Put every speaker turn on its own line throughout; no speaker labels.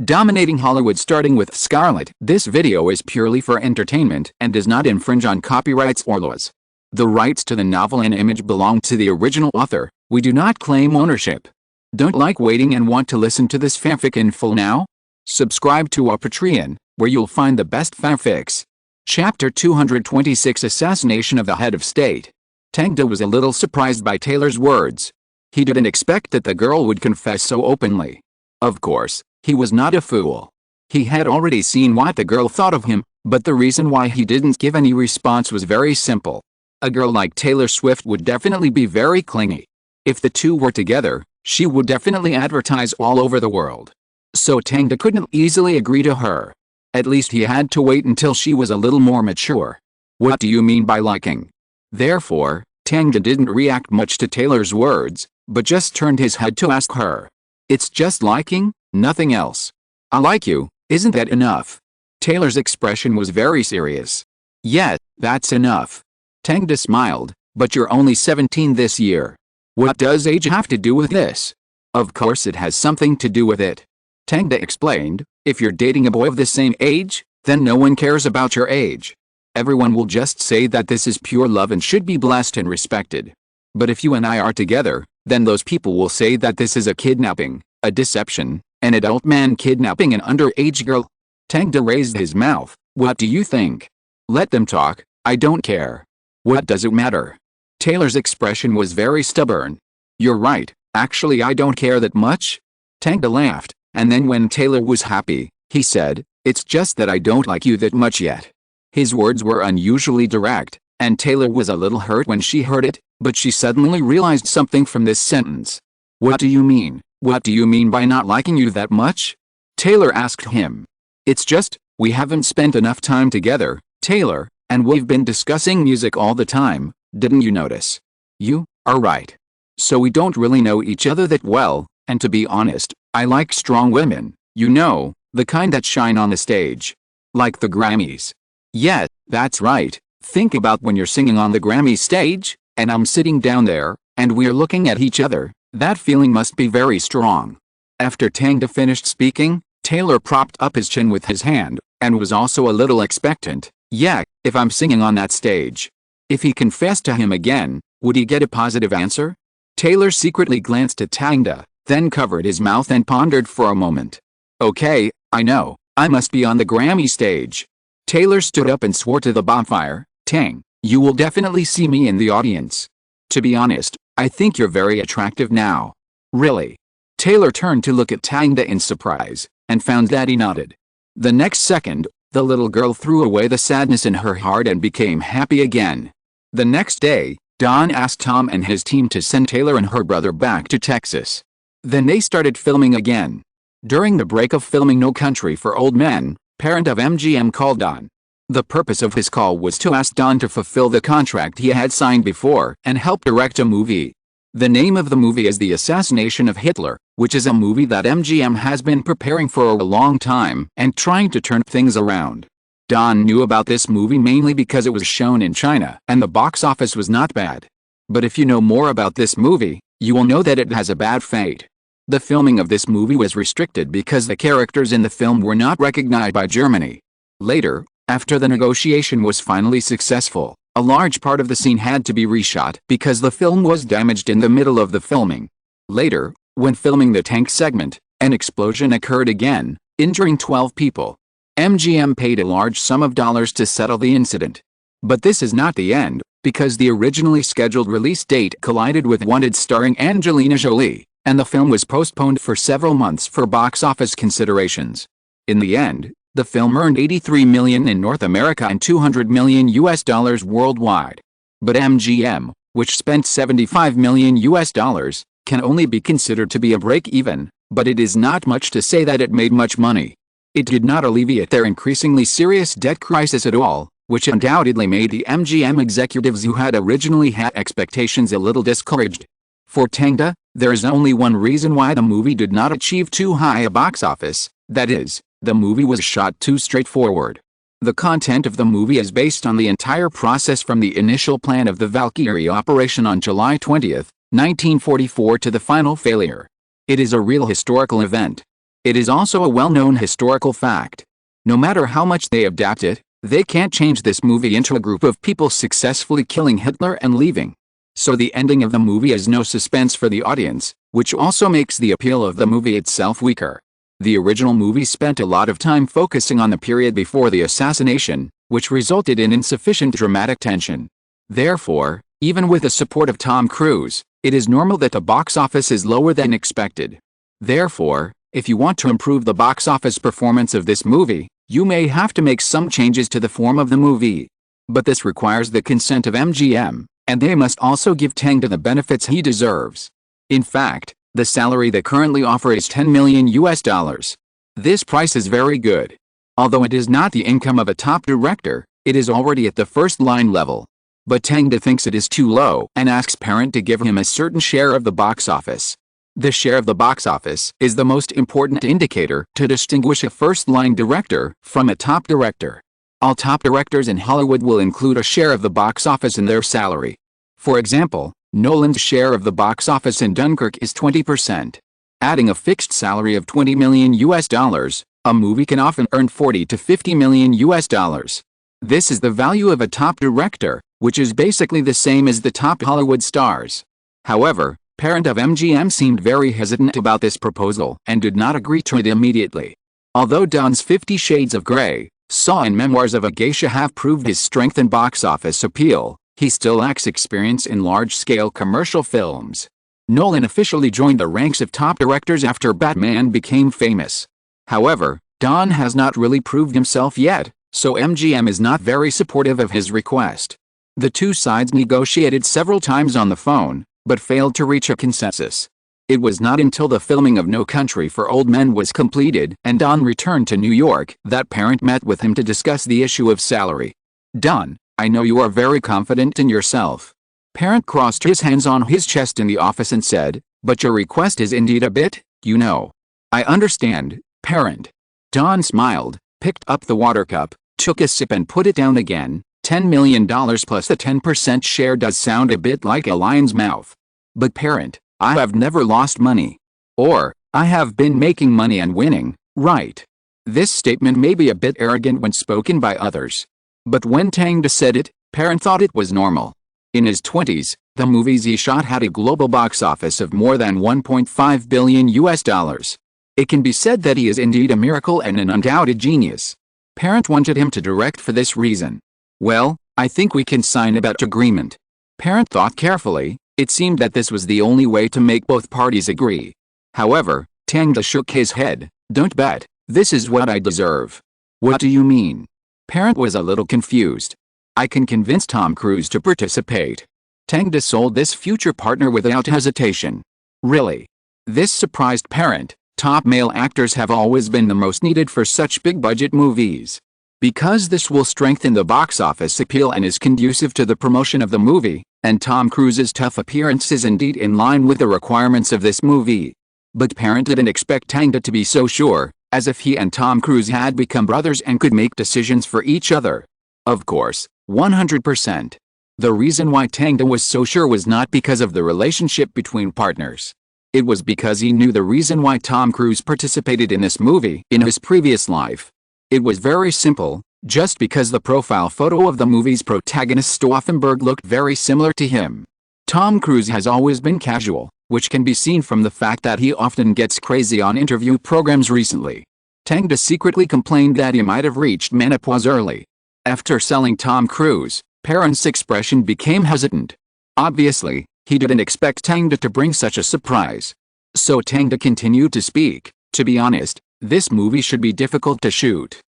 dominating Hollywood starting with Scarlett. This video is purely for entertainment and does not infringe on copyrights or laws. The rights to the novel and image belong to the original author. We do not claim ownership. Don't like waiting and want to listen to this fanfic in full now? Subscribe to our Patreon, where you'll find the best fanfics. Chapter 226 Assassination of the Head of State. Tang was a little surprised by Taylor's words. He didn't expect that the girl would confess so openly. Of course, he was not a fool. He had already seen what the girl thought of him, but the reason why he didn't give any response was very simple. A girl like Taylor Swift would definitely be very clingy. If the two were together, she would definitely advertise all over the world. So Tang couldn't easily agree to her. At least he had to wait until she was a little more mature. What do you mean by liking? Therefore, Tang didn't react much to Taylor's words, but just turned his head to ask her. It's just liking, nothing else. I like you, isn't that enough? Taylor's expression was very serious. Yeah, that's enough. Tang smiled, but you're only 17 this year. What does age have to do with this? Of course it has something to do with it. Tang explained, if you're dating a boy of the same age, then no one cares about your age. Everyone will just say that this is pure love and should be blessed and respected. But if you and I are together, then those people will say that this is a kidnapping, a deception, an adult man kidnapping an underage girl. Tang raised his mouth. What do you think? Let them talk, I don't care. What does it matter? Taylor's expression was very stubborn. You're right, actually I don't care that much. Tang laughed, and then when Taylor was happy, he said, it's just that I don't like you that much yet. His words were unusually direct, and Taylor was a little hurt when she heard it, but she suddenly realized something from this sentence. What do you mean? What do you mean by not liking you that much? Taylor asked him. It's just, we haven't spent enough time together, Taylor, and we've been discussing music all the time, didn't you notice? You are right. So we don't really know each other that well, and to be honest, I like strong women, you know, the kind that shine on the stage. Like the Grammys. Yeah, that's right. Think about when you're singing on the Grammy stage, and I'm sitting down there, and we're looking at each other, that feeling must be very strong. After Tang finished speaking, Taylor propped up his chin with his hand, and was also a little expectant. Yeah, if I'm singing on that stage. If he confessed to him again, would he get a positive answer? Taylor secretly glanced at Tang, then covered his mouth and pondered for a moment. Okay, I know, I must be on the Grammy stage. Taylor stood up and swore to the bonfire, Tang, you will definitely see me in the audience. To be honest, I think you're very attractive now. Really? Taylor turned to look at Tang in surprise, and found that he nodded. The next second, the little girl threw away the sadness in her heart and became happy again. The next day, Don asked Tom and his team to send Taylor and her brother back to Texas. Then they started filming again. During the break of filming No Country for Old Men, parent of MGM called Don. The purpose of his call was to ask Don to fulfill the contract he had signed before and help direct a movie. The name of the movie is The Assassination of Hitler, which is a movie that MGM has been preparing for a long time and trying to turn things around. Don knew about this movie mainly because it was shown in China and the box office was not bad. But if you know more about this movie, you will know that it has a bad fate. The filming of this movie was restricted because the characters in the film were not recognized by Germany. Later, after the negotiation was finally successful, a large part of the scene had to be reshot because the film was damaged in the middle of the filming. Later, when filming the tank segment, an explosion occurred again, injuring 12 people. MGM paid a large sum of dollars to settle the incident. But this is not the end, because the originally scheduled release date collided with Wanted starring Angelina Jolie, and the film was postponed for several months for box office considerations. In the end, the film earned $83 million in North America and $200 million worldwide. But MGM, which spent $75 million, can only be considered to be a break-even, but it is not much to say that it made much money. It did not alleviate their increasingly serious debt crisis at all, which undoubtedly made the MGM executives who had originally had expectations a little discouraged. For Tang, there is only one reason why the movie did not achieve too high a box office, that is, the movie was shot too straightforward. The content of the movie is based on the entire process from the initial plan of the Valkyrie operation on July 20, 1944 to the final failure. It is a real historical event. It is also a well-known historical fact. No matter how much they adapt it, they can't change this movie into a group of people successfully killing Hitler and leaving. So the ending of the movie is no suspense for the audience, which also makes the appeal of the movie itself weaker. The original movie spent a lot of time focusing on the period before the assassination, which resulted in insufficient dramatic tension. Therefore, even with the support of Tom Cruise, it is normal that the box office is lower than expected. Therefore, if you want to improve the box office performance of this movie, you may have to make some changes to the form of the movie. But this requires the consent of MGM, and they must also give Tang the benefits he deserves. In fact, the salary they currently offer is $10 million. This price is very good. Although it is not the income of a top director, it is already at the first-line level. But Tang thinks it is too low and asks Parent to give him a certain share of the box office. The share of the box office is the most important indicator to distinguish a first-line director from a top director. All top directors in Hollywood will include a share of the box office in their salary. For example, Nolan's share of the box office in Dunkirk is 20%. Adding a fixed salary of $20 million, a movie can often earn $40 to $50 million. This is the value of a top director, which is basically the same as the top Hollywood stars. However, Parent of MGM seemed very hesitant about this proposal and did not agree to it immediately. Although Don's 50 Shades of Grey, Saw and Memoirs of a Geisha have proved his strength in box office appeal, he still lacks experience in large-scale commercial films. Nolan officially joined the ranks of top directors after Batman became famous. However, Don has not really proved himself yet, so MGM is not very supportive of his request. The two sides negotiated several times on the phone, but failed to reach a consensus. It was not until the filming of No Country for Old Men was completed and Don returned to New York that Parent met with him to discuss the issue of salary. "Don, I know you are very confident in yourself." Parent crossed his hands on his chest in the office and said, "But your request is indeed a bit, you know." "I understand, Parent." Don smiled, picked up the water cup, took a sip and put it down again. $10 million plus the 10% share does sound a bit like a lion's mouth. "But Parent, I have never lost money. Or, I have been making money and winning, right?" This statement may be a bit arrogant when spoken by others. But when Tang said it, Parent thought it was normal. In his 20s, the movies he shot had a global box office of more than $1.5 billion. It can be said that he is indeed a miracle and an undoubted genius. Parent wanted him to direct for this reason. "Well, I think we can sign a bet agreement." Parent thought carefully. It seemed that this was the only way to make both parties agree. However, Tang shook his head. "Don't bet, this is what I deserve." "What do you mean?" Parent was a little confused. "I can convince Tom Cruise to participate." Tang sold this future partner without hesitation. "Really?" This surprised Parent. Top male actors have always been the most needed for such big-budget movies. Because this will strengthen the box office appeal and is conducive to the promotion of the movie, and Tom Cruise's tough appearance is indeed in line with the requirements of this movie. But Parent didn't expect Tang to be so sure, as if he and Tom Cruise had become brothers and could make decisions for each other. Of course, 100%. The reason why Tang was so sure was not because of the relationship between partners. It was because he knew the reason why Tom Cruise participated in this movie in his previous life. It was very simple, just because the profile photo of the movie's protagonist Stauffenberg looked very similar to him. Tom Cruise has always been casual, which can be seen from the fact that he often gets crazy on interview programs recently. Tang secretly complained that he might have reached menopause early. After selling Tom Cruise, Parent's expression became hesitant. Obviously, he didn't expect Tang to bring such a surprise. So Tang continued to speak. "To be honest, this movie should be difficult to shoot."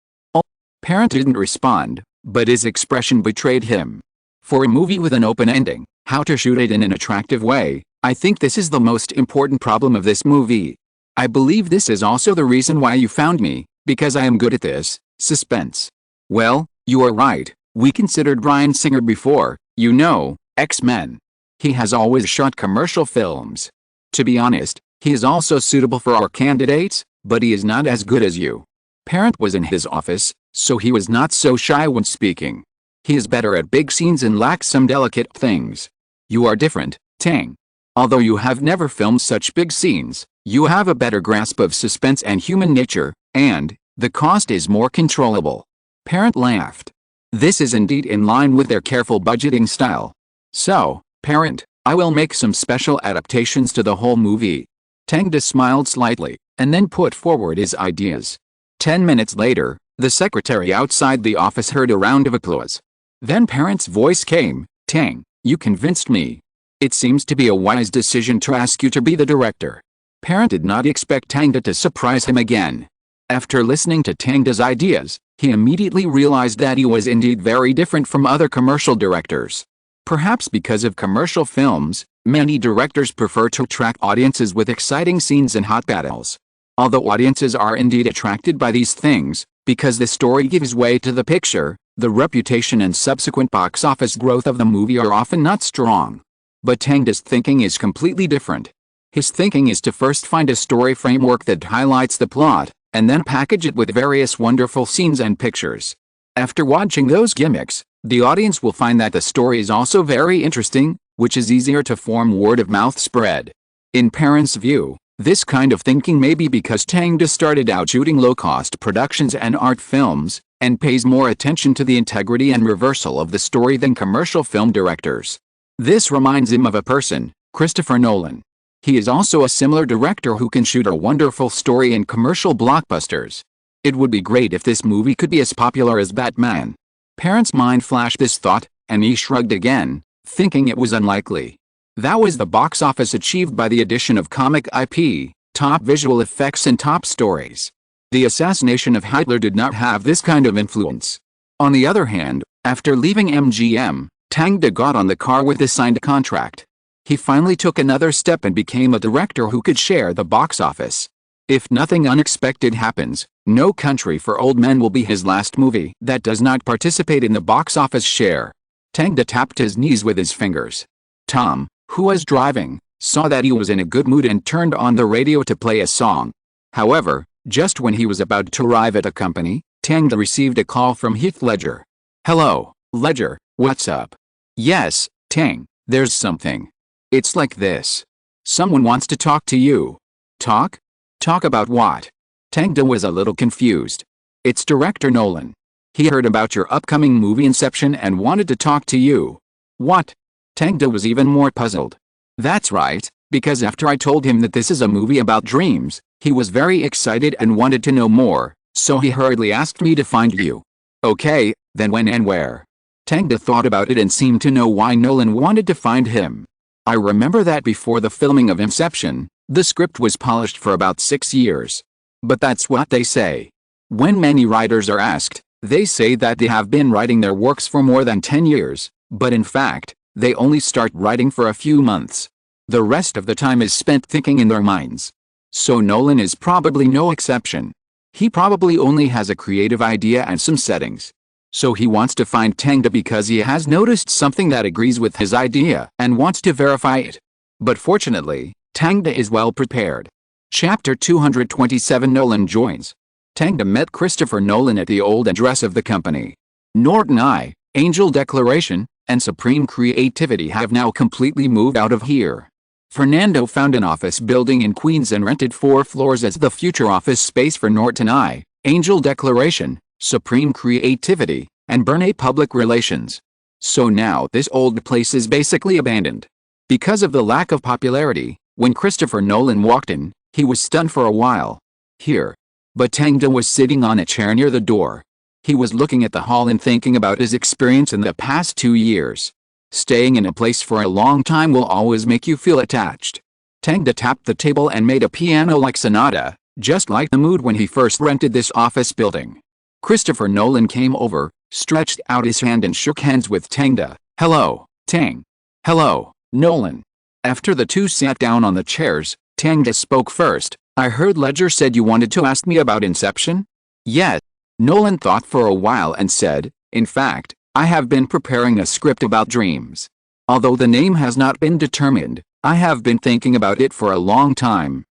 Parent didn't respond, but his expression betrayed him. For a movie with an open ending, how to shoot it in an attractive way, I think this is the most important problem of this movie. I believe this is also the reason why you found me, because I am good at this, suspense. Well, you are right, we considered Bryan Singer before, you know, X-Men. He has always shot commercial films. To be honest, he is also suitable for our candidates, but he is not as good as you. Parent was in his office, so he was not so shy when speaking. He is better at big scenes and lacks some delicate things. You are different, Tang. Although you have never filmed such big scenes, You have a better grasp of suspense and human nature, and the cost is more controllable." Parent laughed. This is indeed in line with their careful budgeting style. "So, Parent, I will make some special adaptations to the whole movie." Tang smiled slightly, and then put forward his ideas. 10 minutes later, the secretary outside the office heard a round of applause. Then Parent's voice came, "Tang, you convinced me. It seems to be a wise decision to ask you to be the director." Parent did not expect Tang to surprise him again. After listening to Tang's ideas, he immediately realized that he was indeed very different from other commercial directors. Perhaps because of commercial films, many directors prefer to attract audiences with exciting scenes and hot battles. Although audiences are indeed attracted by these things, because the story gives way to the picture, the reputation and subsequent box office growth of the movie are often not strong. But Tang's thinking is completely different. His thinking is to first find a story framework that highlights the plot, and then package it with various wonderful scenes and pictures. After watching those gimmicks, the audience will find that the story is also very interesting, which is easier to form word-of-mouth spread. In Parent's view, this kind of thinking may be because Tang started out shooting low-cost productions and art films, and pays more attention to the integrity and reversal of the story than commercial film directors. This reminds him of a person, Christopher Nolan. He is also a similar director who can shoot a wonderful story in commercial blockbusters. It would be great if this movie could be as popular as Batman. Parent's mind flashed this thought, and he shrugged again, thinking it was unlikely. That was the box office achieved by the addition of comic IP, top visual effects and top stories. The assassination of Hitler did not have this kind of influence. On the other hand, after leaving MGM, Tang got on the car with a signed contract. He finally took another step and became a director who could share the box office. If nothing unexpected happens, No Country for Old Men will be his last movie that does not participate in the box office share. Tang tapped his knees with his fingers. Tom, who was driving, saw that he was in a good mood and turned on the radio to play a song. However, just when he was about to arrive at a company, Tang received a call from Heath Ledger. "Hello, Ledger, what's up?" "Yes, Tang, there's something. It's like this. Someone wants to talk to you." "Talk? Talk about what?" Tang was a little confused. "It's director Nolan. He heard about your upcoming movie Inception and wanted to talk to you." "What?" Tang was even more puzzled. "That's right, because after I told him that this is a movie about dreams, he was very excited and wanted to know more, so he hurriedly asked me to find you." "Okay, then when and where?" Tang thought about it and seemed to know why Nolan wanted to find him. "I remember that before the filming of Inception, the script was polished for about 6 years. But that's what they say. When many writers are asked, they say that they have been writing their works for more than 10 years, but in fact, they only start writing for a few months. The rest of the time is spent thinking in their minds. So Nolan is probably no exception. He probably only has a creative idea and some settings. So he wants to find Tang because he has noticed something that agrees with his idea and wants to verify it. But fortunately, Tang is well prepared. Chapter 227 Nolan joins. Tang met Christopher Nolan at the old address of the company. Norton I, Angel Declaration, and Supreme Creativity have now completely moved out of here. Fernando found an office building in Queens and rented 4 floors as the future office space for Norton I, Angel Declaration, Supreme Creativity, and Bernay Public Relations. So now this old place is basically abandoned. Because of the lack of popularity, when Christopher Nolan walked in, he was stunned for a while. Here. But Tang was sitting on a chair near the door. He was looking at the hall and thinking about his experience in the past 2 years. Staying in a place for a long time will always make you feel attached. Tang tapped the table and made a piano-like sonata, just like the mood when he first rented this office building. Christopher Nolan came over, stretched out his hand and shook hands with Tang. "Hello, Tang." "Hello, Nolan." After the two sat down on the chairs, Tang spoke first. "I heard Ledger said you wanted to ask me about Inception?" "Yes." Nolan thought for a while and said, "In fact, I have been preparing a script about dreams. Although the name has not been determined, I have been thinking about it for a long time.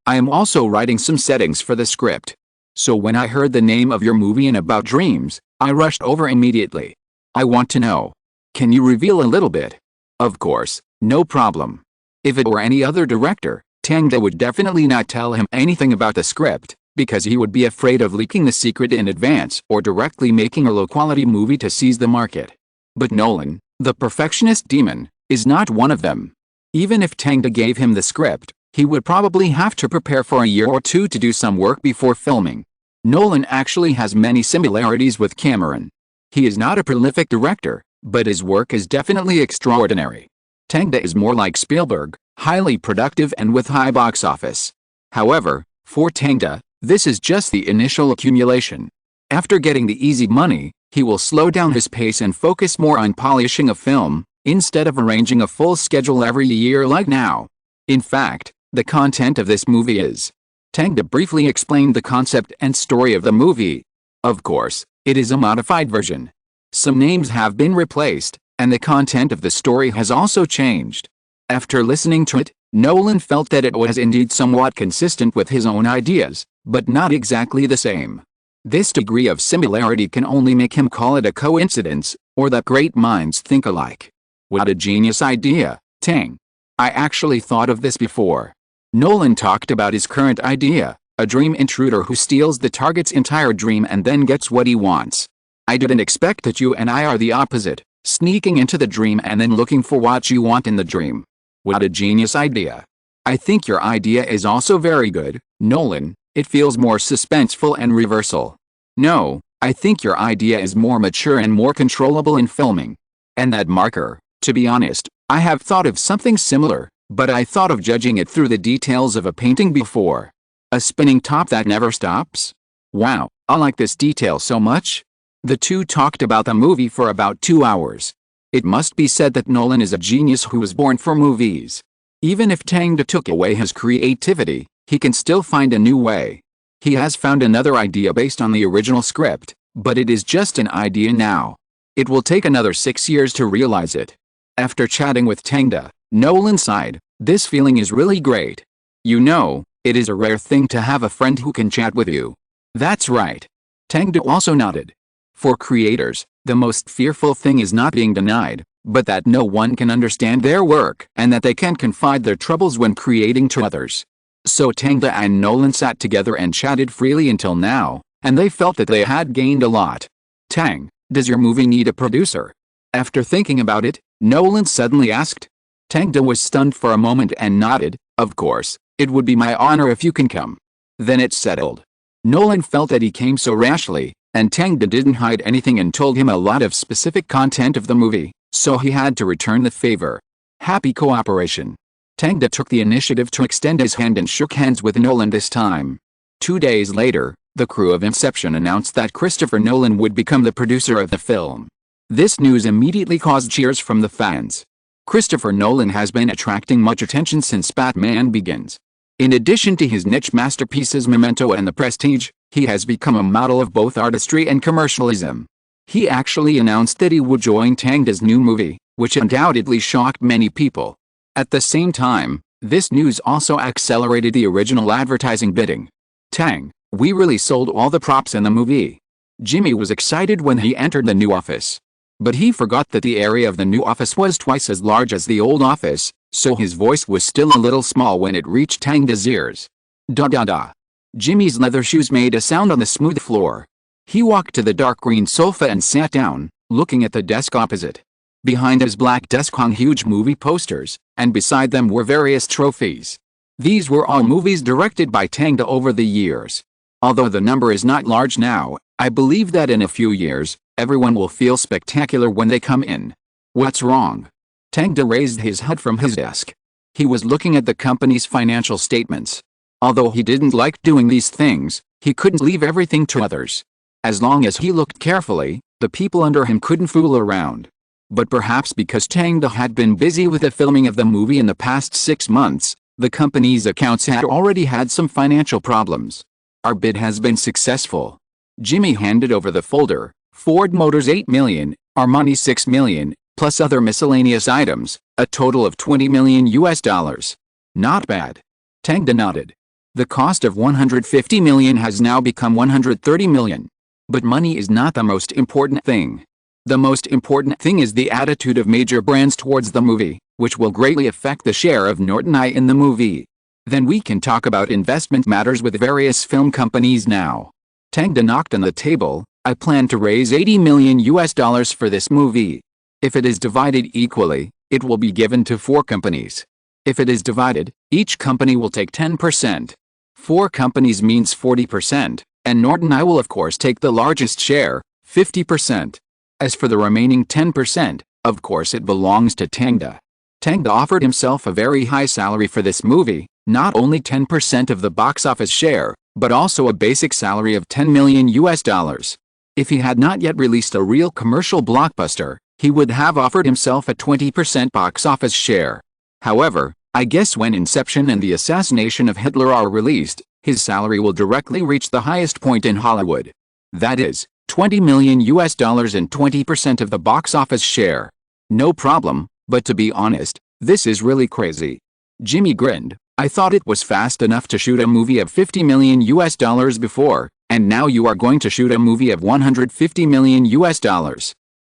I am also writing some settings for the script. So when I heard the name of your movie and about dreams, I rushed over immediately. I want to know. Can you reveal a little bit?" "Of course, no problem. If it were any other director," Tangda would definitely not tell him anything about the script, because he would be afraid of leaking the secret in advance or directly making a low-quality movie to seize the market. But Nolan, the perfectionist demon, is not one of them. Even if Tangda gave him the script, he would probably have to prepare for a year or two to do some work before filming. Nolan actually has many similarities with Cameron. He is not a prolific director, but his work is definitely extraordinary. Tangda is more like Spielberg, highly productive and with high box office. However, for Tangda, this is just the initial accumulation. After getting the easy money, he will slow down his pace and focus more on polishing a film, instead of arranging a full schedule every year like now. In fact, the content of this movie is. Tangda briefly explained the concept and story of the movie. Of course, it is a modified version. Some names have been replaced, and the content of the story has also changed. After listening to it, Nolan felt that it was indeed somewhat consistent with his own ideas, but not exactly the same. This degree of similarity can only make him call it a coincidence, or that great minds think alike. What a genius idea, Tang. I actually thought of this before. Nolan talked about his current idea, a dream intruder who steals the target's entire dream and then gets what he wants. I didn't expect that you and I are the opposite, sneaking into the dream and then looking for what you want in the dream. What a genius idea. I think your idea is also very good, Nolan. It feels more suspenseful and reversal. No, I think your idea is more mature and more controllable in filming. And that marker, to be honest, I have thought of something similar, but I thought of judging it through the details of a painting before. A spinning top that never stops? Wow, I like this detail so much. The two talked about the movie for about 2 hours. It must be said that Nolan is a genius who was born for movies. Even if Tangda took away his creativity, he can still find a new way. He has found another idea based on the original script, but it is just an idea now. It will take another 6 years to realize it. After chatting with Tangda, Nolan sighed, "This feeling is really great. You know, it is a rare thing to have a friend who can chat with you." That's right. Tangda also nodded. For creators, the most fearful thing is not being denied, but that no one can understand their work and that they can't confide their troubles when creating to others. So Tangda and Nolan sat together and chatted freely until now, and they felt that they had gained a lot. Tang, does your movie need a producer? After thinking about it, Nolan suddenly asked. Tangda was stunned for a moment and nodded. Of course, it would be my honor if you can come. Then it settled. Nolan felt that he came so rashly, and Tangda didn't hide anything and told him a lot of specific content of the movie, so he had to return the favor. Happy cooperation. Tangda took the initiative to extend his hand and shook hands with Nolan this time. 2 days later, the crew of Inception announced that Christopher Nolan would become the producer of the film. This news immediately caused cheers from the fans. Christopher Nolan has been attracting much attention since Batman Begins. In addition to his niche masterpieces Memento and The Prestige, he has become a model of both artistry and commercialism. He actually announced that he would join Tangda's new movie, which undoubtedly shocked many people. At the same time, this news also accelerated the original advertising bidding. Tang, we really sold all the props in the movie. Jimmy was excited when he entered the new office. But he forgot that the area of the new office was twice as large as the old office, so his voice was still a little small when it reached Tangda's ears. Da da da. Jimmy's leather shoes made a sound on the smooth floor. He walked to the dark green sofa and sat down, looking at the desk opposite. Behind his black desk hung huge movie posters, and beside them were various trophies. These were all movies directed by Tangda over the years. Although the number is not large now, I believe that in a few years, everyone will feel spectacular when they come in. What's wrong? Tangda raised his head from his desk. He was looking at the company's financial statements. Although he didn't like doing these things, he couldn't leave everything to others. As long as he looked carefully, the people under him couldn't fool around. But perhaps because Tangda had been busy with the filming of the movie in the past 6 months, the company's accounts had already had some financial problems. Our bid has been successful. Jimmy handed over the folder. Ford Motors $8 million, Armani $6 million, plus other miscellaneous items, a total of $20 million US. Not bad. Tangda nodded. The cost of $150 million has now become $130 million. But money is not the most important thing. The most important thing is the attitude of major brands towards the movie, which will greatly affect the share of Norton I in the movie. Then we can talk about investment matters with various film companies now. Tang knocked on the table. I plan to raise $80 million for this movie. If it is divided equally, it will be given to 4 companies. If it is divided, each company will take 10%. 4 companies means 40%, and Norton I will of course take the largest share, 50%. As for the remaining 10%, of course it belongs to Tang. Tang offered himself a very high salary for this movie, not only 10% of the box office share, but also a basic salary of $10 million. If he had not yet released a real commercial blockbuster, he would have offered himself a 20% box office share. However, I guess when Inception and the Assassination of Hitler are released, his salary will directly reach the highest point in Hollywood. That is, $20 million and 20% of the box office share. No problem, but to be honest, this is really crazy. Jimmy grinned. I thought it was fast enough to shoot a movie of $50 million before, and now you are going to shoot a movie of $150 million.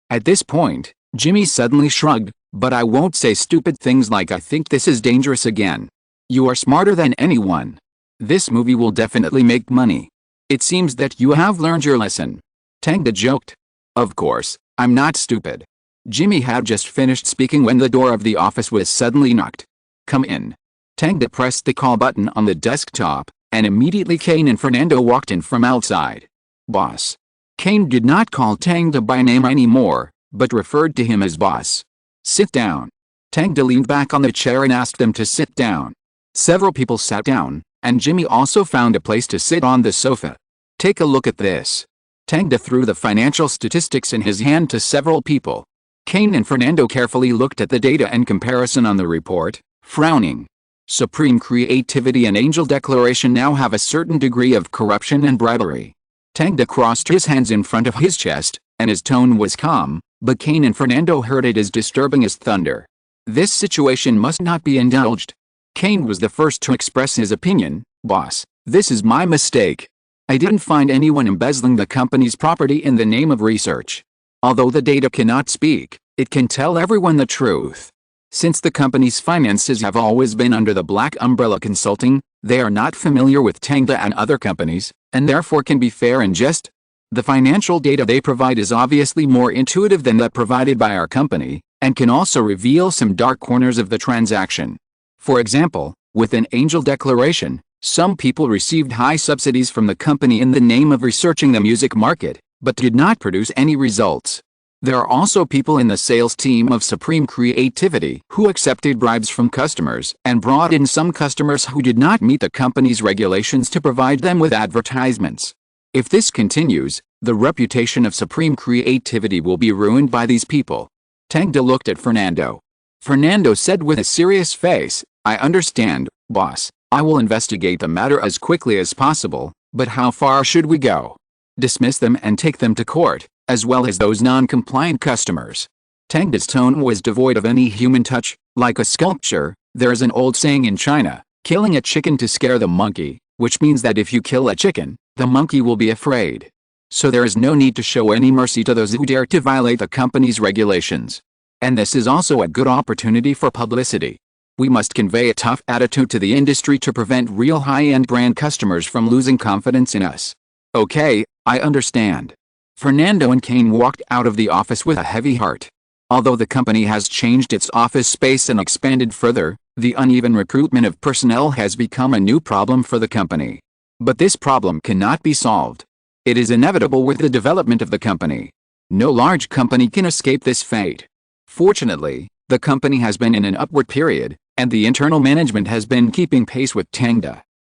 At this point, Jimmy suddenly shrugged, but I won't say stupid things like I think this is dangerous again. You are smarter than anyone. This movie will definitely make money. It seems that you have learned your lesson. Tang joked. Of course, I'm not stupid. Jimmy had just finished speaking when the door of the office was suddenly knocked. Come in. Tang pressed the call button on the desktop, and immediately Kane and Fernando walked in from outside. Boss. Kane did not call Tang by name anymore, but referred to him as boss. Sit down. Tang leaned back on the chair and asked them to sit down. Several people sat down, and Jimmy also found a place to sit on the sofa. Take a look at this. Tang threw the financial statistics in his hand to several people. Kane and Fernando carefully looked at the data and comparison on the report, frowning. Supreme Creativity and Angel Declaration now have a certain degree of corruption and bribery. Tang crossed his hands in front of his chest, and his tone was calm, but Kane and Fernando heard it as disturbing as thunder. This situation must not be indulged. Kane was the first to express his opinion. Boss, this is my mistake. I didn't find anyone embezzling the company's property in the name of research. Although the data cannot speak, it can tell everyone the truth. Since the company's finances have always been under the black umbrella consulting, they are not familiar with Tang and other companies, and therefore can be fair and just. The financial data they provide is obviously more intuitive than that provided by our company, and can also reveal some dark corners of the transaction. For example, with an Angel Declaration, some people received high subsidies from the company in the name of researching the music market, but did not produce any results. There are also people in the sales team of Supreme Creativity who accepted bribes from customers and brought in some customers who did not meet the company's regulations to provide them with advertisements. If this continues, the reputation of Supreme Creativity will be ruined by these people. Tang looked at Fernando. Fernando said with a serious face, I understand, boss. I will investigate the matter as quickly as possible, but how far should we go? Dismiss them and take them to court, as well as those non-compliant customers. Tang's tone was devoid of any human touch. Like a sculpture, there is an old saying in China, killing a chicken to scare the monkey, which means that if you kill a chicken, the monkey will be afraid. So there is no need to show any mercy to those who dare to violate the company's regulations. And this is also a good opportunity for publicity. We must convey a tough attitude to the industry to prevent real high-end brand customers from losing confidence in us. Okay, I understand. Fernando and Kane walked out of the office with a heavy heart. Although the company has changed its office space and expanded further, the uneven recruitment of personnel has become a new problem for the company. But this problem cannot be solved. It is inevitable with the development of the company. No large company can escape this fate. Fortunately, the company has been in an upward period, and the internal management has been keeping pace with Tang.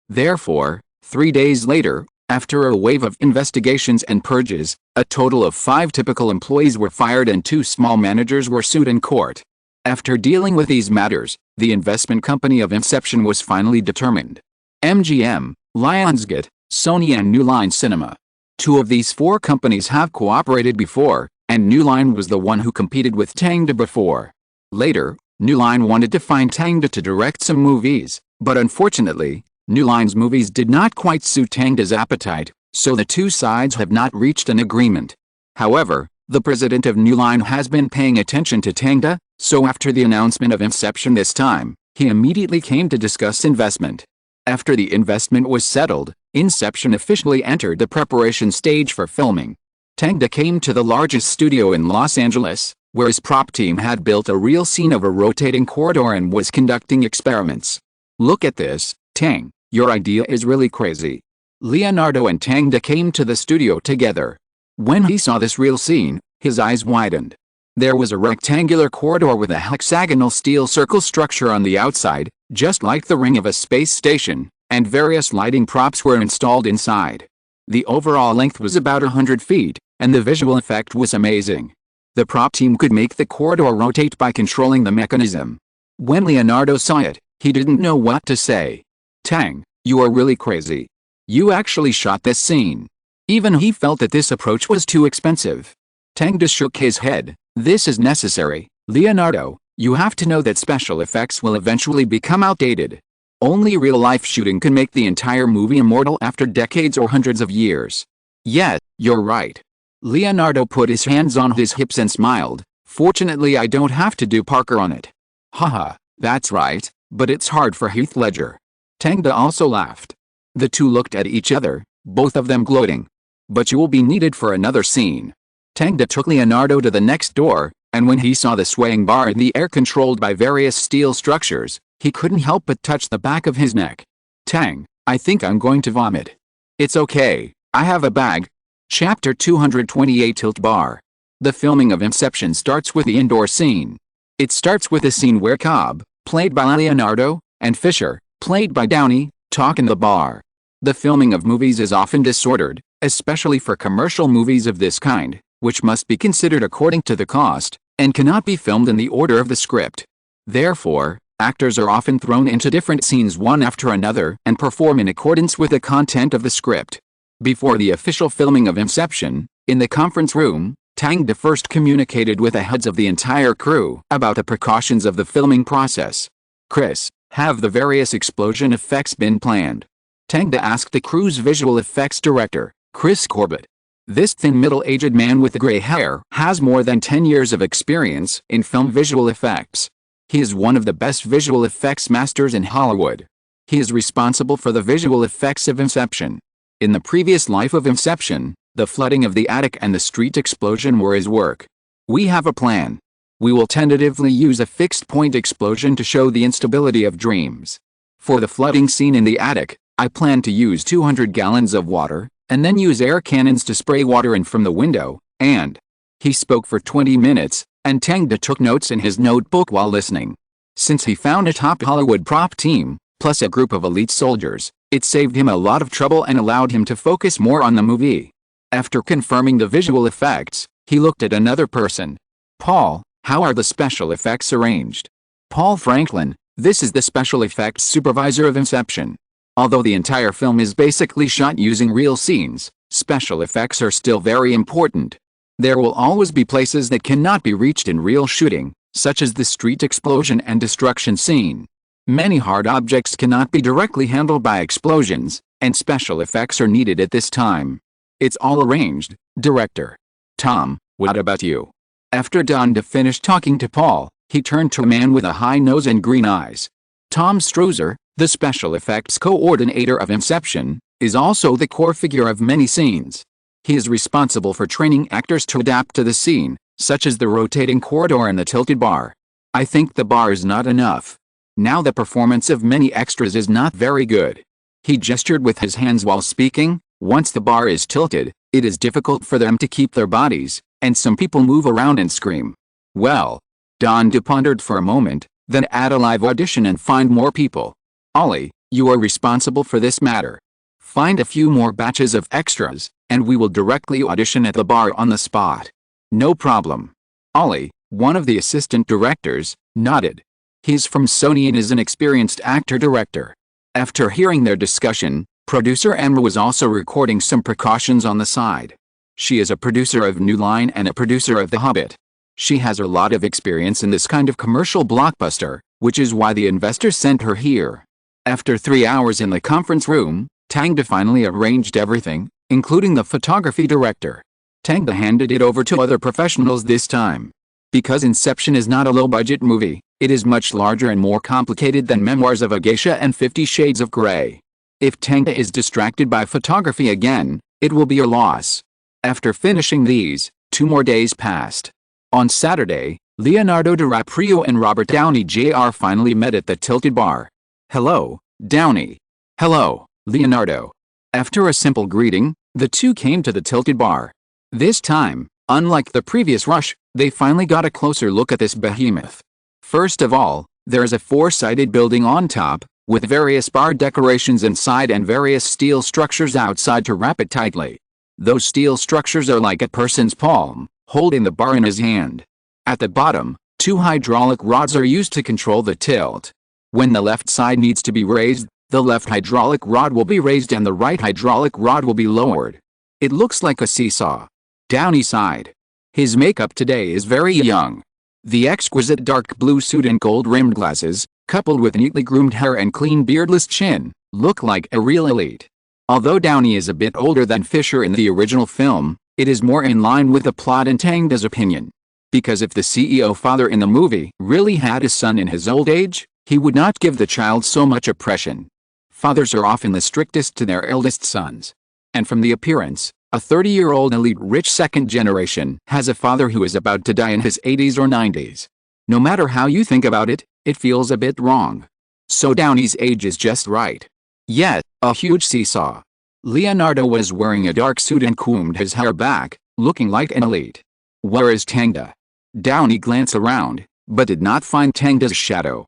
Therefore, 3 days later, after a wave of investigations and purges, a total of 5 typical employees were fired and 2 small managers were sued in court. After dealing with these matters, the investment company of Inception was finally determined. MGM, Lionsgate, Sony and New Line Cinema. 2 of these 4 companies have cooperated before, and New Line was the one who competed with Tang before. Later, New Line wanted to find Tang to direct some movies, but unfortunately, New Line's movies did not quite suit Tang's appetite, so the 2 sides have not reached an agreement. However, the president of New Line has been paying attention to Tang, so after the announcement of Inception this time, he immediately came to discuss investment. After the investment was settled, Inception officially entered the preparation stage for filming. Tang came to the largest studio in Los Angeles, where his prop team had built a real scene of a rotating corridor and was conducting experiments. "Look at this, Tang, your idea is really crazy." Leonardo and Tang came to the studio together. When he saw this real scene, his eyes widened. There was a rectangular corridor with a hexagonal steel circle structure on the outside, just like the ring of a space station, and various lighting props were installed inside. The overall length was about 100 feet, and the visual effect was amazing. The prop team could make the corridor rotate by controlling the mechanism. When Leonardo saw it, he didn't know what to say. "Tang, you are really crazy. You actually shot this scene." Even he felt that this approach was too expensive. Tang shook his head. "This is necessary, Leonardo. You have to know that special effects will eventually become outdated. Only real-life shooting can make the entire movie immortal after decades or hundreds of years." "Yes, you're right." Leonardo put his hands on his hips and smiled. "Fortunately I don't have to do Parker on it." "Haha, that's right, but it's hard for Heath Ledger." Tang also laughed. The two looked at each other, both of them gloating. "But you will be needed for another scene." Tang took Leonardo to the next door, and when he saw the swaying bar in the air controlled by various steel structures, he couldn't help but touch the back of his neck. "Tang, I think I'm going to vomit." "It's okay, I have a bag." Chapter 228 Tilt Bar. The filming of Inception starts with the indoor scene. It starts with a scene where Cobb, played by Leonardo, and Fisher, played by Downey, talk in the bar. The filming of movies is often disordered, especially for commercial movies of this kind, which must be considered according to the cost, and cannot be filmed in the order of the script. Therefore, actors are often thrown into different scenes one after another and perform in accordance with the content of the script. Before the official filming of Inception, in the conference room, Tang first communicated with the heads of the entire crew about the precautions of the filming process. "Chris, have the various explosion effects been planned?" Tang asked the crew's visual effects director, Chris Corbett. This thin middle-aged man with gray hair has more than 10 years of experience in film visual effects. He is one of the best visual effects masters in Hollywood. He is responsible for the visual effects of Inception. In the previous life of Inception, the flooding of the attic and the street explosion were his work. "We have a plan. We will tentatively use a fixed-point explosion to show the instability of dreams. For the flooding scene in the attic, I plan to use 200 gallons of water, and then use air cannons to spray water in from the window, and..." He spoke for 20 minutes, and Tang took notes in his notebook while listening. Since he found a top Hollywood prop team, plus a group of elite soldiers, it saved him a lot of trouble and allowed him to focus more on the movie. After confirming the visual effects, he looked at another person. "Paul, how are the special effects arranged?" "Paul Franklin, this is the special effects supervisor of Inception. Although the entire film is basically shot using real scenes, special effects are still very important. There will always be places that cannot be reached in real shooting, such as the street explosion and destruction scene. Many hard objects cannot be directly handled by explosions, and special effects are needed at this time. It's all arranged, Director. Tom, what about you?" After Don finished talking to Paul, he turned to a man with a high nose and green eyes. Tom Strozer, the special effects coordinator of Inception, is also the core figure of many scenes. He is responsible for training actors to adapt to the scene, such as the rotating corridor and the tilted bar. "I think the bar is not enough. Now the performance of many extras is not very good." He gestured with his hands while speaking. "Once the bar is tilted, it is difficult for them to keep their bodies, and some people move around and scream." "Well..." Don pondered for a moment, then add a live audition and find more people. "Ollie, you are responsible for this matter. Find a few more batches of extras, and we will directly audition at the bar on the spot." "No problem." Ollie, one of the assistant directors, nodded. He's from Sony and is an experienced actor-director. After hearing their discussion, producer Emma was also recording some precautions on the side. She is a producer of New Line and a producer of The Hobbit. She has a lot of experience in this kind of commercial blockbuster, which is why the investors sent her here. After 3 hours in the conference room, Tang finally arranged everything, including the photography director. Tang handed it over to other professionals this time. Because Inception is not a low-budget movie, it is much larger and more complicated than Memoirs of a Geisha and 50 Shades of Grey. If Tang is distracted by photography again, it will be a loss. After finishing these, 2 more days passed. On Saturday, Leonardo DiCaprio and Robert Downey Jr. finally met at the Tilted Bar. "Hello, Downey." "Hello, Leonardo." After a simple greeting, the two came to the Tilted Bar. This time, unlike the previous rush, they finally got a closer look at this behemoth. First of all, there is a 4-sided building on top, with various bar decorations inside and various steel structures outside to wrap it tightly. Those steel structures are like a person's palm, holding the bar in his hand. At the bottom, 2 hydraulic rods are used to control the tilt. When the left side needs to be raised, the left hydraulic rod will be raised and the right hydraulic rod will be lowered. It looks like a seesaw. Downey sighed. His makeup today is very young. The exquisite dark blue suit and gold-rimmed glasses, coupled with neatly groomed hair and clean beardless chin, look like a real elite. Although Downey is a bit older than Fisher in the original film, it is more in line with the plot and Tang's opinion. Because if the CEO father in the movie really had a son in his old age, he would not give the child so much oppression. Fathers are often the strictest to their eldest sons. And from the appearance, a 30-year-old elite rich second generation has a father who is about to die in his 80s or 90s. No matter how you think about it, it feels a bit wrong. So Downey's age is just right. Yet, a huge seesaw. Leonardo was wearing a dark suit and combed his hair back, looking like an elite. Where is Tangda? Downey glanced around, but did not find Tangda's shadow.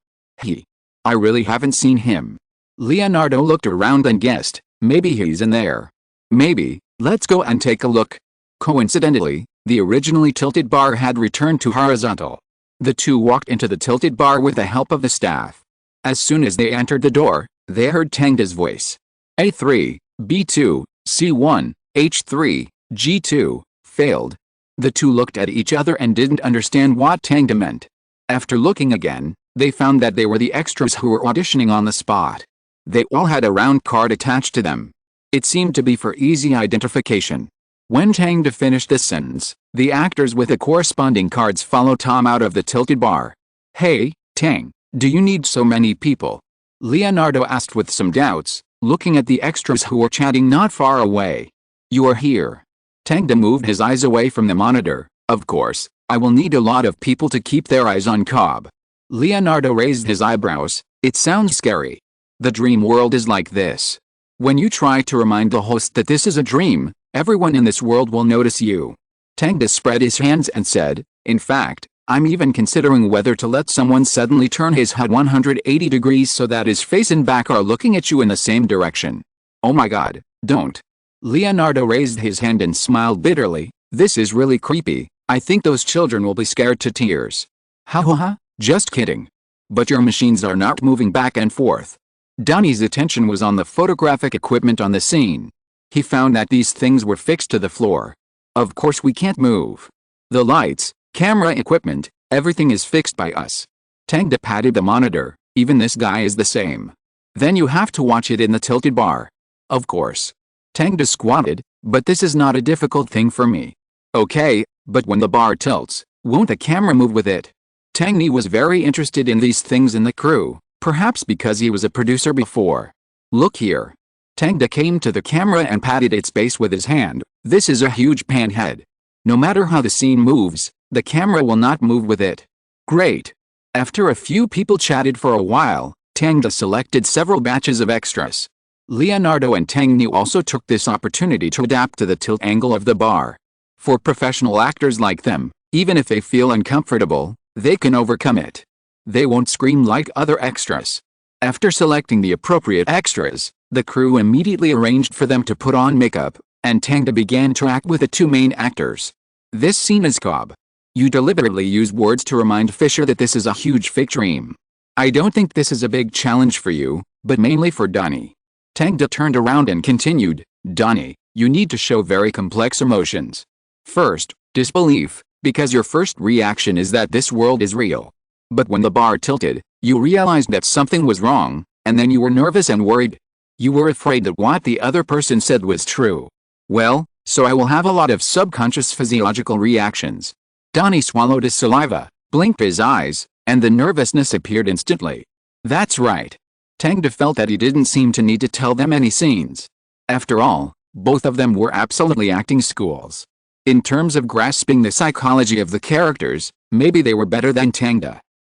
I really haven't seen him. Leonardo looked around and guessed, maybe he's in there. Maybe, let's go and take a look. Coincidentally, the originally tilted bar had returned to horizontal. The two walked into the tilted bar with the help of the staff. As soon as they entered the door, they heard Tangda's voice. A3, B2, C1, H3, G2, failed. The two looked at each other and didn't understand what Tangda meant. After looking again, they found that they were the extras who were auditioning on the spot. They all had a round card attached to them. It seemed to be for easy identification. When Tangda finished the sentence, the actors with the corresponding cards followed Tom out of the tilted bar. "Hey, Tang, do you need so many people?" Leonardo asked with some doubts, looking at the extras who were chatting not far away. "You are here." Tangda moved his eyes away from the monitor. "Of course, I will need a lot of people to keep their eyes on Cobb." Leonardo raised his eyebrows. "It sounds scary. The dream world is like this. When you try to remind the host that this is a dream, everyone in this world will notice you." Tangda spread his hands and said, "In fact, I'm even considering whether to let someone suddenly turn his head 180 degrees so that his face and back are looking at you in the same direction." "Oh my God, don't." Leonardo raised his hand and smiled bitterly. "This is really creepy. I think those children will be scared to tears." "Ha ha ha, just kidding. But your machines are not moving back and forth." Downey's attention was on the photographic equipment on the scene. He found that these things were fixed to the floor. "Of course we can't move. The lights, camera equipment, everything is fixed by us." Tangda patted the monitor. "Even this guy is the same. Then you have to watch it in the tilted bar." "Of course." Tangda squatted, "But this is not a difficult thing for me." "Okay, but when the bar tilts, won't the camera move with it?" Tangny was very interested in these things in the crew, perhaps because he was a producer before. "Look here." Tangda came to the camera and patted its base with his hand. "This is a huge pan head. No matter how the scene moves, the camera will not move with it." "Great." After a few people chatted for a while, Tangda selected several batches of extras. Leonardo and Tangny also took this opportunity to adapt to the tilt angle of the bar. For professional actors like them, even if they feel uncomfortable, they can overcome it. They won't scream like other extras. After selecting the appropriate extras, the crew immediately arranged for them to put on makeup, and Tangda began to act with the two main actors. "This scene is Cobb. You deliberately use words to remind Fisher that this is a huge fake dream. I don't think this is a big challenge for you, but mainly for Downey." Tangda turned around and continued, "Downey, you need to show very complex emotions. First, disbelief, because your first reaction is that this world is real. But when the bar tilted, you realized that something was wrong, and then you were nervous and worried. You were afraid that what the other person said was true. Well, so I will have a lot of subconscious physiological reactions. Donnie swallowed his saliva, blinked his eyes, and the nervousness appeared instantly. That's right. Tang felt that he didn't seem to need to tell them any scenes. After all, both of them were absolutely acting schools. In terms of grasping the psychology of the characters, maybe they were better than Tang.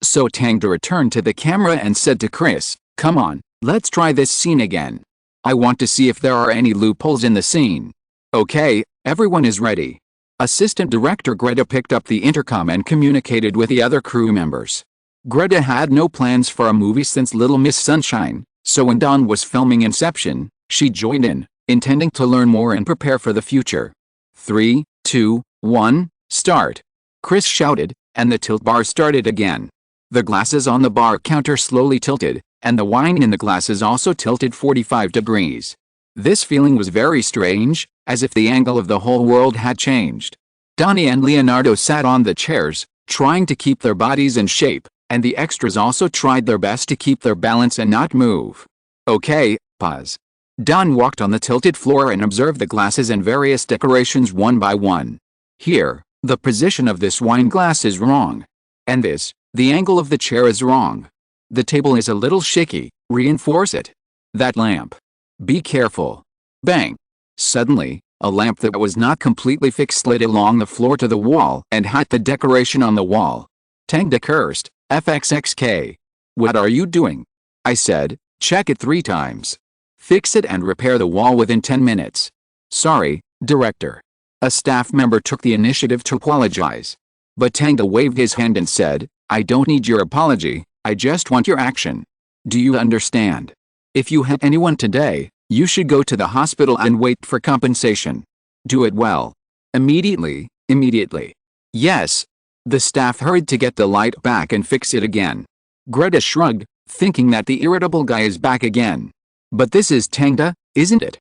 So Tang returned to the camera and said to Chris, "Come on, let's try this scene again. I want to see if there are any loopholes in the scene." "Okay, everyone is ready." Assistant Director Greta picked up the intercom and communicated with the other crew members. Greta had no plans for a movie since Little Miss Sunshine, so when Dawn was filming Inception, she joined in, intending to learn more and prepare for the future. 3, 2, 1, start. Chris shouted, and the tilt bar started again. The glasses on the bar counter slowly tilted, and the wine in the glasses also tilted 45 degrees. This feeling was very strange, as if the angle of the whole world had changed. Donnie and Leonardo sat on the chairs, trying to keep their bodies in shape, and the extras also tried their best to keep their balance and not move. "Okay, pause." Don walked on the tilted floor and observed the glasses and various decorations one by one. "Here, the position of this wine glass is wrong. And this, the angle of the chair is wrong. The table is a little shaky, reinforce it. That lamp. Be careful." Bang! Suddenly, a lamp that was not completely fixed slid along the floor to the wall and hit the decoration on the wall. Tang cursed, "FXXK. What are you doing?" I said, "Check it 3 times. Fix it and repair the wall within 10 minutes. "Sorry, Director." A staff member took the initiative to apologize. But Tang waved his hand and said, "I don't need your apology, I just want your action. Do you understand? If you hit anyone today, you should go to the hospital and wait for compensation. Do it well. Immediately, immediately." "Yes." The staff hurried to get the light back and fix it again. Greta shrugged, thinking that the irritable guy is back again. "But this is Tang, isn't it?"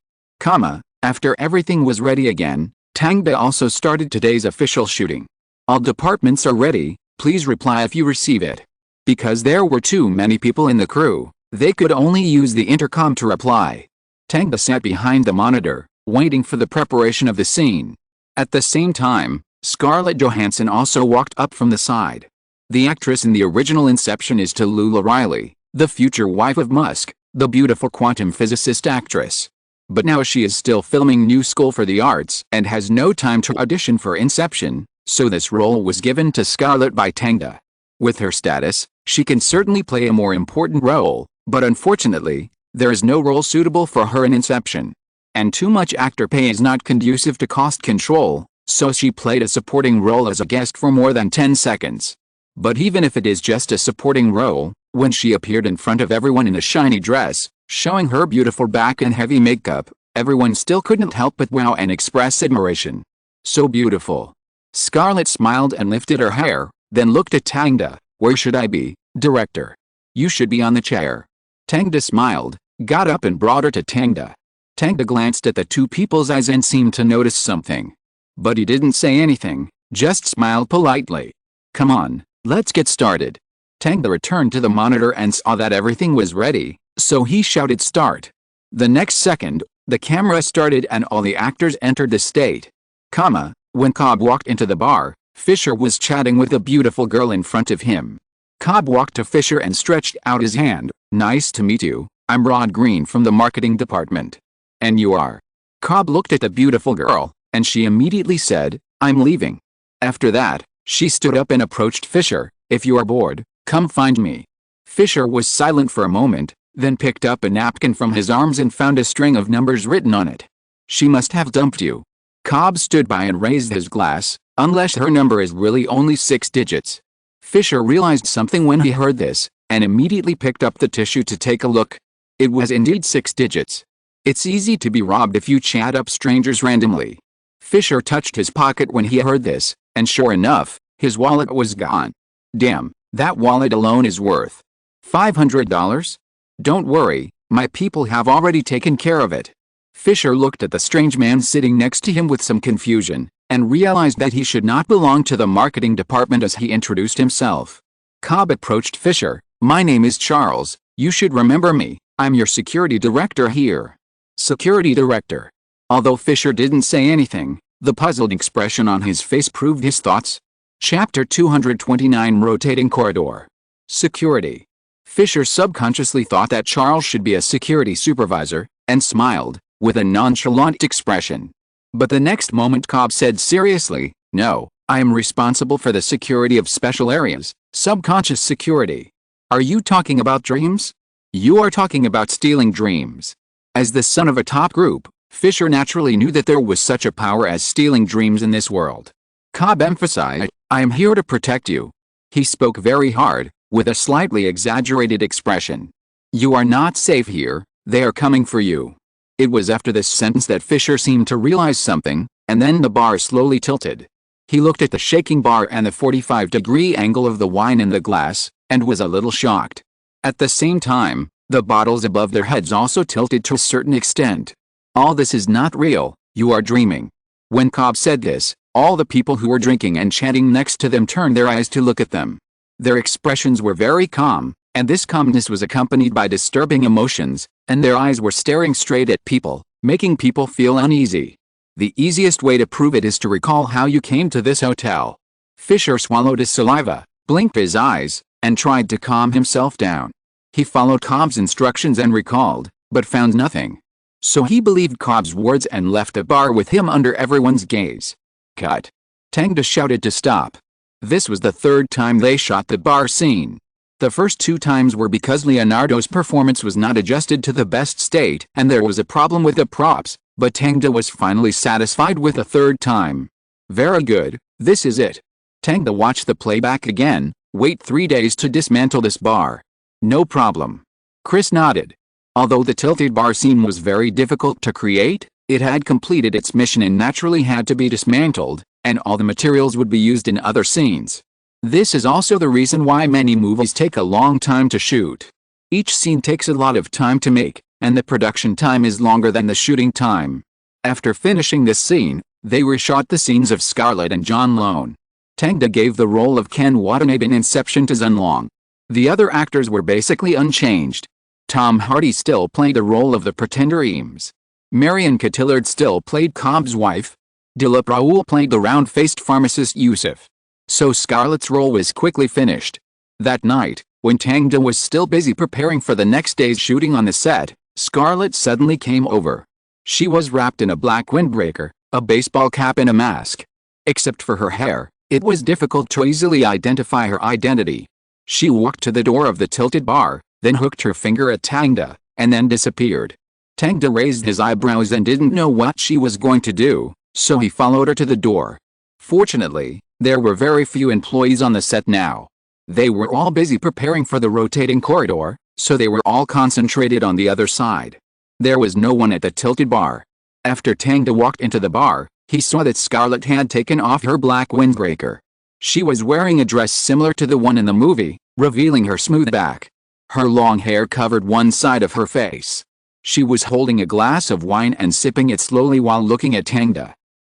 After everything was ready again, Tang also started today's official shooting. "All departments are ready, please reply if you receive it." Because there were too many people in the crew, they could only use the intercom to reply. Tang sat behind the monitor, waiting for the preparation of the scene. At the same time, Scarlett Johansson also walked up from the side. The actress in the original Inception is Tallulah Riley, the future wife of Musk, the beautiful quantum physicist actress. But now she is still filming New School for the Arts and has no time to audition for Inception, so this role was given to Scarlett by Tang. With her status, she can certainly play a more important role, but unfortunately, there is no role suitable for her in Inception. And too much actor pay is not conducive to cost control, so she played a supporting role as a guest for more than 10 seconds. But even if it is just a supporting role, when she appeared in front of everyone in a shiny dress, showing her beautiful back and heavy makeup, everyone still couldn't help but wow and express admiration. "So beautiful." Scarlett smiled and lifted her hair, then looked at Tang. "Where should I be, Director?" "You should be on the chair." Tang smiled, got up and brought her to Tang. Tang glanced at the two people's eyes and seemed to notice something. But he didn't say anything, just smiled politely. "Come on, let's get started." Tang returned to the monitor and saw that everything was ready, so he shouted start. The next second, the camera started and all the actors entered the stage. When Cobb walked into the bar, Fisher was chatting with a beautiful girl in front of him. Cobb walked to Fisher and stretched out his hand. "Nice to meet you, I'm Rod Green from the marketing department." "And you are?" Cobb looked at the beautiful girl, and she immediately said, "I'm leaving." After that, she stood up and approached Fisher. "If you are bored, come find me." Fisher was silent for a moment, then picked up a napkin from his arms and found a string of numbers written on it. "She must have dumped you." Cobb stood by and raised his glass. "Unless her number is really only 6 digits. Fisher realized something when he heard this, and immediately picked up the tissue to take a look. It was indeed 6 digits. It's easy to be robbed if you chat up strangers randomly. Fisher touched his pocket when he heard this, and sure enough, his wallet was gone. "Damn, that wallet alone is worth $500? Don't worry, my people have already taken care of it." Fisher looked at the strange man sitting next to him with some confusion, and realized that he should not belong to the marketing department as he introduced himself. Cobb approached Fisher. "My name is Charles, you should remember me, I'm your security director here." Security director. Although Fisher didn't say anything, the puzzled expression on his face proved his thoughts. Chapter 229 Rotating Corridor. Security. Fisher subconsciously thought that Charles should be a security supervisor, and smiled, with a nonchalant expression. But the next moment Cobb said seriously, "No, I am responsible for the security of special areas, subconscious security." "Are you talking about dreams?" "You are talking about stealing dreams." As the son of a top group, Fisher naturally knew that there was such a power as stealing dreams in this world. Cobb emphasized, "I am here to protect you." He spoke very hard, with a slightly exaggerated expression. "You are not safe here, they are coming for you." It was after this sentence that Fisher seemed to realize something, and then the bar slowly tilted. He looked at the shaking bar and the 45-degree angle of the wine in the glass, and was a little shocked. At the same time, the bottles above their heads also tilted to a certain extent. "All this is not real, you are dreaming." When Cobb said this, all the people who were drinking and chatting next to them turned their eyes to look at them. Their expressions were very calm, and this calmness was accompanied by disturbing emotions, and their eyes were staring straight at people, making people feel uneasy. The easiest way to prove it is to recall how you came to this hotel. Fisher swallowed his saliva, blinked his eyes, and tried to calm himself down. He followed Cobb's instructions and recalled, but found nothing. So he believed Cobb's words and left the bar with him under everyone's gaze. Cut. Tang shouted to stop. This was the third time they shot the bar scene. The first two times were because Leonardo's performance was not adjusted to the best state and there was a problem with the props, but Tang was finally satisfied with the third time. "Very good, this is it." Tang watched the playback again. "Wait 3 days to dismantle this bar." "No problem." Chris nodded. Although the tilted bar scene was very difficult to create, it had completed its mission and naturally had to be dismantled, and all the materials would be used in other scenes. This is also the reason why many movies take a long time to shoot. Each scene takes a lot of time to make, and the production time is longer than the shooting time. After finishing this scene, they reshot the scenes of Scarlett and John Lone. Tang gave the role of Ken Watanabe in Inception to Zhen Long. The other actors were basically unchanged. Tom Hardy still played the role of the pretender Eames. Marion Cotillard still played Cobb's wife. Dilip Raoul played the round-faced pharmacist Yusuf. So Scarlett's role was quickly finished. That night, when Tang was still busy preparing for the next day's shooting on the set, Scarlett suddenly came over. She was wrapped in a black windbreaker, a baseball cap and a mask. Except for her hair, it was difficult to easily identify her identity. She walked to the door of the tilted bar, then hooked her finger at Tang, and then disappeared. Tang raised his eyebrows and didn't know what she was going to do, so he followed her to the door. Fortunately, there were very few employees on the set now. They were all busy preparing for the rotating corridor, so they were all concentrated on the other side. There was no one at the tilted bar. After Tang walked into the bar, he saw that Scarlett had taken off her black windbreaker. She was wearing a dress similar to the one in the movie, revealing her smooth back. Her long hair covered one side of her face. She was holding a glass of wine and sipping it slowly while looking at Tang.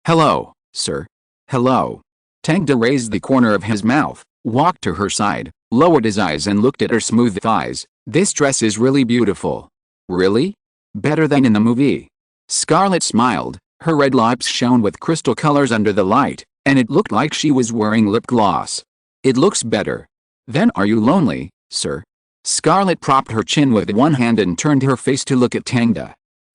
"Hello, sir." "Hello." Tang raised the corner of his mouth, walked to her side, lowered his eyes and looked at her smooth thighs. "This dress is really beautiful." "Really? Better than in the movie?" Scarlett smiled. Her red lips shone with crystal colors under the light, and it looked like she was wearing lip gloss. "It looks better." "Then are you lonely, sir?" Scarlett propped her chin with one hand and turned her face to look at Tang.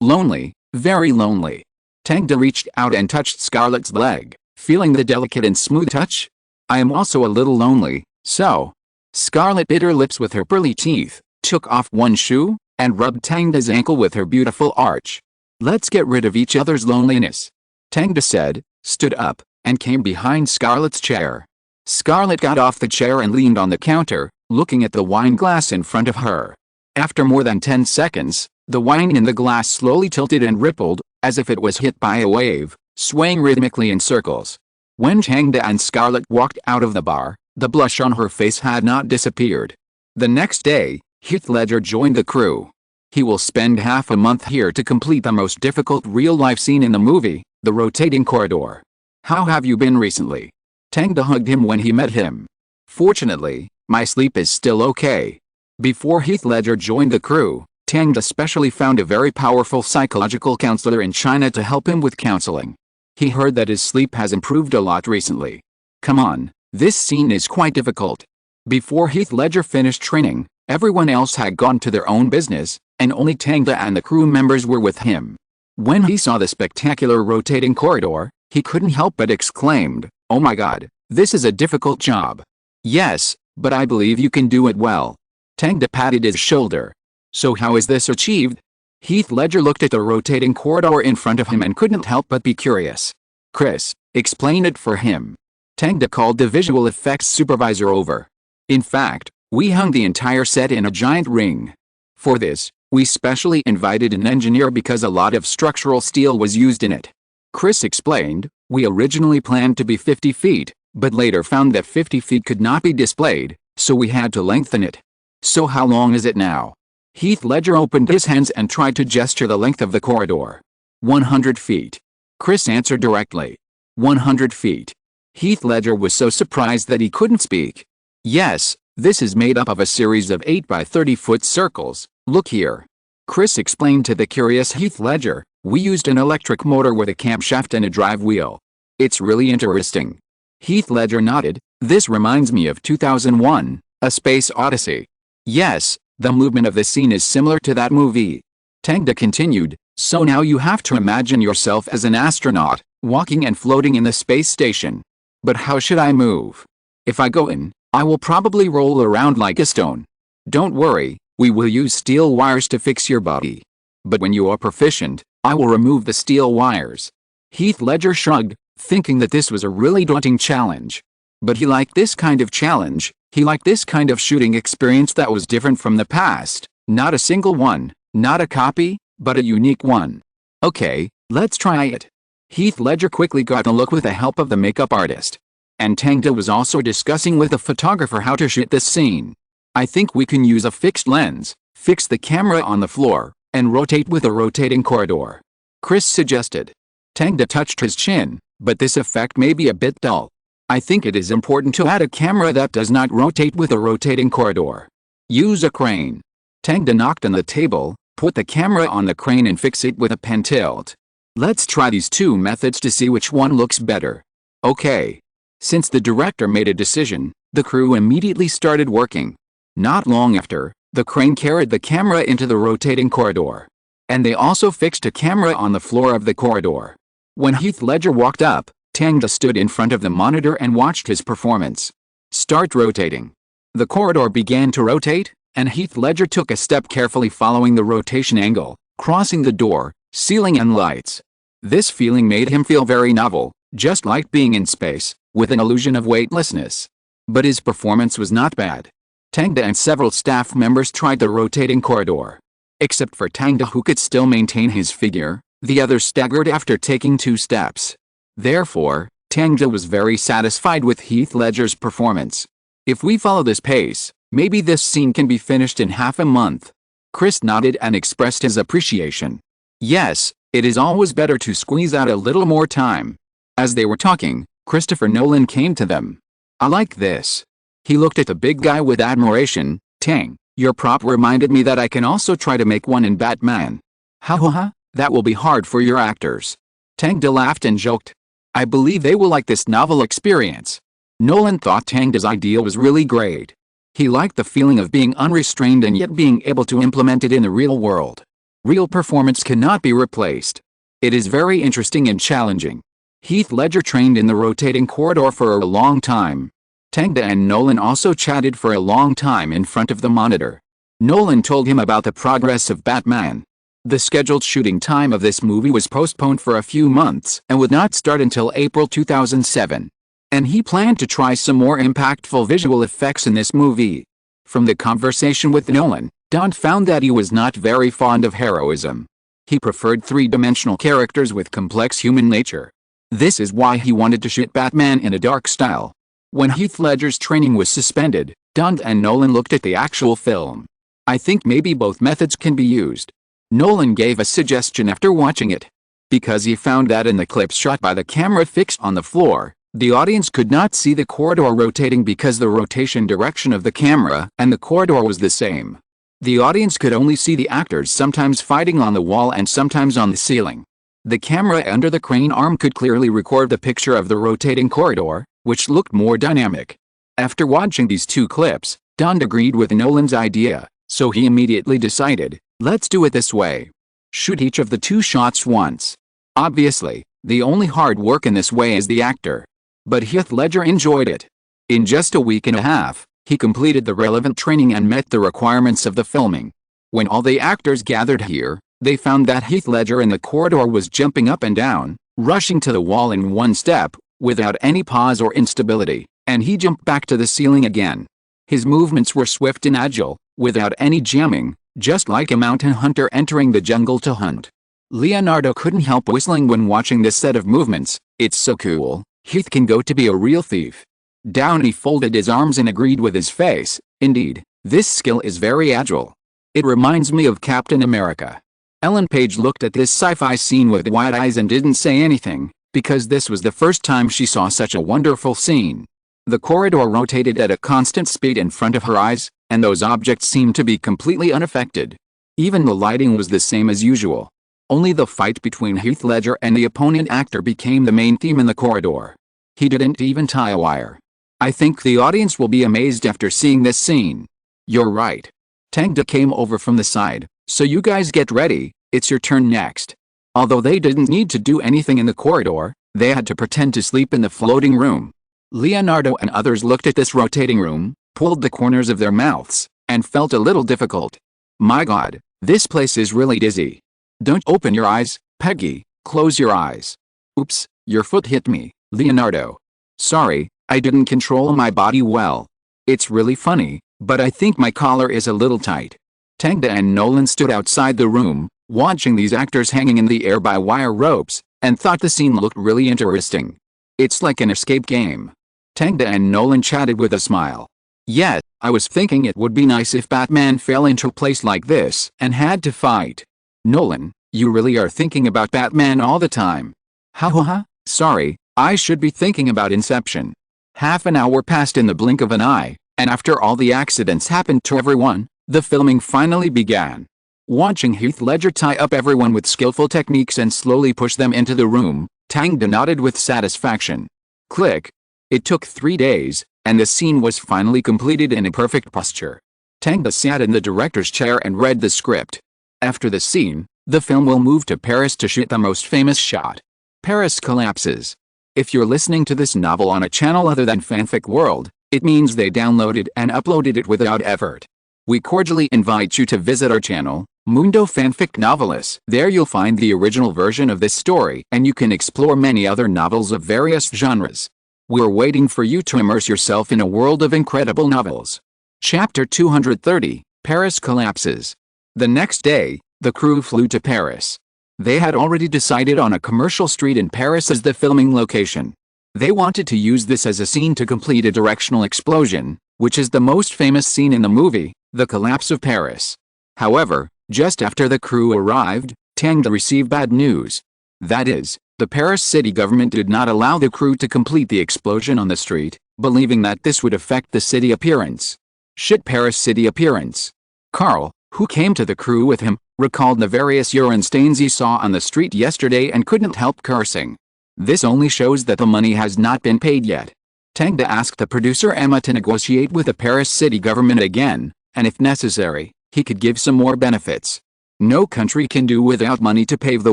"Lonely, very lonely." Tang reached out and touched Scarlett's leg, feeling the delicate and smooth touch. "I am also a little lonely, so." Scarlett bit her lips with her pearly teeth, took off one shoe, and rubbed Tang's ankle with her beautiful arch. "Let's get rid of each other's loneliness," Tang said, stood up, and came behind Scarlett's chair. Scarlett got off the chair and leaned on the counter, looking at the wine glass in front of her. After more than 10 seconds, the wine in the glass slowly tilted and rippled, as if it was hit by a wave, swaying rhythmically in circles. When Tang and Scarlett walked out of the bar, the blush on her face had not disappeared. The next day, Heath Ledger joined the crew. He will spend half a month here to complete the most difficult real-life scene in the movie, the rotating corridor. "How have you been recently?" Tang hugged him when he met him. "Fortunately, my sleep is still okay." Before Heath Ledger joined the crew, Tang especially found a very powerful psychological counselor in China to help him with counseling. He heard that his sleep has improved a lot recently. "Come on, This scene is quite difficult. Before Heath Ledger finished training, everyone else had gone to their own business, and only Tang and the crew members were with him. When he saw the spectacular rotating corridor, he couldn't help but exclaimed, "Oh my god, this is a difficult job." "Yes, but I believe you can do it well." Tang patted his shoulder. "So how is this achieved?" Heath Ledger looked at the rotating corridor in front of him and couldn't help but be curious. "Chris, explain it for him." Tang called the visual effects supervisor over. "In fact, we hung the entire set in a giant ring. For this, we specially invited an engineer because a lot of structural steel was used in it." Chris explained, "We originally planned to be 50 feet, but later found that 50 feet could not be displayed, so we had to lengthen it." "So how long is it now?" Heath Ledger opened his hands and tried to gesture the length of the corridor. 100 feet. Chris answered directly. 100 feet. Heath Ledger was so surprised that he couldn't speak. "Yes, this is made up of a series of 8 by 30-foot circles. Look here." Chris explained to the curious Heath Ledger, "We used an electric motor with a camshaft and a drive wheel. It's really interesting." Heath Ledger nodded. "This reminds me of 2001, A Space Odyssey." "Yes, the movement of the scene is similar to that movie." Tang continued, "So now you have to imagine yourself as an astronaut, walking and floating in the space station. But how should I move? If I go in, I will probably roll around like a stone. Don't worry, we will use steel wires to fix your body. But when you are proficient, I will remove the steel wires." Heath Ledger shrugged, thinking that this was a really daunting challenge. But he liked this kind of challenge. He liked this kind of shooting experience that was different from the past, not a single one, not a copy, but a unique one. "Okay, let's try it." Heath Ledger quickly got a look with the help of the makeup artist. And Tang was also discussing with the photographer how to shoot this scene. "I think we can use a fixed lens, fix the camera on the floor, and rotate with a rotating corridor," Chris suggested. Tang touched his chin, "But this effect may be a bit dull. I think it is important to add a camera that does not rotate with a rotating corridor. Use a crane." Tang knocked on the table, "Put the camera on the crane and fix it with a pen tilt. Let's try these two methods to see which one looks better." "Okay." Since the director made a decision, the crew immediately started working. Not long after, the crane carried the camera into the rotating corridor. And they also fixed a camera on the floor of the corridor. When Heath Ledger walked up, Tang stood in front of the monitor and watched his performance. "Start rotating." The corridor began to rotate, and Heath Ledger took a step carefully following the rotation angle, crossing the door, ceiling and lights. This feeling made him feel very novel, just like being in space, with an illusion of weightlessness. But his performance was not bad. Tang and several staff members tried the rotating corridor. Except for Tang, who could still maintain his figure, the others staggered after taking 2 steps. Therefore, Tang was very satisfied with Heath Ledger's performance. "If we follow this pace, maybe this scene can be finished in half a month." Chris nodded and expressed his appreciation. "Yes, it is always better to squeeze out a little more time." As they were talking, Christopher Nolan came to them. "I like this." He looked at the big guy with admiration. "Tang, your prop reminded me that I can also try to make one in Batman." "Ha ha ha, that will be hard for your actors." Tang laughed and joked. "I believe they will like this novel experience." Nolan thought Tang's idea was really great. He liked the feeling of being unrestrained and yet being able to implement it in the real world. Real performance cannot be replaced. It is very interesting and challenging. Heath Ledger trained in the rotating corridor for a long time. Tang and Nolan also chatted for a long time in front of the monitor. Nolan told him about the progress of Batman. The scheduled shooting time of this movie was postponed for a few months and would not start until April 2007. And he planned to try some more impactful visual effects in this movie. From the conversation with Nolan, Don found that he was not very fond of heroism. He preferred 3-dimensional characters with complex human nature. This is why he wanted to shoot Batman in a dark style. When Heath Ledger's training was suspended, Don and Nolan looked at the actual film. "I think maybe both methods can be used." Nolan gave a suggestion after watching it. Because he found that in the clips shot by the camera fixed on the floor, the audience could not see the corridor rotating because the rotation direction of the camera and the corridor was the same. The audience could only see the actors sometimes fighting on the wall and sometimes on the ceiling. The camera under the crane arm could clearly record the picture of the rotating corridor, which looked more dynamic. After watching these two clips, Don agreed with Nolan's idea, so he immediately decided, let's do it this way. Shoot each of the two shots once. Obviously, the only hard work in this way is the actor. But Heath Ledger enjoyed it. In just a week and a half, he completed the relevant training and met the requirements of the filming. When all the actors gathered here, they found that Heath Ledger in the corridor was jumping up and down, rushing to the wall in one step, without any pause or instability, and he jumped back to the ceiling again. His movements were swift and agile, without any jamming, just like a mountain hunter entering the jungle to hunt. Leonardo couldn't help whistling when watching this set of movements. It's so cool, Heath can go to be a real thief. Downey folded his arms and agreed with his face. Indeed, this skill is very agile. It reminds me of Captain America. Ellen Page looked at this sci-fi scene with wide eyes and didn't say anything, because this was the first time she saw such a wonderful scene. The corridor rotated at a constant speed in front of her eyes, and those objects seemed to be completely unaffected. Even the lighting was the same as usual. Only the fight between Heath Ledger and the opponent actor became the main theme in the corridor. He didn't even tie a wire. I think the audience will be amazed after seeing this scene. You're right. Tang came over from the side, so you guys get ready, it's your turn next. Although they didn't need to do anything in the corridor, they had to pretend to sleep in the floating room. Leonardo and others looked at this rotating room, pulled the corners of their mouths, and felt a little difficult. My God, this place is really dizzy. Don't open your eyes, Peggy, close your eyes. Oops, your foot hit me, Leonardo. Sorry, I didn't control my body well. It's really funny, but I think my collar is a little tight. Tangda and Nolan stood outside the room, watching these actors hanging in the air by wire ropes, and thought the scene looked really interesting. It's like an escape game. Tangda and Nolan chatted with a smile. Yeah, I was thinking it would be nice if Batman fell into a place like this and had to fight. Nolan, you really are thinking about Batman all the time. Ha, sorry, I should be thinking about Inception. Half an hour passed in the blink of an eye, and after all the accidents happened to everyone, the filming finally began. Watching Heath Ledger tie up everyone with skillful techniques and slowly push them into the room, Tangda nodded with satisfaction. Click. It took 3 days, and the scene was finally completed in a perfect posture. Tangda sat in the director's chair and read the script. After the scene, the film will move to Paris to shoot the most famous shot. Paris collapses. If you're listening to this novel on a channel other than Fanfic World, it means they downloaded and uploaded it without effort. We cordially invite you to visit our channel, Mundo Fanfic Novelis. There you'll find the original version of this story, and you can explore many other novels of various genres. We're waiting for you to immerse yourself in a world of incredible novels. Chapter 230, Paris Collapses. The next day, the crew flew to Paris. They had already decided on a commercial street in Paris as the filming location. They wanted to use this as a scene to complete a directional explosion, which is the most famous scene in the movie, the collapse of Paris. However, just after the crew arrived, Tangda received bad news. That is, the Paris city government did not allow the crew to complete the explosion on the street, believing that this would affect the city appearance. Shit Paris city appearance. Carl, who came to the crew with him, recalled the various urine stains he saw on the street yesterday and couldn't help cursing. This only shows that the money has not been paid yet. Tangda asked the producer Emma to negotiate with the Paris city government again, and if necessary, he could give some more benefits. No country can do without money to pave the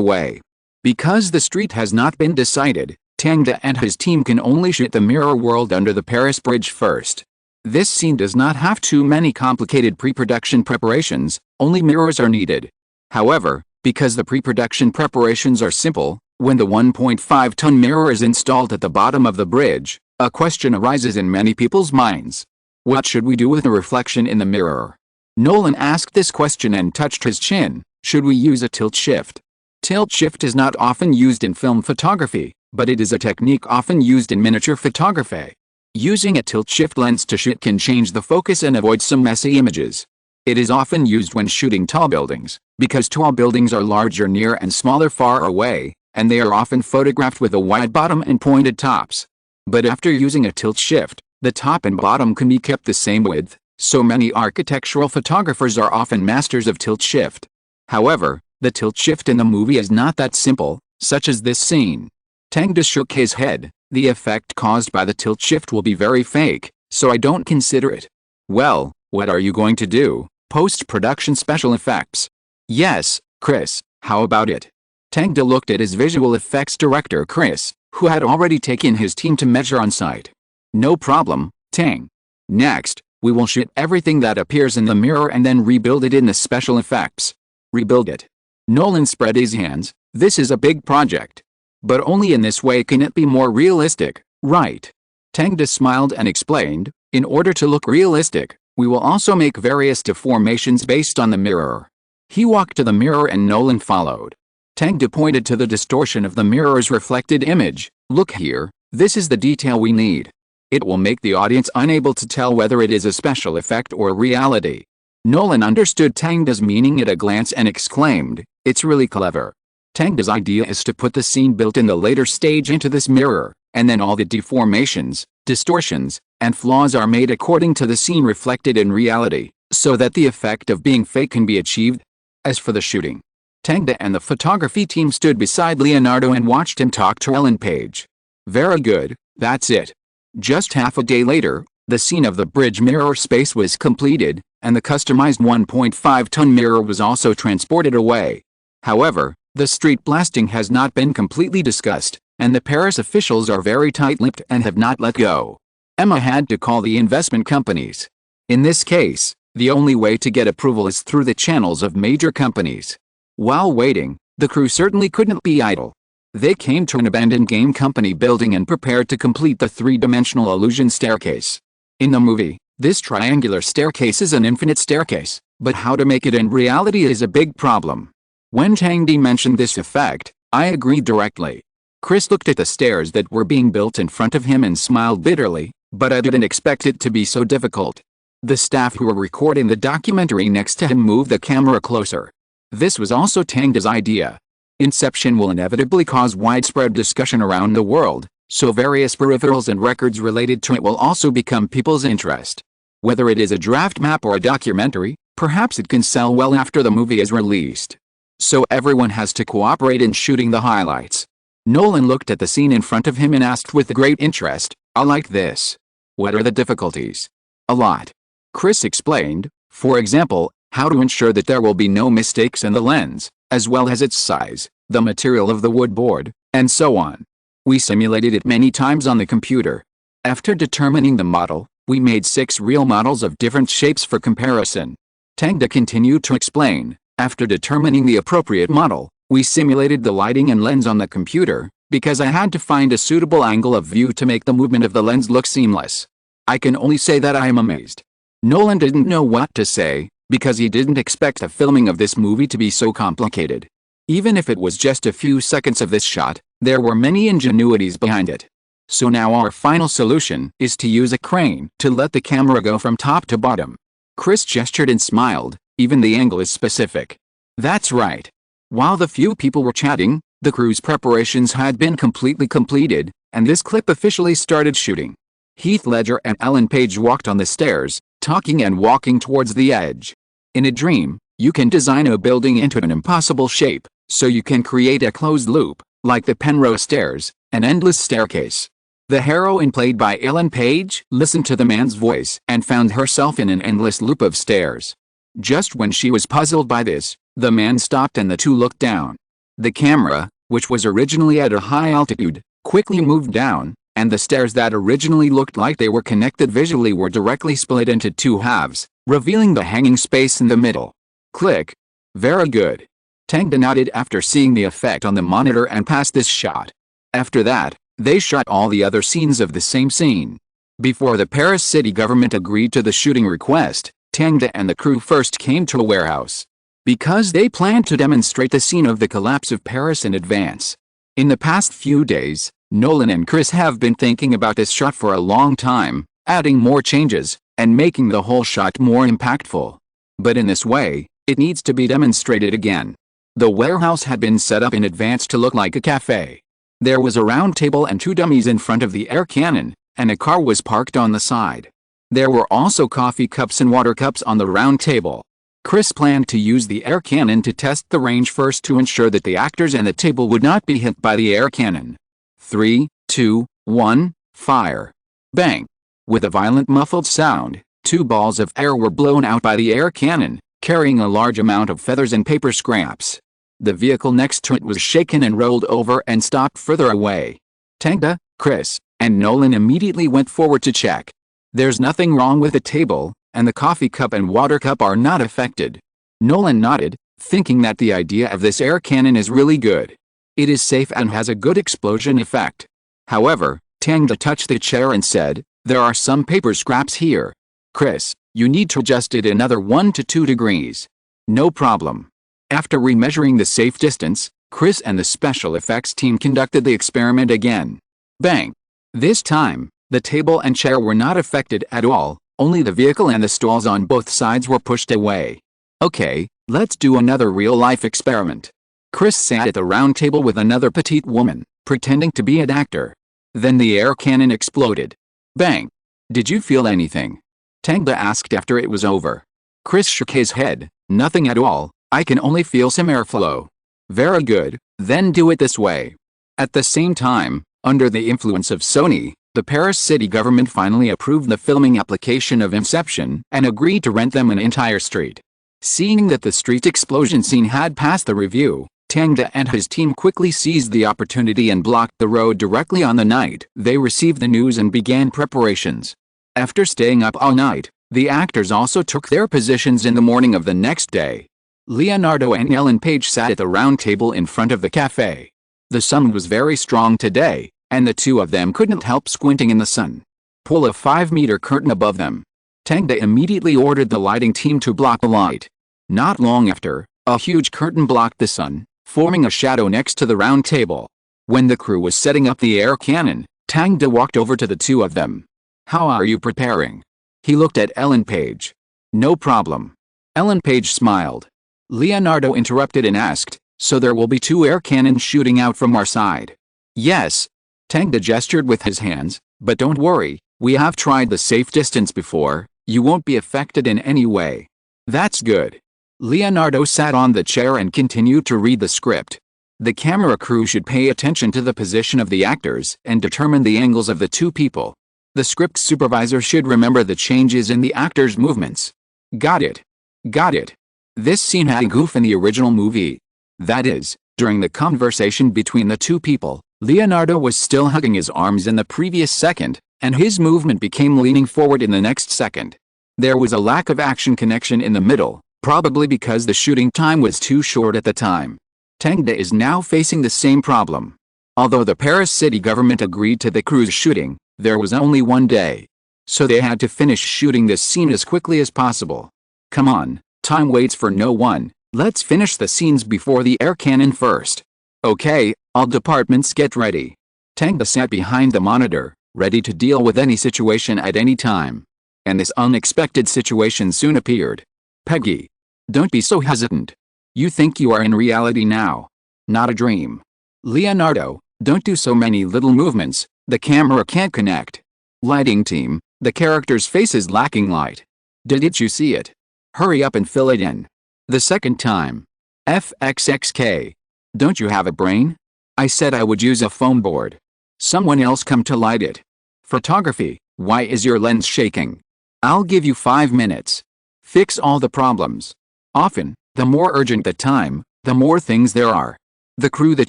way. Because the street has not been decided, Tangda and his team can only shoot the mirror world under the Paris Bridge first. This scene does not have too many complicated pre-production preparations, only mirrors are needed. However, because the pre-production preparations are simple, when the 1.5-ton mirror is installed at the bottom of the bridge, a question arises in many people's minds. What should we do with the reflection in the mirror? Nolan asked this question and touched his chin. Should we use a tilt shift? Tilt shift is not often used in film photography, but it is a technique often used in miniature photography. Using a tilt shift lens to shoot can change the focus and avoid some messy images. It is often used when shooting tall buildings, because tall buildings are larger near and smaller far away, and they are often photographed with a wide bottom and pointed tops. But after using a tilt shift, the top and bottom can be kept the same width, so many architectural photographers are often masters of tilt shift. However, the tilt shift in the movie is not that simple, such as this scene. Tangda shook his head. The effect caused by the tilt shift will be very fake, so I don't consider it. Well, what are you going to do? Post-production special effects. Yes, Chris, how about it? Tang looked at his visual effects director Chris, who had already taken his team to measure on site. No problem, Tang. Next, we will shoot everything that appears in the mirror and then rebuild it in the special effects. Rebuild it. Nolan spread his hands. This is a big project. But only in this way can it be more realistic, right? Tang smiled and explained, in order to look realistic, we will also make various deformations based on the mirror. He walked to the mirror and Nolan followed. Tang pointed to the distortion of the mirror's reflected image. Look here, this is the detail we need. It will make the audience unable to tell whether it is a special effect or reality. Nolan understood Tang's meaning at a glance and exclaimed, it's really clever. Tang's idea is to put the scene built in the later stage into this mirror, and then all the deformations, distortions, and flaws are made according to the scene reflected in reality, so that the effect of being fake can be achieved. As for the shooting, Tang and the photography team stood beside Leonardo and watched him talk to Ellen Page. Very good, that's it. Just half a day later, the scene of the bridge mirror space was completed, and the customized 1.5-ton mirror was also transported away. However, the street blasting has not been completely discussed, and the Paris officials are very tight-lipped and have not let go. Emma had to call the investment companies. In this case, the only way to get approval is through the channels of major companies. While waiting, the crew certainly couldn't be idle. They came to an abandoned game company building and prepared to complete the three-dimensional illusion staircase. In the movie, this triangular staircase is an infinite staircase, but how to make it in reality is a big problem. When Tang mentioned this effect, I agreed directly. Chris looked at the stairs that were being built in front of him and smiled bitterly, but I didn't expect it to be so difficult. The staff who were recording the documentary next to him moved the camera closer. This was also Tang's idea. Inception will inevitably cause widespread discussion around the world, so various peripherals and records related to it will also become people's interest. Whether it is a draft map or a documentary, perhaps it can sell well after the movie is released. So everyone has to cooperate in shooting the highlights. Nolan looked at the scene in front of him and asked with great interest, I like this. What are the difficulties? A lot. Chris explained, for example, how to ensure that there will be no mistakes in the lens, as well as its size, the material of the wood board, and so on. We simulated it many times on the computer. After determining the model, we made 6 real models of different shapes for comparison. Tang continued to explain, after determining the appropriate model, we simulated the lighting and lens on the computer, because I had to find a suitable angle of view to make the movement of the lens look seamless. I can only say that I am amazed. Nolan didn't know what to say, because he didn't expect the filming of this movie to be so complicated. Even if it was just a few seconds of this shot, there were many ingenuities behind it. So now our final solution is to use a crane to let the camera go from top to bottom. Chris gestured and smiled, even the angle is specific. That's right. While the few people were chatting, the crew's preparations had been completely completed, and this clip officially started shooting. Heath Ledger and Ellen Page walked on the stairs, talking and walking towards the edge. In a dream, you can design a building into an impossible shape, so you can create a closed loop, like the Penrose stairs, an endless staircase. The heroine played by Ellen Page listened to the man's voice and found herself in an endless loop of stairs. Just when she was puzzled by this, the man stopped and the two looked down. The camera, which was originally at a high altitude, quickly moved down, and the stairs that originally looked like they were connected visually were directly split into 2 halves, revealing the hanging space in the middle. Click. Very good. Tang nodded after seeing the effect on the monitor and passed this shot. After that, they shot all the other scenes of the same scene. Before the Paris city government agreed to the shooting request, Tang and the crew first came to a warehouse. Because they planned to demonstrate the scene of the collapse of Paris in advance. In the past few days, Nolan and Chris have been thinking about this shot for a long time, adding more changes, and making the whole shot more impactful. But in this way, it needs to be demonstrated again. The warehouse had been set up in advance to look like a cafe. There was a round table and 2 dummies in front of the air cannon, and a car was parked on the side. There were also coffee cups and water cups on the round table. Chris planned to use the air cannon to test the range first to ensure that the actors and the table would not be hit by the air cannon. 3, 2, 1. Fire. Bang. With a violent muffled sound, 2 balls of air were blown out by the air cannon, carrying a large amount of feathers and paper scraps. The vehicle next to it was shaken and rolled over and stopped further away. Tang, Chris, and Nolan immediately went forward to check. There's nothing wrong with the table, and the coffee cup and water cup are not affected. Nolan nodded, thinking that the idea of this air cannon is really good. It is safe and has a good explosion effect. However, Tang touched the chair and said, "There are some paper scraps here. Chris, you need to adjust it another 1 to 2 degrees. No problem." After remeasuring the safe distance, Chris and the special effects team conducted the experiment again. Bang! This time, the table and chair were not affected at all, only the vehicle and the stalls on both sides were pushed away. Okay, let's do another real-life experiment. Chris sat at the round table with another petite woman, pretending to be an actor. Then the air cannon exploded. Bang! Did you feel anything? Tang asked after it was over. Chris shook his head. Nothing at all, I can only feel some airflow. Very good, then do it this way. At the same time, under the influence of Sony, the Paris city government finally approved the filming application of Inception and agreed to rent them an entire street. Seeing that the street explosion scene had passed the review, Tang and his team quickly seized the opportunity and blocked the road directly on the night they received the news and began preparations. After staying up all night, the actors also took their positions in the morning of the next day. Leonardo and Ellen Page sat at the round table in front of the cafe. The sun was very strong today, and the two of them couldn't help squinting in the sun. Pull a 5-meter curtain above them. Tang immediately ordered the lighting team to block the light. Not long after, a huge curtain blocked the sun, forming a shadow next to the round table. When the crew was setting up the air cannon, Tang walked over to the two of them. "How are you preparing?" He looked at Ellen Page. "No problem." Ellen Page smiled. Leonardo interrupted and asked, "So there will be 2 air cannons shooting out from our side?" "Yes." Tang gestured with his hands, "But don't worry, we have tried the safe distance before, you won't be affected in any way." "That's good." Leonardo sat on the chair and continued to read the script. The camera crew should pay attention to the position of the actors and determine the angles of the two people. The script supervisor should remember the changes in the actors' movements. Got it. Got it. This scene had a goof in the original movie. That is, during the conversation between the two people, Leonardo was still hugging his arms in the previous second, and his movement became leaning forward in the next second. There was a lack of action connection in the middle, probably because the shooting time was too short at the time. Tang is now facing the same problem. Although the Paris city government agreed to the crew's shooting, there was only 1 day. So they had to finish shooting this scene as quickly as possible. Come on, time waits for no one, let's finish the scenes before the air cannon first. Okay, all departments get ready. Tang sat behind the monitor, ready to deal with any situation at any time. And this unexpected situation soon appeared. Peggy. Don't be so hesitant. You think you are in reality now. Not a dream. Leonardo, don't do so many little movements, the camera can't connect. Lighting team, the character's face is lacking light. Didn't you see it? Hurry up and fill it in. The second time. FXXK. Don't you have a brain? I said I would use a foam board. Someone else come to light it. Photography, why is your lens shaking? I'll give you 5 minutes. Fix all the problems. Often, the more urgent the time, the more things there are. The crew that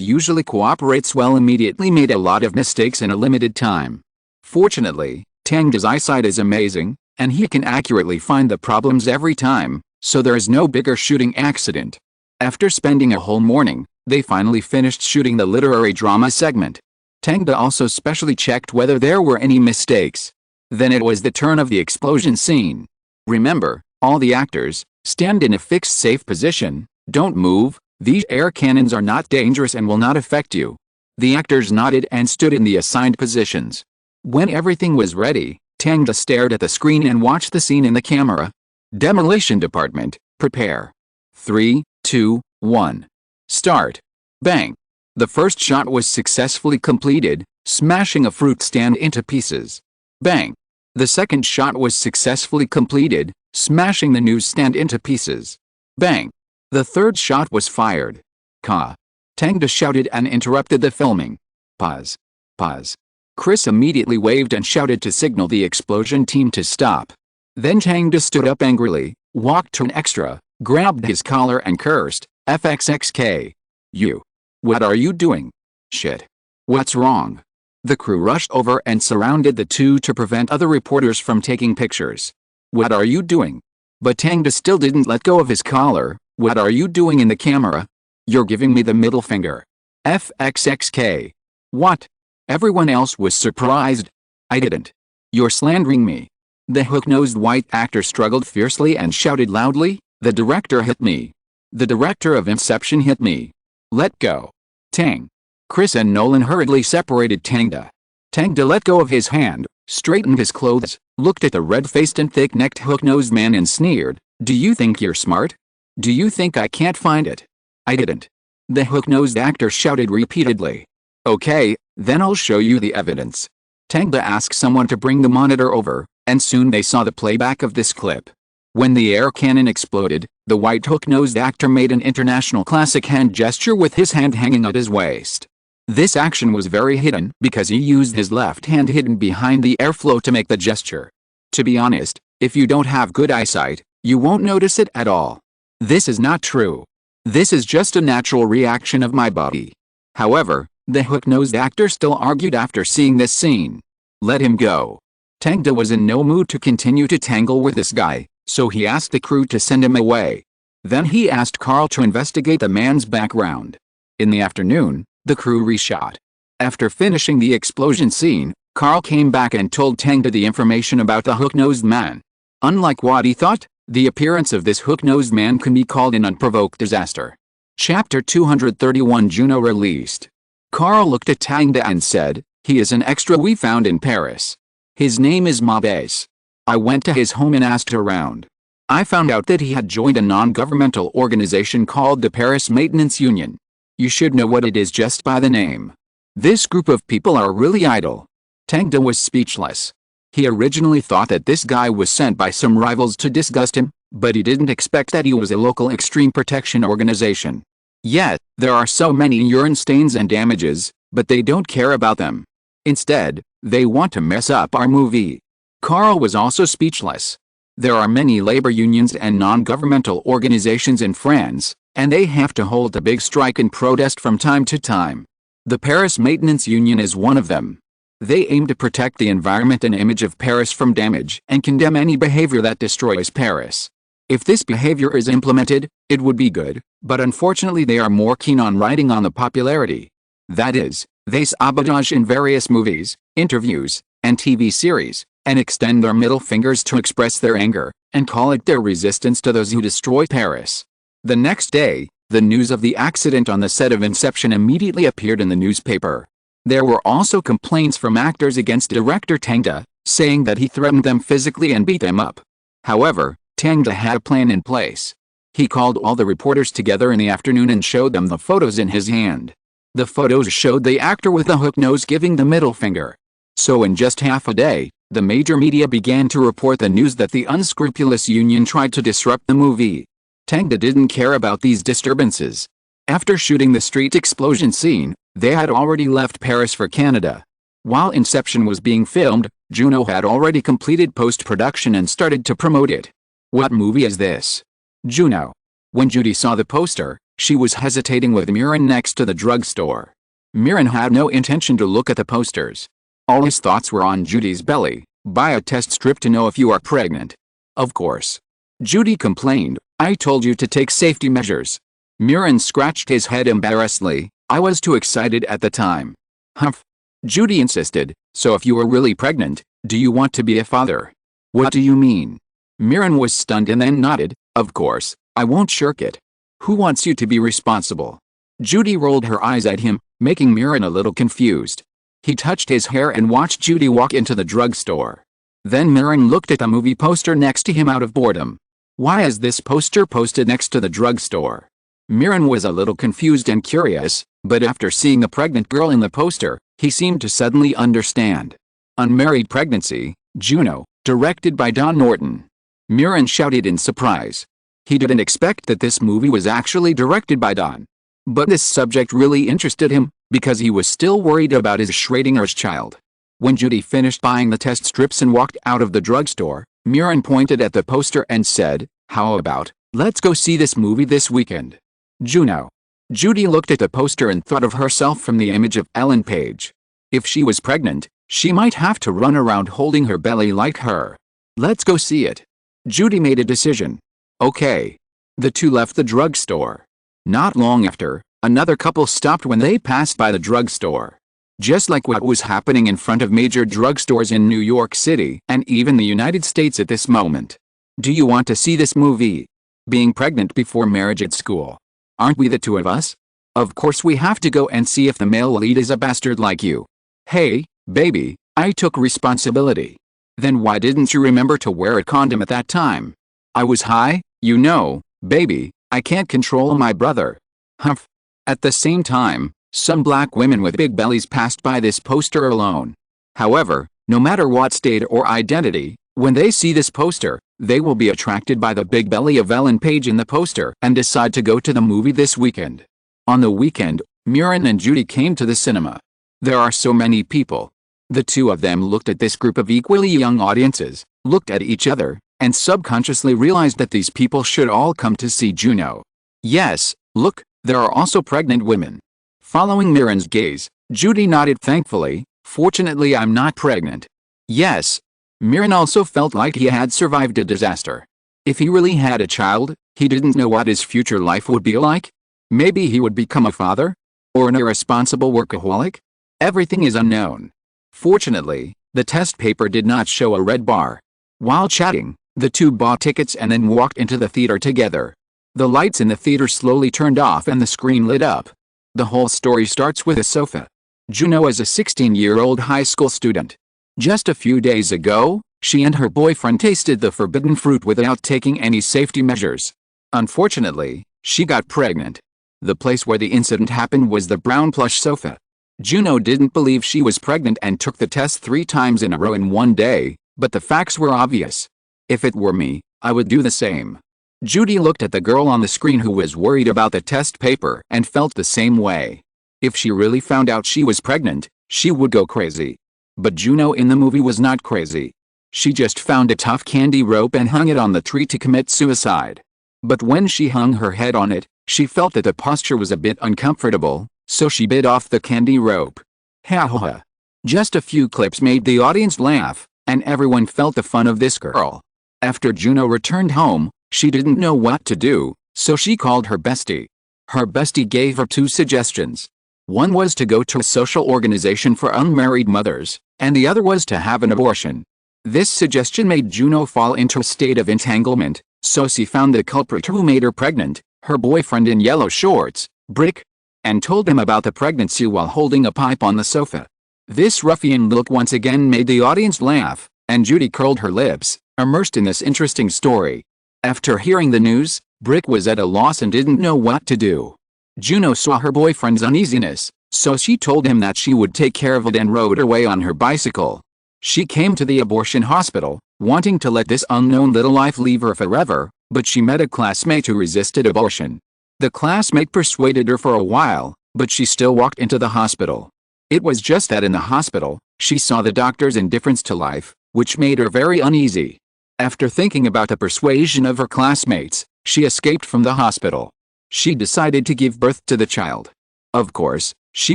usually cooperates well immediately made a lot of mistakes in a limited time. Fortunately, Tang's eyesight is amazing, and he can accurately find the problems every time, so there is no bigger shooting accident. After spending a whole morning, they finally finished shooting the literary drama segment. Tang also specially checked whether there were any mistakes. Then it was the turn of the explosion scene. Remember, all the actors, stand in a fixed safe position, don't move, these air cannons are not dangerous and will not affect you. The actors nodded and stood in the assigned positions. When everything was ready, Tang stared at the screen and watched the scene in the camera. Demolition department, prepare. 3, 2, 1. Start. Bang. The first shot was successfully completed, smashing a fruit stand into pieces. Bang. The second shot was successfully completed, smashing the newsstand into pieces. Bang. The third shot was fired. Ka. Tang shouted and interrupted the filming. Pause. Pause. Chris immediately waved and shouted to signal the explosion team to stop. Then Tang stood up angrily, walked to an extra, grabbed his collar and cursed, "FXXK. You. What are you doing? Shit. What's wrong?" The crew rushed over and surrounded the two to prevent other reporters from taking pictures. "What are you doing?" But Tang still didn't let go of his collar. "What are you doing in the camera? You're giving me the middle finger. FXXK. What?" Everyone else was surprised. "I didn't. You're slandering me." The hook-nosed white actor struggled fiercely and shouted loudly, "The director hit me. The director of Inception hit me. Let go." Tang. Chris and Nolan hurriedly separated Tangda. Tangda let go of his hand, straightened his clothes, looked at the red-faced and thick-necked hook-nosed man and sneered, "Do you think you're smart? Do you think I can't find it?" "I didn't." The hook-nosed actor shouted repeatedly. "Okay, then I'll show you the evidence." Tangda asked someone to bring the monitor over, and soon they saw the playback of this clip. When the air cannon exploded, the white hook-nosed actor made an international classic hand gesture with his hand hanging at his waist. This action was very hidden because he used his left hand hidden behind the airflow to make the gesture. To be honest, if you don't have good eyesight, you won't notice it at all. This is not true. This is just a natural reaction of my body. However, the hook-nosed actor still argued after seeing this scene. Let him go. Tangda was in no mood to continue to tangle with this guy, so he asked the crew to send him away. Then he asked Carl to investigate the man's background. In the afternoon, the crew reshot. After finishing the explosion scene, Carl came back and told Tangda the information about the hook-nosed man. Unlike what he thought, the appearance of this hook-nosed man can be called an unprovoked disaster. Chapter 231 Juno released. Carl looked at Tangda and said, "He is an extra we found in Paris. His name is Mabes. I went to his home and asked around. I found out that he had joined a non-governmental organization called the Paris Maintenance Union. You should know what it is just by the name. This group of people are really idle." Tangda was speechless. He originally thought that this guy was sent by some rivals to disgust him, but he didn't expect that he was a local extreme protection organization. Yet, there are so many urine stains and damages, but they don't care about them. Instead, they want to mess up our movie. Carl was also speechless. There are many labor unions and non-governmental organizations in France, and they have to hold a big strike and protest from time to time. The Paris Maintenance Union is one of them. They aim to protect the environment and image of Paris from damage and condemn any behavior that destroys Paris. If this behavior is implemented, it would be good, but unfortunately they are more keen on riding on the popularity. That is, they sabotage in various movies, interviews, and TV series, and extend their middle fingers to express their anger, and call it their resistance to those who destroy Paris. The next day, the news of the accident on the set of Inception immediately appeared in the newspaper. There were also complaints from actors against director Tangda, saying that he threatened them physically and beat them up. However, Tangda had a plan in place. He called all the reporters together in the afternoon and showed them the photos in his hand. The photos showed the actor with the hook nose giving the middle finger. So in just half a day, the major media began to report the news that the unscrupulous union tried to disrupt the movie. Tangda didn't care about these disturbances. After shooting the street explosion scene, they had already left Paris for Canada. While Inception was being filmed, Juno had already completed post-production and started to promote it. What movie is this? Juno. When Judy saw the poster, she was hesitating with Miran next to the drugstore. Miran had no intention to look at the posters. All his thoughts were on Judy's belly. Buy a test strip to know if you are pregnant. Of course. Judy complained, "I told you to take safety measures." Miran scratched his head embarrassedly, "I was too excited at the time." Humph. Judy insisted, "So if you were really pregnant, do you want to be a father?" "What do you mean?" Miran was stunned and then nodded, "Of course, I won't shirk it. Who wants you to be responsible?" Judy rolled her eyes at him, making Miran a little confused. He touched his hair and watched Judy walk into the drugstore. Then Miran looked at the movie poster next to him out of boredom. Why is this poster posted next to the drugstore? Miran was a little confused and curious, but after seeing the pregnant girl in the poster, he seemed to suddenly understand. Unmarried Pregnancy, Juno, directed by Don Norton. Miran shouted in surprise. He didn't expect that this movie was actually directed by Don. But this subject really interested him, because he was still worried about his Schrodinger's child. When Judy finished buying the test strips and walked out of the drugstore, Mirren pointed at the poster and said, "How about, let's go see this movie this weekend?" Juno. Judy looked at the poster and thought of herself from the image of Ellen Page. If she was pregnant, she might have to run around holding her belly like her. "Let's go see it." Judy made a decision. Okay. The two left the drugstore. Not long after, another couple stopped when they passed by the drugstore. Just like what was happening in front of major drugstores in New York City and even the United States at this moment. Do you want to see this movie? Being pregnant before marriage at school. Aren't we the two of us? Of course we have to go and see if the male lead is a bastard like you. Hey, baby, I took responsibility. Then why didn't you remember to wear a condom at that time? I was high, you know, baby, I can't control my brother. Humph. At the same time, some black women with big bellies passed by this poster alone. However, no matter what state or identity, when they see this poster, they will be attracted by the big belly of Ellen Page in the poster and decide to go to the movie this weekend. On the weekend, Mirren and Judy came to the cinema. There are so many people. The two of them looked at this group of equally young audiences, looked at each other, and subconsciously realized that these people should all come to see Juno. Yes, look, there are also pregnant women. Following Mirren's gaze, Judy nodded thankfully. Fortunately, I'm not pregnant. Yes. Mirren also felt like he had survived a disaster. If he really had a child, he didn't know what his future life would be like. Maybe he would become a father? Or an irresponsible workaholic? Everything is unknown. Fortunately, the test paper did not show a red bar. While chatting, the two bought tickets and then walked into the theater together. The lights in the theater slowly turned off and the screen lit up. The whole story starts with a sofa. Juno is a 16-year-old high school student. Just a few days ago, she and her boyfriend tasted the forbidden fruit without taking any safety measures. Unfortunately, she got pregnant. The place where the incident happened was the brown plush sofa. Juno didn't believe she was pregnant and took the test 3 times in a row in one day, but the facts were obvious. If it were me, I would do the same. Judy looked at the girl on the screen who was worried about the test paper and felt the same way. If she really found out she was pregnant, she would go crazy. But Juno in the movie was not crazy. She just found a tough candy rope and hung it on the tree to commit suicide. But when she hung her head on it, she felt that the posture was a bit uncomfortable, so she bit off the candy rope. Ha ha ha. Just a few clips made the audience laugh, and everyone felt the fun of this girl. After Juno returned home, she didn't know what to do, so she called her bestie. Her bestie gave her 2 suggestions. One was to go to a social organization for unmarried mothers, and the other was to have an abortion. This suggestion made Juno fall into a state of entanglement, so she found the culprit who made her pregnant, her boyfriend in yellow shorts, Brick, and told him about the pregnancy while holding a pipe on the sofa. This ruffian look once again made the audience laugh, and Judy curled her lips, immersed in this interesting story. After hearing the news, Brick was at a loss and didn't know what to do. Juno saw her boyfriend's uneasiness, so she told him that she would take care of it and rode away on her bicycle. She came to the abortion hospital, wanting to let this unknown little life leave her forever, but she met a classmate who resisted abortion. The classmate persuaded her for a while, but she still walked into the hospital. It was just that in the hospital, she saw the doctor's indifference to life, which made her very uneasy. After thinking about the persuasion of her classmates, she escaped from the hospital. She decided to give birth to the child. Of course, she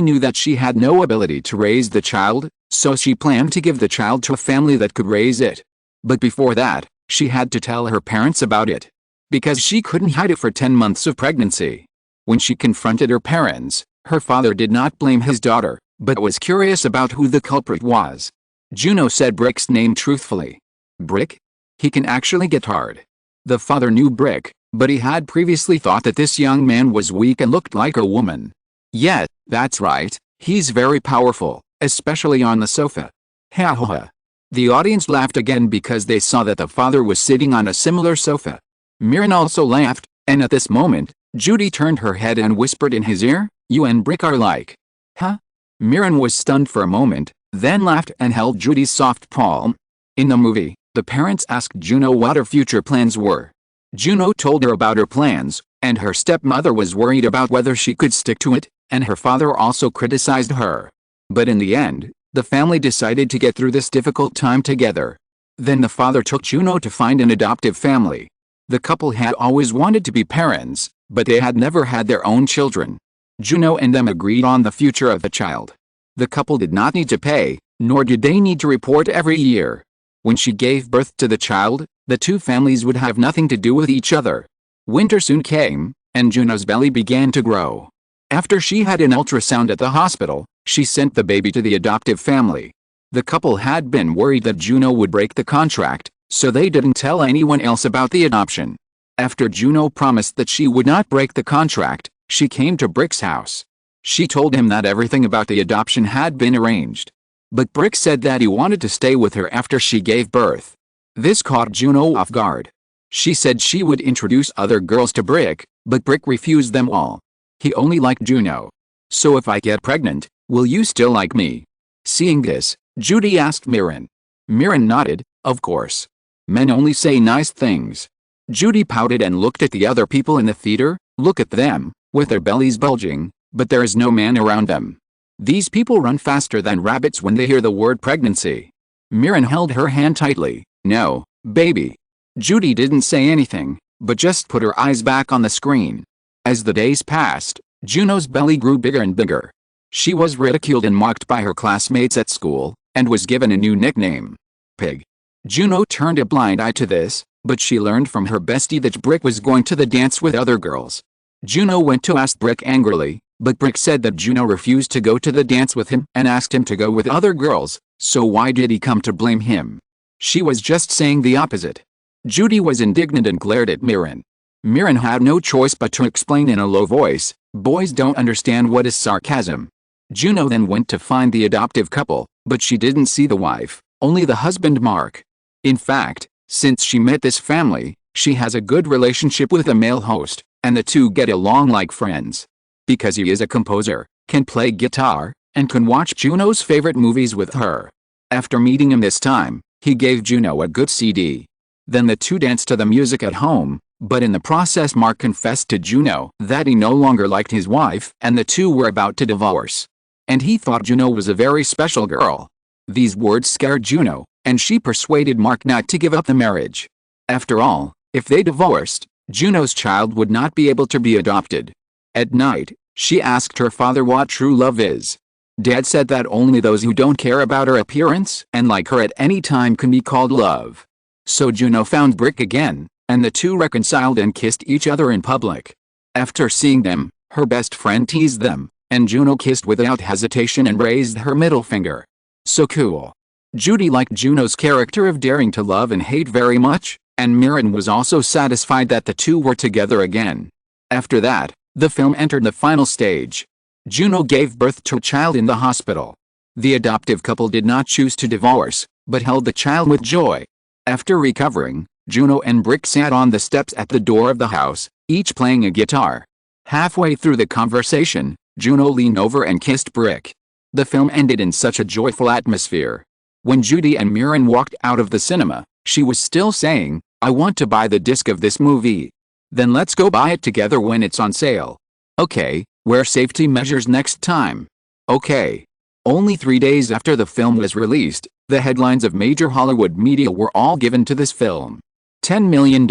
knew that she had no ability to raise the child, so she planned to give the child to a family that could raise it. But before that, she had to tell her parents about it. Because she couldn't hide it for 10 months of pregnancy. When she confronted her parents, her father did not blame his daughter, but was curious about who the culprit was. Juno said Brick's name truthfully. Brick? He can actually get hard. The father knew Brick, but he had previously thought that this young man was weak and looked like a woman. Yeah, that's right, he's very powerful, especially on the sofa. Ha ha ha. The audience laughed again because they saw that the father was sitting on a similar sofa. Mirren also laughed, and at this moment, Judy turned her head and whispered in his ear, "You and Brick are like." Huh? Mirren was stunned for a moment, then laughed and held Judy's soft palm. In the movie, the parents asked Juno what her future plans were. Juno told her about her plans, and her stepmother was worried about whether she could stick to it, and her father also criticized her. But in the end, The family decided to get through this difficult time together. Then the father took Juno to find an adoptive family. The couple had always wanted to be parents, but they had never had their own children. Juno and them agreed on the future of the child. The couple did not need to pay, nor did they need to report every year. When she gave birth to the child, the two families would have nothing to do with each other. Winter soon came, and Juno's belly began to grow. After she had an ultrasound at the hospital, she sent the baby to the adoptive family. The couple had been worried that Juno would break the contract, so they didn't tell anyone else about the adoption. After Juno promised that she would not break the contract, she came to Brick's house. She told him that everything about the adoption had been arranged. But Brick said that he wanted to stay with her after she gave birth. This caught Juno off guard. She said she would introduce other girls to Brick, but Brick refused them all. He only liked Juno. "So if I get pregnant, will you still like me?" Seeing this, Judy asked Mirren. Mirren nodded, "Of course. Men only say nice things." Judy pouted and looked at the other people in the theater. Look at them, with their bellies bulging, but there is no man around them. These people run faster than rabbits when they hear the word pregnancy. Mirren held her hand tightly. "No, baby." Judy didn't say anything, but just put her eyes back on the screen. As the days passed, Juno's belly grew bigger and bigger. She was ridiculed and mocked by her classmates at school, and was given a new nickname, Pig. Juno turned a blind eye to this, but she learned from her bestie that Brick was going to the dance with other girls. Juno went to ask Brick angrily, but Brick said that Juno refused to go to the dance with him and asked him to go with other girls, so why did he come to blame him? She was just saying the opposite. Judy was indignant and glared at Mirren. Mirren had no choice but to explain in a low voice, "Boys don't understand what is sarcasm." Juno then went to find the adoptive couple, but she didn't see the wife, only the husband Mark. In fact, since she met this family, she has a good relationship with the male host, and the two get along like friends. Because he is a composer, can play guitar, and can watch Juno's favorite movies with her. After meeting him this time, he gave Juno a good CD. Then the two danced to the music at home, but in the process Mark confessed to Juno that he no longer liked his wife and the two were about to divorce. And he thought Juno was a very special girl. These words scared Juno, and she persuaded Mark not to give up the marriage. After all, if they divorced, Juno's child would not be able to be adopted. At night, she asked her father what true love is. Dad said that only those who don't care about her appearance and like her at any time can be called love. So Juno found Brick again, and the two reconciled and kissed each other in public. After seeing them, her best friend teased them, and Juno kissed without hesitation and raised her middle finger. So cool. Judy liked Juno's character of daring to love and hate very much, and Mirren was also satisfied that the two were together again. After that, the film entered the final stage. Juno gave birth to a child in the hospital. The adoptive couple did not choose to divorce, but held the child with joy. After recovering, Juno and Brick sat on the steps at the door of the house, each playing a guitar. Halfway through the conversation, Juno leaned over and kissed Brick. The film ended in such a joyful atmosphere. When Judy and Mirren walked out of the cinema, she was still saying, "I want to buy the disc of this movie. Then let's go buy it together when it's on sale." "Okay, wear safety measures next time." "Okay." Only 3 days after the film was released, the headlines of major Hollywood media were all given to this film. $10 million.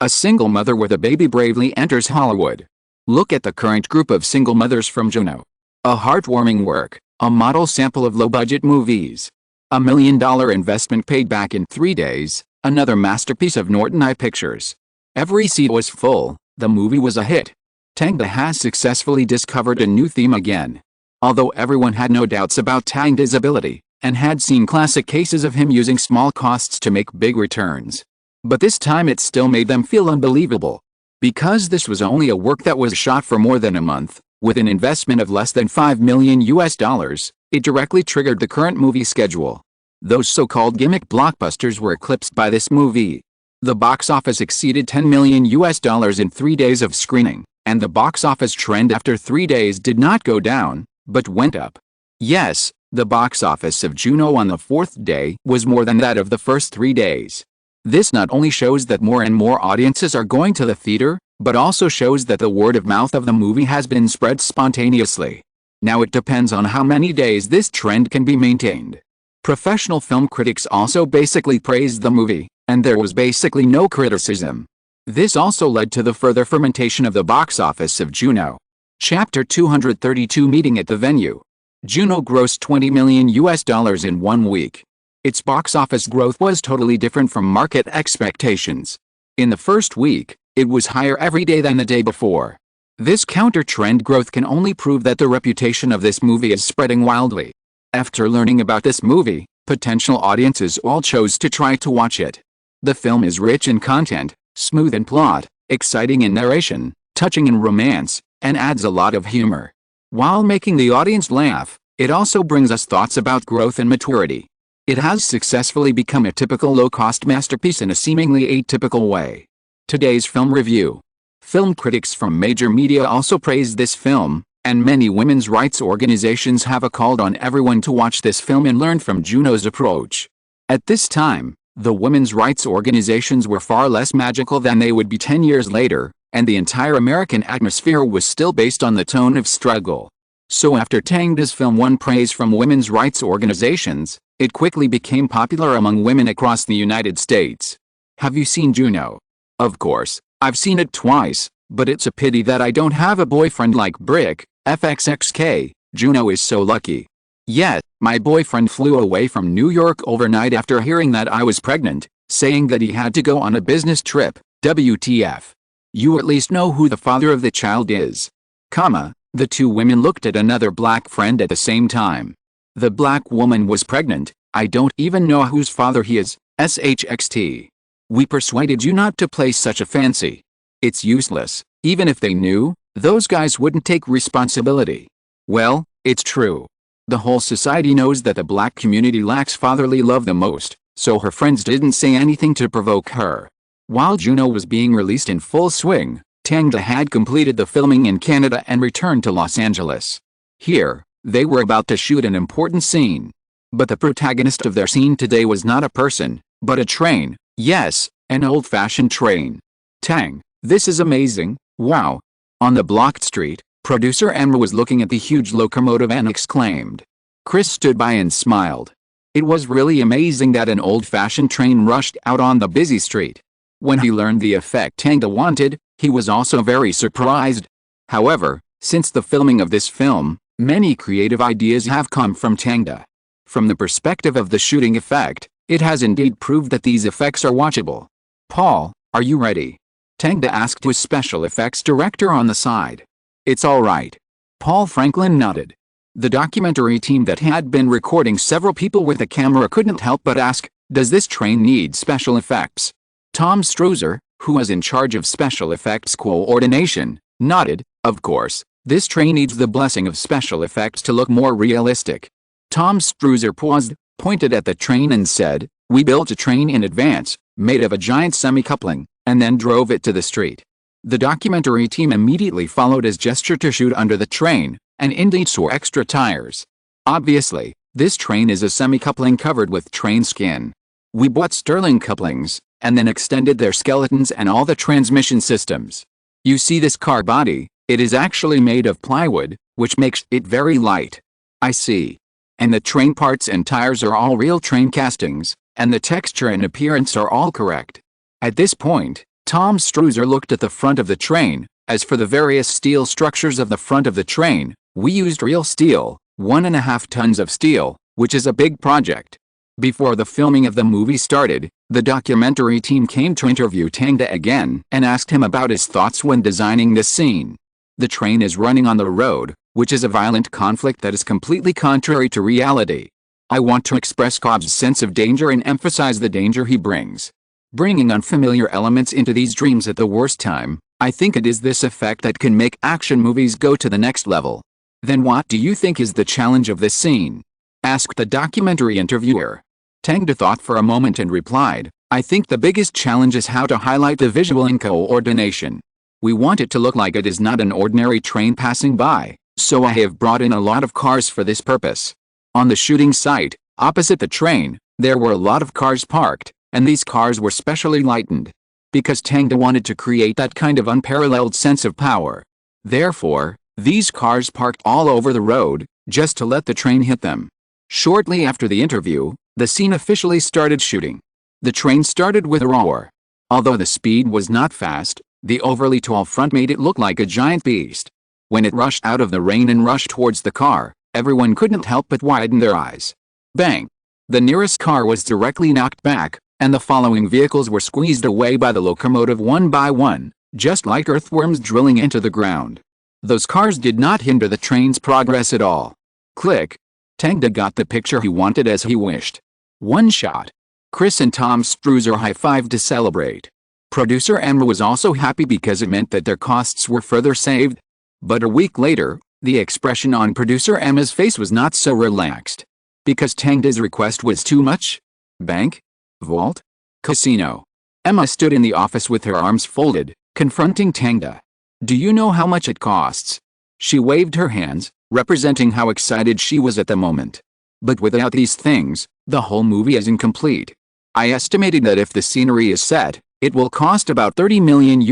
A single mother with a baby bravely enters Hollywood. Look at the current group of single mothers from Juno. A heartwarming work, a model sample of low-budget movies. $1 million investment paid back in 3 days, another masterpiece of Norton Eye Pictures. Every seat was full, the movie was a hit. Tang has successfully discovered a new theme again. Although everyone had no doubts about Tang's ability, and had seen classic cases of him using small costs to make big returns. But this time it still made them feel unbelievable. Because this was only a work that was shot for more than a month, with an investment of less than $5 million, it directly triggered the current movie schedule. Those so-called gimmick blockbusters were eclipsed by this movie. The box office exceeded $10 million in 3 days of screening, and the box office trend after 3 days did not go down, but went up. Yes, the box office of Juno on the 4th day was more than that of the first 3 days. This not only shows that more and more audiences are going to the theater, but also shows that the word of mouth of the movie has been spread spontaneously. Now it depends on how many days this trend can be maintained. Professional film critics also basically praised the movie, and there was basically no criticism. This also led to the further fermentation of the box office of Juno. Chapter 232 Meeting at the Venue. Juno grossed $20 million in 1 week. Its box office growth was totally different from market expectations. In the first week, it was higher every day than the day before. This counter-trend growth can only prove that the reputation of this movie is spreading wildly. After learning about this movie, potential audiences all chose to try to watch it. The film is rich in content, smooth in plot, exciting in narration, touching in romance, and adds a lot of humor. While making the audience laugh, it also brings us thoughts about growth and maturity. It has successfully become a typical low-cost masterpiece in a seemingly atypical way. Today's film review. Film critics from major media also praised this film, and many women's rights organizations have called on everyone to watch this film and learn from Juno's approach. At this time, the women's rights organizations were far less magical than they would be 10 years later, and the entire American atmosphere was still based on the tone of struggle. So after Tang's film won praise from women's rights organizations, it quickly became popular among women across the United States. Have you seen Juno? Of course, I've seen it twice, but it's a pity that I don't have a boyfriend like Brick, FXXK. Juno is so lucky. Yet, my boyfriend flew away from New York overnight after hearing that I was pregnant, saying that he had to go on a business trip. WTF. You at least know who the father of the child is. The two women looked at another black friend at the same time. The black woman was pregnant. I don't even know whose father he is. SHXT. We persuaded you not to play such a fancy. It's useless. Even if they knew, those guys wouldn't take responsibility. Well, it's true. The whole society knows that the black community lacks fatherly love the most, so her friends didn't say anything to provoke her. While Juno was being released in full swing, Tang had completed the filming in Canada and returned to Los Angeles. Here, they were about to shoot an important scene. But the protagonist of their scene today was not a person, but a train. Yes, an old-fashioned train. Tang, this is amazing, wow. On the blocked street, producer Emma was looking at the huge locomotive and exclaimed. Chris stood by and smiled. It was really amazing that an old-fashioned train rushed out on the busy street. When he learned the effect Tang wanted, he was also very surprised. However, since the filming of this film, many creative ideas have come from Tang. From the perspective of the shooting effect, it has indeed proved that these effects are watchable. Paul, are you ready? Tang asked his special effects director on the side. It's all right. Paul Franklin nodded. The documentary team that had been recording several people with a camera couldn't help but ask, does this train need special effects? Tom Strozer, who was in charge of special effects coordination, nodded. Of course, this train needs the blessing of special effects to look more realistic. Tom Strozer paused, pointed at the train and said, we built a train in advance, made of a giant semi-coupling, and then drove it to the street. The documentary team immediately followed his gesture to shoot under the train, and indeed saw extra tires. Obviously, this train is a semi-coupling covered with train skin. We bought Sterling couplings, and then extended their skeletons and all the transmission systems. You see this car body, it is actually made of plywood, which makes it very light. I see. And the train parts and tires are all real train castings, and the texture and appearance are all correct. At this point, Tom Strozer looked at the front of the train. As for the various steel structures of the front of the train, we used real steel, 1.5 tons of steel, which is a big project. Before the filming of the movie started, the documentary team came to interview Tang again and asked him about his thoughts when designing this scene. The train is running on the road, which is a violent conflict that is completely contrary to reality. I want to express Cobb's sense of danger and emphasize the danger he brings. Bringing unfamiliar elements into these dreams at the worst time, I think it is this effect that can make action movies go to the next level. Then what do you think is the challenge of this scene? Asked the documentary interviewer. Tang thought for a moment and replied, I think the biggest challenge is how to highlight the visual in coordination. We want it to look like it is not an ordinary train passing by, so I have brought in a lot of cars for this purpose. On the shooting site, opposite the train, there were a lot of cars parked, and these cars were specially lightened. Because Tang wanted to create that kind of unparalleled sense of power. Therefore, These cars parked all over the road, just to let the train hit them. Shortly after the interview, the scene officially started shooting. The train started with a roar. Although the speed was not fast, the overly tall front made it look like a giant beast. When it rushed out of the rain and rushed towards the car, everyone couldn't help but widen their eyes. Bang! The nearest car was directly knocked back, and the following vehicles were squeezed away by the locomotive one by one, just like earthworms drilling into the ground. Those cars did not hinder the train's progress at all. Click. Tang got the picture he wanted as he wished. One shot. Chris and Tom Struzer high-fived to celebrate. Producer Emma was also happy because it meant that their costs were further saved. But a week later, the expression on producer Emma's face was not so relaxed. Because Tang's request was too much? Bank? Vault? Casino. Emma stood in the office with her arms folded, confronting Tangda. Do you know how much it costs? She waved her hands, representing how excited she was at the moment. But without these things, the whole movie is incomplete. I estimated that if the scenery is set, it will cost about $30 million,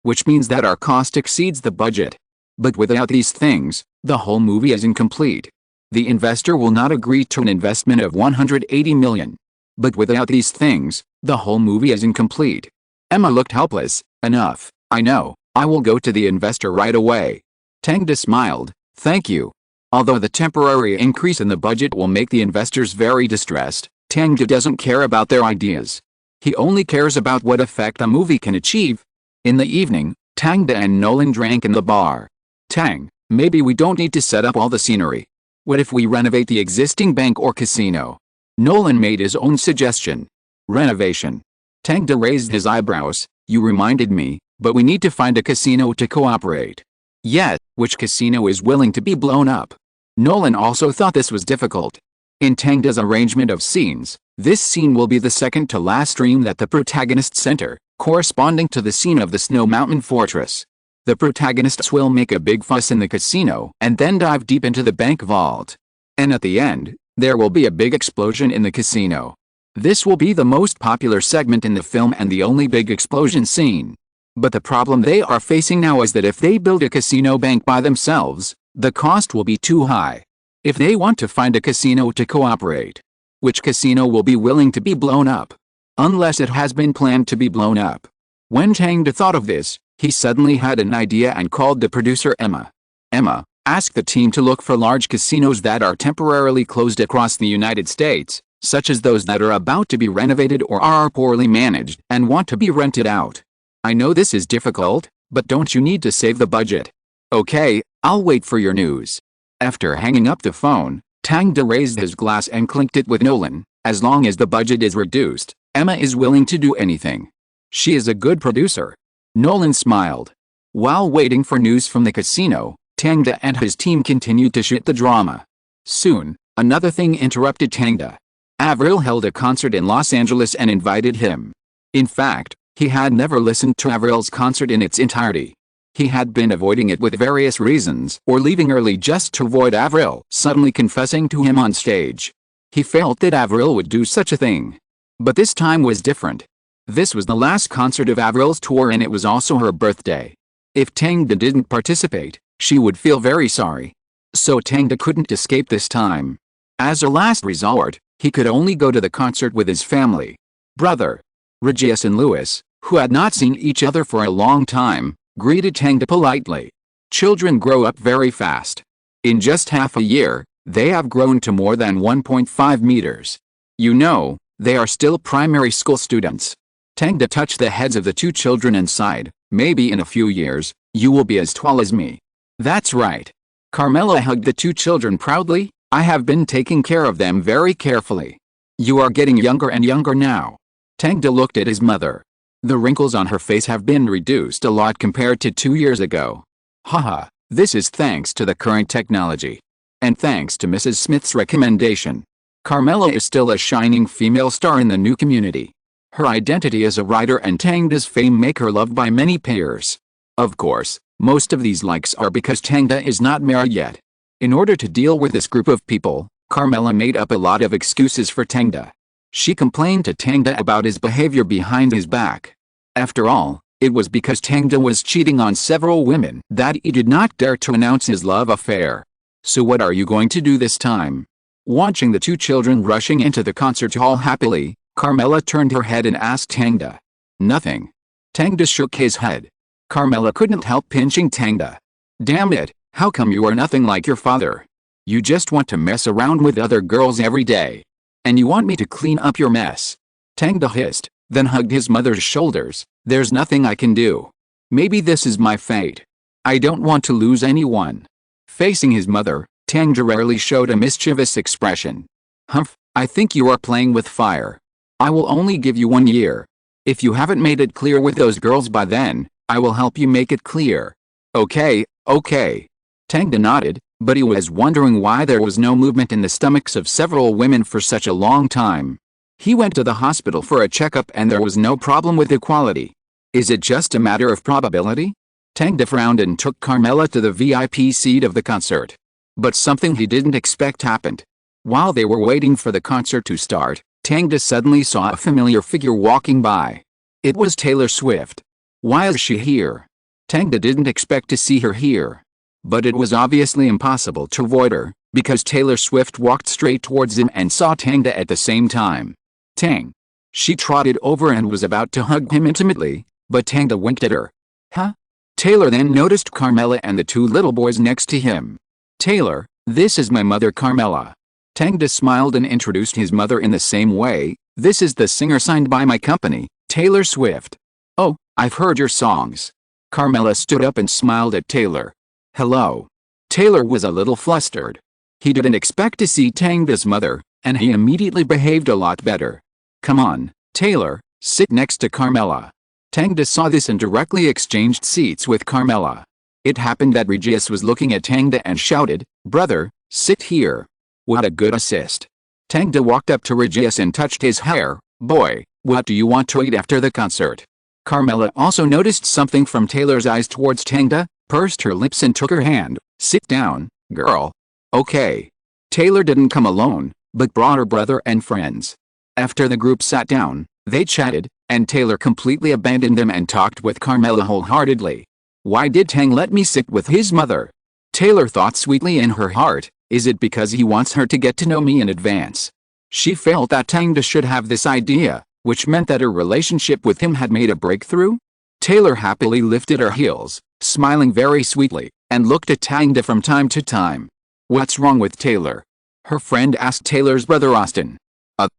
which means that our cost exceeds the budget. But without these things, the whole movie is incomplete. The investor will not agree to an investment of $180 million. But without these things, the whole movie is incomplete. Emma looked helpless. Enough, I know, I will go to the investor right away. Tangda smiled. Thank you. Although the temporary increase in the budget will make the investors very distressed, Tangda doesn't care about their ideas. He only cares about what effect the movie can achieve. In the evening, Tangda and Nolan drank in the bar. Tang, maybe we don't need to set up all the scenery. What if we renovate the existing bank or casino? Nolan made his own suggestion. Renovation. Tangda raised his eyebrows. You reminded me, but we need to find a casino to cooperate. Yet, which casino is willing to be blown up? Nolan also thought this was difficult. In Tangda's arrangement of scenes, this scene will be the second to last dream that the protagonists enter, corresponding to the scene of the Snow Mountain Fortress. The protagonists will make a big fuss in the casino and then dive deep into the bank vault. And at the end, there will be a big explosion in the casino. This will be the most popular segment in the film and the only big explosion scene. But the problem they are facing now is that if they build a casino bank by themselves, the cost will be too high. If they want to find a casino to cooperate, which casino will be willing to be blown up? Unless it has been planned to be blown up. When Tangda thought of this, he suddenly had an idea and called the producer Emma. Emma, ask the team to look for large casinos that are temporarily closed across the United States, such as those that are about to be renovated or are poorly managed and want to be rented out. I know this is difficult, but don't you need to save the budget? Okay, I'll wait for your news. After hanging up the phone, Tangda raised his glass and clinked it with Nolan. As long as the budget is reduced, Emma is willing to do anything. She is a good producer. Nolan smiled. While waiting for news from the casino, Tangda and his team continued to shoot the drama. Soon, another thing interrupted Tangda. Avril held a concert in Los Angeles and invited him. In fact, he had never listened to Avril's concert in its entirety. He had been avoiding it with various reasons or leaving early just to avoid Avril suddenly confessing to him on stage. He felt that Avril would do such a thing. But this time was different. This was the last concert of Avril's tour and it was also her birthday. If Tangda didn't participate, she would feel very sorry. So Tangda couldn't escape this time. As a last resort, he could only go to the concert with his family. Brother Regis and Louis, who had not seen each other for a long time, greeted Tangda politely. Children grow up very fast. In just half a year, they have grown to more than 1.5 meters. You know, they are still primary school students. Tangda touched the heads of the two children and sighed. Maybe in a few years, you will be as tall as me. That's right. Carmela hugged the two children proudly. I have been taking care of them very carefully. You are getting younger and younger now. Tangda looked at his mother. The wrinkles on her face have been reduced a lot compared to 2 years ago. Haha, this is thanks to the current technology. And thanks to Mrs. Smith's recommendation. Carmela is still a shining female star in the new community. Her identity as a writer and Tangda's fame make her loved by many peers. Of course, most of these likes are because Tangda is not married yet. In order to deal with this group of people, Carmela made up a lot of excuses for Tangda. She complained to Tangda about his behavior behind his back. After all, It was because Tangda was cheating on several women that he did not dare to announce his love affair. So what are you going to do this time? Watching the two children rushing into the concert hall happily, Carmela turned her head and asked Tangda. Nothing. Tangda shook his head. Carmela couldn't help pinching Tangda. Damn it, how come you are nothing like your father? You just want to mess around with other girls every day. And you want me to clean up your mess. Tangda hissed, then hugged his mother's shoulders. There's nothing I can do. Maybe this is my fate. I don't want to lose anyone. Facing his mother, Tangda rarely showed a mischievous expression. Humph, I think you are playing with fire. I will only give you 1 year. If you haven't made it clear with those girls by then, I will help you make it clear. Okay. Tangda nodded, but he was wondering why there was no movement in the stomachs of several women for such a long time. He went to the hospital for a checkup and there was no problem with equality. Is it just a matter of probability? Tangda frowned and took Carmela to the VIP seat of the concert. But something he didn't expect happened. While they were waiting for the concert to start, Tangda suddenly saw a familiar figure walking by. It was Taylor Swift. Why is she here? Tangda didn't expect to see her here. But it was obviously impossible to avoid her, because Taylor Swift walked straight towards him and saw Tangda at the same time. Tang. She trotted over and was about to hug him intimately, but Tangda winked at her. Huh? Taylor then noticed Carmela and the two little boys next to him. Taylor, this is my mother Carmela. Tangda smiled and introduced his mother in the same way. This is the singer signed by my company, Taylor Swift. Oh, I've heard your songs. Carmela stood up and smiled at Taylor. Hello. Taylor was a little flustered. He didn't expect to see Tangda's mother, and he immediately behaved a lot better. Come on, Taylor, sit next to Carmela. Tangda saw this and directly exchanged seats with Carmela. It happened that Regis was looking at Tangda and shouted, Brother, sit here. What a good assist. Tangda walked up to Regis and touched his hair. Boy, what do you want to eat after the concert? Carmela also noticed something from Taylor's eyes towards Tangda, pursed her lips and took her hand. Sit down, girl. Okay. Taylor didn't come alone, but brought her brother and friends. After the group sat down, they chatted, and Taylor completely abandoned them and talked with Carmela wholeheartedly. Why did Tang let me sit with his mother? Taylor thought sweetly in her heart, is it because he wants her to get to know me in advance? She felt that Tangda should have this idea, which meant that her relationship with him had made a breakthrough? Taylor happily lifted her heels, smiling very sweetly, and looked at Tangda from time to time. What's wrong with Taylor? Her friend asked Taylor's brother Austin.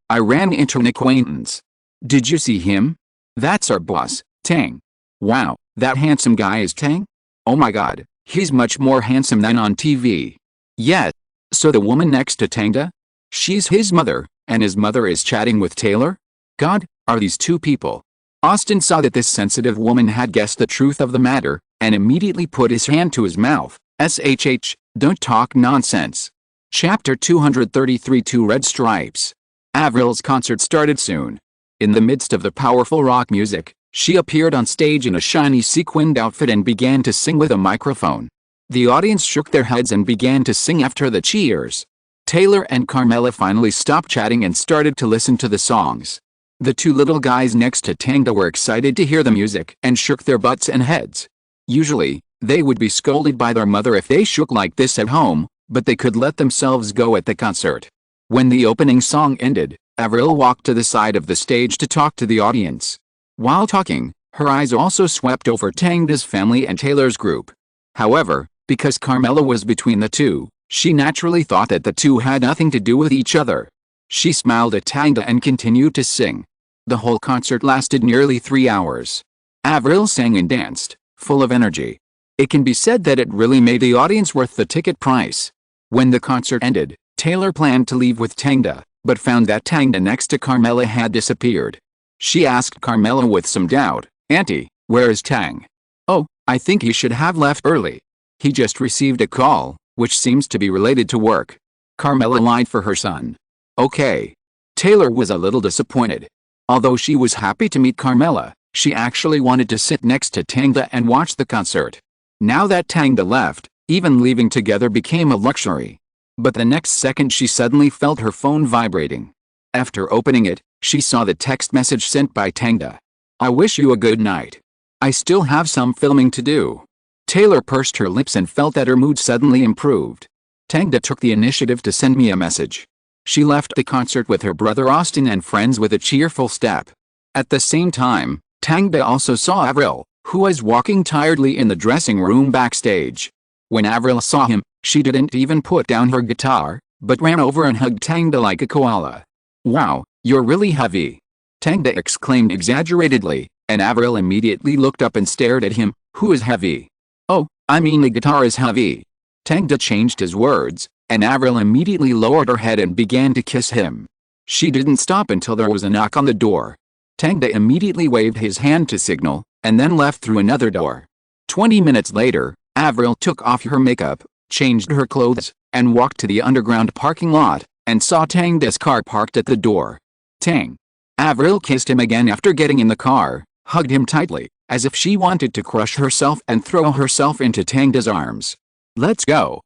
I ran into an acquaintance. Did you see him? That's our boss, Tang. Wow, that handsome guy is Tang? Oh my god, he's much more handsome than on TV. Yeah. So the woman next to Tangda? She's his mother, and his mother is chatting with Taylor? God, are these two people? Austin saw that this sensitive woman had guessed the truth of the matter, and immediately put his hand to his mouth. SHH, don't talk nonsense. Chapter 233 Two Red Stripes. Avril's concert started soon. In the midst of the powerful rock music, she appeared on stage in a shiny sequined outfit and began to sing with a microphone. The audience shook their heads and began to sing after the cheers. Taylor and Carmela finally stopped chatting and started to listen to the songs. The two little guys next to Tangda were excited to hear the music and shook their butts and heads. Usually, they would be scolded by their mother if they shook like this at home, but they could let themselves go at the concert. When the opening song ended, Avril walked to the side of the stage to talk to the audience. While talking, her eyes also swept over Tangda's family and Taylor's group. However, because Carmela was between the two, she naturally thought that the two had nothing to do with each other. She smiled at Tangda and continued to sing. The whole concert lasted nearly 3 hours. Avril sang and danced, full of energy. It can be said that it really made the audience worth the ticket price. When the concert ended, Taylor planned to leave with Tangda, but found that Tangda next to Carmela had disappeared. She asked Carmela with some doubt, Auntie, where is Tang? Oh, I think he should have left early. He just received a call, which seems to be related to work. Carmela lied for her son. Okay. Taylor was a little disappointed. Although she was happy to meet Carmela, she actually wanted to sit next to Tangda and watch the concert. Now that Tangda left, even leaving together became a luxury. But the next second she suddenly felt her phone vibrating. After opening it, she saw the text message sent by Tangda. I wish you a good night. I still have some filming to do. Taylor pursed her lips and felt that her mood suddenly improved. Tang took the initiative to send me a message. She left the concert with her brother Austin and friends with a cheerful step. At the same time, Tang also saw Avril, who was walking tiredly in the dressing room backstage. When Avril saw him, she didn't even put down her guitar, but ran over and hugged Tang like a koala. "Wow, you're really heavy," Tang exclaimed exaggeratedly, and Avril immediately looked up and stared at him. "Who is heavy?" "Oh, I mean the guitar is heavy." Tang changed his words, and Avril immediately lowered her head and began to kiss him. She didn't stop until there was a knock on the door. Tang immediately waved his hand to signal, and then left through another door. 20 minutes later, Avril took off her makeup, changed her clothes, and walked to the underground parking lot, and saw Tang's car parked at the door. Tang. Avril kissed him again after getting in the car, hugged him tightly, as if she wanted to crush herself and throw herself into Tang's arms. Let's go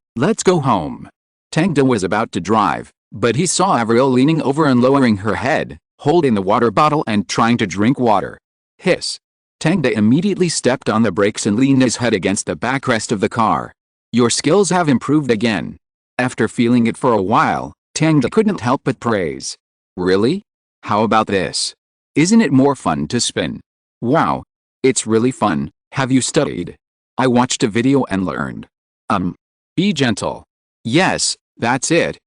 home." Tang was about to drive, but he saw Avril leaning over and lowering her head, holding the water bottle and trying to drink water. Hiss. Tang immediately stepped on the brakes and leaned his head against the backrest of the car. "Your skills have improved again." After feeling it for a while, Tang couldn't help but praise. "Really? How about this? Isn't it more fun to spin?" "Wow. It's really fun. Have you studied?" "I watched a video and learned." Be gentle." "Yes, that's it."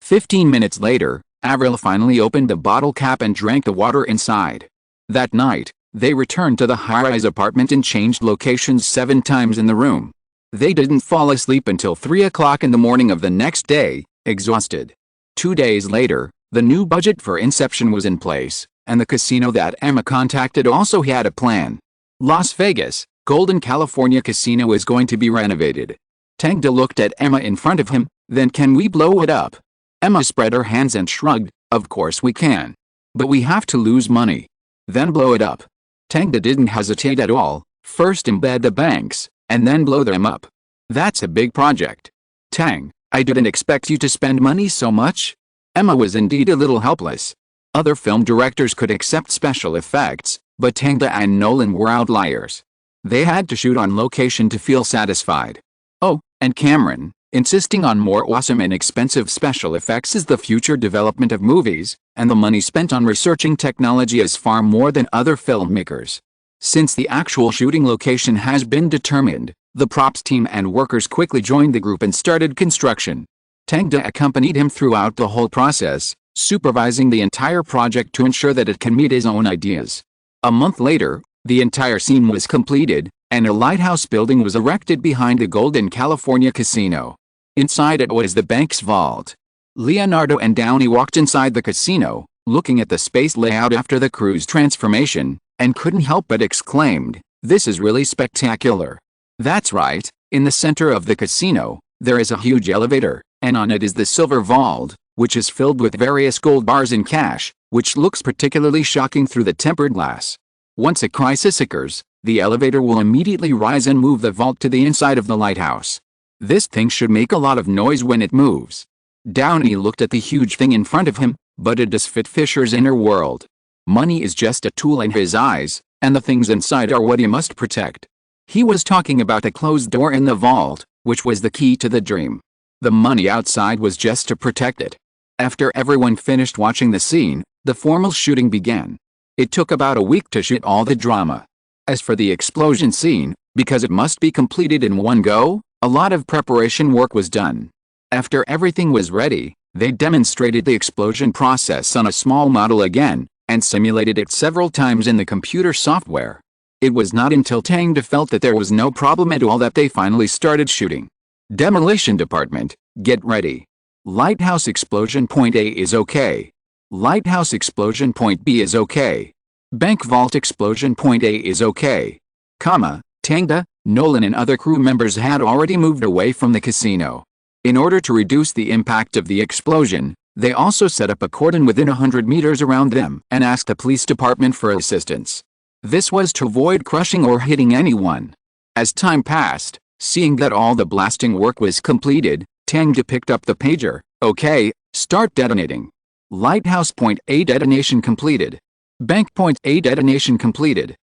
15 minutes later, Avril finally opened the bottle cap and drank the water inside. That night, they returned to the high-rise apartment and changed locations 7 times in the room. They didn't fall asleep until 3 o'clock in the morning of the next day, exhausted. 2 days later, the new budget for Inception was in place, and the casino that Emma contacted also had a plan. Las Vegas, Golden California Casino is going to be renovated. Tang looked at Emma in front of him. "Then can we blow it up?" Emma spread her hands and shrugged. "Of course we can. But we have to lose money. Then blow it up." Tang didn't hesitate at all. "First embed the banks, and then blow them up. That's a big project." "Tang, I didn't expect you to spend money so much." Emma was indeed a little helpless. Other film directors could accept special effects, but Tang and Nolan were outliers. They had to shoot on location to feel satisfied. Oh, and Cameron, insisting on more awesome and expensive special effects is the future development of movies, and the money spent on researching technology is far more than other filmmakers. Since the actual shooting location has been determined, the props team and workers quickly joined the group and started construction. Tang accompanied him throughout the whole process, supervising the entire project to ensure that it can meet his own ideas. A month later, the entire scene was completed, and a lighthouse building was erected behind the Golden California Casino. Inside it was the bank's vault. Leonardo and Downey walked inside the casino, looking at the space layout after the crew's transformation, and couldn't help but exclaimed, "This is really spectacular." That's right, in the center of the casino, there is a huge elevator, and on it is the silver vault, which is filled with various gold bars and cash, which looks particularly shocking through the tempered glass. Once a crisis occurs, the elevator will immediately rise and move the vault to the inside of the lighthouse. This thing should make a lot of noise when it moves. Downey looked at the huge thing in front of him, but it does fit Fisher's inner world. Money is just a tool in his eyes, and the things inside are what he must protect. He was talking about the closed door in the vault, which was the key to the dream. The money outside was just to protect it. After everyone finished watching the scene, the formal shooting began. It took about a week to shoot all the drama. As for the explosion scene, because it must be completed in one go, a lot of preparation work was done. After everything was ready, they demonstrated the explosion process on a small model again, and simulated it several times in the computer software. It was not until Tang felt that there was no problem at all that they finally started shooting. Demolition department, get ready. Lighthouse explosion point A is okay. Lighthouse explosion point B is okay. Bank vault explosion point A is okay. Tang, Nolan and other crew members had already moved away from the casino. In order to reduce the impact of the explosion, they also set up a cordon within 100 meters around them and asked the police department for assistance. This was to avoid crushing or hitting anyone. As time passed, seeing that all the blasting work was completed, Tang picked up the pager. "Okay, start detonating." Lighthouse point A detonation completed. Bank point A detonation completed.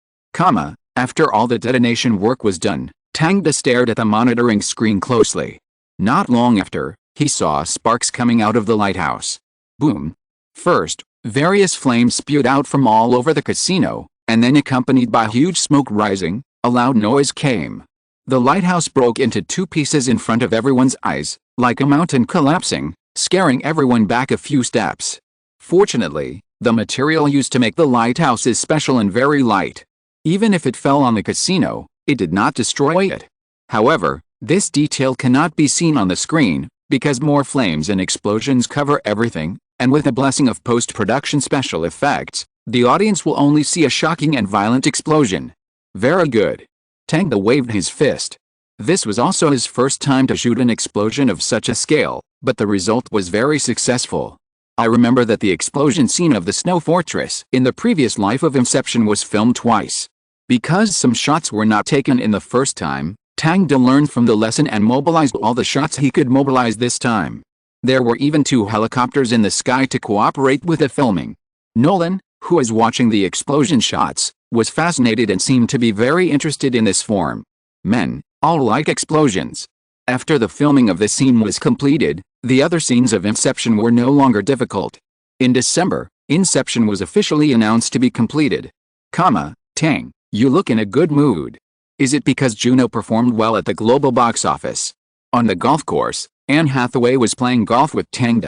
After all the detonation work was done, Tang stared at the monitoring screen closely. Not long after, he saw sparks coming out of the lighthouse. Boom. First, various flames spewed out from all over the casino, and then accompanied by huge smoke rising, a loud noise came. The lighthouse broke into two pieces in front of everyone's eyes, like a mountain collapsing, scaring everyone back a few steps. Fortunately, the material used to make the lighthouse is special and very light. Even if it fell on the casino, it did not destroy it. However, this detail cannot be seen on the screen, because more flames and explosions cover everything, and with the blessing of post-production special effects, the audience will only see a shocking and violent explosion. Very good. Tang waved his fist. This was also his first time to shoot an explosion of such a scale, but the result was very successful. I remember that the explosion scene of the Snow Fortress in the previous life of Inception was filmed twice. Because some shots were not taken in the first time, Tang learned from the lesson and mobilized all the shots he could mobilize this time. There were even 2 helicopters in the sky to cooperate with the filming. Nolan, who was watching the explosion shots, was fascinated and seemed to be very interested in this form. Men, all like explosions. After the filming of the scene was completed, the other scenes of Inception were no longer difficult. In December, Inception was officially announced to be completed. Tang, you look in a good mood. Is it because Juno performed well at the global box office? On the golf course, Anne Hathaway was playing golf with Tang.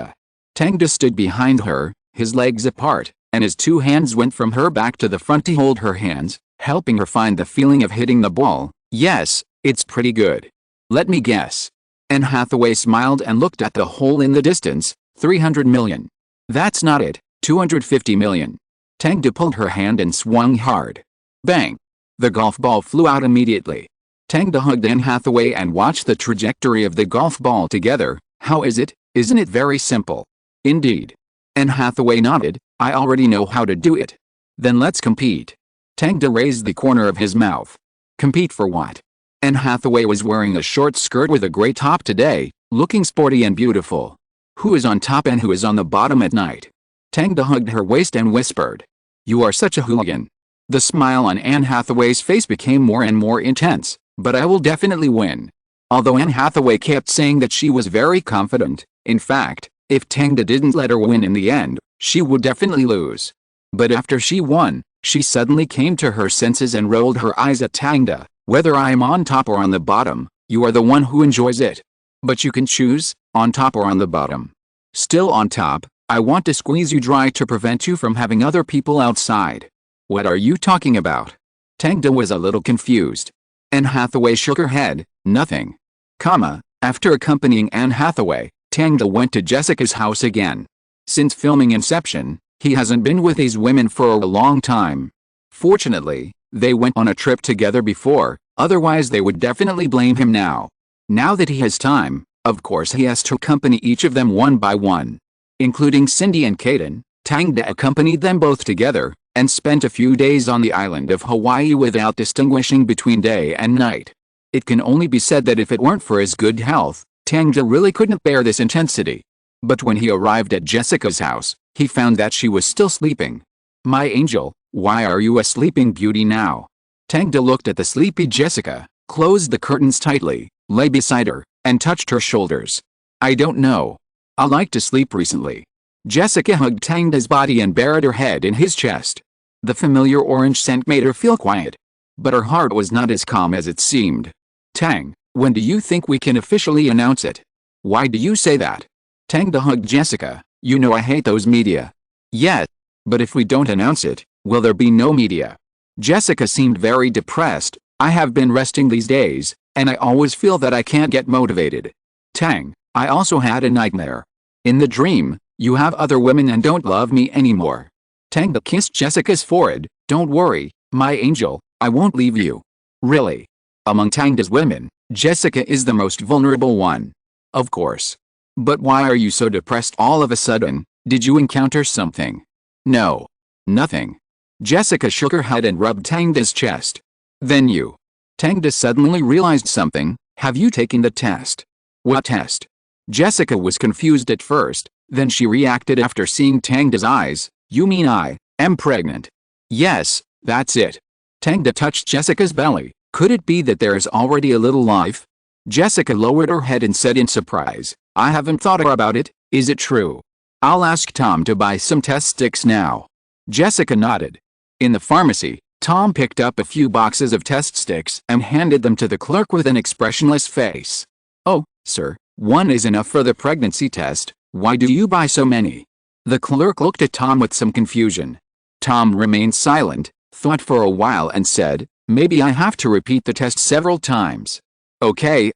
Tang stood behind her, his legs apart, and his 2 hands went from her back to the front to hold her hands, helping her find the feeling of hitting the ball. Yes, it's pretty good. Let me guess. Anne Hathaway smiled and looked at the hole in the distance. 300 million. That's not it, 250 million. Tang pulled her hand and swung hard. Bang! The golf ball flew out immediately. Tang hugged Anne Hathaway and watched the trajectory of the golf ball together. How is it? Isn't it very simple? Indeed. Anne Hathaway nodded. I already know how to do it. Then let's compete. Tang raised the corner of his mouth. Compete for what? Anne Hathaway was wearing a short skirt with a gray top today, looking sporty and beautiful. Who is on top and who is on the bottom at night? Tang hugged her waist and whispered. You are such a hooligan. The smile on Anne Hathaway's face became more and more intense. But I will definitely win. Although Anne Hathaway kept saying that she was very confident, in fact, if Tang didn't let her win in the end, she would definitely lose. But after she won, she suddenly came to her senses and rolled her eyes at Tang. Whether I am on top or on the bottom, you are the one who enjoys it. But you can choose, on top or on the bottom. Still on top, I want to squeeze you dry to prevent you from having other people outside. What are you talking about? Tang was a little confused. Anne Hathaway shook her head. Nothing. After accompanying Anne Hathaway, Tang went to Jessica's house again. Since filming Inception, he hasn't been with these women for a long time. Fortunately, they went on a trip together before, otherwise they would definitely blame him now. Now that he has time, of course he has to accompany each of them one by one. Including Cindy and Kaden, Tang accompanied them both together, and spent a few days on the island of Hawaii without distinguishing between day and night. It can only be said that if it weren't for his good health, Tang really couldn't bear this intensity. But when he arrived at Jessica's house, he found that she was still sleeping. My angel, why are you a sleeping beauty now? Tang looked at the sleepy Jessica, closed the curtains tightly, lay beside her, and touched her shoulders. I don't know. I like to sleep recently. Jessica hugged Tang's body and buried her head in his chest. The familiar orange scent made her feel quiet. But her heart was not as calm as it seemed. Tang, when do you think we can officially announce it? Why do you say that? Tang hugged Jessica. You know I hate those media. Yes. But if we don't announce it, will there be no media? Jessica seemed very depressed. I have been resting these days, and I always feel that I can't get motivated. Tang, I also had a nightmare. In the dream, you have other women and don't love me anymore. Tang kissed Jessica's forehead. Don't worry, my angel, I won't leave you. Really? Among Tang's women, Jessica is the most vulnerable one. Of course. But why are you so depressed all of a sudden? Did you encounter something? No. Nothing. Jessica shook her head and rubbed Tang's chest. Then you. Tang suddenly realized something. Have you taken the test? What test? Jessica was confused at first, then she reacted after seeing Tang's eyes. You mean I am pregnant? Yes, that's it. Tangda touched Jessica's belly. Could it be that there is already a little life? Jessica lowered her head and said in surprise, I haven't thought about it. Is it true? I'll ask Tom to buy some test sticks now. Jessica nodded. In the pharmacy, Tom picked up a few boxes of test sticks and handed them to the clerk with an expressionless face. Oh, sir, one is enough for the pregnancy test. Why do you buy so many? The clerk looked at Tom with some confusion. Tom remained silent, thought for a while and said, maybe I have to repeat the test several times. Okay,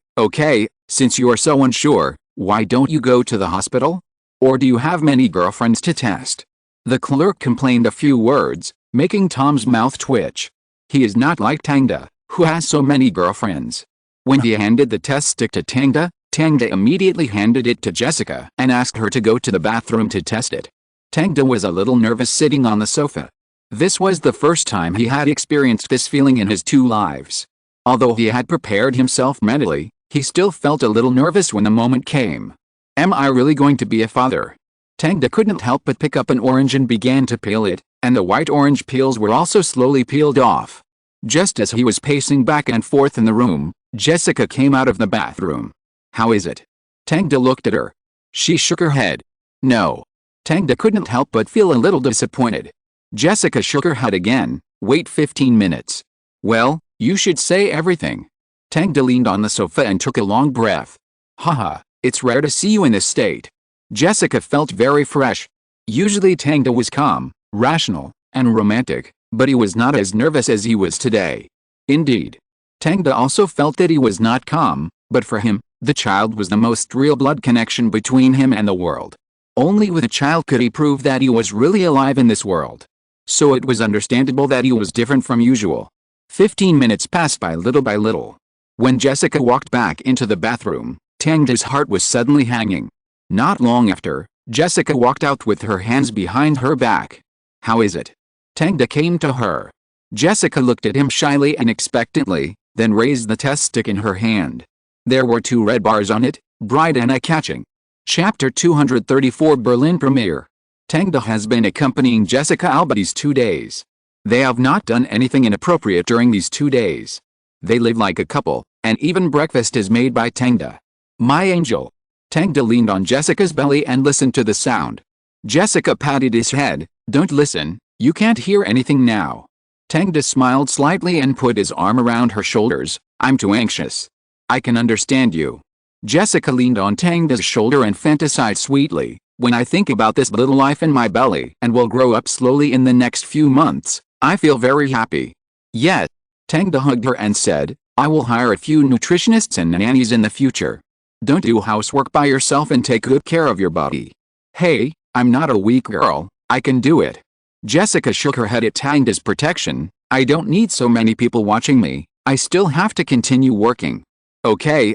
since you are so unsure, why don't you go to the hospital? Or do you have many girlfriends to test? The clerk complained a few words, making Tom's mouth twitch. He is not like Tangda, who has so many girlfriends. When he handed the test stick to Tangda, Tangda immediately handed it to Jessica and asked her to go to the bathroom to test it. Tangda was a little nervous sitting on the sofa. This was the first time he had experienced this feeling in his 2 lives. Although he had prepared himself mentally, he still felt a little nervous when the moment came. Am I really going to be a father? Tangda couldn't help but pick up an orange and began to peel it, and the white orange peels were also slowly peeled off. Just as he was pacing back and forth in the room, Jessica came out of the bathroom. How is it? Tangda looked at her. She shook her head. No. Tangda couldn't help but feel a little disappointed. Jessica shook her head again. Wait 15 minutes. Well, you should say everything. Tangda leaned on the sofa and took a long breath. Haha, it's rare to see you in this state. Jessica felt very fresh. Usually Tangda was calm, rational, and romantic, but he was not as nervous as he was today. Indeed. Tangda also felt that he was not calm, but for him, the child was the most real blood connection between him and the world. Only with a child could he prove that he was really alive in this world. So it was understandable that he was different from usual. 15 minutes passed by little. When Jessica walked back into the bathroom, Tangda's heart was suddenly hanging. Not long after, Jessica walked out with her hands behind her back. How is it? Tangda came to her. Jessica looked at him shyly and expectantly, then raised the test stick in her hand. There were 2 red bars on it, bright and eye-catching. Chapter 234 Berlin Premiere. Tangda has been accompanying Jessica Alba these 2 days. They have not done anything inappropriate during these 2 days. They live like a couple, and even breakfast is made by Tangda. My angel. Tangda leaned on Jessica's belly and listened to the sound. Jessica patted his head. Don't listen, you can't hear anything now. Tangda smiled slightly and put his arm around her shoulders. I'm too anxious. I can understand you. Jessica leaned on Tangda's shoulder and fantasized sweetly. When I think about this little life in my belly and will grow up slowly in the next few months, I feel very happy. Yet, Tangda hugged her and said, I will hire a few nutritionists and nannies in the future. Don't do housework by yourself and take good care of your body. Hey, I'm not a weak girl, I can do it. Jessica shook her head at Tangda's protection. I don't need so many people watching me, I still have to continue working. Okay.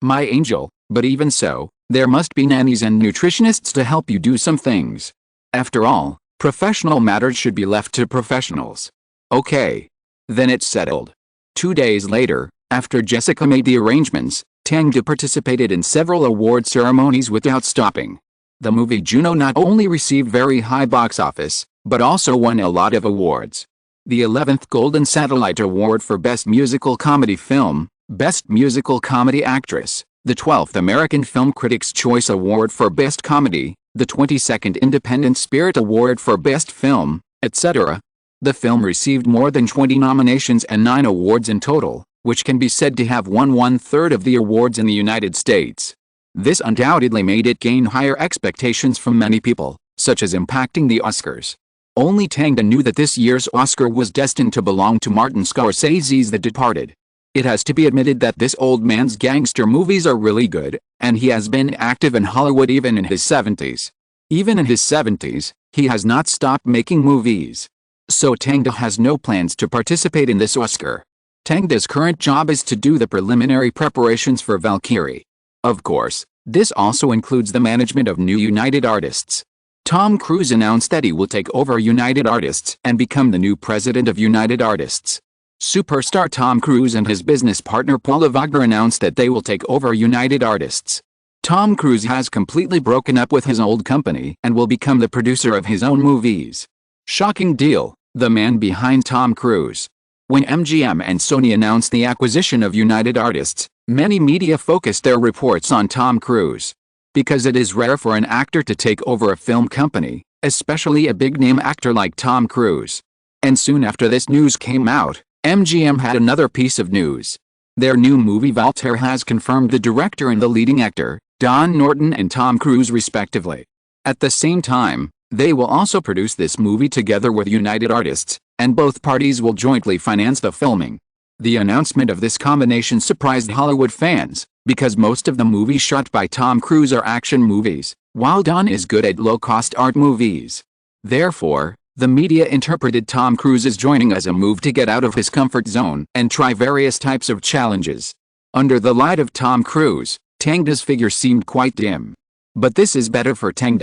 My angel, but even so, there must be nannies and nutritionists to help you do some things. After all, professional matters should be left to professionals. Okay. Then it's settled. 2 days later, after Jessica made the arrangements, Tangda participated in several award ceremonies without stopping. The movie Juno not only received very high box office, but also won a lot of awards. The 11th Golden Satellite Award for Best Musical Comedy Film, Best Musical Comedy Actress, the 12th American Film Critics' Choice Award for Best Comedy, the 22nd Independent Spirit Award for Best Film, etc. The film received more than 20 nominations and 9 awards in total, which can be said to have won 1/3 of the awards in the United States. This undoubtedly made it gain higher expectations from many people, such as impacting the Oscars. Only Tangda knew that this year's Oscar was destined to belong to Martin Scorsese's The Departed. It has to be admitted that this old man's gangster movies are really good, and he has been active in Hollywood even in his 70s. Even in his 70s, he has not stopped making movies. So Tangda has no plans to participate in this Oscar. Tangda's current job is to do the preliminary preparations for Valkyrie. Of course, this also includes the management of new United Artists. Tom Cruise announced that he will take over United Artists and become the new president of United Artists. Superstar Tom Cruise and his business partner Paula Wagner announced that they will take over United Artists. Tom Cruise has completely broken up with his old company and will become the producer of his own movies. Shocking deal, the man behind Tom Cruise. When MGM and Sony announced the acquisition of United Artists, many media focused their reports on Tom Cruise. Because it is rare for an actor to take over a film company, especially a big-name actor like Tom Cruise. And soon after this news came out, MGM had another piece of news. Their new movie Voltaire has confirmed the director and the leading actor, Don Norton and Tom Cruise respectively. At the same time, they will also produce this movie together with United Artists, and both parties will jointly finance the filming. The announcement of this combination surprised Hollywood fans, because most of the movies shot by Tom Cruise are action movies, while Don is good at low-cost art movies. Therefore, the media interpreted Tom Cruise as joining as a move to get out of his comfort zone and try various types of challenges. Under the light of Tom Cruise, Tang's figure seemed quite dim. But this is better for Tang.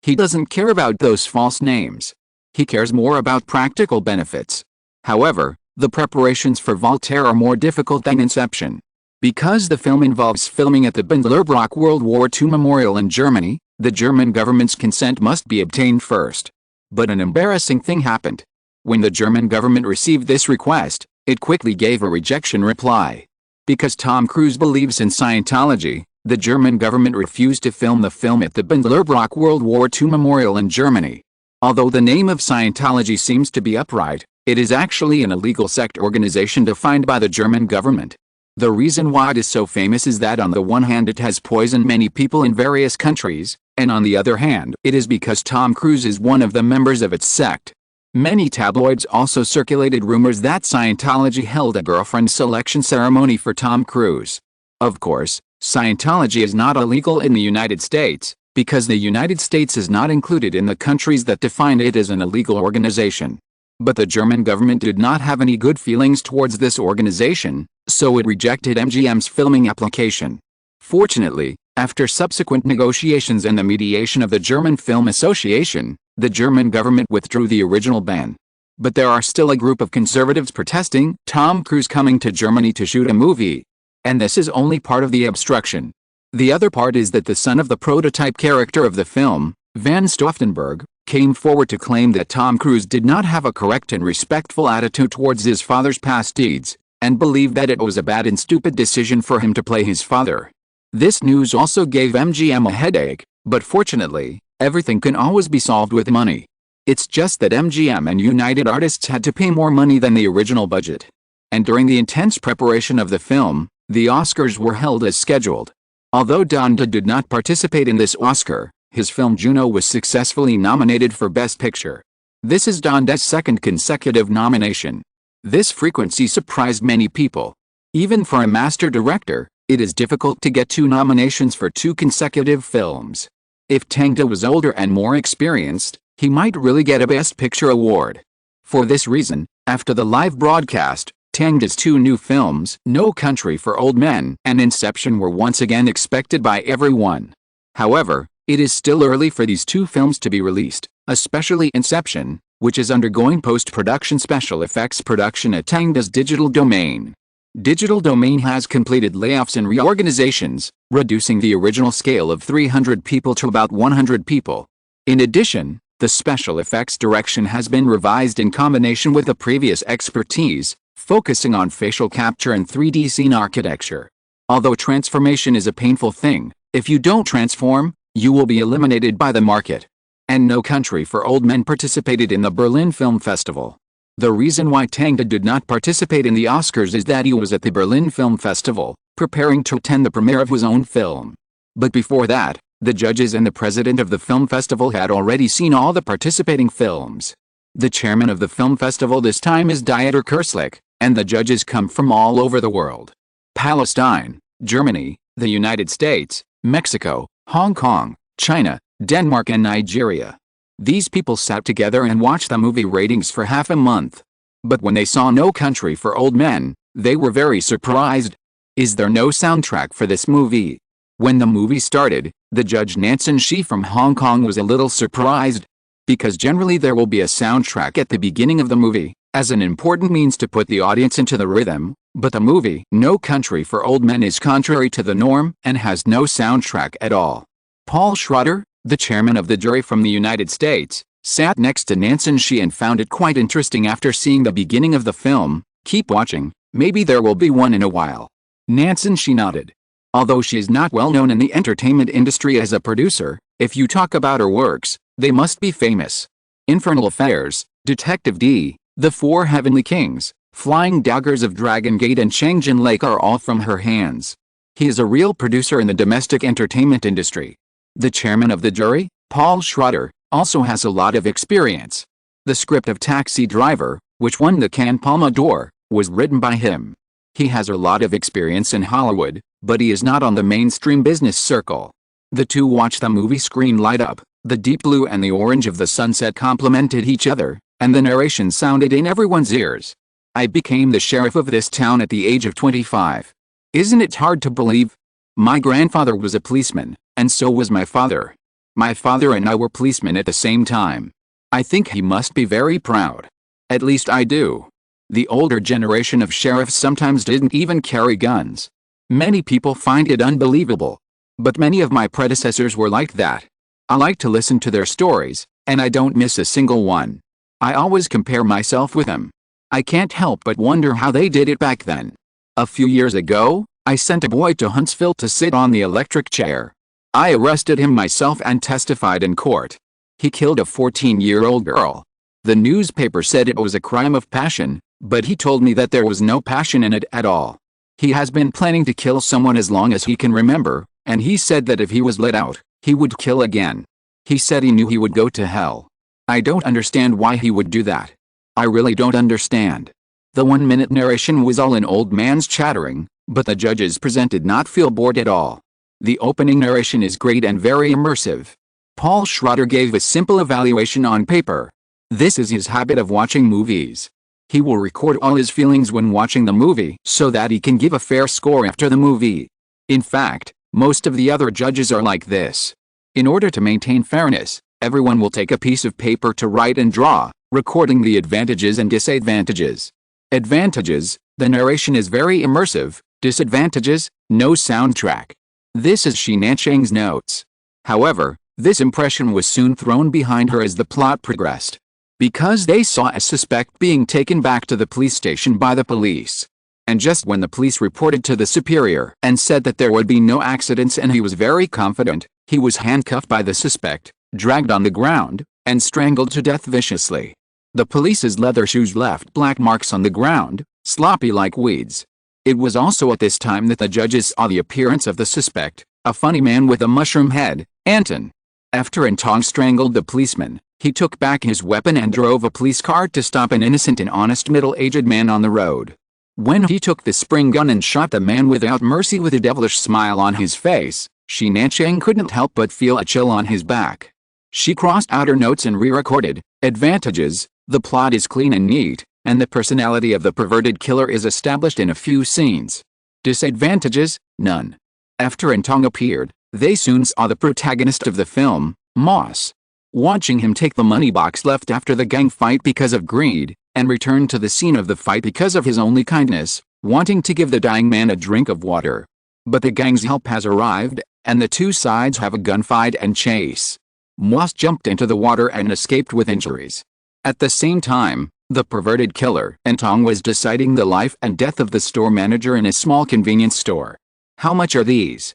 He doesn't care about those false names. He cares more about practical benefits. However, the preparations for Voltaire are more difficult than Inception. Because the film involves filming at the Bunderbrock World War II Memorial in Germany, the German government's consent must be obtained first. But an embarrassing thing happened. When the German government received this request, it quickly gave a rejection reply. Because Tom Cruise believes in Scientology, the German government refused to film the film at the Bunderbrock World War II Memorial in Germany. Although the name of Scientology seems to be upright, it is actually an illegal sect organization defined by the German government. The reason why it is so famous is that on the one hand it has poisoned many people in various countries, and on the other hand it is because Tom Cruise is one of the members of its sect. Many tabloids also circulated rumors that Scientology held a girlfriend selection ceremony for Tom Cruise. Of course, Scientology is not illegal in the United States, because the United States is not included in the countries that define it as an illegal organization. But the German government did not have any good feelings towards this organization, so it rejected MGM's filming application. Fortunately, after subsequent negotiations and the mediation of the German Film Association, the German government withdrew the original ban. But there are still a group of conservatives protesting Tom Cruise coming to Germany to shoot a movie. And this is only part of the obstruction. The other part is that the son of the prototype character of the film, Van Stauffenberg, came forward to claim that Tom Cruise did not have a correct and respectful attitude towards his father's past deeds, and believed that it was a bad and stupid decision for him to play his father. This news also gave MGM a headache, but fortunately, everything can always be solved with money. It's just that MGM and United Artists had to pay more money than the original budget. And during the intense preparation of the film, the Oscars were held as scheduled. Although Donda did not participate in this Oscar, his film Juno was successfully nominated for Best Picture. This is Donda's second consecutive nomination. This frequency surprised many people. Even for a master director, it is difficult to get 2 nominations for 2 consecutive films. If Tangda was older and more experienced, he might really get a Best Picture award. For this reason, after the live broadcast, Tangda's 2 new films, No Country for Old Men and Inception, were once again expected by everyone. However, it is still early for these 2 films to be released, especially Inception, which is undergoing post-production special effects production at Tangda's Digital Domain. Digital Domain has completed layoffs and reorganizations, reducing the original scale of 300 people to about 100 people. In addition, the special effects direction has been revised in combination with the previous expertise, focusing on facial capture and 3D scene architecture. Although transformation is a painful thing, if you don't transform, you will be eliminated by the market. And No Country for Old Men participated in the Berlin Film Festival. The reason why Tangda did not participate in the Oscars is that he was at the Berlin Film Festival, preparing to attend the premiere of his own film. But before that, the judges and the president of the film festival had already seen all the participating films. The chairman of the film festival this time is Dieter Kerslick, and the judges come from all over the world. Palestine, Germany, the United States, Mexico, Hong Kong, China, Denmark and Nigeria. These people sat together and watched the movie ratings for half a month. But when they saw No Country for Old Men, they were very surprised. Is there no soundtrack for this movie? When the movie started, the judge Nansen Shi from Hong Kong was a little surprised. Because generally there will be a soundtrack at the beginning of the movie, as an important means to put the audience into the rhythm, but the movie No Country for Old Men is contrary to the norm and has no soundtrack at all. Paul Schroeder, the chairman of the jury from the United States, Sat next to Nansen she and found it quite interesting after seeing the beginning of the film. Keep watching, maybe there will be one in a while. Nansen she nodded. Although she is not well known in the entertainment industry as a producer, if you talk about her works, they must be famous. Infernal Affairs, Detective D, The Four Heavenly Kings, Flying Daggers of Dragon Gate and Changjin Lake are all from her hands. He is a real producer in the domestic entertainment industry. The chairman of the jury, Paul Schrader, also has a lot of experience. The script of Taxi Driver, which won the Cannes Palme d'Or, was written by him. He has a lot of experience in Hollywood, but he is not on the mainstream business circle. The two watched the movie screen light up, the deep blue and the orange of the sunset complemented each other, and the narration sounded in everyone's ears. I became the sheriff of this town at the age of 25. Isn't it hard to believe? My grandfather was a policeman, and so was my father. My father and I were policemen at the same time. I think he must be very proud. At least I do. The older generation of sheriffs sometimes didn't even carry guns. Many people find it unbelievable. But many of my predecessors were like that. I like to listen to their stories, and I don't miss a single one. I always compare myself with them. I can't help but wonder how they did it back then. A few years ago, I sent a boy to Huntsville to sit on the electric chair. I arrested him myself and testified in court. He killed a 14-year-old girl. The newspaper said it was a crime of passion, but he told me that there was no passion in it at all. He has been planning to kill someone as long as he can remember, and he said that if he was let out, he would kill again. He said he knew he would go to hell. I don't understand why he would do that. I really don't understand. The 1-minute narration was all in old man's chattering, but the judges present did not feel bored at all. The opening narration is great and very immersive. Paul Schrader gave a simple evaluation on paper. This is his habit of watching movies. He will record all his feelings when watching the movie so that he can give a fair score after the movie. In fact, most of the other judges are like this. In order to maintain fairness, everyone will take a piece of paper to write and draw, recording the advantages and disadvantages. Advantages: the narration is very immersive. Disadvantages: no soundtrack. This is Shi Nanchang's notes. However, this impression was soon thrown behind her as the plot progressed. Because they saw a suspect being taken back to the police station by the police. And just when the police reported to the superior and said that there would be no accidents and he was very confident, he was handcuffed by the suspect, dragged on the ground, and strangled to death viciously. The police's leather shoes left black marks on the ground, sloppy like weeds. It was also at this time that the judges saw the appearance of the suspect, a funny man with a mushroom head, Anton. After Tang strangled the policeman, he took back his weapon and drove a police car to stop an innocent and honest middle-aged man on the road. When he took the spring gun and shot the man without mercy with a devilish smile on his face, Shi Nanchang couldn't help but feel a chill on his back. She crossed out her notes and re-recorded. Advantages: the plot is clean and neat, and the personality of the perverted killer is established in a few scenes. Disadvantages: none. After Tang appeared, they soon saw the protagonist of the film, Moss. Watching him take the money box left after the gang fight because of greed, and return to the scene of the fight because of his only kindness, wanting to give the dying man a drink of water. But the gang's help has arrived, and the two sides have a gunfight and chase. Moss jumped into the water and escaped with injuries. At the same time, the perverted killer Tang was deciding the life and death of the store manager in a small convenience store. How much are these?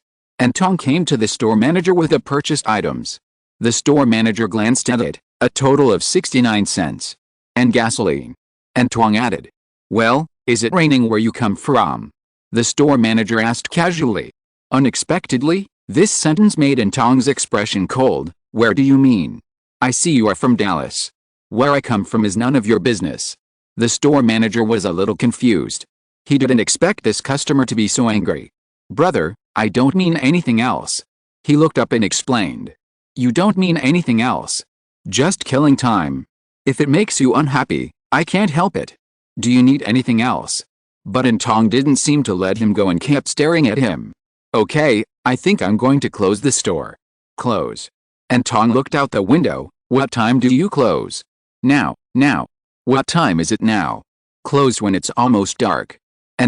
Tang came to the store manager with the purchased items. The store manager glanced at it, a total of 69 cents. And gasoline. Tang added, "Well, is it raining where you come from?" The store manager asked casually. Unexpectedly, this sentence made Tang's expression cold. "Where do you mean? I see you are from Dallas. Where I come from is none of your business." The store manager was a little confused. He didn't expect this customer to be so angry. "Brother, I don't mean anything else." He looked up and explained. "You don't mean anything else. Just killing time. If it makes you unhappy, I can't help it. Do you need anything else?" But Tang didn't seem to let him go and kept staring at him. "Okay, I think I'm going to close the store." "Close?" Tang looked out the window. "What time do you close?" Now. "What time is it now?" "Close when it's almost dark."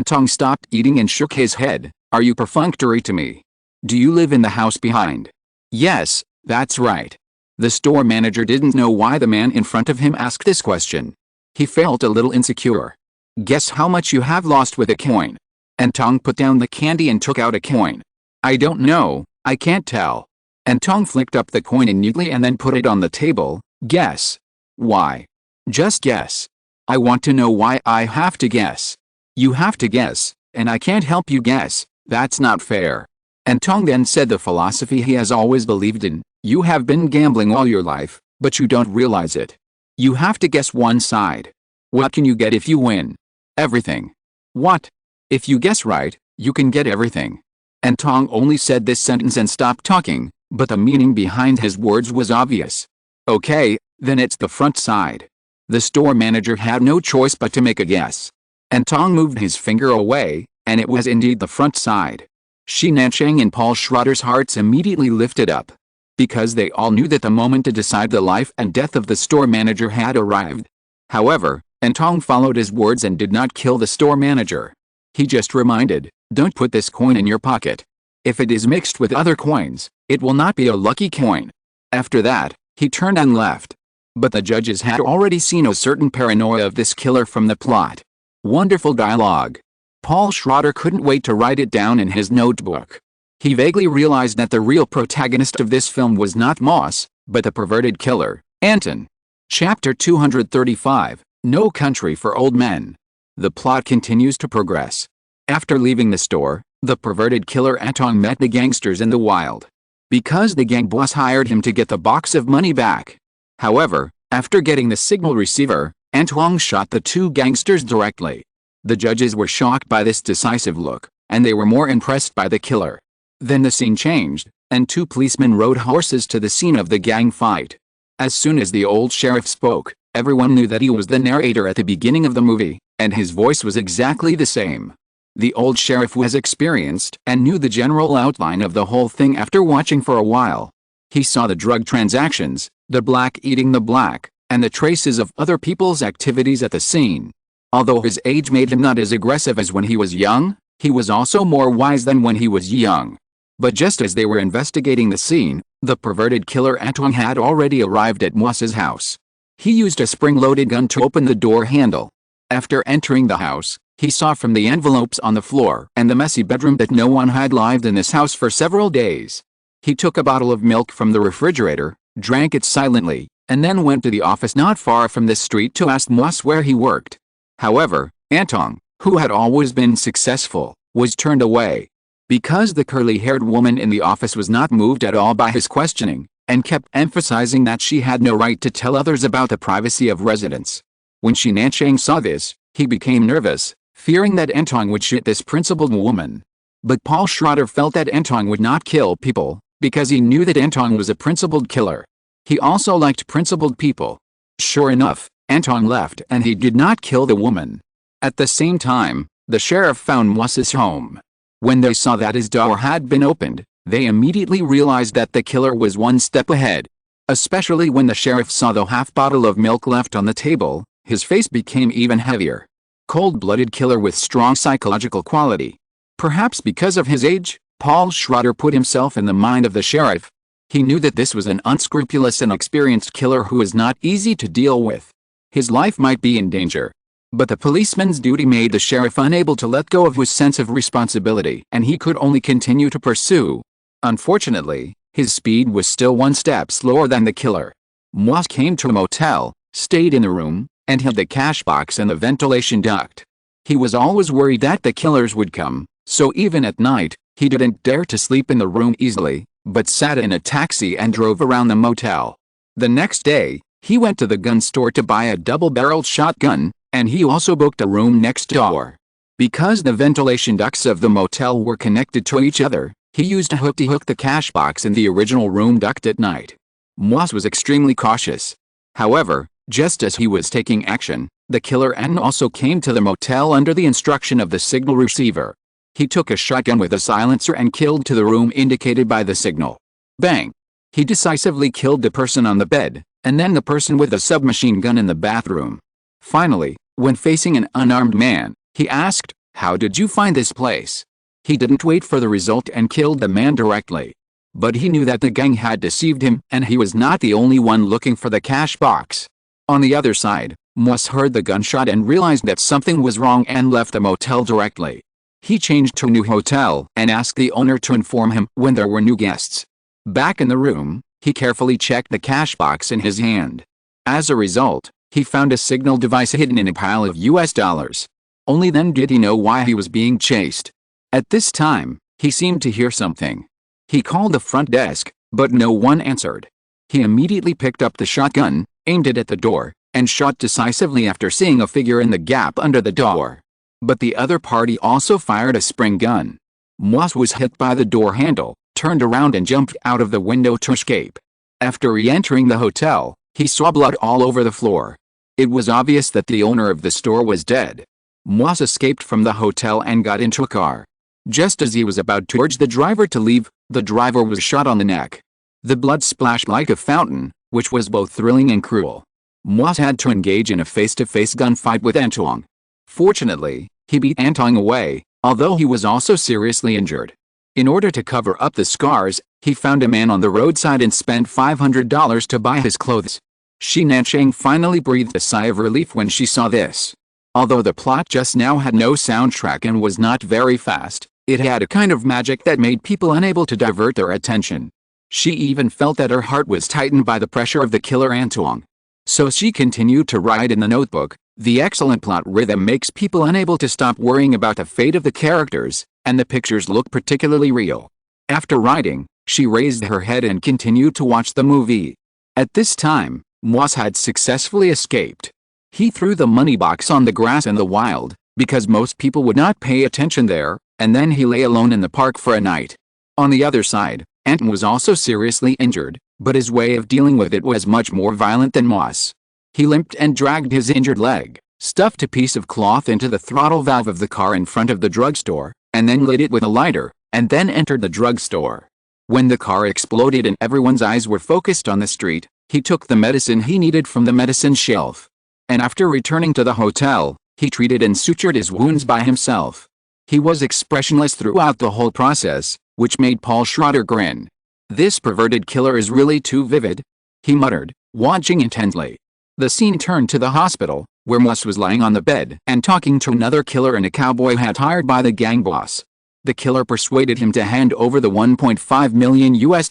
Tang stopped eating and shook his head. "Are you perfunctory to me? Do you live in the house behind?" "Yes, that's right." The store manager didn't know why the man in front of him asked this question. He felt a little insecure. "Guess how much you have lost with a coin?" And Tang put down the candy and took out a coin. "I don't know, I can't tell." And Tang flicked up the coin neatly and then put it on the table. "Guess." "Why?" "Just guess." "I want to know why I have to guess." "You have to guess, and I can't help you guess. That's not fair." And Tang then said the philosophy he has always believed in: you have been gambling all your life, but you don't realize it. You have to guess one side. What can you get if you win? Everything. What? If you guess right, you can get everything. And Tang only said this sentence and stopped talking, but the meaning behind his words was obvious. "Okay, then it's the front side." The store manager had no choice but to make a guess. And Tang moved his finger away, and it was indeed the front side. Shi Nanchang and Paul Schroeder's hearts immediately lifted up. Because they all knew that the moment to decide the life and death of the store manager had arrived. However, Tang followed his words and did not kill the store manager. He just reminded, "Don't put this coin in your pocket. If it is mixed with other coins, it will not be a lucky coin." After that, he turned and left. But the judges had already seen a certain paranoia of this killer from the plot. Wonderful dialogue. Paul Schroeder couldn't wait to write it down in his notebook. He vaguely realized that the real protagonist of this film was not Moss, but the perverted killer, Anton. Chapter 235, No Country for Old Men. The plot continues to progress. After leaving the store, the perverted killer Anton met the gangsters in the wild. Because the gang boss hired him to get the box of money back. However, after getting the signal receiver, Anton shot the two gangsters directly. The judges were shocked by this decisive look, and they were more impressed by the killer. Then the scene changed, and two policemen rode horses to the scene of the gang fight. As soon as the old sheriff spoke, everyone knew that he was the narrator at the beginning of the movie, and his voice was exactly the same. The old sheriff was experienced and knew the general outline of the whole thing after watching for a while. He saw the drug transactions, the black eating the black, and the traces of other people's activities at the scene. Although his age made him not as aggressive as when he was young, he was also more wise than when he was young. But just as they were investigating the scene, the perverted killer Anton had already arrived at Moss's house. He used a spring-loaded gun to open the door handle. After entering the house, he saw from the envelopes on the floor and the messy bedroom that no one had lived in this house for several days. He took a bottle of milk from the refrigerator, drank it silently, and then went to the office not far from this street to ask Moss where he worked. However, Anton, who had always been successful, was turned away. Because the curly-haired woman in the office was not moved at all by his questioning, and kept emphasizing that she had no right to tell others about the privacy of residents. When Shi Nanchang saw this, he became nervous, fearing that Anton would shoot this principled woman. But Paul Schroeder felt that Anton would not kill people, because he knew that Anton was a principled killer. He also liked principled people. Sure enough, Anton left and he did not kill the woman. At the same time, the sheriff found Moss's home. When they saw that his door had been opened, they immediately realized that the killer was one step ahead. Especially when the sheriff saw the half bottle of milk left on the table, his face became even heavier. Cold-blooded killer with strong psychological quality. Perhaps because of his age, Paul Schroeder put himself in the mind of the sheriff. He knew that this was an unscrupulous and experienced killer who was not easy to deal with. His life might be in danger. But the policeman's duty made the sheriff unable to let go of his sense of responsibility, and he could only continue to pursue. Unfortunately, his speed was still one step slower than the killer. Moss came to a motel, stayed in the room, and hid the cash box in the ventilation duct. He was always worried that the killers would come, so even at night, he didn't dare to sleep in the room easily, but sat in a taxi and drove around the motel. The next day, he went to the gun store to buy a double-barreled shotgun, and he also booked a room next door. Because the ventilation ducts of the motel were connected to each other, he used a hook to hook the cash box in the original room duct at night. Moss was extremely cautious. However, just as he was taking action, the killer Anton also came to the motel under the instruction of the signal receiver. He took a shotgun with a silencer and killed to the room indicated by the signal. Bang! He decisively killed the person on the bed, and then the person with the submachine gun in the bathroom. Finally, when facing an unarmed man, he asked, "How did you find this place?" He didn't wait for the result and killed the man directly. But he knew that the gang had deceived him and he was not the only one looking for the cash box. On the other side, Moss heard the gunshot and realized that something was wrong and left the motel directly. He changed to a new hotel and asked the owner to inform him when there were new guests. Back in the room, he carefully checked the cash box in his hand. As a result, he found a signal device hidden in a pile of US dollars. Only then did he know why he was being chased. At this time, he seemed to hear something. He called the front desk, but no one answered. He immediately picked up the shotgun, aimed it at the door, and shot decisively after seeing a figure in the gap under the door. But the other party also fired a spring gun. Moss was hit by the door handle, turned around and jumped out of the window to escape. After re-entering the hotel, he saw blood all over the floor. It was obvious that the owner of the store was dead. Moss escaped from the hotel and got into a car. Just as he was about to urge the driver to leave, the driver was shot on the neck. The blood splashed like a fountain, which was both thrilling and cruel. Moss had to engage in a face-to-face gunfight with Tang. Fortunately, he beat Tang away, although he was also seriously injured. In order to cover up the scars, he found a man on the roadside and spent $500 to buy his clothes. Shi Nanchang finally breathed a sigh of relief when she saw this. Although the plot just now had no soundtrack and was not very fast, it had a kind of magic that made people unable to divert their attention. She even felt that her heart was tightened by the pressure of the killer Tang. So she continued to write in the notebook. The excellent plot rhythm makes people unable to stop worrying about the fate of the characters, and the pictures look particularly real. After writing, she raised her head and continued to watch the movie. At this time, Moss had successfully escaped. He threw the money box on the grass in the wild, because most people would not pay attention there, and then he lay alone in the park for a night. On the other side, Anton was also seriously injured, but his way of dealing with it was much more violent than Moss. He limped and dragged his injured leg, stuffed a piece of cloth into the throttle valve of the car in front of the drugstore, and then lit it with a lighter, and then entered the drugstore. When the car exploded and everyone's eyes were focused on the street, he took the medicine he needed from the medicine shelf. And after returning to the hotel, he treated and sutured his wounds by himself. He was expressionless throughout the whole process, which made Paul Schrader grin. "This perverted killer is really too vivid," he muttered, watching intently. The scene turned to the hospital, where Moss was lying on the bed and talking to another killer in a cowboy hat hired by the gang boss. The killer persuaded him to hand over the $1.5 million US.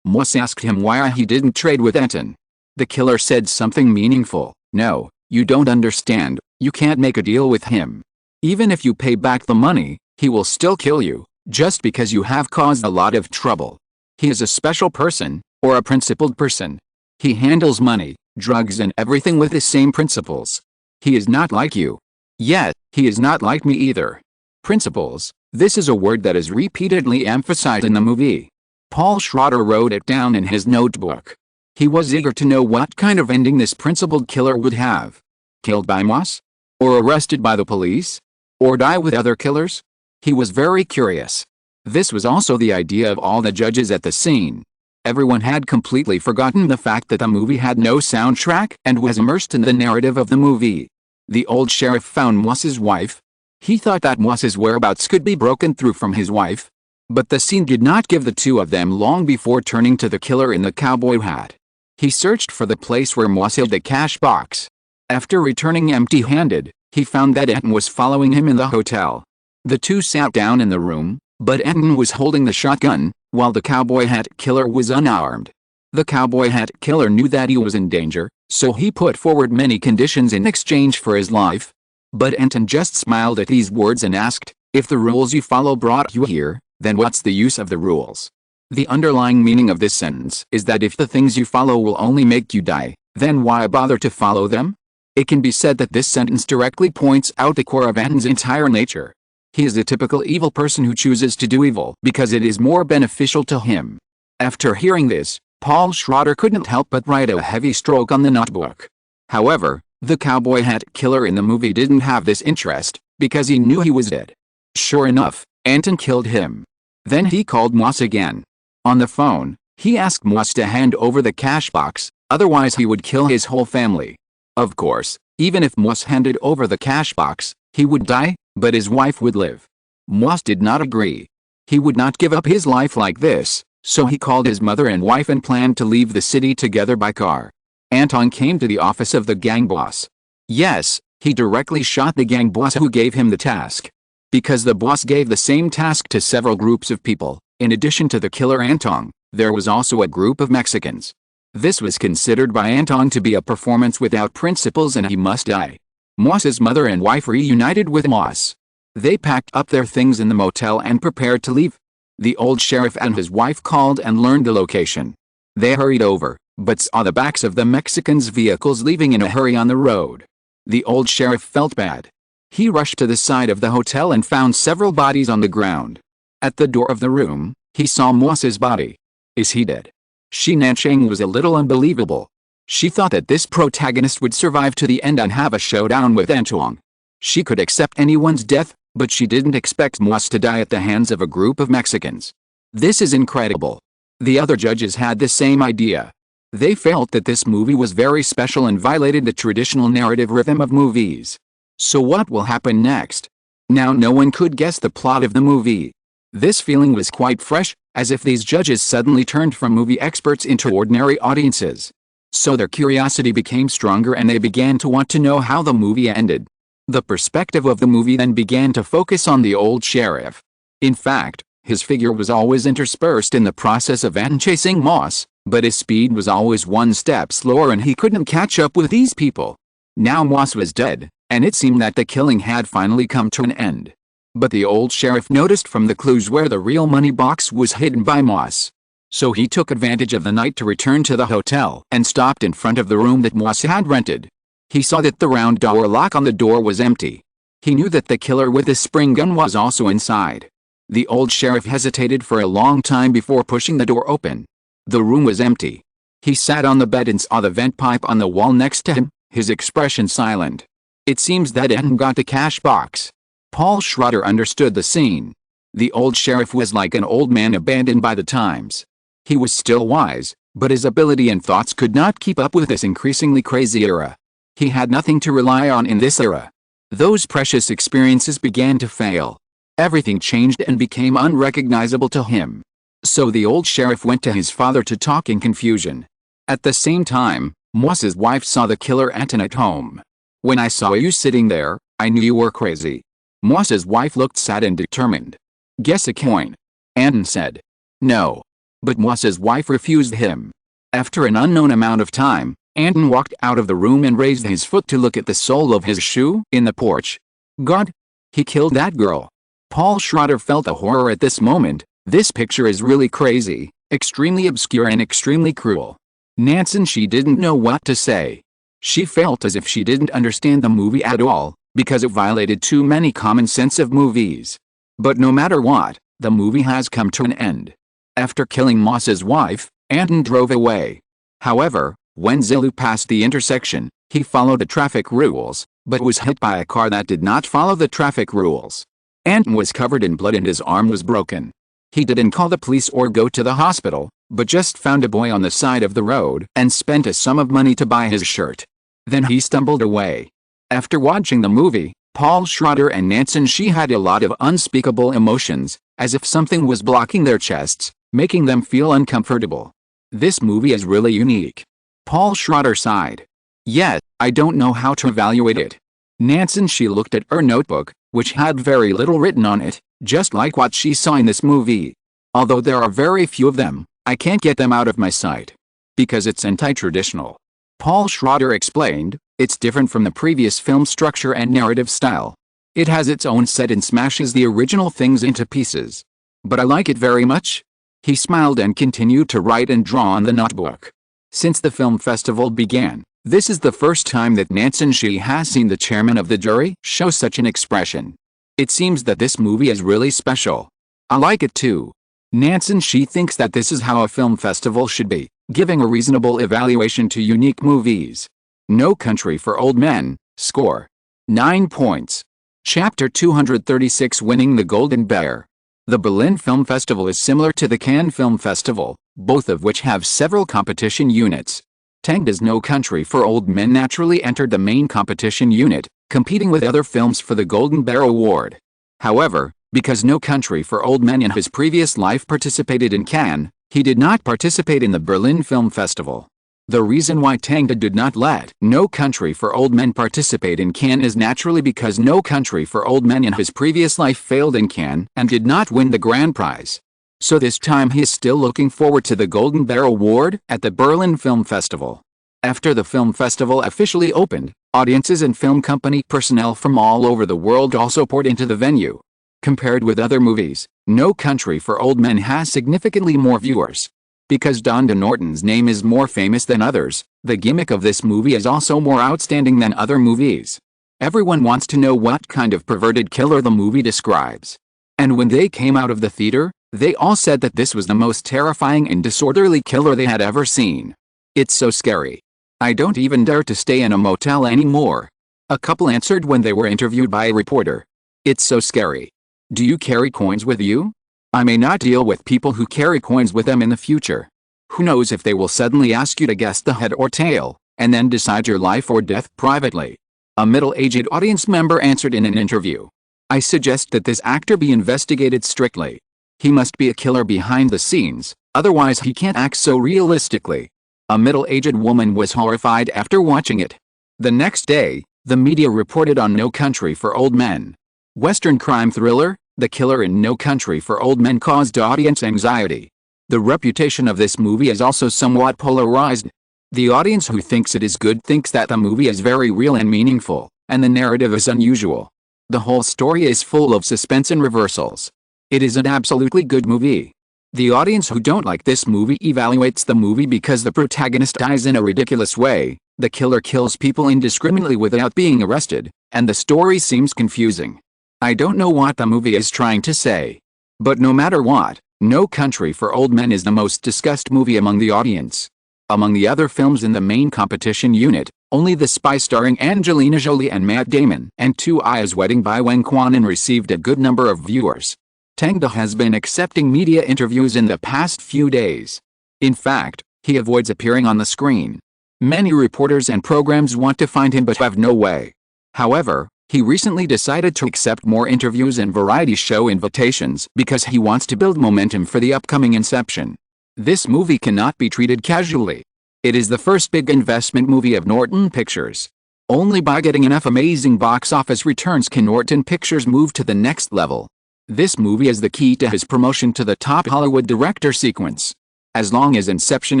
Moss asked him why he didn't trade with Anton. The killer said something meaningful. "No, you don't understand, you can't make a deal with him. Even if you pay back the money, he will still kill you, just because you have caused a lot of trouble. He is a special person, or a principled person. He handles money, drugs and everything with the same principles. He is not like you. Yet, he is not like me either." Principles, this is a word that is repeatedly emphasized in the movie. Paul Schrader wrote it down in his notebook. He was eager to know what kind of ending this principled killer would have. Killed by Moss? Or arrested by the police? Or die with other killers? He was very curious. This was also the idea of all the judges at the scene. Everyone had completely forgotten the fact that the movie had no soundtrack and was immersed in the narrative of the movie. The old sheriff found Moss's wife. He thought that Moss's whereabouts could be broken through from his wife. But the scene did not give the two of them long before turning to the killer in the cowboy hat. He searched for the place where Moss hid the cash box. After returning empty-handed, he found that Anton was following him in the hotel. The two sat down in the room, but Anton was holding the shotgun, while the cowboy hat killer was unarmed. The cowboy hat killer knew that he was in danger, so he put forward many conditions in exchange for his life. But Anton just smiled at these words and asked, "If the rules you follow brought you here, then what's the use of the rules?" The underlying meaning of this sentence is that if the things you follow will only make you die, then why bother to follow them? It can be said that this sentence directly points out the core of Anton's entire nature. He is a typical evil person who chooses to do evil because it is more beneficial to him. After hearing this, Paul Schrader couldn't help but write a heavy stroke on the notebook. However, the cowboy hat killer in the movie didn't have this interest, because he knew he was dead. Sure enough, Anton killed him. Then he called Moss again. On the phone, he asked Moss to hand over the cash box, otherwise he would kill his whole family. Of course, even if Moss handed over the cash box, he would die, but his wife would live. Moss did not agree. He would not give up his life like this, So he called his mother and wife and planned to leave the city together by car. Anton came to the office of the gang boss. Yes, he directly shot the gang boss who gave him the task. Because the boss gave the same task to several groups of people, in addition to the killer Anton, there was also a group of Mexicans. This was considered by Anton to be a performance without principles and he must die. Moss's mother and wife reunited with Moss. They packed up their things in the motel and prepared to leave. The old sheriff and his wife called and learned the location. They hurried over, but saw the backs of the Mexicans' vehicles leaving in a hurry on the road. The old sheriff felt bad. He rushed to the side of the hotel and found several bodies on the ground. At the door of the room, he saw Moss's body. Is he dead? Shi Nanchang was a little unbelievable. She thought that this protagonist would survive to the end and have a showdown with Antoine. She could accept anyone's death, but she didn't expect Moss to die at the hands of a group of Mexicans. This is incredible. The other judges had the same idea. They felt that this movie was very special and violated the traditional narrative rhythm of movies. So what will happen next? Now no one could guess the plot of the movie. This feeling was quite fresh, as if these judges suddenly turned from movie experts into ordinary audiences. So their curiosity became stronger and they began to want to know how the movie ended. The perspective of the movie then began to focus on the old sheriff. In fact, his figure was always interspersed in the process of Anton chasing Moss, but his speed was always one step slower and he couldn't catch up with these people. Now Moss was dead, and it seemed that the killing had finally come to an end. But the old sheriff noticed from the clues where the real money box was hidden by Moss. So he took advantage of the night to return to the hotel and stopped in front of the room that Moss had rented. He saw that the round door lock on the door was empty. He knew that the killer with the spring gun was also inside. The old sheriff hesitated for a long time before pushing the door open. The room was empty. He sat on the bed and saw the vent pipe on the wall next to him, his expression silent. It seems that Anton got the cash box. Paul Schrader understood the scene. The old sheriff was like an old man abandoned by the times. He was still wise, but his ability and thoughts could not keep up with this increasingly crazy era. He had nothing to rely on in this era. Those precious experiences began to fail. Everything changed and became unrecognizable to him. So the old sheriff went to his father to talk in confusion. At the same time, Moss's wife saw the killer Anton at home. When I saw you sitting there, I knew you were crazy. Moss's wife looked sad and determined. Guess a coin. Anton said. No. But Moss's wife refused him. After an unknown amount of time, Anton walked out of the room and raised his foot to look at the sole of his shoe in the porch. God! He killed that girl. Paul Schrader felt a horror at this moment. This picture is really crazy, extremely obscure and extremely cruel. Nansen, she didn't know what to say. She felt as if she didn't understand the movie at all, because it violated too many common sense of movies. But no matter what, the movie has come to an end. After killing Moss's wife, Anton drove away. However, when Zilu passed the intersection, he followed the traffic rules, but was hit by a car that did not follow the traffic rules. Anton was covered in blood and his arm was broken. He didn't call the police or go to the hospital, but just found a boy on the side of the road and spent a sum of money to buy his shirt. Then he stumbled away. After watching the movie, Paul Schrader and Nansen Shi had a lot of unspeakable emotions, as if something was blocking their chests, making them feel uncomfortable. This movie is really unique. Paul Schrader sighed. Yet, I don't know how to evaluate it. Nansen Shi looked at her notebook, which had very little written on it, just like what she saw in this movie. Although there are very few of them, I can't get them out of my sight. Because it's anti-traditional. Paul Schrader explained, it's different from the previous film structure and narrative style. It has its own set and smashes the original things into pieces. But I like it very much. He smiled and continued to write and draw on the notebook. Since the film festival began, this is the first time that Nansen Shi has seen the chairman of the jury show such an expression. It seems that this movie is really special. I like it too. Nansen Shi thinks that this is how a film festival should be, giving a reasonable evaluation to unique movies. No Country for Old Men, score. 9 points. Chapter 236, Winning the Golden Bear. The Berlin Film Festival is similar to the Cannes Film Festival, both of which have several competition units. Tang's No Country for Old Men naturally entered the main competition unit, competing with other films for the Golden Bear Award. However, because No Country for Old Men in his previous life participated in Cannes, He did not participate in the Berlin Film Festival. The reason why Tang did not let No Country for Old Men participate in Cannes is naturally because No Country for Old Men in his previous life failed in Cannes and did not win the grand prize. So this time he is still looking forward to the Golden Bear Award at the Berlin Film Festival. After the film festival officially opened, audiences and film company personnel from all over the world also poured into the venue. Compared with other movies, No Country for Old Men has significantly more viewers. Because Don Norton's name is more famous than others, the gimmick of this movie is also more outstanding than other movies. Everyone wants to know what kind of perverted killer the movie describes. And when they came out of the theater, they all said that this was the most terrifying and disorderly killer they had ever seen. It's so scary. I don't even dare to stay in a motel anymore. A couple answered when they were interviewed by a reporter. It's so scary. Do you carry coins with you? I may not deal with people who carry coins with them in the future. Who knows if they will suddenly ask you to guess the head or tail, and then decide your life or death privately. A middle-aged audience member answered in an interview. I suggest that this actor be investigated strictly. He must be a killer behind the scenes, otherwise he can't act so realistically. A middle-aged woman was horrified after watching it. The next day, the media reported on No Country for Old Men. Western crime thriller, The Killer in No Country for Old Men caused audience anxiety. The reputation of this movie is also somewhat polarized. The audience who thinks it is good thinks that the movie is very real and meaningful, and the narrative is unusual. The whole story is full of suspense and reversals. It is an absolutely good movie. The audience who don't like this movie evaluates the movie because the protagonist dies in a ridiculous way, the killer kills people indiscriminately without being arrested, and the story seems confusing. I don't know what the movie is trying to say. But no matter what, No Country for Old Men is the most discussed movie among the audience. Among the other films in the main competition unit, only The Spy starring Angelina Jolie and Matt Damon and Two Eyes Wedding by Wen Kwanin received a good number of viewers. Tang has been accepting media interviews in the past few days. In fact, he avoids appearing on the screen. Many reporters and programs want to find him but have no way. However, he recently decided to accept more interviews and variety show invitations because he wants to build momentum for the upcoming Inception. This movie cannot be treated casually. It is the first big investment movie of Norton Pictures. Only by getting enough amazing box office returns can Norton Pictures move to the next level. This movie is the key to his promotion to the top Hollywood director sequence. As long as Inception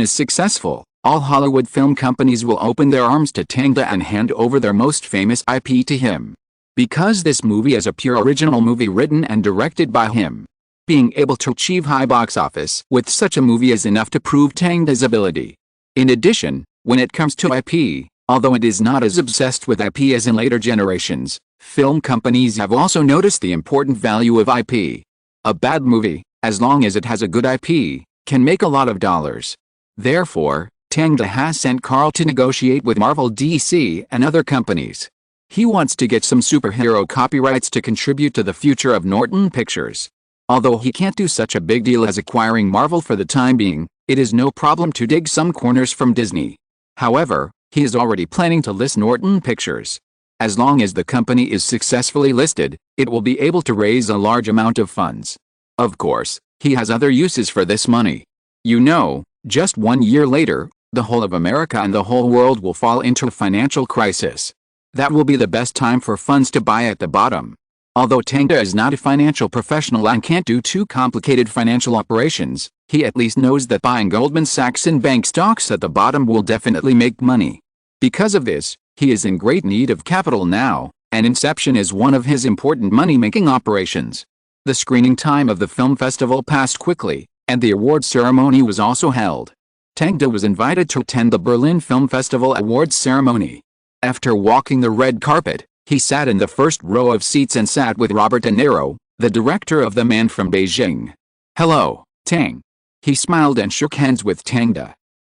is successful, all Hollywood film companies will open their arms to Tang and hand over their most famous IP to him. Because this movie is a pure original movie written and directed by him. Being able to achieve high box office with such a movie is enough to prove Tang's ability. In addition, when it comes to IP, although it is not as obsessed with IP as in later generations, film companies have also noticed the important value of IP. A bad movie, as long as it has a good IP, can make a lot of dollars. Therefore, Tang has sent Carl to negotiate with Marvel, DC, and other companies. He wants to get some superhero copyrights to contribute to the future of Norton Pictures. Although he can't do such a big deal as acquiring Marvel for the time being, it is no problem to dig some corners from Disney. However, he is already planning to list Norton Pictures. As long as the company is successfully listed, it will be able to raise a large amount of funds. Of course, he has other uses for this money. You know, just 1 year later, the whole of America and the whole world will fall into a financial crisis. That will be the best time for funds to buy at the bottom. Although Tang is not a financial professional and can't do too complicated financial operations, he at least knows that buying Goldman Sachs and bank stocks at the bottom will definitely make money. Because of this, he is in great need of capital now, and Inception is one of his important money-making operations. The screening time of the film festival passed quickly, and the award ceremony was also held. Tang was invited to attend the Berlin Film Festival awards ceremony. After walking the red carpet, he sat in the first row of seats and sat with Robert De Niro, the director of The Man from Beijing. "Hello, Tang." He smiled and shook hands with Tang.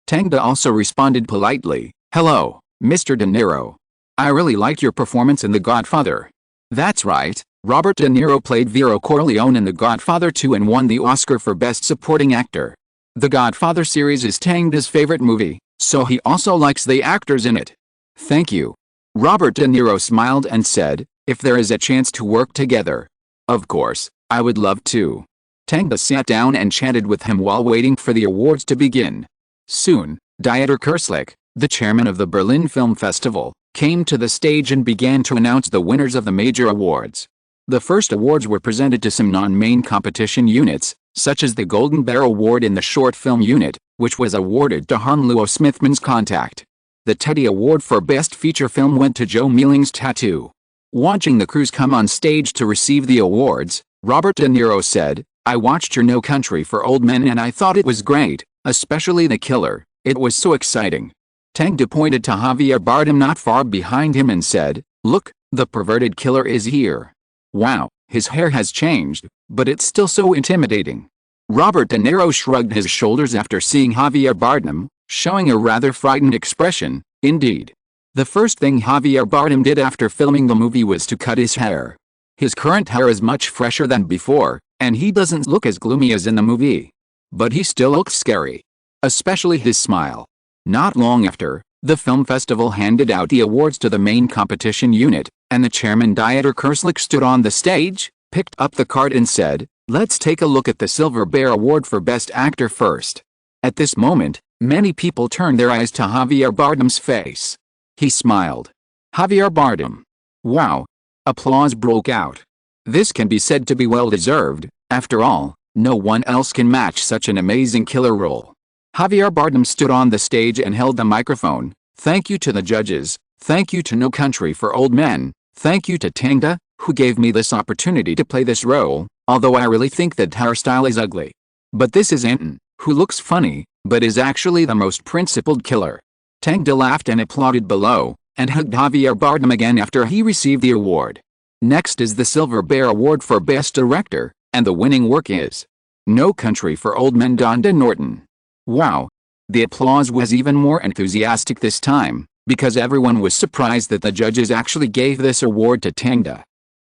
Tang also responded politely, "Hello, Mr. De Niro. I really liked your performance in The Godfather." That's right, Robert De Niro played Vito Corleone in The Godfather 2 and won the Oscar for Best Supporting Actor. The Godfather series is Tang's favorite movie, so he also likes the actors in it. "Thank you." Robert De Niro smiled and said, "If there is a chance to work together, of course, I would love to." Tang sat down and chatted with him while waiting for the awards to begin. Soon, Dieter Kurslick, the chairman of the Berlin Film Festival, came to the stage and began to announce the winners of the major awards. The first awards were presented to some non-main competition units, such as the Golden Bear Award in the short film unit, which was awarded to Hanluo Smithman's Contact. The Teddy Award for Best Feature Film went to Joe Mealing's Tattoo. Watching the crews come on stage to receive the awards, Robert De Niro said, "I watched your No Country for Old Men and I thought it was great, especially the killer, it was so exciting." Tang pointed to Javier Bardem not far behind him and said, "Look, the perverted killer is here. Wow, his hair has changed, but it's still so intimidating." Robert De Niro shrugged his shoulders after seeing Javier Bardem, showing a rather frightened expression. Indeed. The first thing Javier Bardem did after filming the movie was to cut his hair. His current hair is much fresher than before, and he doesn't look as gloomy as in the movie. But he still looks scary. Especially his smile. Not long after, the film festival handed out the awards to the main competition unit, and the chairman Dieter Kurslick stood on the stage, picked up the card and said, "Let's take a look at the Silver Bear Award for Best Actor first." At this moment, many people turned their eyes to Javier Bardem's face. He smiled. Javier Bardem. Wow. Applause broke out. This can be said to be well-deserved. After all, no one else can match such an amazing killer role. Javier Bardem stood on the stage and held the microphone. "Thank you to the judges, thank you to No Country for Old Men, thank you to Tang, who gave me this opportunity to play this role, although I really think that hairstyle is ugly. But this is Anton, who looks funny, but is actually the most principled killer." Tang laughed and applauded below, and hugged Javier Bardem again after he received the award. Next is the Silver Bear Award for Best Director, and the winning work is No Country for Old Men, Donda Norton. Wow. The applause was even more enthusiastic this time, because everyone was surprised that the judges actually gave this award to Tang.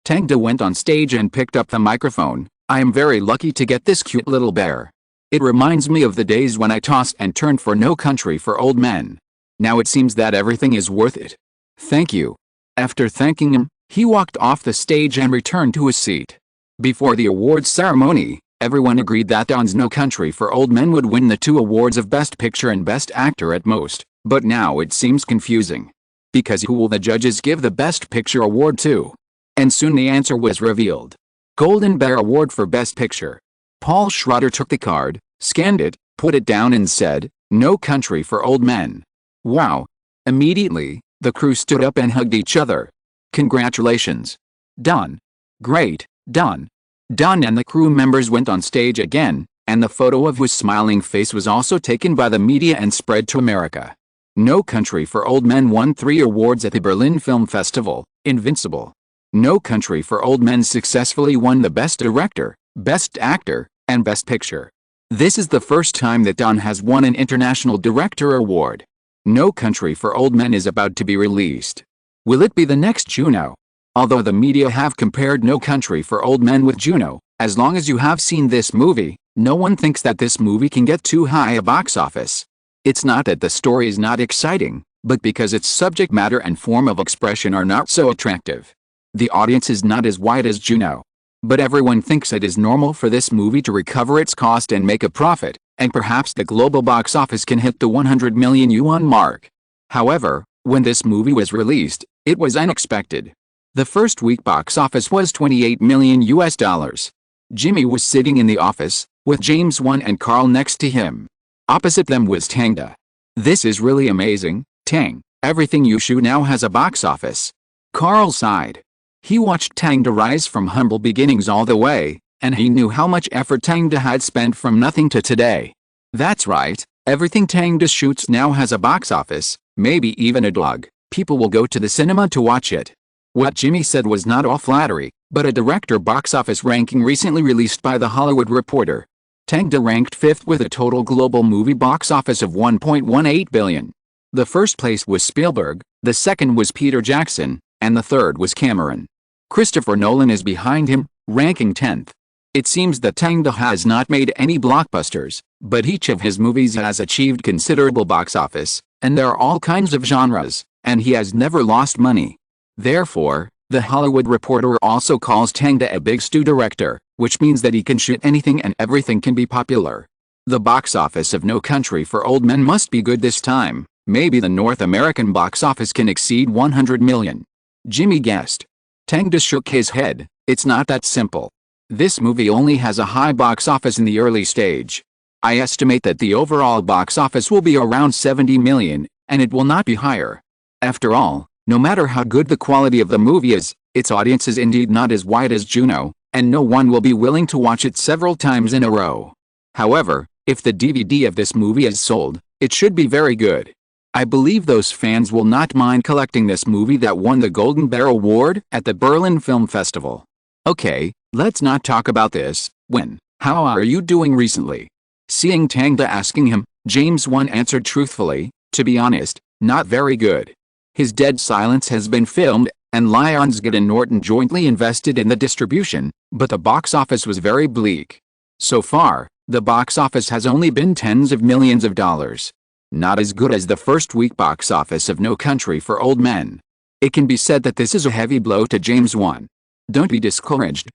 Tang went on stage and picked up the microphone. "I am very lucky to get this cute little bear. It reminds me of the days when I tossed and turned for No Country for Old Men. Now it seems that everything is worth it. Thank you." After thanking him, he walked off the stage and returned to his seat. Before the awards ceremony, everyone agreed that Don's No Country for Old Men would win the 2 awards of Best Picture and Best Actor at most, but now it seems confusing. Because who will the judges give the Best Picture award to? And soon the answer was revealed. Golden Bear Award for Best Picture. Paul Schrader took the card, scanned it, put it down and said, "No Country for Old Men." Wow. Immediately, the crew stood up and hugged each other. "Congratulations. Don. Great, Don." Don and the crew members went on stage again, and the photo of his smiling face was also taken by the media and spread to America. No Country for Old Men won 3 awards at the Berlin Film Festival. Invincible. No Country for Old Men successfully won the Best Director, Best Actor, and Best Picture. This is the first time that Don has won an International Director Award. No Country for Old Men is about to be released. Will it be the next Juno? Although the media have compared No Country for Old Men with Juno, as long as you have seen this movie, no one thinks that this movie can get too high a box office. It's not that the story is not exciting, but because its subject matter and form of expression are not so attractive. The audience is not as wide as Juno. But everyone thinks it is normal for this movie to recover its cost and make a profit, and perhaps the global box office can hit the 100 million yuan mark. However, when this movie was released, it was unexpected. The first week box office was $28 million. Jimmy was sitting in the office, with James Wan and Carl next to him. Opposite them was Tang. "This is really amazing, Tang. Everything you shoot now has a box office." Carl sighed. He watched Tang rise from humble beginnings all the way, and he knew how much effort Tang had spent from nothing to today. That's right, everything Tang shoots now has a box office, maybe even a dog. People will go to the cinema to watch it. What Jimmy said was not all flattery, but a director box office ranking recently released by The Hollywood Reporter. Tang ranked 5th with a total global movie box office of $1.18 billion. The first place was Spielberg, the second was Peter Jackson, and the third was Cameron. Christopher Nolan is behind him, ranking 10th. It seems that Tang has not made any blockbusters, but each of his movies has achieved considerable box office, and there are all kinds of genres, and he has never lost money. Therefore, The Hollywood Reporter also calls Tang a big stew director, which means that he can shoot anything and everything can be popular. The box office of No Country for Old Men must be good this time. Maybe the North American box office can exceed 100 million. Jimmy guessed. Tang just shook his head. It's not that simple. This movie only has a high box office in the early stage. I estimate that the overall box office will be around 70 million, and it will not be higher. After all, no matter how good the quality of the movie is, its audience is indeed not as wide as Juno, and no one will be willing to watch it several times in a row. However, if the DVD of this movie is sold, it should be very good. I believe those fans will not mind collecting this movie that won the Golden Bear Award at the Berlin Film Festival. Okay, let's not talk about this. How are you doing recently? Seeing Tang asking him, James Wan answered truthfully, to be honest, not very good. His Dead Silence has been filmed, and Lionsgate and Norton jointly invested in the distribution, but the box office was very bleak. So far, the box office has only been tens of millions of dollars. Not as good as the first week box office of No Country for Old Men. It can be said that this is a heavy blow to James Wan. Don't be discouraged.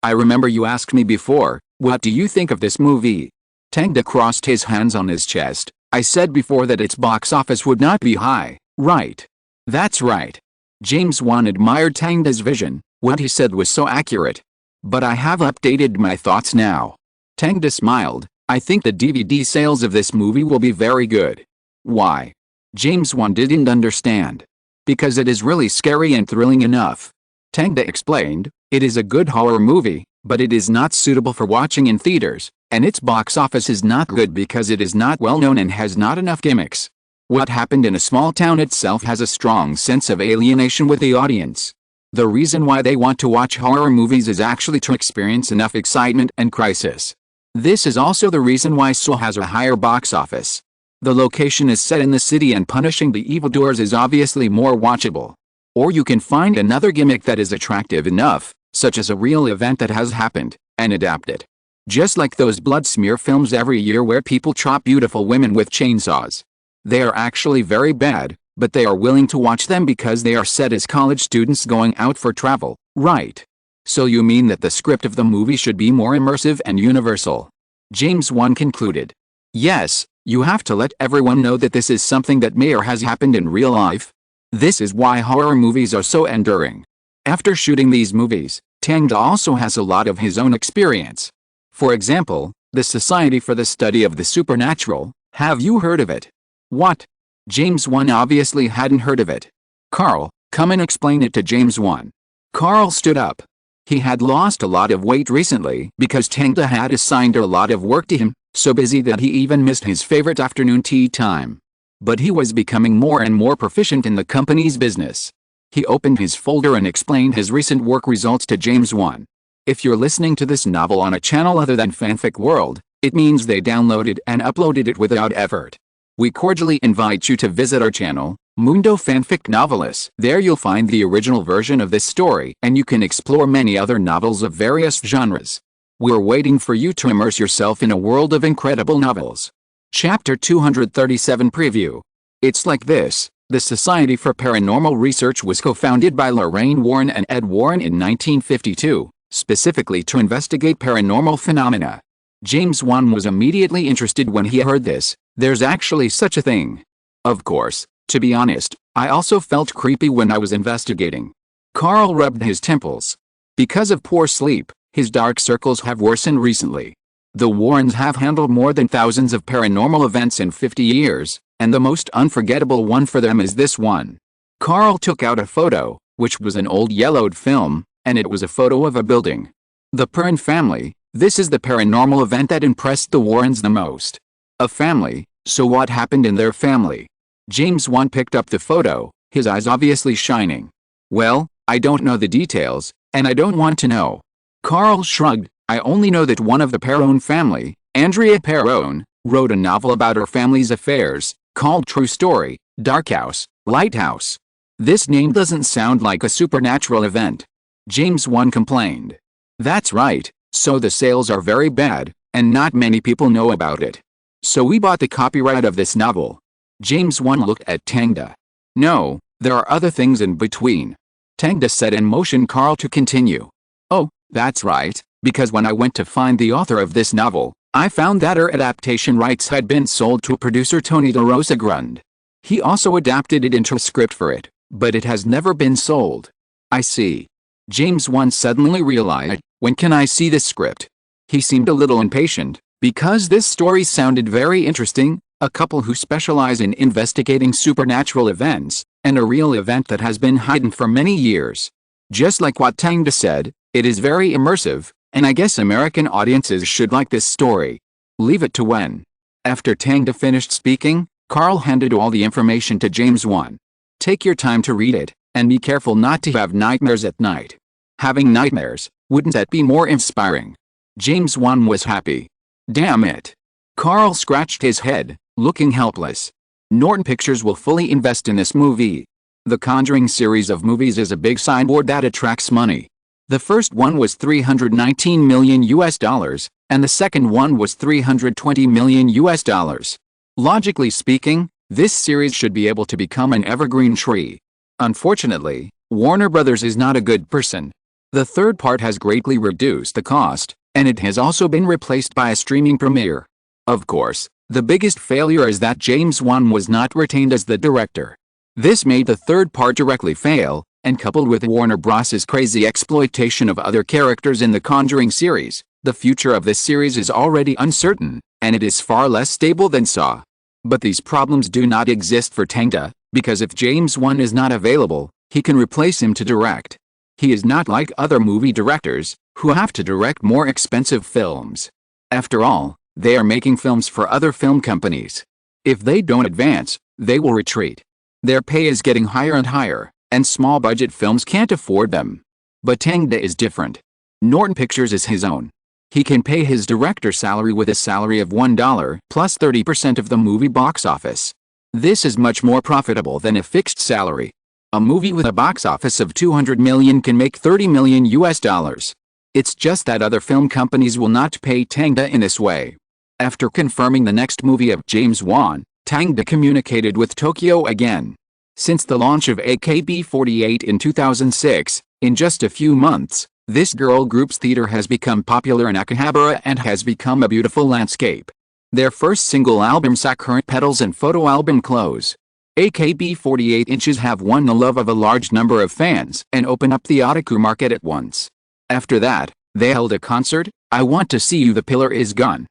I remember you asked me before, what do you think of this movie? Tang crossed his hands on his chest. I said before that its box office would not be high, right? That's right. James Wan admired Tang's vision. What he said was so accurate. But I have updated my thoughts now. Tang smiled. I think the DVD sales of this movie will be very good. Why? James Wan didn't understand. Because it is really scary and thrilling enough. Tang explained, it is a good horror movie, but it is not suitable for watching in theaters, and its box office is not good because it is not well known and has not enough gimmicks. What happened in a small town itself has a strong sense of alienation with the audience. The reason why they want to watch horror movies is actually to experience enough excitement and crisis. This is also the reason why Saw has a higher box office. The location is set in the city and punishing the evildoers is obviously more watchable. Or you can find another gimmick that is attractive enough, such as a real event that has happened, and adapt it. Just like those blood smear films every year where people chop beautiful women with chainsaws. They are actually very bad, but they are willing to watch them because they are set as college students going out for travel, right? So you mean that the script of the movie should be more immersive and universal? James Wan concluded. Yes, you have to let everyone know that this is something that may or has happened in real life. This is why horror movies are so enduring. After shooting these movies, Tang also has a lot of his own experience. For example, the Society for the Study of the Supernatural. Have you heard of it? What? James Wan obviously hadn't heard of it. Carl, come and explain it to James Wan. Carl stood up. He had lost a lot of weight recently because Tang had assigned a lot of work to him, so busy that he even missed his favorite afternoon tea time. But he was becoming more and more proficient in the company's business. He opened his folder and explained his recent work results to James Wan. If you're listening to this novel on a channel other than Fanfic World, it means they downloaded and uploaded it without effort. We cordially invite you to visit our channel, Mundo Fanfic Novelis. There you'll find the original version of this story and you can explore many other novels of various genres. We're waiting for you to immerse yourself in a world of incredible novels. Chapter 237 Preview. It's like this. The Society for Paranormal Research was co-founded by Lorraine Warren and Ed Warren in 1952, specifically to investigate paranormal phenomena. James Wan was immediately interested when he heard this. There's actually such a thing. Of course, to be honest, I also felt creepy when I was investigating. Carl rubbed his temples. Because of poor sleep, his dark circles have worsened recently. The Warrens have handled more than thousands of paranormal events in 50 years, and the most unforgettable one for them is this one. Carl took out a photo, which was an old yellowed film, and it was a photo of a building. The Perrin family. This is the paranormal event that impressed the Warrens the most. A family, so what happened in their family? James Wan picked up the photo, his eyes obviously shining. Well, I don't know the details, and I don't want to know. Carl shrugged. I only know that one of the Perron family, Andrea Perron, wrote a novel about her family's affairs, called True Story, Dark House, Lighthouse. This name doesn't sound like a supernatural event. James Wan complained. That's right, so the sales are very bad, and not many people know about it. So we bought the copyright of this novel. James Wan looked at Tang. No, there are other things in between. Tang said and motioned Carl to continue. "Oh, that's right, because when I went to find the author of this novel, I found that her adaptation rights had been sold to producer Tony De Rosagrund. He also adapted it into a script for it, but it has never been sold." "I see." James Wan suddenly realized, "When can I see this script?" He seemed a little impatient, because this story sounded very interesting, a couple who specialize in investigating supernatural events, and a real event that has been hidden for many years. Just like what Tang said, it is very immersive, and I guess American audiences should like this story. Leave it to when. After Tang finished speaking, Carl handed all the information to James Wan. "Take your time to read it, and be careful not to have nightmares at night." Having nightmares, wouldn't that be more inspiring? James Wan was happy. Damn it. Carl scratched his head, looking helpless. Norton Pictures will fully invest in this movie. The Conjuring series of movies is a big signboard that attracts money. The first one was $319 million, and the second one was $320 million. Logically speaking, this series should be able to become an evergreen tree. Unfortunately, Warner Brothers is not a good person. The third part has greatly reduced the cost, and it has also been replaced by a streaming premiere. Of course, the biggest failure is that James Wan was not retained as the director. This made the third part directly fail, and coupled with Warner Bros.'s crazy exploitation of other characters in the Conjuring series, the future of this series is already uncertain, and it is far less stable than Saw. But these problems do not exist for Tang, because if James Wan is not available, he can replace him to direct. He is not like other movie directors, who have to direct more expensive films. After all, they are making films for other film companies. If they don't advance, they will retreat. Their pay is getting higher and higher, and small-budget films can't afford them. But Tang is different. Norton Pictures is his own. He can pay his director salary with a salary of $1 plus 30% of the movie box office. This is much more profitable than a fixed salary. A movie with a box office of $200 million can make $30 million. It's just that other film companies will not pay Tang in this way. After confirming the next movie of James Wan, Tang communicated with Tokyo again. Since the launch of AKB48 in 2006, in just a few months, this girl group's theater has become popular in Akihabara and has become a beautiful landscape. Their first single album saw current petals and photo album close. AKB48 inches have won the love of a large number of fans and opened up the otaku market at once. After that, they held a concert, I Want to See You The Pillar Is Gone.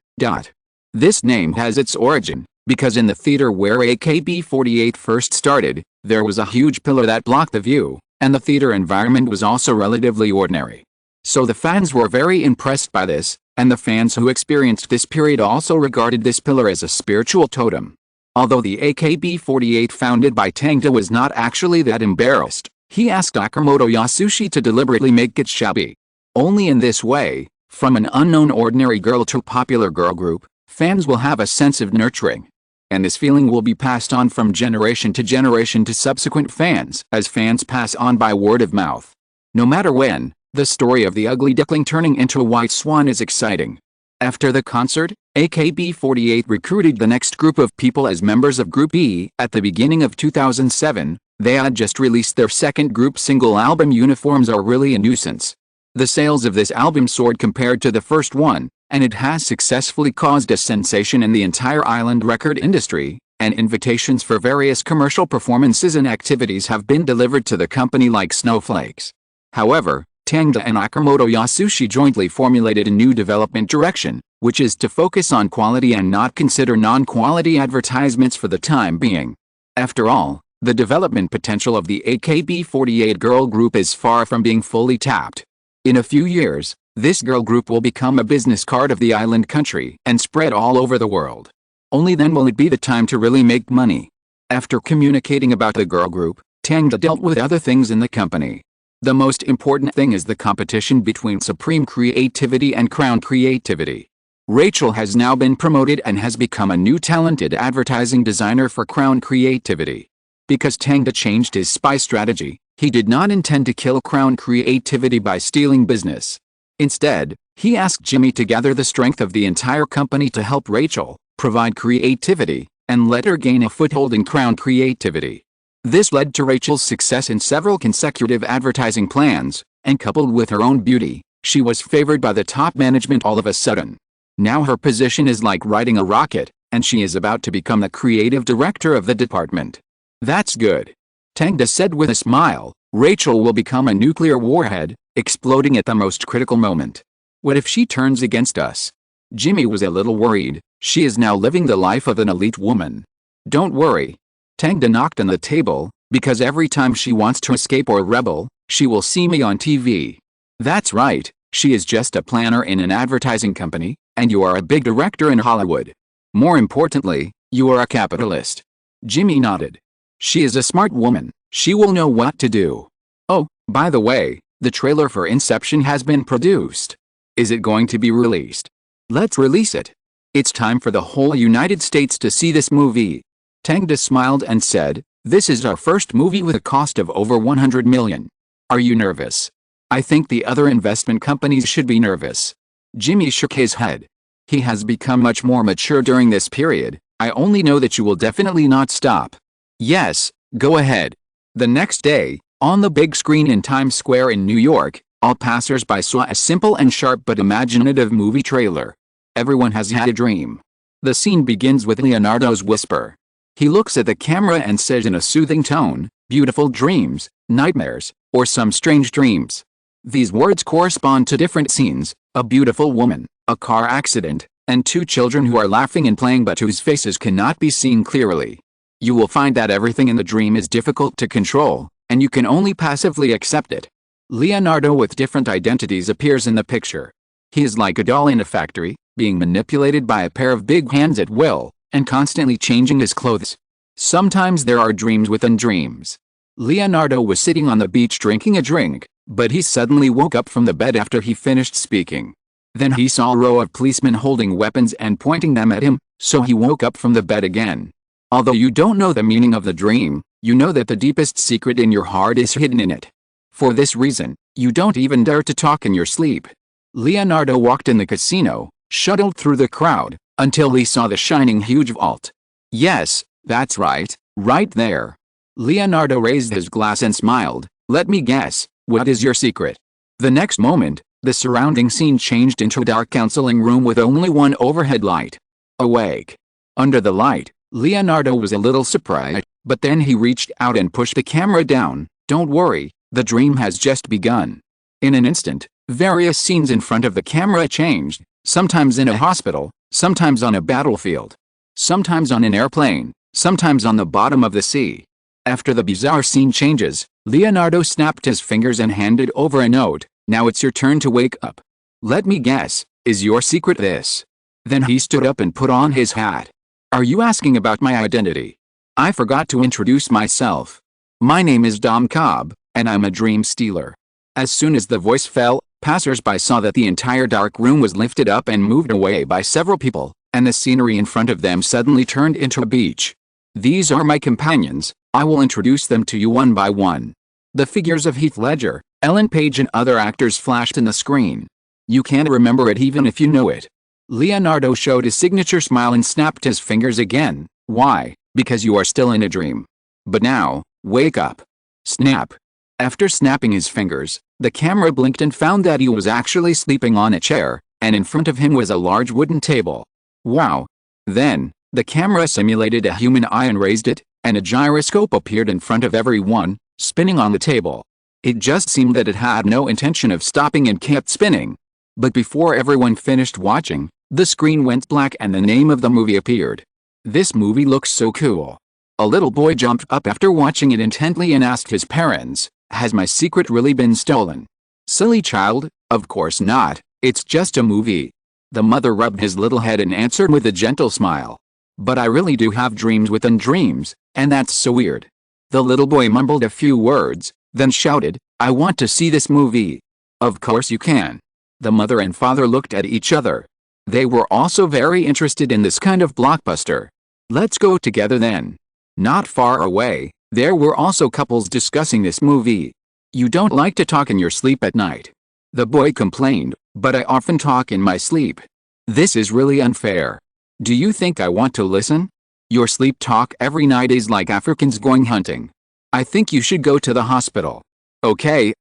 This name has its origin, because in the theater where AKB48 first started, there was a huge pillar that blocked the view, and the theater environment was also relatively ordinary. So the fans were very impressed by this, and the fans who experienced this period also regarded this pillar as a spiritual totem. Although the AKB48 founded by Tang was not actually that embarrassed, he asked Akamoto Yasushi to deliberately make it shabby. Only in this way, from an unknown ordinary girl to a popular girl group, fans will have a sense of nurturing. And this feeling will be passed on from generation to subsequent fans as fans pass on by word of mouth. No matter when, the story of the ugly duckling turning into a white swan is exciting. After the concert, AKB48 recruited the next group of people as members of Group E. At the beginning of 2007, they had just released their second group single album. Uniforms Are Really a Nuisance. The sales of this album soared compared to the first one, and it has successfully caused a sensation in the entire island record industry, and invitations for various commercial performances and activities have been delivered to the company like snowflakes. However, Tang and Akamoto Yasushi jointly formulated a new development direction, which is to focus on quality and not consider non-quality advertisements for the time being. After all, the development potential of the AKB48 girl group is far from being fully tapped. In a few years, this girl group will become a business card of the island country and spread all over the world. Only then will it be the time to really make money. After communicating about the girl group, Tang dealt with other things in the company. The most important thing is the competition between Supreme Creativity and Crown Creativity. Rachel has now been promoted and has become a new talented advertising designer for Crown Creativity. Because Tang changed his spy strategy, he did not intend to kill Crown Creativity by stealing business. Instead, he asked Jimmy to gather the strength of the entire company to help Rachel, provide creativity, and let her gain a foothold in Crown Creativity. This led to Rachel's success in several consecutive advertising plans, and coupled with her own beauty, she was favored by the top management all of a sudden. Now her position is like riding a rocket, and she is about to become the creative director of the department. That's good. Tang said with a smile. Rachel will become a nuclear warhead, exploding at the most critical moment. What if she turns against us? Jimmy was a little worried. She is now living the life of an elite woman. Don't worry. Tang knocked on the table, because every time she wants to escape or rebel, she will see me on TV. That's right, she is just a planner in an advertising company, and you are a big director in Hollywood. More importantly, you are a capitalist. Jimmy nodded. She is a smart woman, she will know what to do. Oh, by the way, the trailer for Inception has been produced. Is it going to be released? Let's release it. It's time for the whole United States to see this movie. Tang smiled and said, this is our first movie with a cost of over 100 million. Are you nervous? I think the other investment companies should be nervous. Jimmy shook his head. He has become much more mature during this period. I only know that you will definitely not stop. Yes, go ahead. The next day, on the big screen in Times Square in New York, all passers-by saw a simple and sharp but imaginative movie trailer. Everyone has had a dream. The scene begins with Leonardo's whisper. He looks at the camera and says in a soothing tone, beautiful dreams, nightmares, or some strange dreams. These words correspond to different scenes, a beautiful woman, a car accident, and two children who are laughing and playing but whose faces cannot be seen clearly. You will find that everything in the dream is difficult to control, and you can only passively accept it. Leonardo with different identities appears in the picture. He is like a doll in a factory, being manipulated by a pair of big hands at will, and constantly changing his clothes. Sometimes there are dreams within dreams. Leonardo was sitting on the beach drinking a drink, but he suddenly woke up from the bed after he finished speaking. Then he saw a row of policemen holding weapons and pointing them at him, so he woke up from the bed again. Although you don't know the meaning of the dream, you know that the deepest secret in your heart is hidden in it. For this reason, you don't even dare to talk in your sleep. Leonardo walked in the casino, shuttled through the crowd, until he saw the shining huge vault. Yes, that's right there. Leonardo raised his glass and smiled. Let me guess, what is your secret? The next moment, the surrounding scene changed into a dark counseling room with only one overhead light. Awake. Under the light, Leonardo was a little surprised, but then he reached out and pushed the camera down. Don't worry, the dream has just begun. In an instant, various scenes in front of the camera changed, sometimes in a hospital, sometimes on a battlefield, sometimes on an airplane, sometimes on the bottom of the sea. After the bizarre scene changes, Leonardo snapped his fingers and handed over a note. Now it's your turn to wake up. Let me guess, is your secret this? Then he stood up and put on his hat. Are you asking about my identity? I forgot to introduce myself. My name is Dom Cobb, and I'm a dream stealer. As soon as the voice fell, passers-by saw that the entire dark room was lifted up and moved away by several people, and the scenery in front of them suddenly turned into a beach. These are my companions. I will introduce them to you one by one. The figures of Heath Ledger, Ellen Page and other actors flashed in the screen. You can't remember it even if you know it. Leonardo showed his signature smile and snapped his fingers again. Why? Because you are still in a dream. But now, wake up. Snap. After snapping his fingers, the camera blinked and found that he was actually sleeping on a chair, and in front of him was a large wooden table. Wow. Then, the camera simulated a human eye and raised it, and a gyroscope appeared in front of everyone, spinning on the table. It just seemed that it had no intention of stopping and kept spinning. But before everyone finished watching, the screen went black and the name of the movie appeared. This movie looks so cool. A little boy jumped up after watching it intently and asked his parents, has my secret really been stolen? Silly child, of course not, it's just a movie. The mother rubbed his little head and answered with a gentle smile. But I really do have dreams within dreams, and that's so weird. The little boy mumbled a few words, then shouted, I want to see this movie. Of course you can. The mother and father looked at each other. They were also very interested in this kind of blockbuster. Let's go together then. Not far away, there were also couples discussing this movie. You don't like to talk in your sleep at night. The boy complained, but I often talk in my sleep. This is really unfair. Do you think I want to listen? Your sleep talk every night is like Africans going hunting. I think you should go to the hospital. Okay,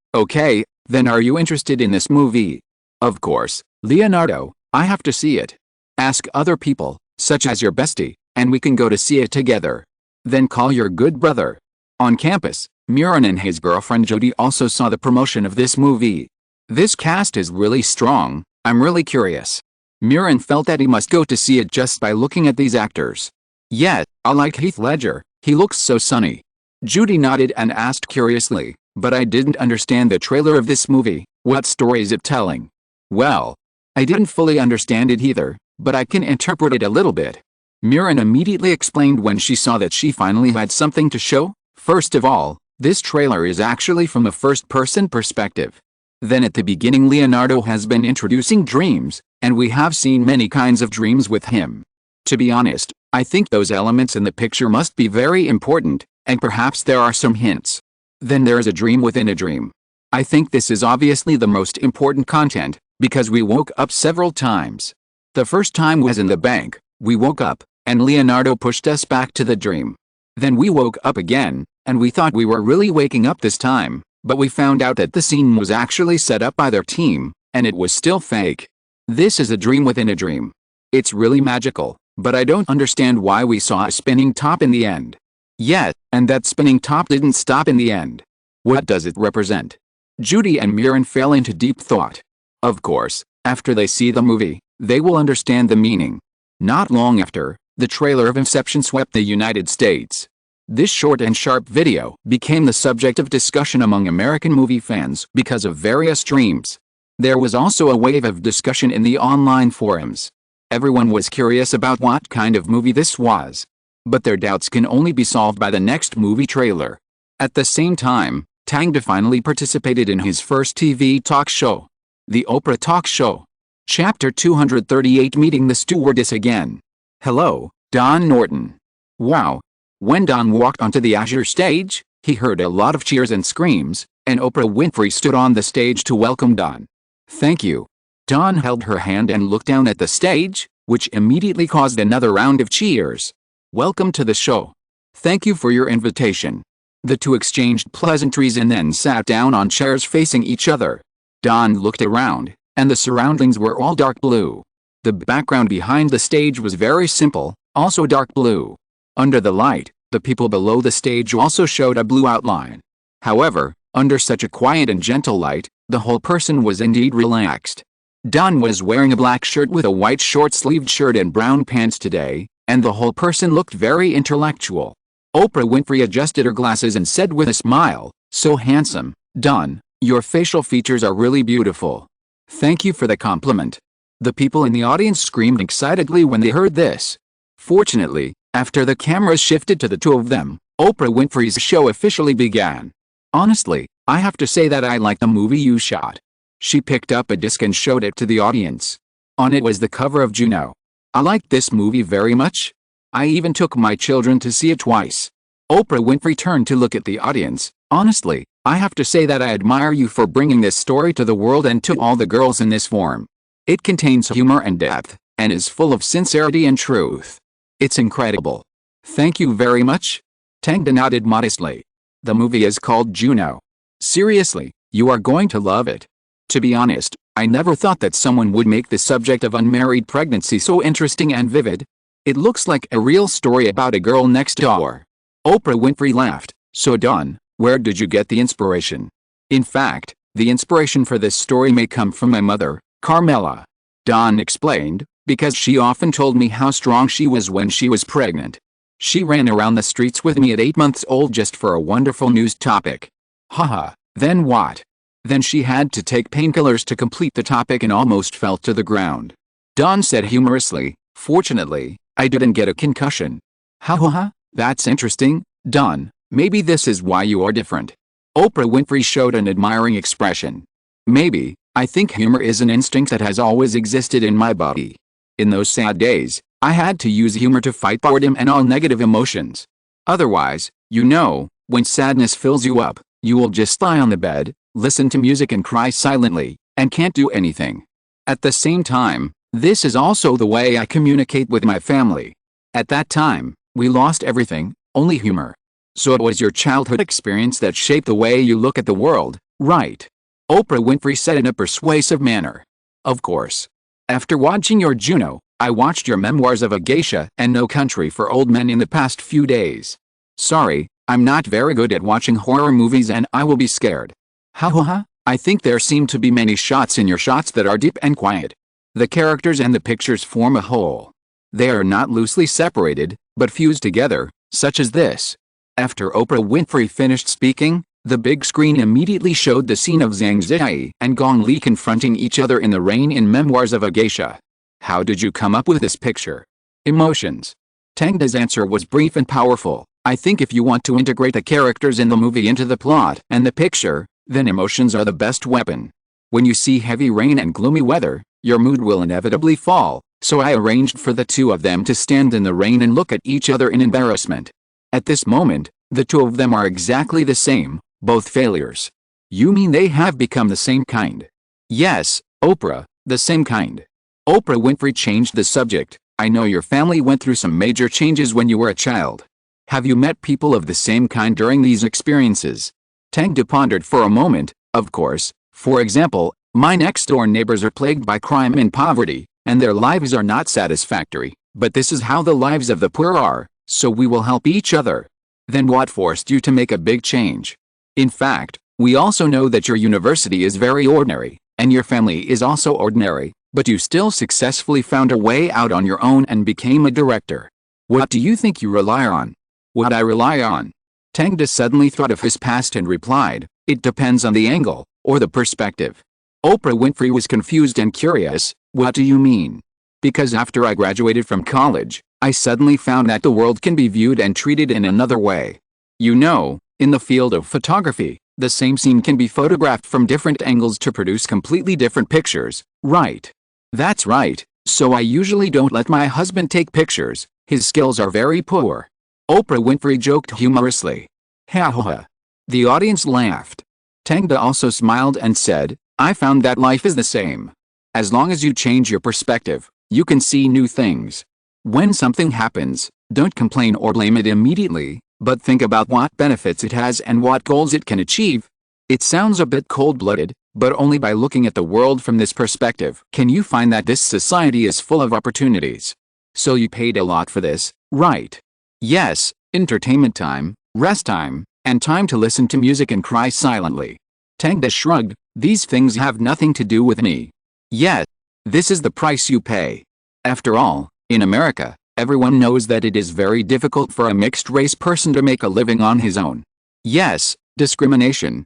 then are you interested in this movie? Of course, Leonardo, I have to see it. Ask other people, such as your bestie, and we can go to see it together. Then call your good brother. On campus, Murin and his girlfriend Jody also saw the promotion of this movie. This cast is really strong, I'm really curious. Murin felt that he must go to see it just by looking at these actors. Yet, I like Heath Ledger, he looks so sunny. Judy nodded and asked curiously, but I didn't understand the trailer of this movie, what story is it telling? Well, I didn't fully understand it either, but I can interpret it a little bit. Murin immediately explained when she saw that she finally had something to show. First of all, this trailer is actually from a first-person perspective. Then at the beginning Leonardo has been introducing dreams, and we have seen many kinds of dreams with him. To be honest, I think those elements in the picture must be very important, and perhaps there are some hints. Then there is a dream within a dream. I think this is obviously the most important content, because we woke up several times. The first time was in the bank, we woke up, and Leonardo pushed us back to the dream. Then we woke up again, and we thought we were really waking up this time, but we found out that the scene was actually set up by their team, and it was still fake. This is a dream within a dream. It's really magical, but I don't understand why we saw a spinning top in the end. Yet, and that spinning top didn't stop in the end. What does it represent? Judy and Murin fell into deep thought. Of course, after they see the movie, they will understand the meaning. Not long after, the trailer of Inception swept the United States. This short and sharp video became the subject of discussion among American movie fans because of various streams. There was also a wave of discussion in the online forums. Everyone was curious about what kind of movie this was. But their doubts can only be solved by the next movie trailer. At the same time, Tang finally participated in his first TV talk show. The Oprah Talk Show. Chapter 238 Meeting the Stewardess Again. Hello, Don Norton. Wow. When Don walked onto the Azure stage, he heard a lot of cheers and screams, and Oprah Winfrey stood on the stage to welcome Don. Thank you. Don held her hand and looked down at the stage, which immediately caused another round of cheers. Welcome to the show. Thank you for your invitation. The two exchanged pleasantries and then sat down on chairs facing each other. Don looked around, and the surroundings were all dark blue. The background behind the stage was very simple, also dark blue. Under the light, the people below the stage also showed a blue outline. However, under such a quiet and gentle light, the whole person was indeed relaxed. Don was wearing a black shirt with a white short-sleeved shirt and brown pants today, and the whole person looked very intellectual. Oprah Winfrey adjusted her glasses and said with a smile, "So handsome, Don, your facial features are really beautiful." Thank you for the compliment. The people in the audience screamed excitedly when they heard this. Fortunately, after the cameras shifted to the two of them, Oprah Winfrey's show officially began. Honestly, I have to say that I like the movie you shot. She picked up a disc and showed it to the audience. On it was the cover of Juno. I liked this movie very much. I even took my children to see it twice. Oprah Winfrey turned to look at the audience. Honestly, I have to say that I admire you for bringing this story to the world and to all the girls in this form. It contains humor and depth, and is full of sincerity and truth. It's incredible. Thank you very much. Tang nodded modestly. The movie is called Juno. Seriously, you are going to love it. To be honest, I never thought that someone would make the subject of unmarried pregnancy so interesting and vivid. It looks like a real story about a girl next door. Oprah Winfrey laughed. So Don, where did you get the inspiration? In fact, the inspiration for this story may come from my mother, Carmela. Don explained, because she often told me how strong she was when she was pregnant. She ran around the streets with me at 8 months old just for a wonderful news topic. Haha, then what? Then she had to take painkillers to complete the topic and almost fell to the ground. Don said humorously, fortunately, I didn't get a concussion. Ha ha ha, that's interesting, Don, maybe this is why you are different. Oprah Winfrey showed an admiring expression. Maybe, I think humor is an instinct that has always existed in my body. In those sad days, I had to use humor to fight boredom and all negative emotions. Otherwise, you know, when sadness fills you up, you will just lie on the bed, listen to music and cry silently, and can't do anything. At the same time, this is also the way I communicate with my family. At that time, we lost everything, only humor. So it was your childhood experience that shaped the way you look at the world, right? Oprah Winfrey said in a persuasive manner. Of course. After watching your Juno, I watched your Memoirs of a Geisha and No Country for Old Men in the past few days. Sorry, I'm not very good at watching horror movies and I will be scared. Ha ha ha, I think there seem to be many shots in your shots that are deep and quiet. The characters and the pictures form a whole. They are not loosely separated, but fused together, such as this. After Oprah Winfrey finished speaking, the big screen immediately showed the scene of Zhang Ziyi and Gong Li confronting each other in the rain in Memoirs of a Geisha. How did you come up with this picture? Emotions. Tangda's answer was brief and powerful. I think if you want to integrate the characters in the movie into the plot and the picture, then emotions are the best weapon. When you see heavy rain and gloomy weather, your mood will inevitably fall, so I arranged for the two of them to stand in the rain and look at each other in embarrassment. At this moment, the two of them are exactly the same, both failures. You mean they have become the same kind? Yes, Oprah, the same kind. Oprah Winfrey changed the subject. I know your family went through some major changes when you were a child. Have you met people of the same kind during these experiences? Tangda pondered for a moment. Of course, for example, my next-door neighbors are plagued by crime and poverty, and their lives are not satisfactory, but this is how the lives of the poor are, so we will help each other. Then what forced you to make a big change? In fact, we also know that your university is very ordinary, and your family is also ordinary, but you still successfully found a way out on your own and became a director. What do you think you rely on? What I rely on? Tangda suddenly thought of his past and replied, it depends on the angle, or the perspective. Oprah Winfrey was confused and curious. What do you mean? Because after I graduated from college, I suddenly found that the world can be viewed and treated in another way. You know, in the field of photography, the same scene can be photographed from different angles to produce completely different pictures, right? That's right, so I usually don't let my husband take pictures, his skills are very poor. Oprah Winfrey joked humorously. Ha ha ha. The audience laughed. Tangda also smiled and said, I found that life is the same. As long as you change your perspective, you can see new things. When something happens, don't complain or blame it immediately, but think about what benefits it has and what goals it can achieve. It sounds a bit cold-blooded, but only by looking at the world from this perspective can you find that this society is full of opportunities. So you paid a lot for this, right? Yes, entertainment time, rest time, and time to listen to music and cry silently. Tangda shrugged, these things have nothing to do with me. Yes, this is the price you pay. After all, in America, everyone knows that it is very difficult for a mixed-race person to make a living on his own. Yes, discrimination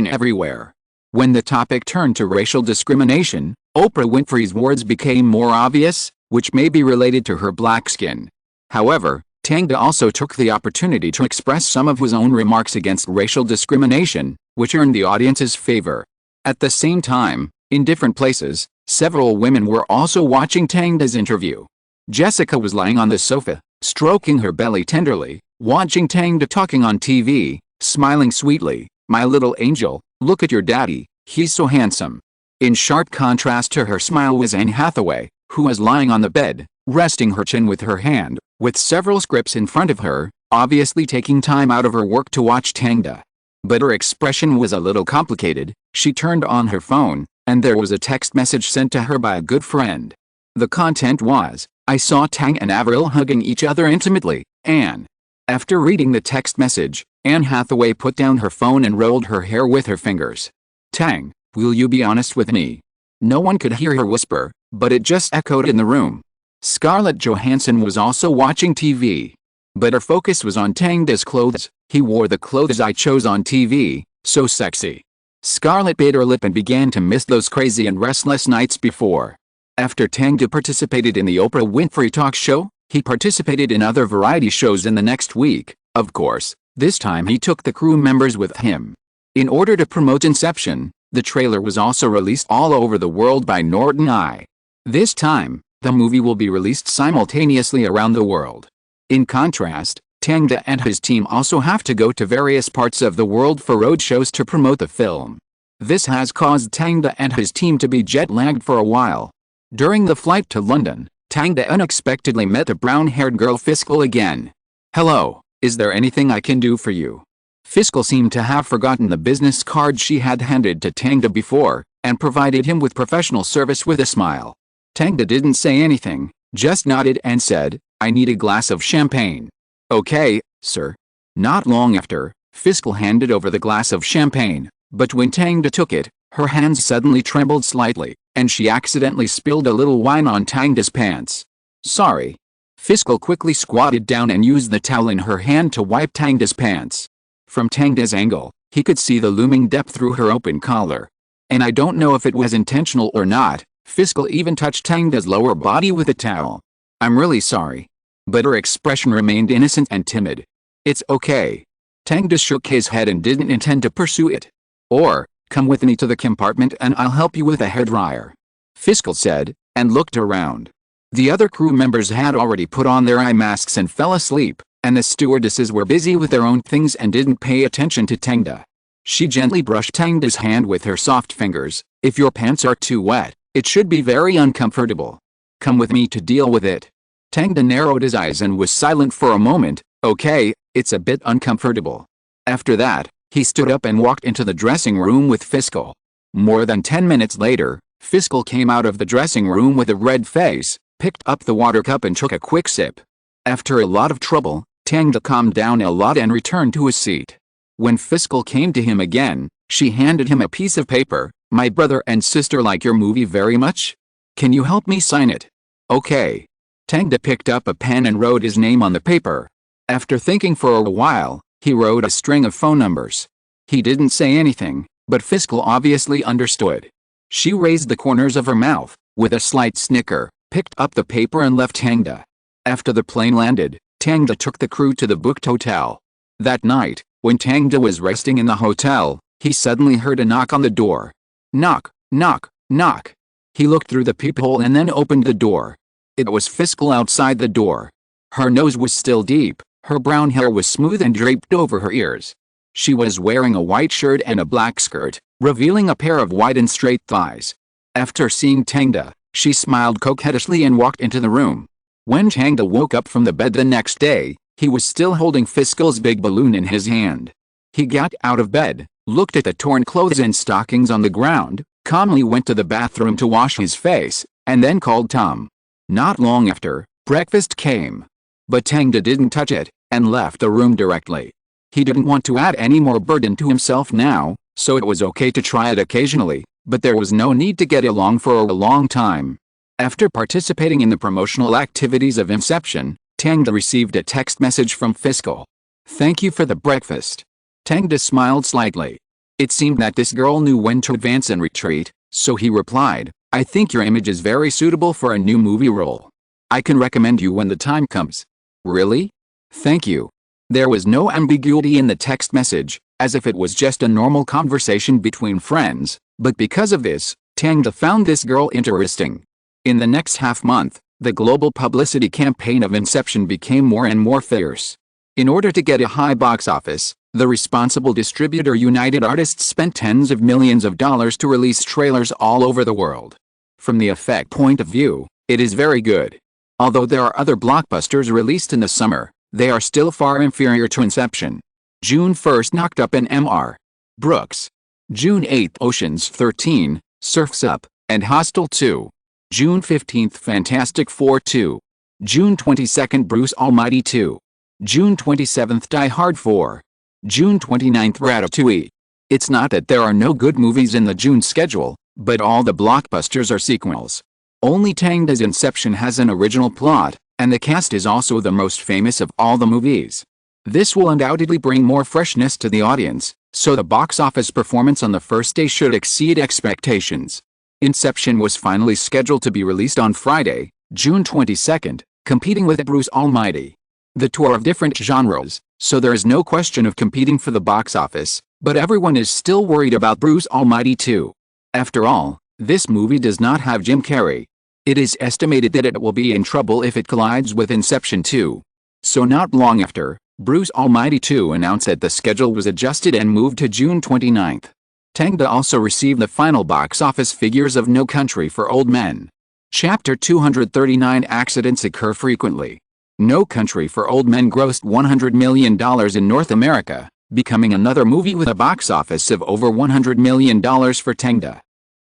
everywhere. When the topic turned to racial discrimination, Oprah Winfrey's words became more obvious, which may be related to her black skin. However, Tangda also took the opportunity to express some of his own remarks against racial discrimination, which earned the audience's favor. At the same time, in different places, several women were also watching Tangda's interview. Jessica was lying on the sofa, stroking her belly tenderly, watching Tangda talking on TV, smiling sweetly. My little angel, look at your daddy, he's so handsome. In sharp contrast to her smile was Anne Hathaway, who was lying on the bed, resting her chin with her hand, with several scripts in front of her, obviously taking time out of her work to watch Tangda. But her expression was a little complicated. She turned on her phone, and there was a text message sent to her by a good friend. The content was, I saw Tang and Avril hugging each other intimately, Anne. After reading the text message, Anne Hathaway put down her phone and rolled her hair with her fingers. Tang, will you be honest with me? No one could hear her whisper, but it just echoed in the room. Scarlett Johansson was also watching TV. But her focus was on Tangda's clothes. He wore the clothes I chose on TV, so sexy. Scarlett bit her lip and began to miss those crazy and restless nights before. After Tangda participated in the Oprah Winfrey talk show, he participated in other variety shows in the next week. Of course, this time he took the crew members with him. In order to promote Inception, the trailer was also released all over the world by Norton Eye. This time, the movie will be released simultaneously around the world. In contrast, Tangda and his team also have to go to various parts of the world for road shows to promote the film. This has caused Tangda and his team to be jet-lagged for a while. During the flight to London, Tangda unexpectedly met the brown-haired girl Fiscal again. Hello, Is there anything I can do for you? Fiscal seemed to have forgotten the business card she had handed to Tangda before, and provided him with professional service with a smile. Tangda didn't say anything, just nodded and said, I need a glass of champagne. Okay, sir. Not long after, Fiscal handed over the glass of champagne, but when Tangda took it, her hands suddenly trembled slightly, and she accidentally spilled a little wine on Tangda's pants. Sorry. Fiscal quickly squatted down and used the towel in her hand to wipe Tangda's pants. From Tangda's angle, he could see the looming depth through her open collar. And I don't know if it was intentional or not, Fiscal even touched Tangda's lower body with a towel. I'm really sorry. But her expression remained innocent and timid. It's okay. Tangda shook his head and didn't intend to pursue it. Or, come with me to the compartment and I'll help you with a hairdryer. Fiscal said, and looked around. The other crew members had already put on their eye masks and fell asleep, and the stewardesses were busy with their own things and didn't pay attention to Tangda. She gently brushed Tangda's hand with her soft fingers. If your pants are too wet, it should be very uncomfortable. Come with me to deal with it. Tangda narrowed his eyes and was silent for a moment. Okay, it's a bit uncomfortable. After that, he stood up and walked into the dressing room with Fiscal. More than 10 minutes later, Fiscal came out of the dressing room with a red face, picked up the water cup and took a quick sip. After a lot of trouble, Tangda calmed down a lot and returned to his seat. When Fiscal came to him again, she handed him a piece of paper. My brother and sister like your movie very much. Can you help me sign it? Okay. Tangda picked up a pen and wrote his name on the paper. After thinking for a while, he wrote a string of phone numbers. He didn't say anything, but Fiscal obviously understood. She raised the corners of her mouth, with a slight snicker, picked up the paper and left Tangda. After the plane landed, Tangda took the crew to the booked hotel. That night, when Tangda was resting in the hotel, he suddenly heard a knock on the door. Knock, knock, knock. He looked through the peephole and then opened the door. It was Fiscal outside the door. Her nose was still deep, her brown hair was smooth and draped over her ears. She was wearing a white shirt and a black skirt, revealing a pair of white and straight thighs. After seeing Tangda, she smiled coquettishly and walked into the room. When Tangda woke up from the bed the next day, he was still holding Fiscal's big balloon in his hand. He got out of bed, looked at the torn clothes and stockings on the ground, calmly went to the bathroom to wash his face, and then called Tom. Not long after, breakfast came. But Tangda didn't touch it, and left the room directly. He didn't want to add any more burden to himself now, so it was okay to try it occasionally, but there was no need to get along for a long time. After participating in the promotional activities of Inception, Tangda received a text message from Fiscal. Thank you for the breakfast. Tangda smiled slightly. It seemed that this girl knew when to advance and retreat, so he replied, I think your image is very suitable for a new movie role. I can recommend you when the time comes. Really? Thank you. There was no ambiguity in the text message, as if it was just a normal conversation between friends, but because of this, Tangda found this girl interesting. In the next half-month, the global publicity campaign of Inception became more and more fierce. In order to get a high box office, the responsible distributor United Artists spent tens of millions of dollars to release trailers all over the world. From the effect point of view, it is very good. Although there are other blockbusters released in the summer, they are still far inferior to Inception. June 1st knocked up an M.R. Brooks. June 8th Ocean's 13, Surf's Up, and Hostel 2. June 15th Fantastic Four 2. June 22nd Bruce Almighty 2. June 27th Die Hard 4. June 29th Ratatouille. It's not that there are no good movies in the June schedule, but all the blockbusters are sequels. Only Tangda's Inception has an original plot, and the cast is also the most famous of all the movies. This will undoubtedly bring more freshness to the audience, so the box office performance on the first day should exceed expectations. Inception was finally scheduled to be released on Friday, June 22nd, competing with Bruce Almighty. The two are of different genres, so there is no question of competing for the box office, but everyone is still worried about Bruce Almighty 2. After all, this movie does not have Jim Carrey. It is estimated that it will be in trouble if it collides with Inception 2. So not long after, Bruce Almighty 2 announced that the schedule was adjusted and moved to June 29th. Tangda also received the final box office figures of No Country for Old Men. Chapter 239 Accidents occur frequently. No Country for Old Men grossed $100 million in North America, becoming another movie with a box office of over $100 million for Tang.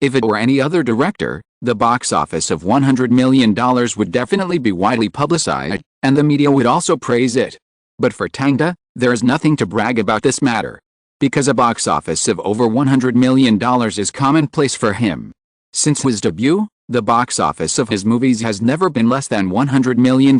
If it were any other director, the box office of $100 million would definitely be widely publicized, and the media would also praise it. But for Tang, there is nothing to brag about this matter, because a box office of over $100 million is commonplace for him. Since his debut, the box office of his movies has never been less than $100 million.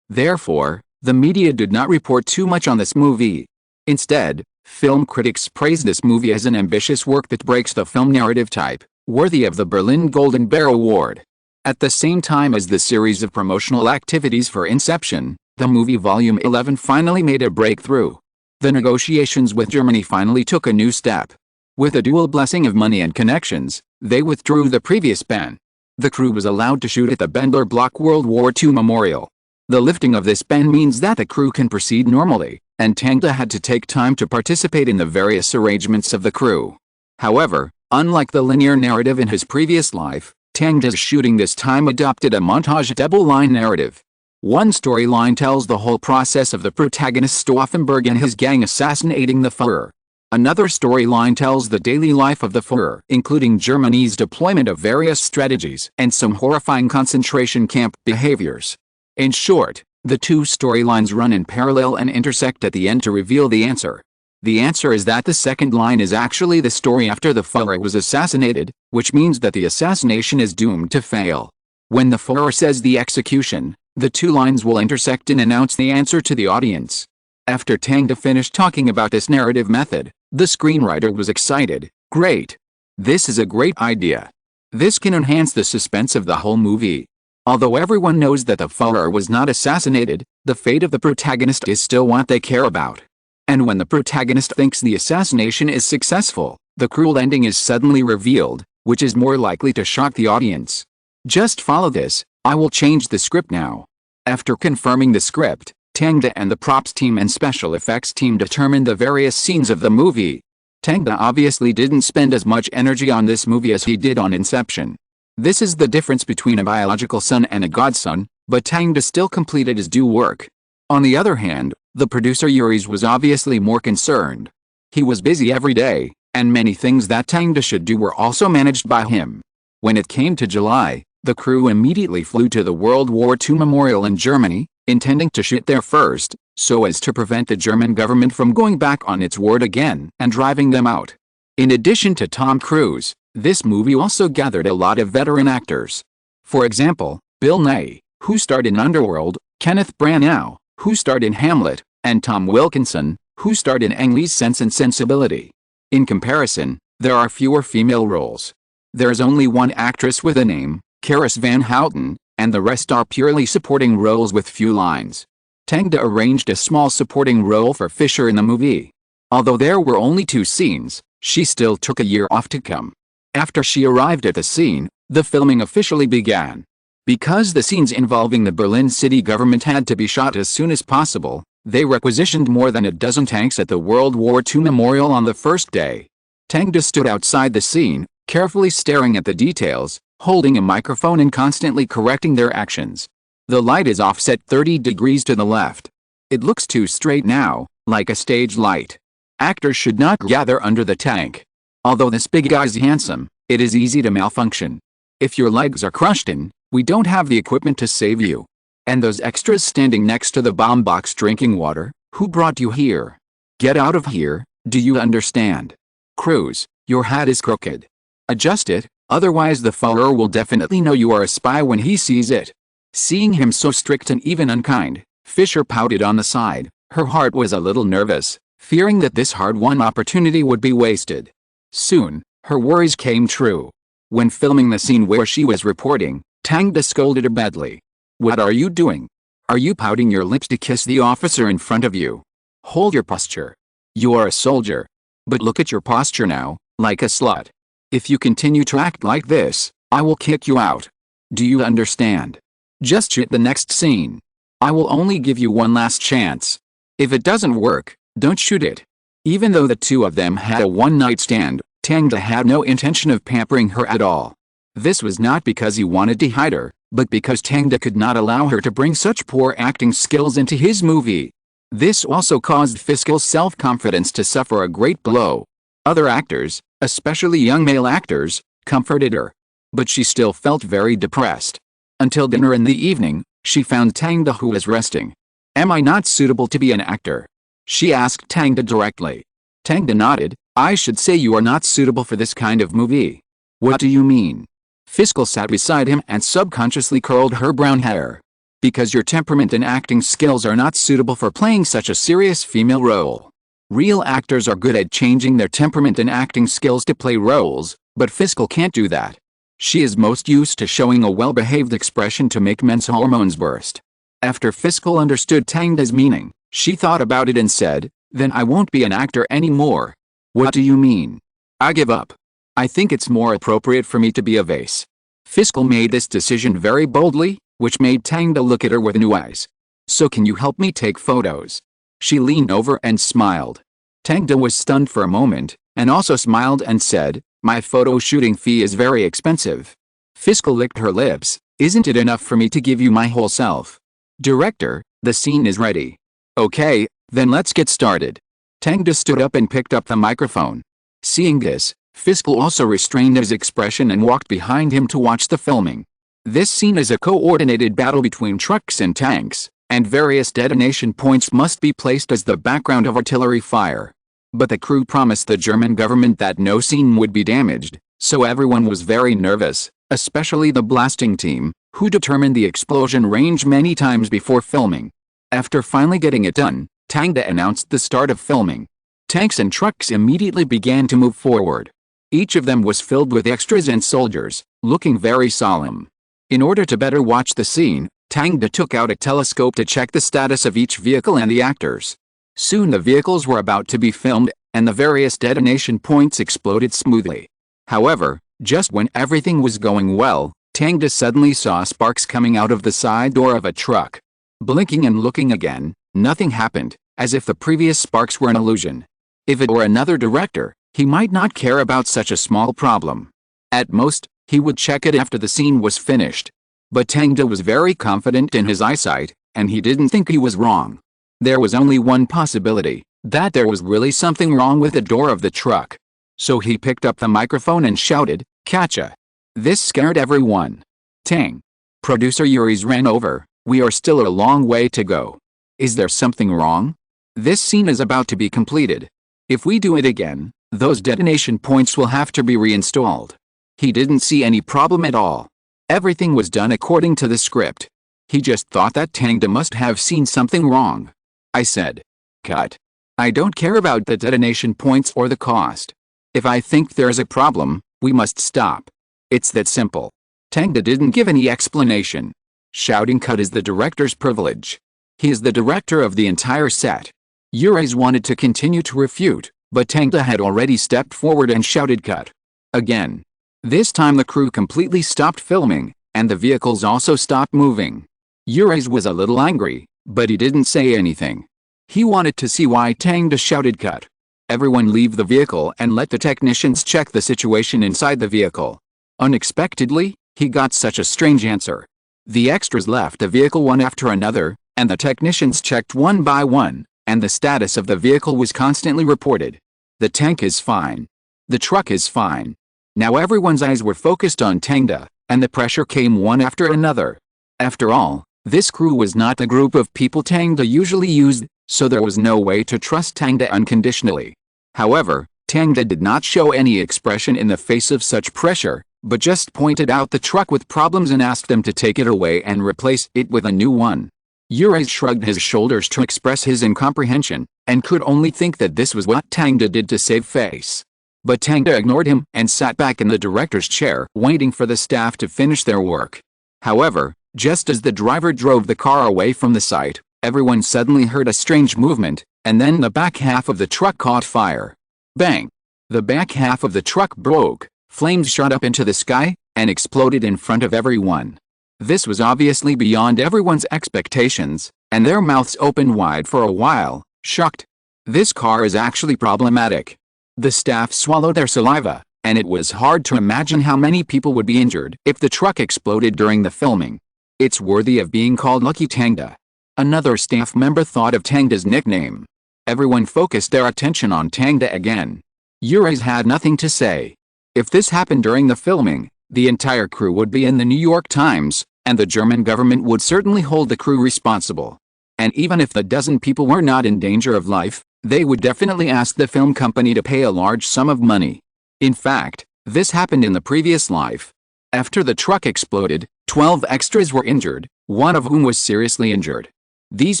Therefore, the media did not report too much on this movie. Instead, film critics praised this movie as an ambitious work that breaks the film narrative type, worthy of the Berlin Golden Bear Award. At the same time as the series of promotional activities for Inception, the movie Volume 11 finally made a breakthrough. The negotiations with Germany finally took a new step. With a dual blessing of money and connections, they withdrew the previous ban. The crew was allowed to shoot at the Bendler Block World War II Memorial. The lifting of this ban means that the crew can proceed normally, and Tang had to take time to participate in the various arrangements of the crew. However, unlike the linear narrative in his previous life, Tang's shooting this time adopted a montage double-line narrative. One storyline tells the whole process of the protagonist Stauffenberg and his gang assassinating the Führer. Another storyline tells the daily life of the Führer, including Germany's deployment of various strategies and some horrifying concentration camp behaviors. In short, the two storylines run in parallel and intersect at the end to reveal the answer. The answer is that the second line is actually the story after the Führer was assassinated, which means that the assassination is doomed to fail. When the Führer says the execution, the two lines will intersect and announce the answer to the audience. After Tang finished talking about this narrative method, the screenwriter was excited. "Great! This is a great idea. This can enhance the suspense of the whole movie." Although everyone knows that the Führer was not assassinated, the fate of the protagonist is still what they care about. And when the protagonist thinks the assassination is successful, the cruel ending is suddenly revealed, which is more likely to shock the audience. Just follow this. I will change the script now. After confirming the script, Tang and the props team and special effects team determined the various scenes of the movie. Tang obviously didn't spend as much energy on this movie as he did on Inception. This is the difference between a biological son and a godson, but Tang still completed his due work. On the other hand, the producer Yuri's was obviously more concerned. He was busy every day, and many things that Tang should do were also managed by him. When it came to July, the crew immediately flew to the World War II Memorial in Germany, intending to shoot there first, so as to prevent the German government from going back on its word again and driving them out. In addition to Tom Cruise, this movie also gathered a lot of veteran actors. For example, Bill Nighy, who starred in Underworld, Kenneth Branagh, who starred in Hamlet, and Tom Wilkinson, who starred in Ang Lee's Sense and Sensibility. In comparison, there are fewer female roles. There is only one actress with a name, Karis Van Houten, and the rest are purely supporting roles with few lines. Tang arranged a small supporting role for Fisher in the movie. Although there were only 2 scenes, she still took a year off to come. After she arrived at the scene, the filming officially began. Because the scenes involving the Berlin city government had to be shot as soon as possible, they requisitioned more than a dozen tanks at the World War II Memorial on the first day. Tang stood outside the scene, carefully staring at the details, holding a microphone and constantly correcting their actions. The light is offset 30 degrees to the left. It looks too straight now, like a stage light. Actors should not gather under the tank. Although this big guy's handsome, it is easy to malfunction. If your legs are crushed in, we don't have the equipment to save you. And those extras standing next to the bomb box drinking water, who brought you here? Get out of here, do you understand? Cruise, your hat is crooked. Adjust it, otherwise the Führer will definitely know you are a spy when he sees it. Seeing him so strict and even unkind, Fisher pouted on the side. Her heart was a little nervous, fearing that this hard-won opportunity would be wasted. Soon, her worries came true. When filming the scene where she was reporting, Tang scolded her badly. "What are you doing? Are you pouting your lips to kiss the officer in front of you? Hold your posture. You are a soldier. But look at your posture now, like a slut. If you continue to act like this, I will kick you out. Do you understand? Just shoot the next scene. I will only give you one last chance. If it doesn't work, don't shoot it." Even though the two of them had a one-night stand, Tang had no intention of pampering her at all. This was not because he wanted to hide her, but because Tangda could not allow her to bring such poor acting skills into his movie. This also caused Fiskal's self-confidence to suffer a great blow. Other actors, especially young male actors, comforted her. But she still felt very depressed. Until dinner in the evening, she found Tangda, who was resting. "Am I not suitable to be an actor?" she asked Tangda directly. Tangda nodded. "I should say you are not suitable for this kind of movie." "What do you mean?" Fiskal sat beside him and subconsciously curled her brown hair. "Because your temperament and acting skills are not suitable for playing such a serious female role. Real actors are good at changing their temperament and acting skills to play roles, but Fiskal can't do that. She is most used to showing a well-behaved expression to make men's hormones burst." After Fiskal understood Tangda's meaning, she thought about it and said, "Then I won't be an actor anymore." "What do you mean?" "I give up. I think it's more appropriate for me to be a vase." Fiskal made this decision very boldly, which made Tangda look at her with new eyes. "So can you help me take photos?" She leaned over and smiled. Tangda was stunned for a moment, and also smiled and said, "My photo shooting fee is very expensive." Fiskal licked her lips. "Isn't it enough for me to give you my whole self?" "Director, the scene is ready." "Okay, then let's get started." Tangda stood up and picked up the microphone. Seeing this, Fiskal also restrained his expression and walked behind him to watch the filming. This scene is a coordinated battle between trucks and tanks, and various detonation points must be placed as the background of artillery fire. But the crew promised the German government that no scene would be damaged, so everyone was very nervous, especially the blasting team, who determined the explosion range many times before filming. After finally getting it done, Tangda announced the start of filming. Tanks and trucks immediately began to move forward. Each of them was filled with extras and soldiers, looking very solemn. In order to better watch the scene, Tangda took out a telescope to check the status of each vehicle and the actors. Soon the vehicles were about to be filmed, and the various detonation points exploded smoothly. However, just when everything was going well, Tangda suddenly saw sparks coming out of the side door of a truck. Blinking and looking again, nothing happened, as if the previous sparks were an illusion. If it were another director, he might not care about such a small problem. At most, he would check it after the scene was finished. But Tangda was very confident in his eyesight, and he didn't think he was wrong. There was only one possibility, that there was really something wrong with the door of the truck. So he picked up the microphone and shouted, "Catcha!" This scared everyone. "Tang." Producer Yuri's ran over. "We are still a long way to go. Is there something wrong? This scene is about to be completed. If we do it again, those detonation points will have to be reinstalled." He didn't see any problem at all. Everything was done according to the script. He just thought that Tangda must have seen something wrong. I said, "Cut. I don't care about the detonation points or the cost. If I think there's a problem, we must stop. It's that simple." Tangda didn't give any explanation. Shouting cut is the director's privilege. He is the director of the entire set. Ures wanted to continue to refute, but Tangda had already stepped forward and shouted cut. Again. This time the crew completely stopped filming, and the vehicles also stopped moving. Ures was a little angry, but he didn't say anything. He wanted to see why Tangda shouted cut. Everyone leave the vehicle and let the technicians check the situation inside the vehicle. Unexpectedly, he got such a strange answer. The extras left the vehicle one after another, and the technicians checked one by one, and the status of the vehicle was constantly reported. The tank is fine. The truck is fine. Now everyone's eyes were focused on Tangda, and the pressure came one after another. After all, this crew was not the group of people Tangda usually used, so there was no way to trust Tangda unconditionally. However, Tangda did not show any expression in the face of such pressure, but just pointed out the truck with problems and asked them to take it away and replace it with a new one. Ures shrugged his shoulders to express his incomprehension, and could only think that this was what Tangda did to save face. But Tangda ignored him and sat back in the director's chair, waiting for the staff to finish their work. However, just as the driver drove the car away from the site, everyone suddenly heard a strange movement, and then the back half of the truck caught fire. Bang! The back half of the truck broke, flames shot up into the sky, and exploded in front of everyone. This was obviously beyond everyone's expectations, and their mouths opened wide for a while, shocked. This car is actually problematic. The staff swallowed their saliva, and it was hard to imagine how many people would be injured if the truck exploded during the filming. It's worthy of being called Lucky Tangda. Another staff member thought of Tangda's nickname. Everyone focused their attention on Tangda again. Urais had nothing to say. If this happened during the filming, the entire crew would be in the New York Times, and the German government would certainly hold the crew responsible. And even if the dozen people were not in danger of life, they would definitely ask the film company to pay a large sum of money. In fact, this happened in the previous life. After the truck exploded, 12 extras were injured, one of whom was seriously injured. These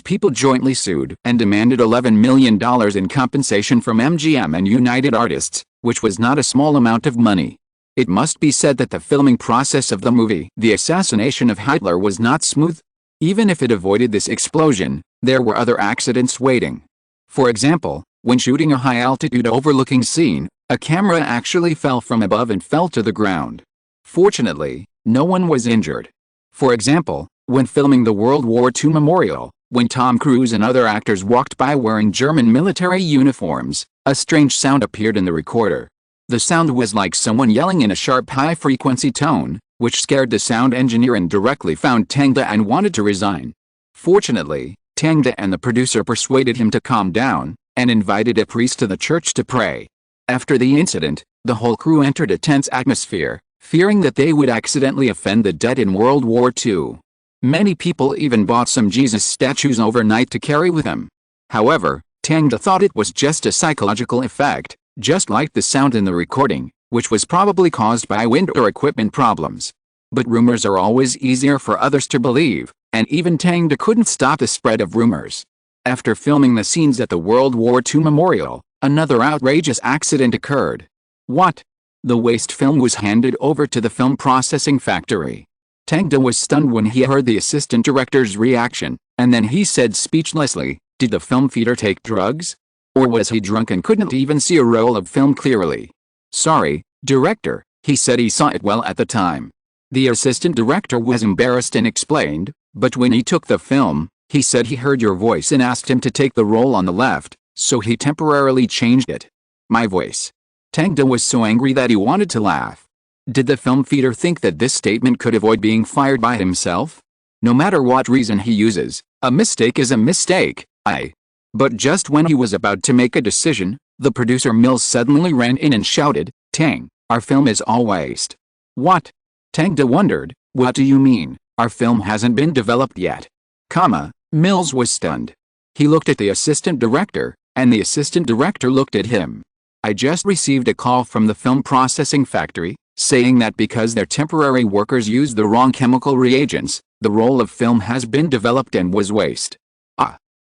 people jointly sued and demanded $11 million in compensation from MGM and United Artists, which was not a small amount of money. It must be said that the filming process of the movie The Assassination of Hitler was not smooth. Even if it avoided this explosion, there were other accidents waiting. For example, when shooting a high-altitude overlooking scene, a camera actually fell from above and fell to the ground. Fortunately, no one was injured. For example, when filming the World War II memorial, when Tom Cruise and other actors walked by wearing German military uniforms, a strange sound appeared in the recorder. The sound was like someone yelling in a sharp high-frequency tone, which scared the sound engineer and directly found Tangda and wanted to resign. Fortunately, Tangda and the producer persuaded him to calm down, and invited a priest to the church to pray. After the incident, the whole crew entered a tense atmosphere, fearing that they would accidentally offend the dead in World War II. Many people even bought some Jesus statues overnight to carry with them. However, Tangda thought it was just a psychological effect, just like the sound in the recording, which was probably caused by wind or equipment problems. But rumors are always easier for others to believe, and even Tangda couldn't stop the spread of rumors. After filming the scenes at the World War II memorial, another outrageous accident occurred. What? The waste film was handed over to the film processing factory. Tangda was stunned when he heard the assistant director's reaction, and then he said speechlessly, "Did the film feeder take drugs? Or was he drunk and couldn't even see a roll of film clearly?" "Sorry, director," he said he saw it well at the time. The assistant director was embarrassed and explained, "But when he took the film, he said he heard your voice and asked him to take the roll on the left, so he temporarily changed it." My voice. Tangda was so angry that he wanted to laugh. Did the film feeder think that this statement could avoid being fired by himself? No matter what reason he uses, a mistake is a mistake, But just when he was about to make a decision, the producer Mills suddenly ran in and shouted, "Tang, our film is all waste." "What?" Tangda wondered. "What do you mean? Our film hasn't been developed yet." Mills was stunned. He looked at the assistant director, and the assistant director looked at him. "I just received a call from the film processing factory, saying that because their temporary workers used the wrong chemical reagents, the roll of film has been developed and was waste."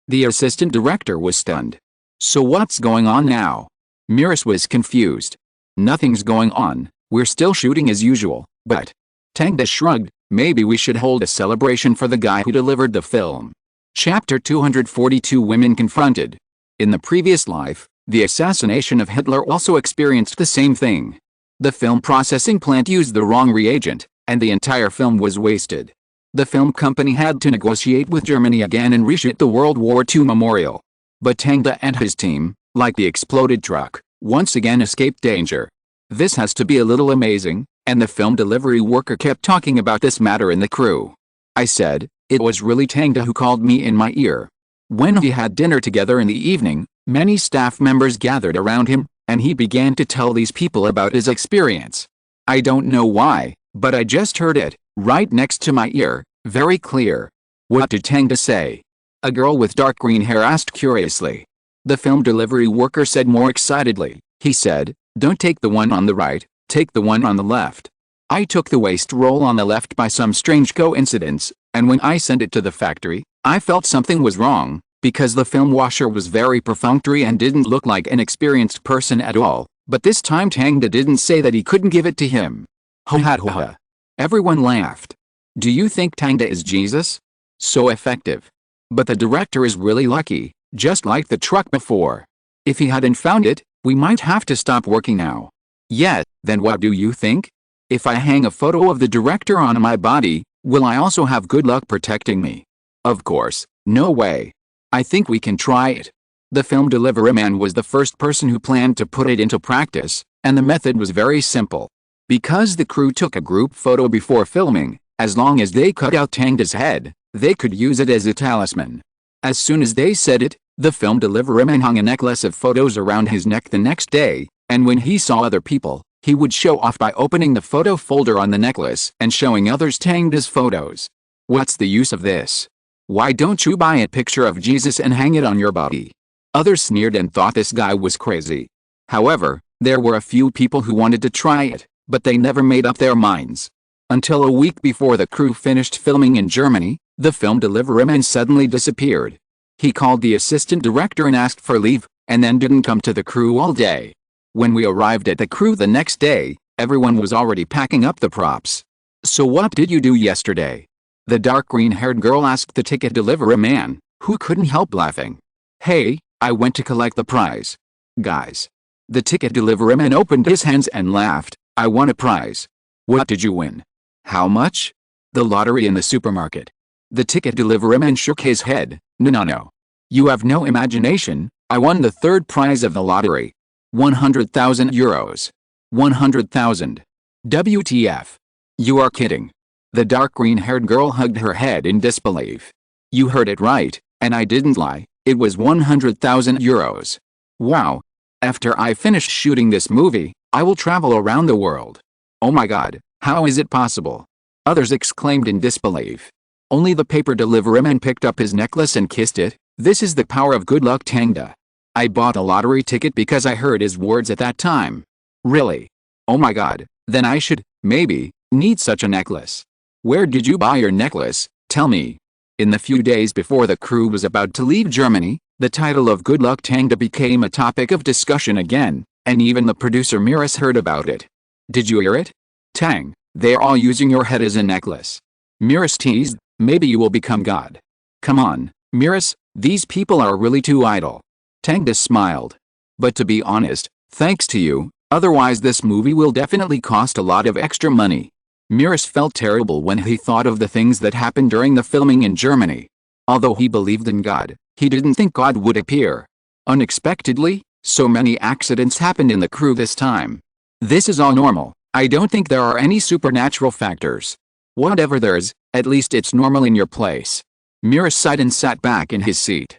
The assistant director was stunned. "So what's going on now?" Miras was confused. "Nothing's going on, we're still shooting as usual, but..." Tangda shrugged, "Maybe we should hold a celebration for the guy who delivered the film." Chapter 242 Women Confronted. In the previous life, the assassination of Hitler also experienced the same thing. The film processing plant used the wrong reagent, and the entire film was wasted. The film company had to negotiate with Germany again and reshoot the World War II memorial. But Tangda and his team, like the exploded truck, once again escaped danger. This has to be a little amazing, and the film delivery worker kept talking about this matter in the crew. I said, it was really Tangda who called me in my ear. When we had dinner together in the evening, many staff members gathered around him, and he began to tell these people about his experience. I don't know why, but I just heard it, right next to my ear, very clear. "What did Tangda say?" a girl with dark green hair asked curiously. The film delivery worker said more excitedly, he said, "Don't take the one on the right, take the one on the left." I took the waste roll on the left by some strange coincidence, and when I sent it to the factory, I felt something was wrong, because the film washer was very perfunctory and didn't look like an experienced person at all, but this time Tangda didn't say that he couldn't give it to him. Ho ha ho ha. Everyone laughed. Do you think Tangda is Jesus? So effective. But the director is really lucky, just like the truck before. If he hadn't found it, we might have to stop working now. Yeah, then what do you think? If I hang a photo of the director on my body, will I also have good luck protecting me? Of course, no way. I think we can try it. The film delivery man was the first person who planned to put it into practice, and the method was very simple. Because the crew took a group photo before filming, As long as they cut out Tangda's head, they could use it as a talisman. As soon as they said it, the film deliveryman hung a necklace of photos around his neck the next day, and when he saw other people, he would show off by opening the photo folder on the necklace and showing others Tangda's photos. What's the use of this? Why don't you buy a picture of Jesus and hang it on your body? Others sneered and thought this guy was crazy. However, there were a few people who wanted to try it, but they never made up their minds. Until a week before the crew finished filming in Germany, the film deliveryman suddenly disappeared. He called the assistant director and asked for leave, and then didn't come to the crew all day. When we arrived at the crew the next day, everyone was already packing up the props. So what did you do yesterday? The dark green-haired girl asked the ticket deliveryman, who couldn't help laughing. Hey, I went to collect the prize. Guys. The ticket deliveryman opened his hands and laughed. I won a prize. What did you win? How much? The lottery in the supermarket. The ticket deliveryman shook his head. No. You have no imagination. I won the third prize of the lottery. 100,000 euros. 100,000. WTF. You are kidding. The dark green-haired girl hugged her head in disbelief. You heard it right, and I didn't lie. It was 100,000 euros. Wow. After I finish shooting this movie, I will travel around the world. Oh my god, how is it possible? Others exclaimed in disbelief. Only the paper deliveryman picked up his necklace and kissed it. This is the power of good luck, Tangda. I bought a lottery ticket because I heard his words at that time. Really? Oh my god, then I should, maybe, need such a necklace. Where did you buy your necklace? Tell me. In the few days before the crew was about to leave Germany, the title of Good Luck Tangda became a topic of discussion again, and even the producer Miras heard about it. Did you hear it? Tang, they're all using your head as a necklace. Miras teased, maybe you will become God. Come on, Miras, these people are really too idle. Tangda smiled. But to be honest, thanks to you, otherwise this movie will definitely cost a lot of extra money. Miras felt terrible when he thought of the things that happened during the filming in Germany. Although he believed in God, he didn't think God would appear. Unexpectedly, so many accidents happened in the crew this time. This is all normal. I don't think there are any supernatural factors. Whatever there is, at least it's normal in your place. Miras sighed and sat back in his seat.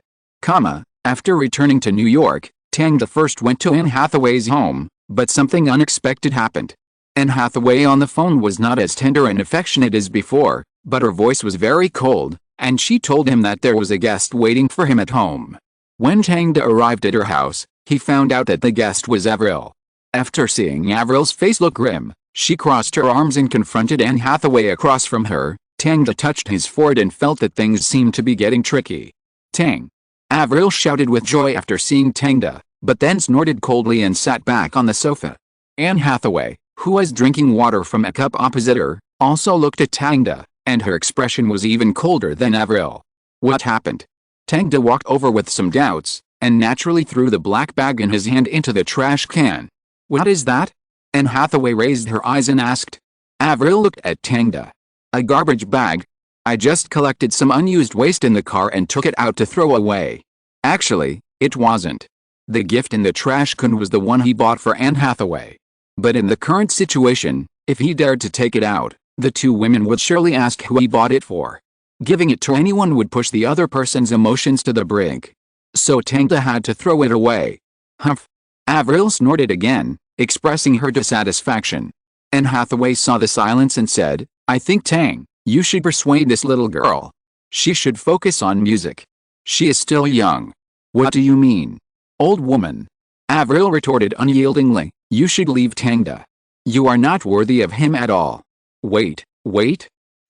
After returning to New York, Tangda first went to Anne Hathaway's home, but something unexpected happened. Anne Hathaway on the phone was not as tender and affectionate as before, but her voice was very cold, and she told him that there was a guest waiting for him at home. When Tangda arrived at her house, he found out that the guest was Avril. After seeing Avril's face look grim, she crossed her arms and confronted Anne Hathaway across from her. Tangda touched his forehead and felt that things seemed to be getting tricky. Tang! Avril shouted with joy after seeing Tangda, but then snorted coldly and sat back on the sofa. Anne Hathaway, who was drinking water from a cup opposite her, also looked at Tangda, and her expression was even colder than Avril. What happened? Tangda walked over with some doubts, and naturally threw the black bag in his hand into the trash can. What is that? Anne Hathaway raised her eyes and asked. Avril looked at Tangda. A garbage bag. I just collected some unused waste in the car and took it out to throw away. Actually, it wasn't. The gift in the trash can was the one he bought for Anne Hathaway. But in the current situation, if he dared to take it out, the two women would surely ask who he bought it for. Giving it to anyone would push the other person's emotions to the brink. So Tangda had to throw it away. Humph. Avril snorted again, expressing her dissatisfaction. Anne Hathaway saw the silence and said, I think Tang, you should persuade this little girl. She should focus on music. She is still young. What do you mean? Old woman. Avril retorted unyieldingly, you should leave Tangda. You are not worthy of him at all. Wait.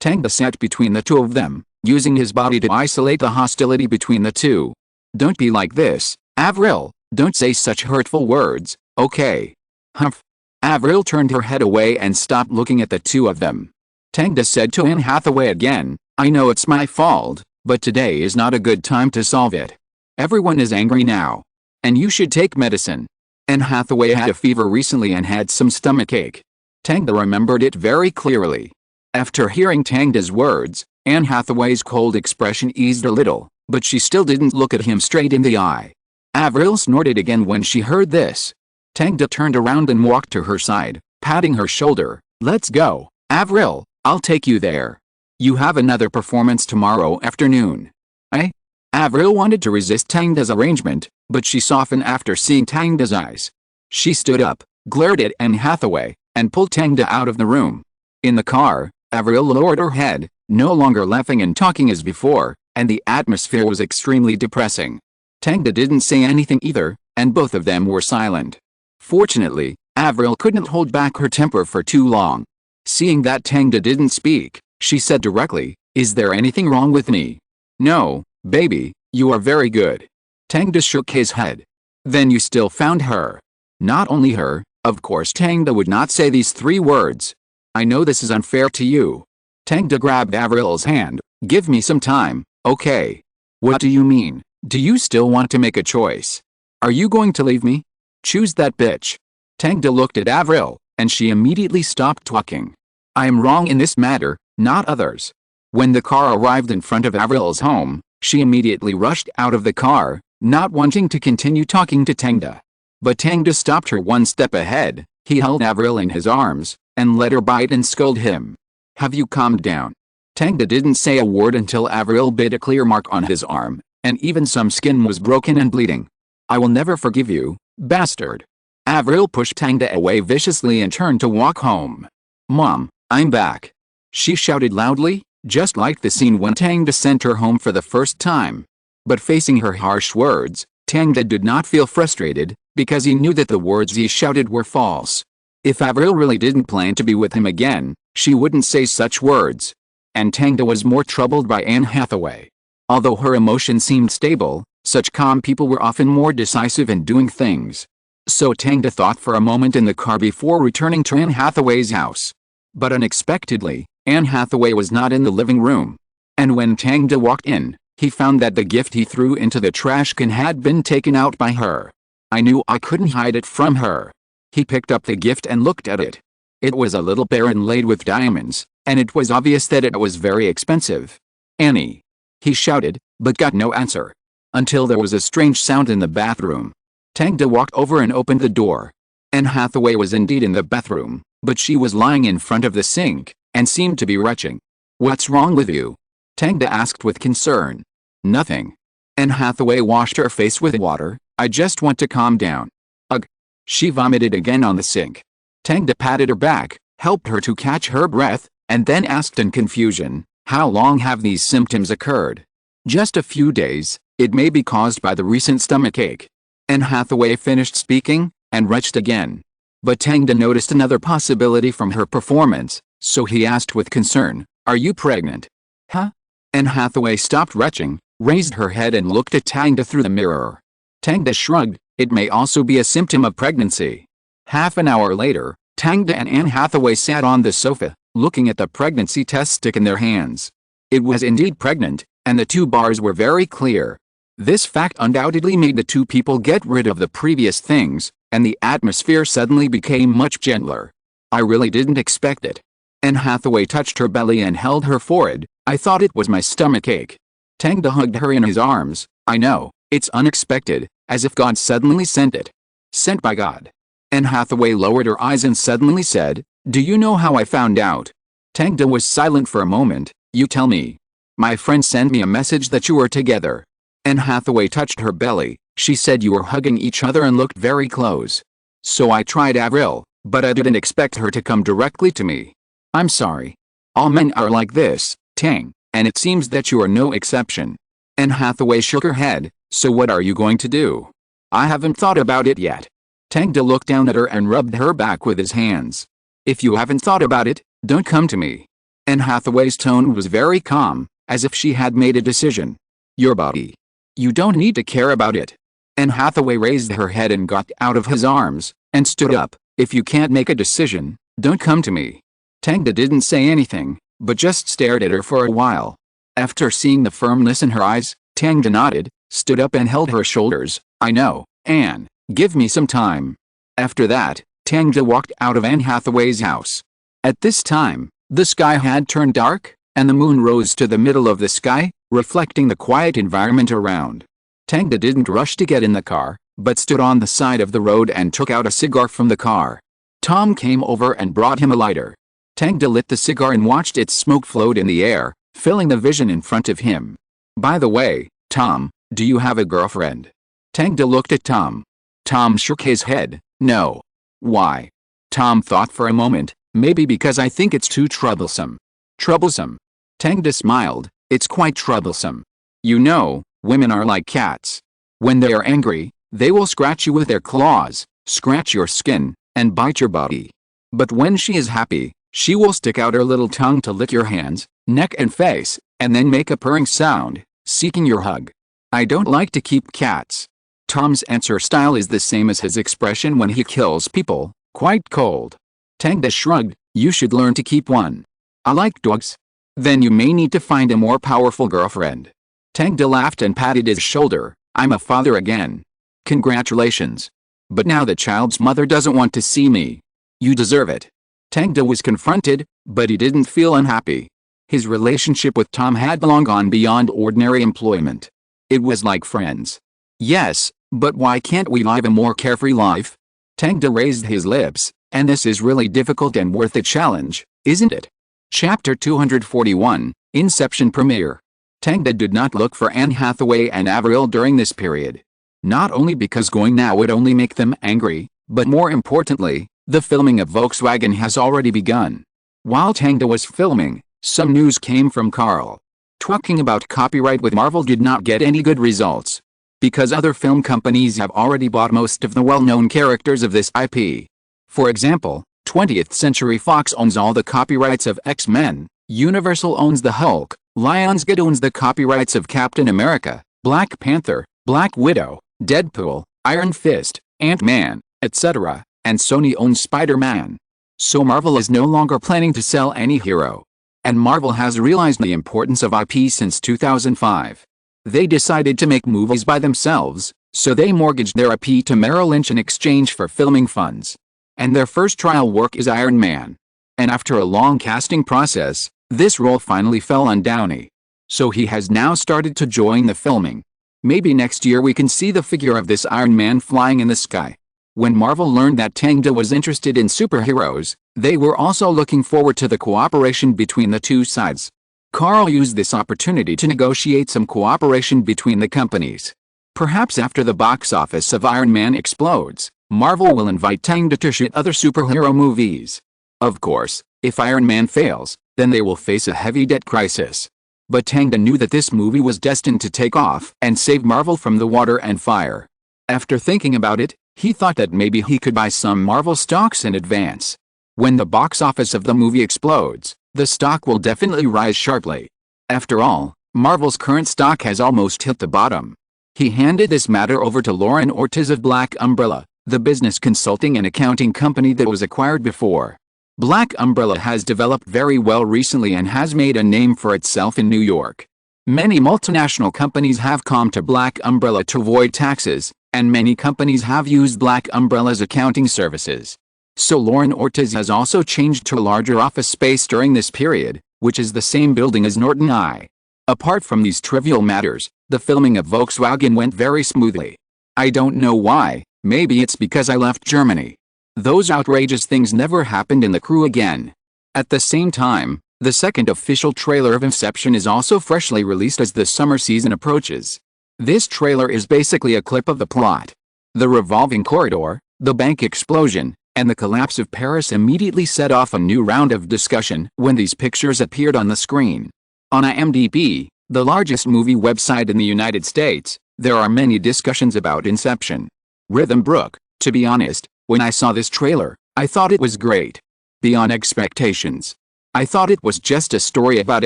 Tangda sat between the two of them, using his body to isolate the hostility between the two. Don't be like this, Avril, don't say such hurtful words, okay? Humph. Avril turned her head away and stopped looking at the two of them. Tangda said to Anne Hathaway again, I know it's my fault, but today is not a good time to solve it. Everyone is angry now. And you should take medicine. Anne Hathaway had a fever recently and had some stomachache. Tangda remembered it very clearly. After hearing Tangda's words, Anne Hathaway's cold expression eased a little, but she still didn't look at him straight in the eye. Avril snorted again when she heard this. Tangda turned around and walked to her side, patting her shoulder. Let's go, Avril, I'll take you there. You have another performance tomorrow afternoon. Eh? Avril wanted to resist Tangda's arrangement, but she softened after seeing Tangda's eyes. She stood up, glared at Anne Hathaway, and pulled Tangda out of the room. In the car, Avril lowered her head, no longer laughing and talking as before, and the atmosphere was extremely depressing. Tangda didn't say anything either, and both of them were silent. Fortunately, Avril couldn't hold back her temper for too long. Seeing that Tangda didn't speak, she said directly, "Is there anything wrong with me?" "No, baby, you are very good." Tangda shook his head. "Then you still found her." "Not only her." Of course Tangda would not say these 3 words. "I know this is unfair to you." Tangda grabbed Avril's hand. "Give me some time, okay?" "What do you mean? Do you still want to make a choice? Are you going to leave me?" "Choose that bitch." Tangda looked at Avril, and she immediately stopped talking. "I am wrong in this matter, not others." When the car arrived in front of Avril's home, she immediately rushed out of the car, not wanting to continue talking to Tangda. But Tangda stopped her one step ahead. He held Avril in his arms, and let her bite and scold him. "Have you calmed down?" Tangda didn't say a word until Avril bit a clear mark on his arm, and even some skin was broken and bleeding. "I will never forgive you, bastard." Avril pushed Tangda away viciously and turned to walk home. "Mom, I'm back," she shouted loudly, just like the scene when Tangda sent her home for the first time. But facing her harsh words, Tangda did not feel frustrated, because he knew that the words he shouted were false. If Avril really didn't plan to be with him again, she wouldn't say such words. And Tangda was more troubled by Anne Hathaway. Although her emotions seemed stable, such calm people were often more decisive in doing things. So Tangda thought for a moment in the car before returning to Anne Hathaway's house. But unexpectedly, Anne Hathaway was not in the living room. And when Tangda walked in, he found that the gift he threw into the trash can had been taken out by her. "I knew I couldn't hide it from her." He picked up the gift and looked at it. It was a little bear inlaid with diamonds, and it was obvious that it was very expensive. "Annie!" he shouted, but got no answer. Until there was a strange sound in the bathroom. Tangda walked over and opened the door. Anne Hathaway was indeed in the bathroom, but she was lying in front of the sink, and seemed to be retching. "What's wrong with you?" Tangda asked with concern. "Nothing." Anne Hathaway washed her face with water. "I just want to calm down." "Ugh." She vomited again on the sink. Tangda patted her back, helped her to catch her breath, and then asked in confusion, "How long have these symptoms occurred?" "Just a few days. It may be caused by the recent stomachache." Anne Hathaway finished speaking, and retched again. But Tangda noticed another possibility from her performance, so he asked with concern, "Are you pregnant?" "Huh?" Anne Hathaway stopped retching, raised her head and looked at Tangda through the mirror. Tangda shrugged. "It may also be a symptom of pregnancy." Half an hour later, Tangda and Anne Hathaway sat on the sofa, looking at the pregnancy test stick in their hands. It was indeed pregnant, and the 2 bars were very clear. This fact undoubtedly made the 2 people get rid of the previous things, and the atmosphere suddenly became much gentler. "I really didn't expect it." Anne Hathaway touched her belly and held her forehead. "I thought it was my stomachache." Tangda hugged her in his arms. "I know, it's unexpected, as if God suddenly sent it." "Sent by God." Anne Hathaway lowered her eyes and suddenly said, "Do you know how I found out?" Tangda was silent for a moment. "You tell me." "My friend sent me a message that you were together." Anne Hathaway touched her belly. "She said you were hugging each other and looked very close. So I tried Avril, but I didn't expect her to come directly to me." "I'm sorry. All men are like this, Tang, and it seems that you are no exception." Anne Hathaway shook her head. "So what are you going to do?" "I haven't thought about it yet." Tangda looked down at her and rubbed her back with his hands. "If you haven't thought about it, don't come to me." Anne Hathaway's tone was very calm, as if she had made a decision. "Your body. You don't need to care about it." Anne Hathaway raised her head and got out of his arms, and stood up. "If you can't make a decision, don't come to me." Tangda didn't say anything, but just stared at her for a while. After seeing the firmness in her eyes, Tangda nodded, stood up and held her shoulders. "I know, Anne, give me some time." After that, Tangda walked out of Anne Hathaway's house. At this time, the sky had turned dark, and the moon rose to the middle of the sky, reflecting the quiet environment around. Tangda didn't rush to get in the car, but stood on the side of the road and took out a cigar from the car. Tom came over and brought him a lighter. Tang lit the cigar and watched its smoke float in the air, filling the vision in front of him. By the way, Tom, do you have a girlfriend? Tang looked at Tom. Tom shook his head. No. Why? Tom thought for a moment. Maybe because I think it's too troublesome. Troublesome? Tang smiled. It's quite troublesome. You know, women are like cats. When they are angry, they will scratch you with their claws, scratch your skin, and bite your body. But when she is happy, she will stick out her little tongue to lick your hands, neck and face, and then make a purring sound, seeking your hug. I don't like to keep cats. Tom's answer style is the same as his expression when he kills people, quite cold. Tang shrugged. You should learn to keep one. I like dogs. Then you may need to find a more powerful girlfriend. Tang laughed and patted his shoulder. I'm a father again. Congratulations. But now the child's mother doesn't want to see me. You deserve it. Tang was confronted, but he didn't feel unhappy. His relationship with Tom had long gone beyond ordinary employment. It was like friends. Yes, but why can't we live a more carefree life? Tang raised his lips, and this is really difficult and worth a challenge, isn't it? Chapter 241, Inception Premiere. Tang did not look for Anne Hathaway and Avril during this period. Not only because going now would only make them angry, but more importantly, the filming of Volkswagen has already begun. While Tang was filming, some news came from Carl. Talking about copyright with Marvel did not get any good results. Because other film companies have already bought most of the well-known characters of this IP. For example, 20th Century Fox owns all the copyrights of X-Men, Universal owns the Hulk, Lionsgate owns the copyrights of Captain America, Black Panther, Black Widow, Deadpool, Iron Fist, Ant-Man, etc., and Sony owns Spider-Man. So Marvel is no longer planning to sell any hero. And Marvel has realized the importance of IP since 2005. They decided to make movies by themselves, so they mortgaged their IP to Merrill Lynch in exchange for filming funds. And their first trial work is Iron Man. And after a long casting process, this role finally fell on Downey. So he has now started to join the filming. Maybe next year we can see the figure of this Iron Man flying in the sky. When Marvel learned that Tang was interested in superheroes, they were also looking forward to the cooperation between the two sides. Carl used this opportunity to negotiate some cooperation between the companies. Perhaps after the box office of Iron Man explodes, Marvel will invite Tang to shoot other superhero movies. Of course, if Iron Man fails, then they will face a heavy debt crisis. But Tang knew that this movie was destined to take off and save Marvel from the water and fire. After thinking about it, he thought that maybe he could buy some Marvel stocks in advance. When the box office of the movie explodes, the stock will definitely rise sharply. After all, Marvel's current stock has almost hit the bottom. He handed this matter over to Lauren Ortiz of Black Umbrella, the business consulting and accounting company that was acquired before. Black Umbrella has developed very well recently and has made a name for itself in New York. Many multinational companies have come to Black Umbrella to avoid taxes, and many companies have used Black Umbrella's accounting services. So Lauren Ortiz has also changed to a larger office space during this period, which is the same building as Norton I. Apart from these trivial matters, the filming of Volkswagen went very smoothly. I don't know why, maybe it's because I left Germany. Those outrageous things never happened in the crew again. At the same time, the second official trailer of Inception is also freshly released as the summer season approaches. This trailer is basically a clip of the plot. The revolving corridor, the bank explosion, and the collapse of Paris immediately set off a new round of discussion when these pictures appeared on the screen. On IMDb, the largest movie website in the United States, there are many discussions about Inception. Rhythm Brook, to be honest, when I saw this trailer, I thought it was great. Beyond expectations. I thought it was just a story about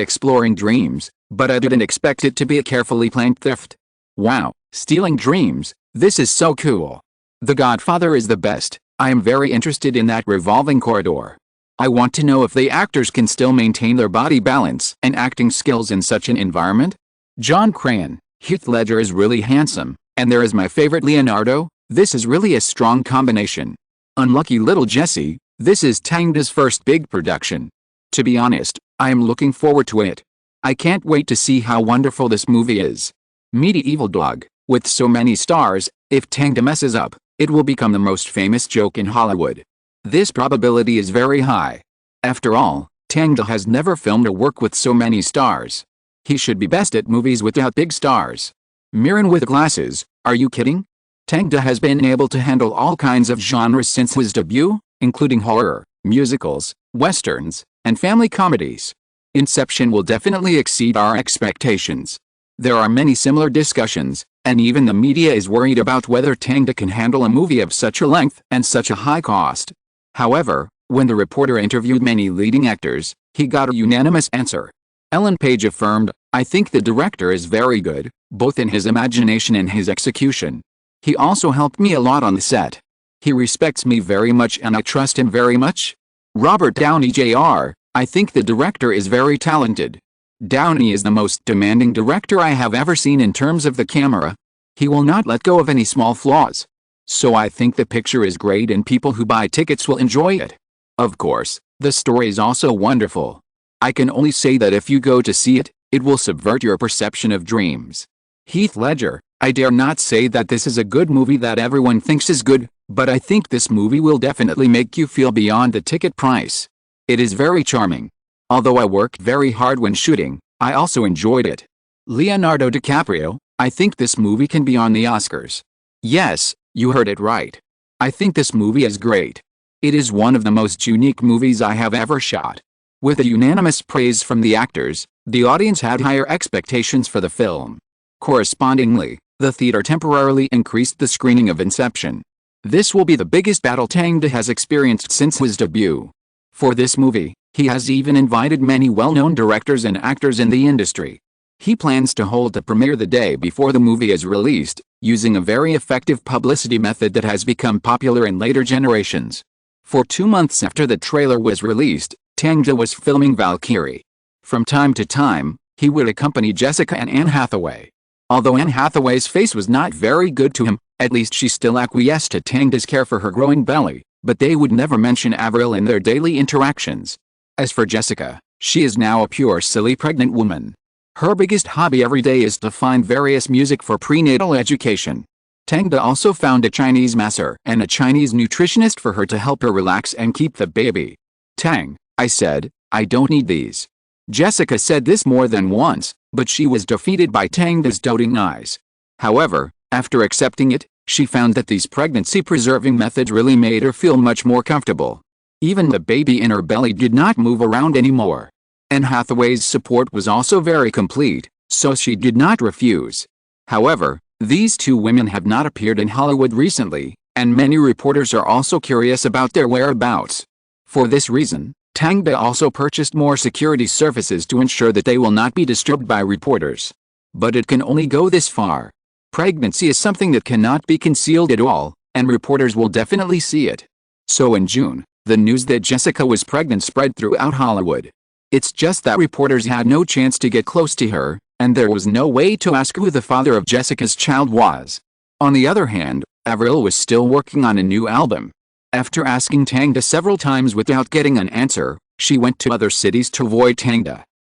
exploring dreams, but I didn't expect it to be a carefully planned theft. Wow, stealing dreams, this is so cool. The Godfather is the best. I am very interested in that revolving corridor. I want to know if the actors can still maintain their body balance and acting skills in such an environment. John Crane, Heath Ledger is really handsome, and there is my favorite Leonardo. This is really a strong combination. Unlucky little Jesse, this is Tang's first big production. To be honest, I am looking forward to it. I can't wait to see how wonderful this movie is. Medieval Dog, with so many stars, if Tang messes up, it will become the most famous joke in Hollywood. This probability is very high. After all, Tang has never filmed a work with so many stars. He should be best at movies without big stars. Mirren with glasses, are you kidding? Tang has been able to handle all kinds of genres since his debut, including horror, musicals, westerns, and family comedies. Inception will definitely exceed our expectations. There are many similar discussions, and even the media is worried about whether Tang can handle a movie of such a length and such a high cost. However, when the reporter interviewed many leading actors, he got a unanimous answer. Ellen Page affirmed, "I think the director is very good, both in his imagination and his execution. He also helped me a lot on the set. He respects me very much and I trust him very much." Robert Downey Jr., "I think the director is very talented. Downey is the most demanding director I have ever seen in terms of the camera. He will not let go of any small flaws. So I think the picture is great and people who buy tickets will enjoy it. Of course, the story is also wonderful. I can only say that if you go to see it, it will subvert your perception of dreams." Heath Ledger, "I dare not say that this is a good movie that everyone thinks is good, but I think this movie will definitely make you feel beyond the ticket price. It is very charming. Although I worked very hard when shooting, I also enjoyed it." Leonardo DiCaprio, "I think this movie can be on the Oscars." Yes, you heard it right. I think this movie is great. It is one of the most unique movies I have ever shot. With a unanimous praise from the actors, the audience had higher expectations for the film. Correspondingly, the theater temporarily increased the screening of Inception. This will be the biggest battle Tang has experienced since his debut. For this movie, he has even invited many well-known directors and actors in the industry. He plans to hold the premiere the day before the movie is released, using a very effective publicity method that has become popular in later generations. For 2 months after the trailer was released, Tang was filming Valkyrie. From time to time, he would accompany Jessica and Anne Hathaway. Although Anne Hathaway's face was not very good to him, at least she still acquiesced to Tang's care for her growing belly, but they would never mention Avril in their daily interactions. As for Jessica, she is now a pure silly pregnant woman. Her biggest hobby every day is to find various music for prenatal education. Tang also found a Chinese masseur and a Chinese nutritionist for her to help her relax and keep the baby. "Tang," I said, "I don't need these." Jessica said this more than once, but she was defeated by Tang's doting eyes. However, after accepting it, she found that these pregnancy-preserving methods really made her feel much more comfortable. Even the baby in her belly did not move around anymore. Anne Hathaway's support was also very complete, so she did not refuse. However, these two women have not appeared in Hollywood recently, and many reporters are also curious about their whereabouts. For this reason, Tang also purchased more security services to ensure that they will not be disturbed by reporters. But it can only go this far. Pregnancy is something that cannot be concealed at all, and reporters will definitely see it. So in June, the news that Jessica was pregnant spread throughout Hollywood. It's just that reporters had no chance to get close to her, and there was no way to ask who the father of Jessica's child was. On the other hand, Avril was still working on a new album. After asking Tang several times without getting an answer, she went to other cities to avoid Tang.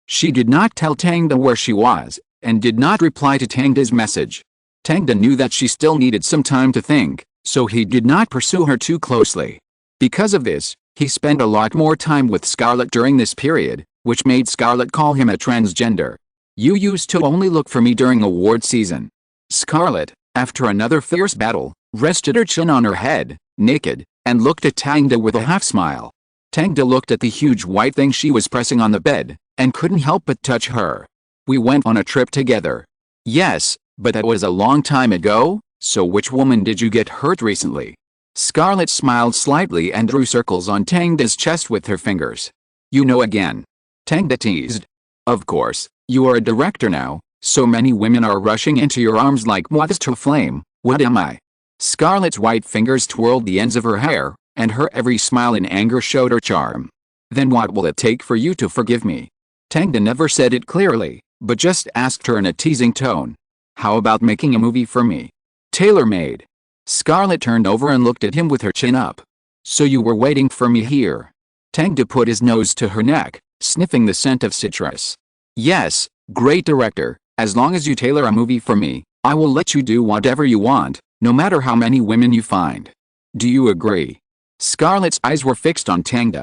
She did not tell Tang where she was, and did not reply to Tang's message. Tang knew that she still needed some time to think, so he did not pursue her too closely. Because of this, he spent a lot more time with Scarlett during this period, which made Scarlett call him a transgender. "You used to only look for me during award season." Scarlett, after another fierce battle, rested her chin on her head, naked, and looked at Tang with a half-smile. Tang looked at the huge white thing she was pressing on the bed, and couldn't help but touch her. "We went on a trip together." "Yes, but that was a long time ago, so which woman did you get hurt recently?" Scarlett smiled slightly and drew circles on Tang's chest with her fingers. "You know again." Tang teased. "Of course, you are a director now, so many women are rushing into your arms like moths to a flame. What am I?" Scarlett's white fingers twirled the ends of her hair, and her every smile in anger showed her charm. "Then what will it take for you to forgive me?" Tang never said it clearly, but just asked her in a teasing tone. "How about making a movie for me? Tailor-made." Scarlett turned over and looked at him with her chin up. "So you were waiting for me here?" Tang put his nose to her neck, sniffing the scent of citrus. "Yes, great director, as long as you tailor a movie for me, I will let you do whatever you want, no matter how many women you find. Do you agree?" Scarlett's eyes were fixed on Tang.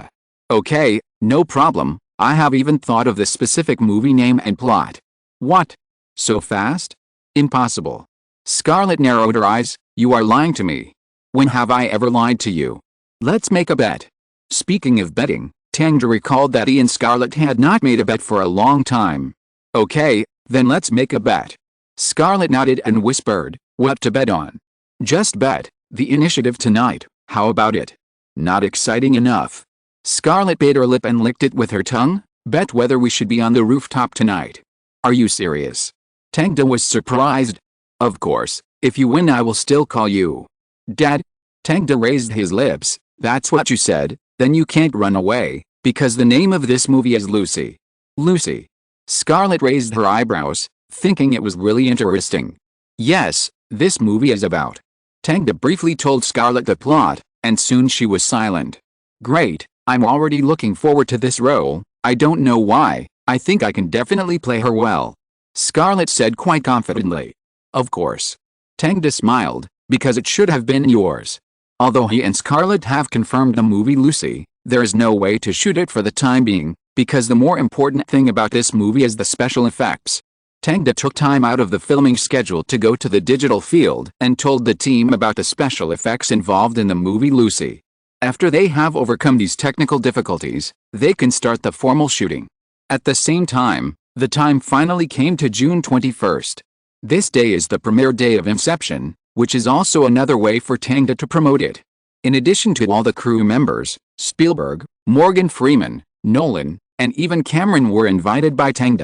Okay, no problem, I have even thought of the specific movie name and plot. What? So fast? Impossible. Scarlett narrowed her eyes. You are lying to me. When have I ever lied to you? Let's make a bet. Speaking of betting, Tang recalled that he and Scarlett had not made a bet for a long time. Okay, then let's make a bet. Scarlett nodded and whispered, what to bet on? Just bet, the initiative tonight, how about it? Not exciting enough. Scarlett bit her lip and licked it with her tongue. Bet whether we should be on the rooftop tonight. Are you serious? Tang was surprised. Of course, if you win I will still call you Dad. Tang raised his lips. That's what you said, then you can't run away, because the name of this movie is Lucy. Lucy. Scarlett raised her eyebrows, thinking it was really interesting. Yes, this movie is about. Tang briefly told Scarlett the plot, and soon she was silent. Great, I'm already looking forward to this role, I don't know why, I think I can definitely play her well. Scarlett said quite confidently. Of course. Tang smiled, because it should have been yours. Although he and Scarlett have confirmed the movie Lucy, there is no way to shoot it for the time being, because the more important thing about this movie is the special effects. Tang took time out of the filming schedule to go to the digital field and told the team about the special effects involved in the movie Lucy. After they have overcome these technical difficulties, they can start the formal shooting. At the same time, the time finally came to June 21st. This day is the premiere day of Inception, which is also another way for Tang to promote it. In addition to all the crew members, Spielberg, Morgan Freeman, Nolan, and even Cameron were invited by Tang.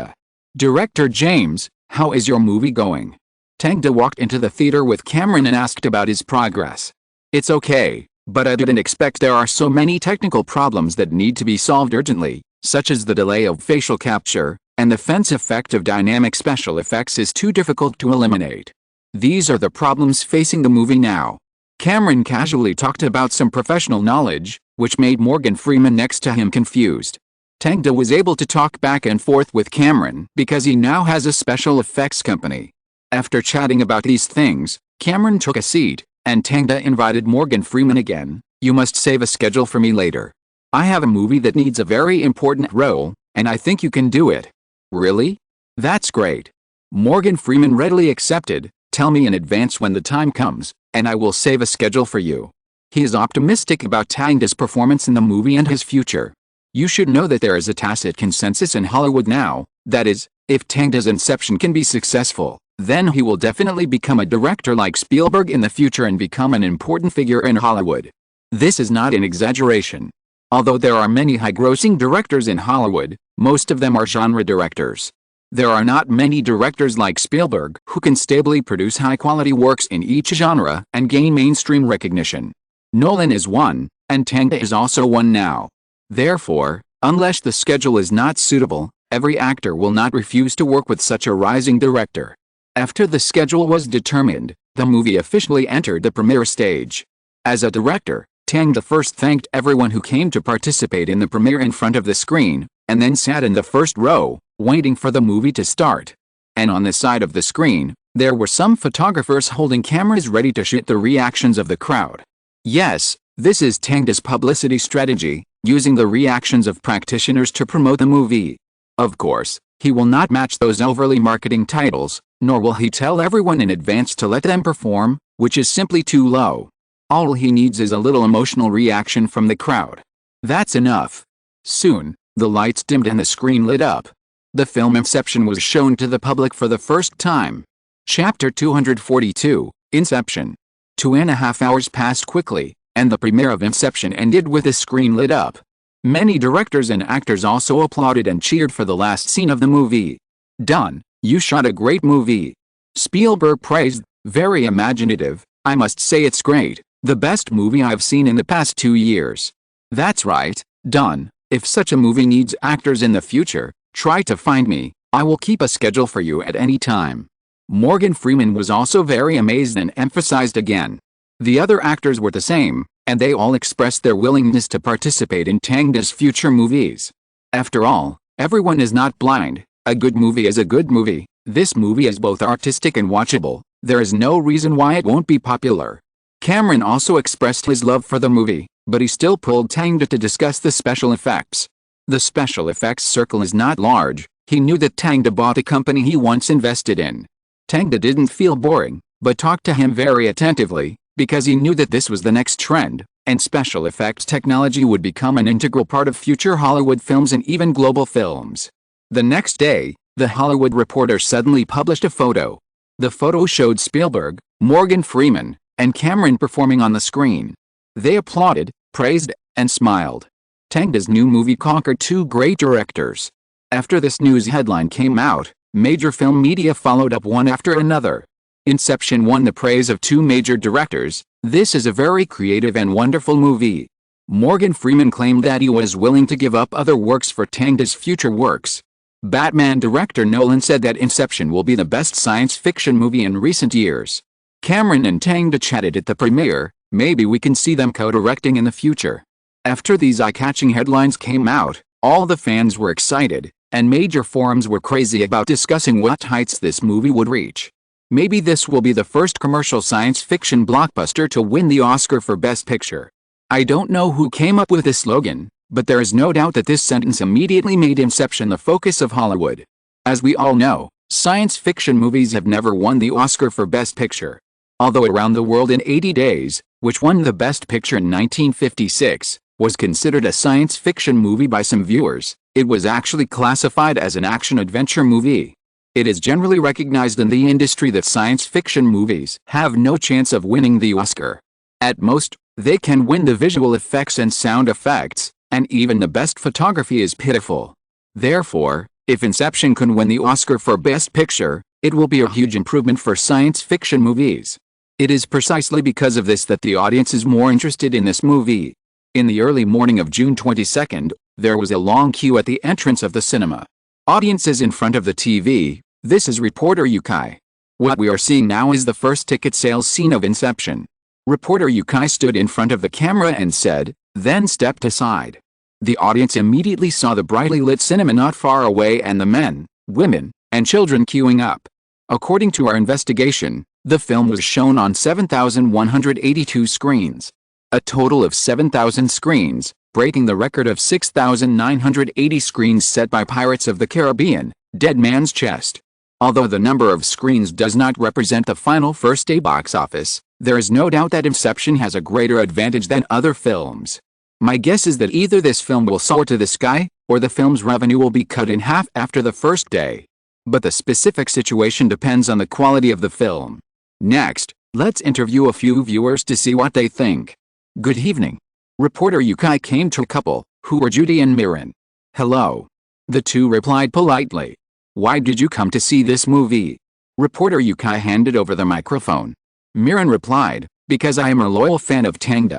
Director James, how is your movie going? Tang walked into the theater with Cameron and asked about his progress. It's okay, but I didn't expect there are so many technical problems that need to be solved urgently, such as the delay of facial capture, and the fence effect of dynamic special effects is too difficult to eliminate. These are the problems facing the movie now. Cameron casually talked about some professional knowledge, which made Morgan Freeman next to him confused. Tang was able to talk back and forth with Cameron because he now has a special effects company. After chatting about these things, Cameron took a seat, and Tang invited Morgan Freeman again. You must save a schedule for me later. I have a movie that needs a very important role, and I think you can do it. Really? That's great. Morgan Freeman readily accepted. Tell me in advance when the time comes, and I will save a schedule for you. He is optimistic about Tang's performance in the movie and his future. You should know that there is a tacit consensus in Hollywood now, that is, if Tang's Inception can be successful, then he will definitely become a director like Spielberg in the future and become an important figure in Hollywood. This is not an exaggeration. Although there are many high-grossing directors in Hollywood, most of them are genre directors. There are not many directors like Spielberg who can stably produce high-quality works in each genre and gain mainstream recognition. Nolan is one, and Tang is also one now. Therefore, unless the schedule is not suitable, every actor will not refuse to work with such a rising director. After the schedule was determined, the movie officially entered the premiere stage. As a director, Tang first thanked everyone who came to participate in the premiere in front of the screen, and then sat in the first row, waiting for the movie to start. And on the side of the screen, there were some photographers holding cameras ready to shoot the reactions of the crowd. Yes, this is Tang's publicity strategy, using the reactions of practitioners to promote the movie. Of course, he will not match those overly marketing titles, nor will he tell everyone in advance to let them perform, which is simply too low. All he needs is a little emotional reaction from the crowd. That's enough. Soon, the lights dimmed and the screen lit up. The film Inception was shown to the public for the first time. Chapter 242, Inception. 2.5 hours passed quickly, and the premiere of Inception ended with the screen lit up. Many directors and actors also applauded and cheered for the last scene of the movie. Done, you shot a great movie. Spielberg praised, very imaginative, I must say it's great, the best movie I've seen in the past 2 years. That's right, done, if such a movie needs actors in the future, try to find me, I will keep a schedule for you at any time. Morgan Freeman was also very amazed and emphasized again. The other actors were the same, and they all expressed their willingness to participate in Tang's future movies. After all, everyone is not blind, a good movie is a good movie, this movie is both artistic and watchable, there is no reason why it won't be popular. Cameron also expressed his love for the movie. but he still pulled Tang to discuss the special effects. The special effects circle is not large. He knew that Tang bought a company he once invested in. Tang didn't feel boring, but talked to him very attentively, because he knew that this was the next trend, and special effects technology would become an integral part of future Hollywood films and even global films. The next day, the Hollywood Reporter suddenly published a photo. The photo showed Spielberg, Morgan Freeman, and Cameron performing on the screen. They applauded, praised, and smiled. Tang's new movie conquered two great directors. After this news headline came out, major film media followed up one after another. Inception won the praise of two major directors. This is a very creative and wonderful movie. Morgan Freeman claimed that he was willing to give up other works for Tang's future works. Batman director Nolan said that Inception will be the best science fiction movie in recent years. Cameron and Tang chatted at the premiere. Maybe we can see them co-directing in the future. After these eye-catching headlines came out, all the fans were excited, and major forums were crazy about discussing what heights this movie would reach. Maybe this will be the first commercial science fiction blockbuster to win the Oscar for Best Picture. I don't know who came up with this slogan, but there is no doubt that this sentence immediately made Inception the focus of Hollywood. As we all know, science fiction movies have never won the Oscar for Best Picture. Although Around the World in 80 Days, which won the Best Picture in 1956, was considered a science fiction movie by some viewers, it was actually classified as an action-adventure movie. It is generally recognized in the industry that science fiction movies have no chance of winning the Oscar. At most, they can win the visual effects and sound effects, and even the best photography is pitiful. Therefore, if Inception can win the Oscar for Best Picture, it will be a huge improvement for science fiction movies. It is precisely because of this that the audience is more interested in this movie. In the early morning of June 22, there was a long queue at the entrance of the cinema. Audiences in front of the TV. This is reporter Yukai. What we are seeing now is the first ticket sales scene of Inception. Reporter Yukai stood in front of the camera and said, then stepped aside. The audience immediately saw the brightly lit cinema not far away and the men, women, and children queuing up. According to our investigation, the film was shown on 7,182 screens. A total of 7,000 screens, breaking the record of 6,980 screens set by Pirates of the Caribbean, Dead Man's Chest. Although the number of screens does not represent the final first-day box office, there is no doubt that Inception has a greater advantage than other films. My guess is that either this film will soar to the sky, or the film's revenue will be cut in half after the first day. But the specific situation depends on the quality of the film. Next, let's interview a few viewers to see what they think. Good evening. Reporter Yukai came to a couple, who were Judy and Miran. Hello. The two replied politely. Why did you come to see this movie? Reporter Yukai handed over the microphone. Miran replied, because I am a loyal fan of Tang.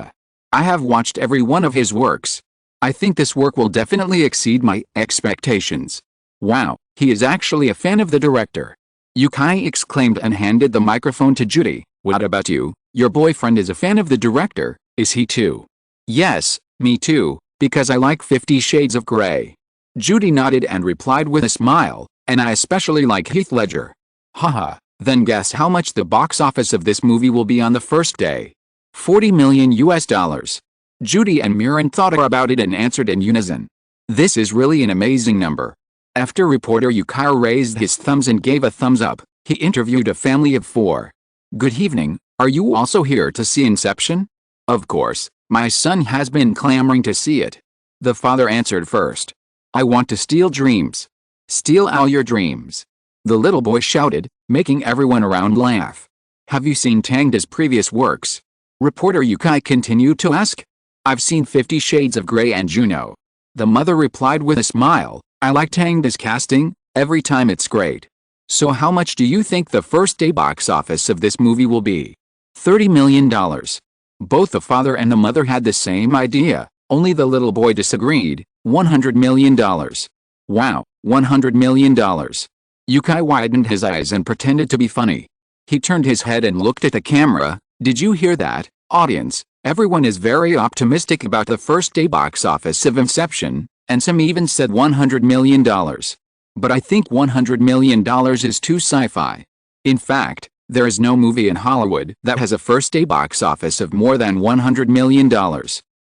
I have watched every one of his works. I think this work will definitely exceed my expectations. Wow, he is actually a fan of the director. Yukai exclaimed and handed the microphone to Judy. What about you? Your boyfriend is a fan of the director, is he too? Yes, me too, because I like 50 Shades of Grey. Judy nodded and replied with a smile, and I especially like Heath Ledger. Haha, then guess how much the box office of this movie will be on the first day. $40 million. Judy and Miran thought about it and answered in unison. This is really an amazing number. After reporter Yukai raised his thumbs and gave a thumbs up, he interviewed a family of 4. Good evening, are you also here to see Inception? Of course, my son has been clamoring to see it. The father answered first. I want to steal dreams. Steal all your dreams. The little boy shouted, making everyone around laugh. Have you seen Tang's previous works? Reporter Yukai continued to ask. I've seen 50 Shades of Grey and Juno. The mother replied with a smile. I like Tang's casting, every time it's great. So how much do you think the first day box office of this movie will be? $30 million. Both the father and the mother had the same idea, only the little boy disagreed. $100 million. Wow, $100 million. Yukai widened his eyes and pretended to be funny. He turned his head and looked at the camera. Did you hear that, audience? Everyone is very optimistic about the first day box office of Inception, and some even said $100 million. But I think $100 million is too sci-fi. In fact, there is no movie in Hollywood that has a first day box office of more than $100 million.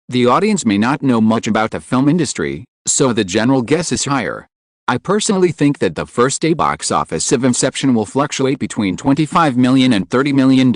The audience may not know much about the film industry, so the general guess is higher. I personally think that the first day box office of Inception will fluctuate between $25 million and $30 million.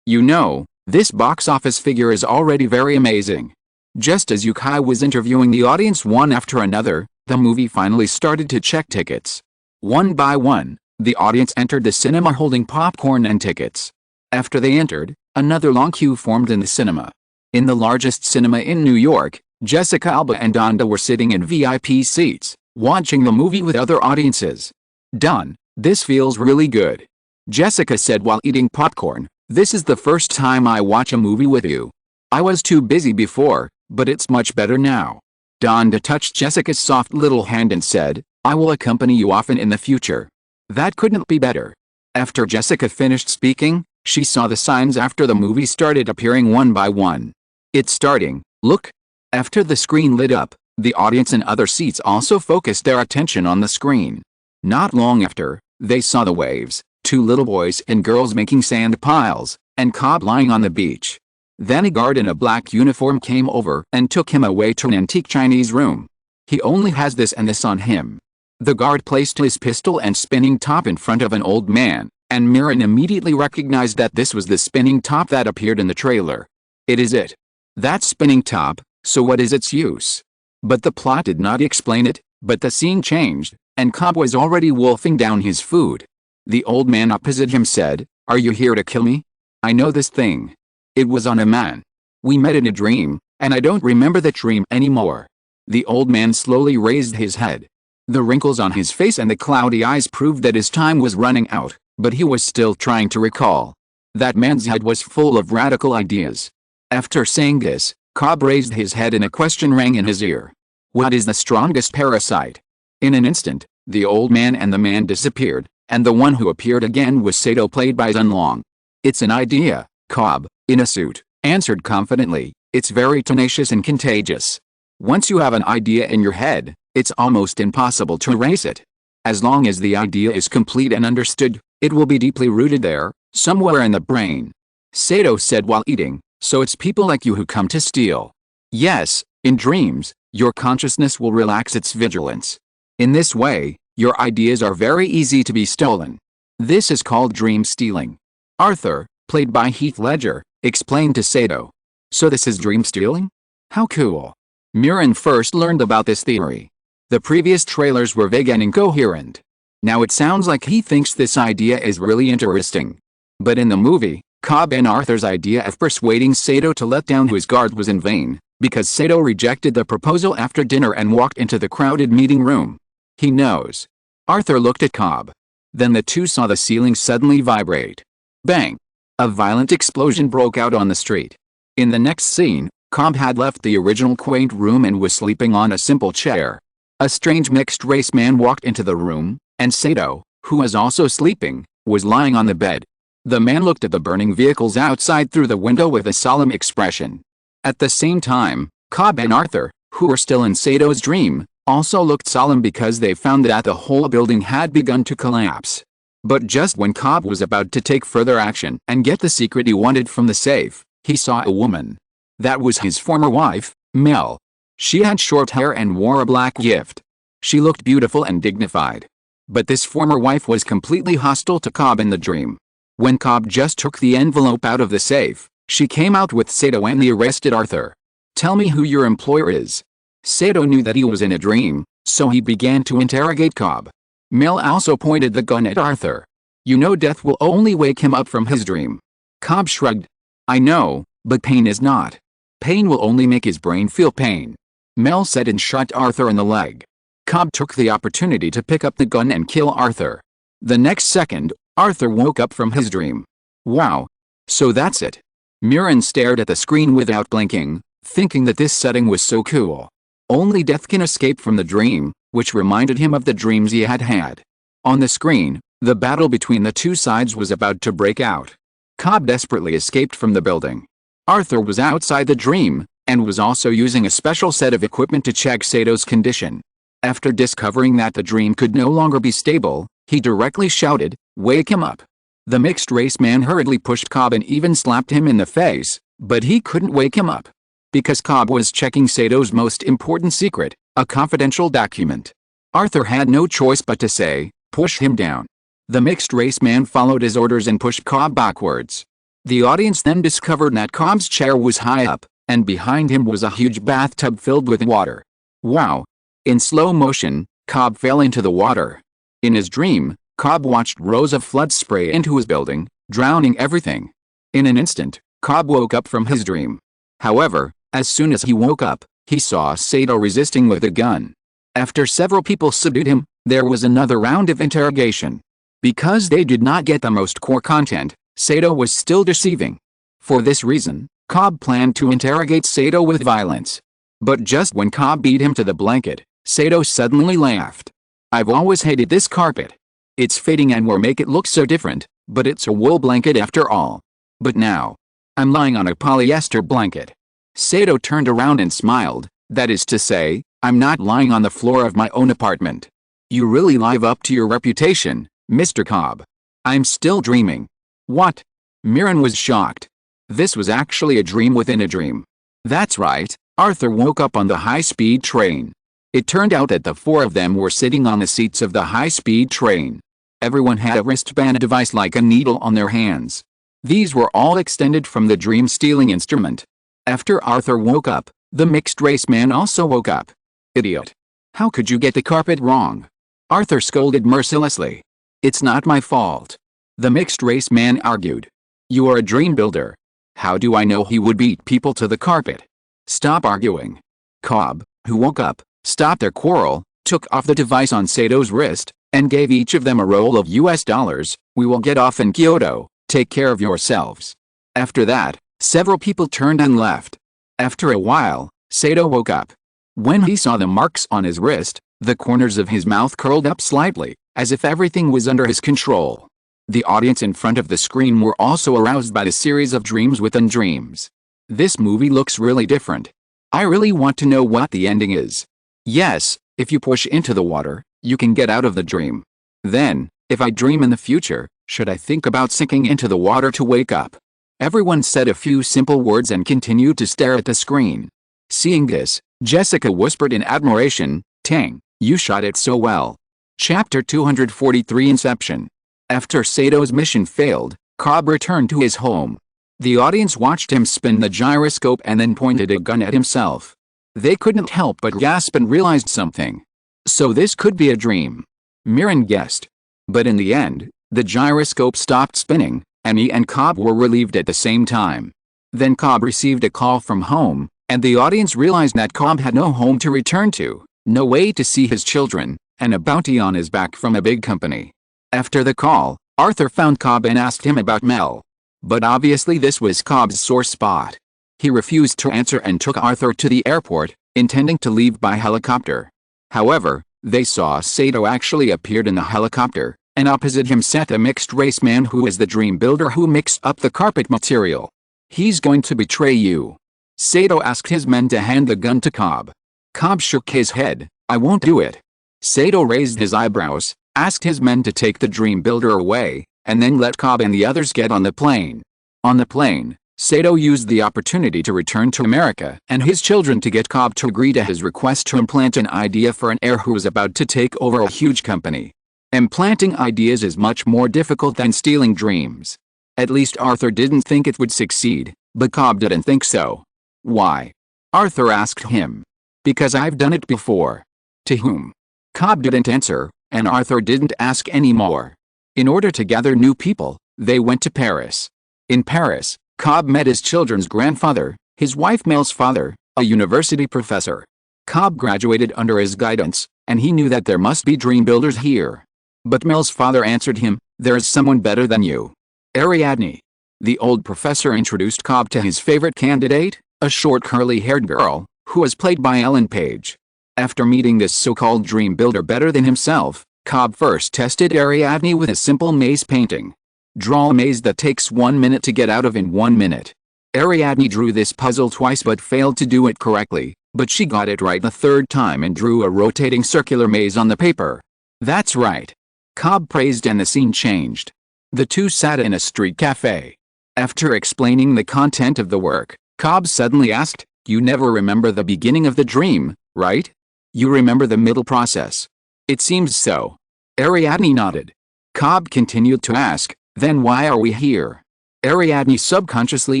You know, this box office figure is already very amazing. Just as Yukai was interviewing the audience one after another, the movie finally started to check tickets. One by one, the audience entered the cinema holding popcorn and tickets. After they entered, another long queue formed in the cinema. In the largest cinema in New York, Jessica Alba and Donda were sitting in VIP seats, watching the movie with other audiences. "Don, this feels really good," Jessica said while eating popcorn. "This is the first time I watch a movie with you. I was too busy before, but it's much better now." Donda touched Jessica's soft little hand and said, "I will accompany you often in the future." That couldn't be better. After Jessica finished speaking, she saw the signs after the movie started appearing one by one. "It's starting, look." After the screen lit up, the audience in other seats also focused their attention on the screen. Not long after, they saw the waves, two little boys and girls making sand piles, and Cobb lying on the beach. Then a guard in a black uniform came over and took him away to an antique Chinese room. "He only has this and this on him." The guard placed his pistol and spinning top in front of an old man, and Mirren immediately recognized that this was the spinning top that appeared in the trailer. "It is it. That spinning top, so what is its use?" But the plot did not explain it, but the scene changed, and Cobb was already wolfing down his food. The old man opposite him said, "Are you here to kill me? I know this thing. It was on a man. We met in a dream, and I don't remember the dream anymore." The old man slowly raised his head. The wrinkles on his face and the cloudy eyes proved that his time was running out, but he was still trying to recall. That man's head was full of radical ideas. After saying this, Cobb raised his head and a question rang in his ear. "What is the strongest parasite?" In an instant, the old man and the man disappeared, and the one who appeared again was Sato, played by Zun Long. "It's an idea," Cobb, in a suit, answered confidently. "It's very tenacious and contagious. Once you have an idea in your head, it's almost impossible to erase it. As long as the idea is complete and understood, it will be deeply rooted there, somewhere in the brain." Sato said while eating, "So it's people like you who come to steal." "Yes, in dreams, your consciousness will relax its vigilance. In this way, your ideas are very easy to be stolen. This is called dream stealing." Arthur, played by Heath Ledger, explained to Sato. "So this is dream stealing? How cool." Mirren first learned about this theory. The previous trailers were vague and incoherent. Now it sounds like he thinks this idea is really interesting. But in the movie, Cobb and Arthur's idea of persuading Sato to let down his guard was in vain, because Sato rejected the proposal after dinner and walked into the crowded meeting room. "He knows." Arthur looked at Cobb. Then the two saw the ceiling suddenly vibrate. Bang! A violent explosion broke out on the street. In the next scene, Cobb had left the original quaint room and was sleeping on a simple chair. A strange mixed-race man walked into the room, and Sato, who was also sleeping, was lying on the bed. The man looked at the burning vehicles outside through the window with a solemn expression. At the same time, Cobb and Arthur, who were still in Sato's dream, also looked solemn because they found that the whole building had begun to collapse. But just when Cobb was about to take further action and get the secret he wanted from the safe, he saw a woman. That was his former wife, Mel. She had short hair and wore a black gift. She looked beautiful and dignified. But this former wife was completely hostile to Cobb in the dream. When Cobb just took the envelope out of the safe, she came out with Sato and he arrested Arthur. "Tell me who your employer is." Sato knew that he was in a dream, so he began to interrogate Cobb. Mel also pointed the gun at Arthur. "You know death will only wake him up from his dream." Cobb shrugged. "I know, but pain is not. Pain will only make his brain feel pain." Mel said and shot Arthur in the leg. Cobb took the opportunity to pick up the gun and kill Arthur. The next second, Arthur woke up from his dream. "Wow. So that's it." Mirren stared at the screen without blinking, thinking that this setting was so cool. Only death can escape from the dream, which reminded him of the dreams he had had. On the screen, the battle between the two sides was about to break out. Cobb desperately escaped from the building. Arthur was outside the dream, and was also using a special set of equipment to check Sato's condition. After discovering that the dream could no longer be stable, he directly shouted, "Wake him up." The mixed-race man hurriedly pushed Cobb and even slapped him in the face, but he couldn't wake him up. Because Cobb was checking Sato's most important secret, a confidential document. Arthur had no choice but to say, "Push him down." The mixed-race man followed his orders and pushed Cobb backwards. The audience then discovered that Cobb's chair was high up, and behind him was a huge bathtub filled with water. Wow! In slow motion, Cobb fell into the water. In his dream, Cobb watched rows of floods spray into his building, drowning everything. In an instant, Cobb woke up from his dream. However, as soon as he woke up, he saw Sato resisting with a gun. After several people subdued him, there was another round of interrogation. Because they did not get the most core content, Sato was still deceiving. For this reason, Cobb planned to interrogate Sato with violence. But just when Cobb beat him to the blanket, Sato suddenly laughed. "I've always hated this carpet. It's fading and will make it look so different, but it's a wool blanket after all. But now, I'm lying on a polyester blanket." Sato turned around and smiled. "That is to say, I'm not lying on the floor of my own apartment. You really live up to your reputation, Mr. Cobb." "I'm still dreaming." "What?" Mirren was shocked. This was actually a dream within a dream. That's right, Arthur woke up on the high-speed train. It turned out that the four of them were sitting on the seats of the high-speed train. Everyone had a wristband device like a needle on their hands. These were all extended from the dream-stealing instrument. After Arthur woke up, the mixed-race man also woke up. "Idiot. How could you get the carpet wrong?" Arthur scolded mercilessly. "It's not my fault." The mixed-race man argued. "You are a dream builder. How do I know he would beat people to the carpet?" "Stop arguing." Cobb, who woke up, stopped their quarrel, took off the device on Sato's wrist, and gave each of them a roll of US dollars. "We will get off in Kyoto, take care of yourselves." After that, several people turned and left. After a while, Sato woke up. When he saw the marks on his wrist, the corners of his mouth curled up slightly, as if everything was under his control. The audience in front of the screen were also aroused by the series of dreams within dreams. This movie looks really different. I really want to know what the ending is. Yes, if you push into the water, you can get out of the dream. Then, if I dream in the future, should I think about sinking into the water to wake up? Everyone said a few simple words and continued to stare at the screen. Seeing this, Jessica whispered in admiration, "Tang, you shot it so well." Chapter 243 Inception. After Sato's mission failed, Cobb returned to his home. The audience watched him spin the gyroscope and then pointed a gun at himself. They couldn't help but gasp and realized something. So this could be a dream. Mirren guessed. But in the end, the gyroscope stopped spinning, and he and Cobb were relieved at the same time. Then Cobb received a call from home, and the audience realized that Cobb had no home to return to, no way to see his children, and a bounty on his back from a big company. After the call, Arthur found Cobb and asked him about Mel. But obviously this was Cobb's sore spot. He refused to answer and took Arthur to the airport, intending to leave by helicopter. However, they saw Sato actually appeared in the helicopter, and opposite him sat a mixed-race man who is the dream builder who mixed up the carpet material. "He's going to betray you." Sato asked his men to hand the gun to Cobb. Cobb shook his head. "I won't do it." Sato raised his eyebrows, asked his men to take the dream builder away, and then let Cobb and the others get on the plane. On the plane, Sato used the opportunity to return to America and his children to get Cobb to agree to his request to implant an idea for an heir who was about to take over a huge company. Implanting ideas is much more difficult than stealing dreams. At least Arthur didn't think it would succeed, but Cobb didn't think so. "Why?" Arthur asked him. "Because I've done it before." "To whom?" Cobb didn't answer, and Arthur didn't ask any more. In order to gather new people, they went to Paris. In Paris, Cobb met his children's grandfather, his wife Mel's father, a university professor. Cobb graduated under his guidance, and he knew that there must be dream builders here. But Mel's father answered him, "There is someone better than you. Ariadne." The old professor introduced Cobb to his favorite candidate, a short curly-haired girl, who was played by Ellen Page. After meeting this so-called dream builder better than himself, Cobb first tested Ariadne with a simple maze painting. Draw a maze that takes 1 minute to get out of in 1 minute. Ariadne drew this puzzle twice but failed to do it correctly, but she got it right the third time and drew a rotating circular maze on the paper. "That's right." Cobb praised and the scene changed. The two sat in a street cafe. After explaining the content of the work, Cobb suddenly asked, You never remember the beginning of the dream, right? You remember the middle process. It seems so. Ariadne nodded. Cobb continued to ask, then why are we here? Ariadne subconsciously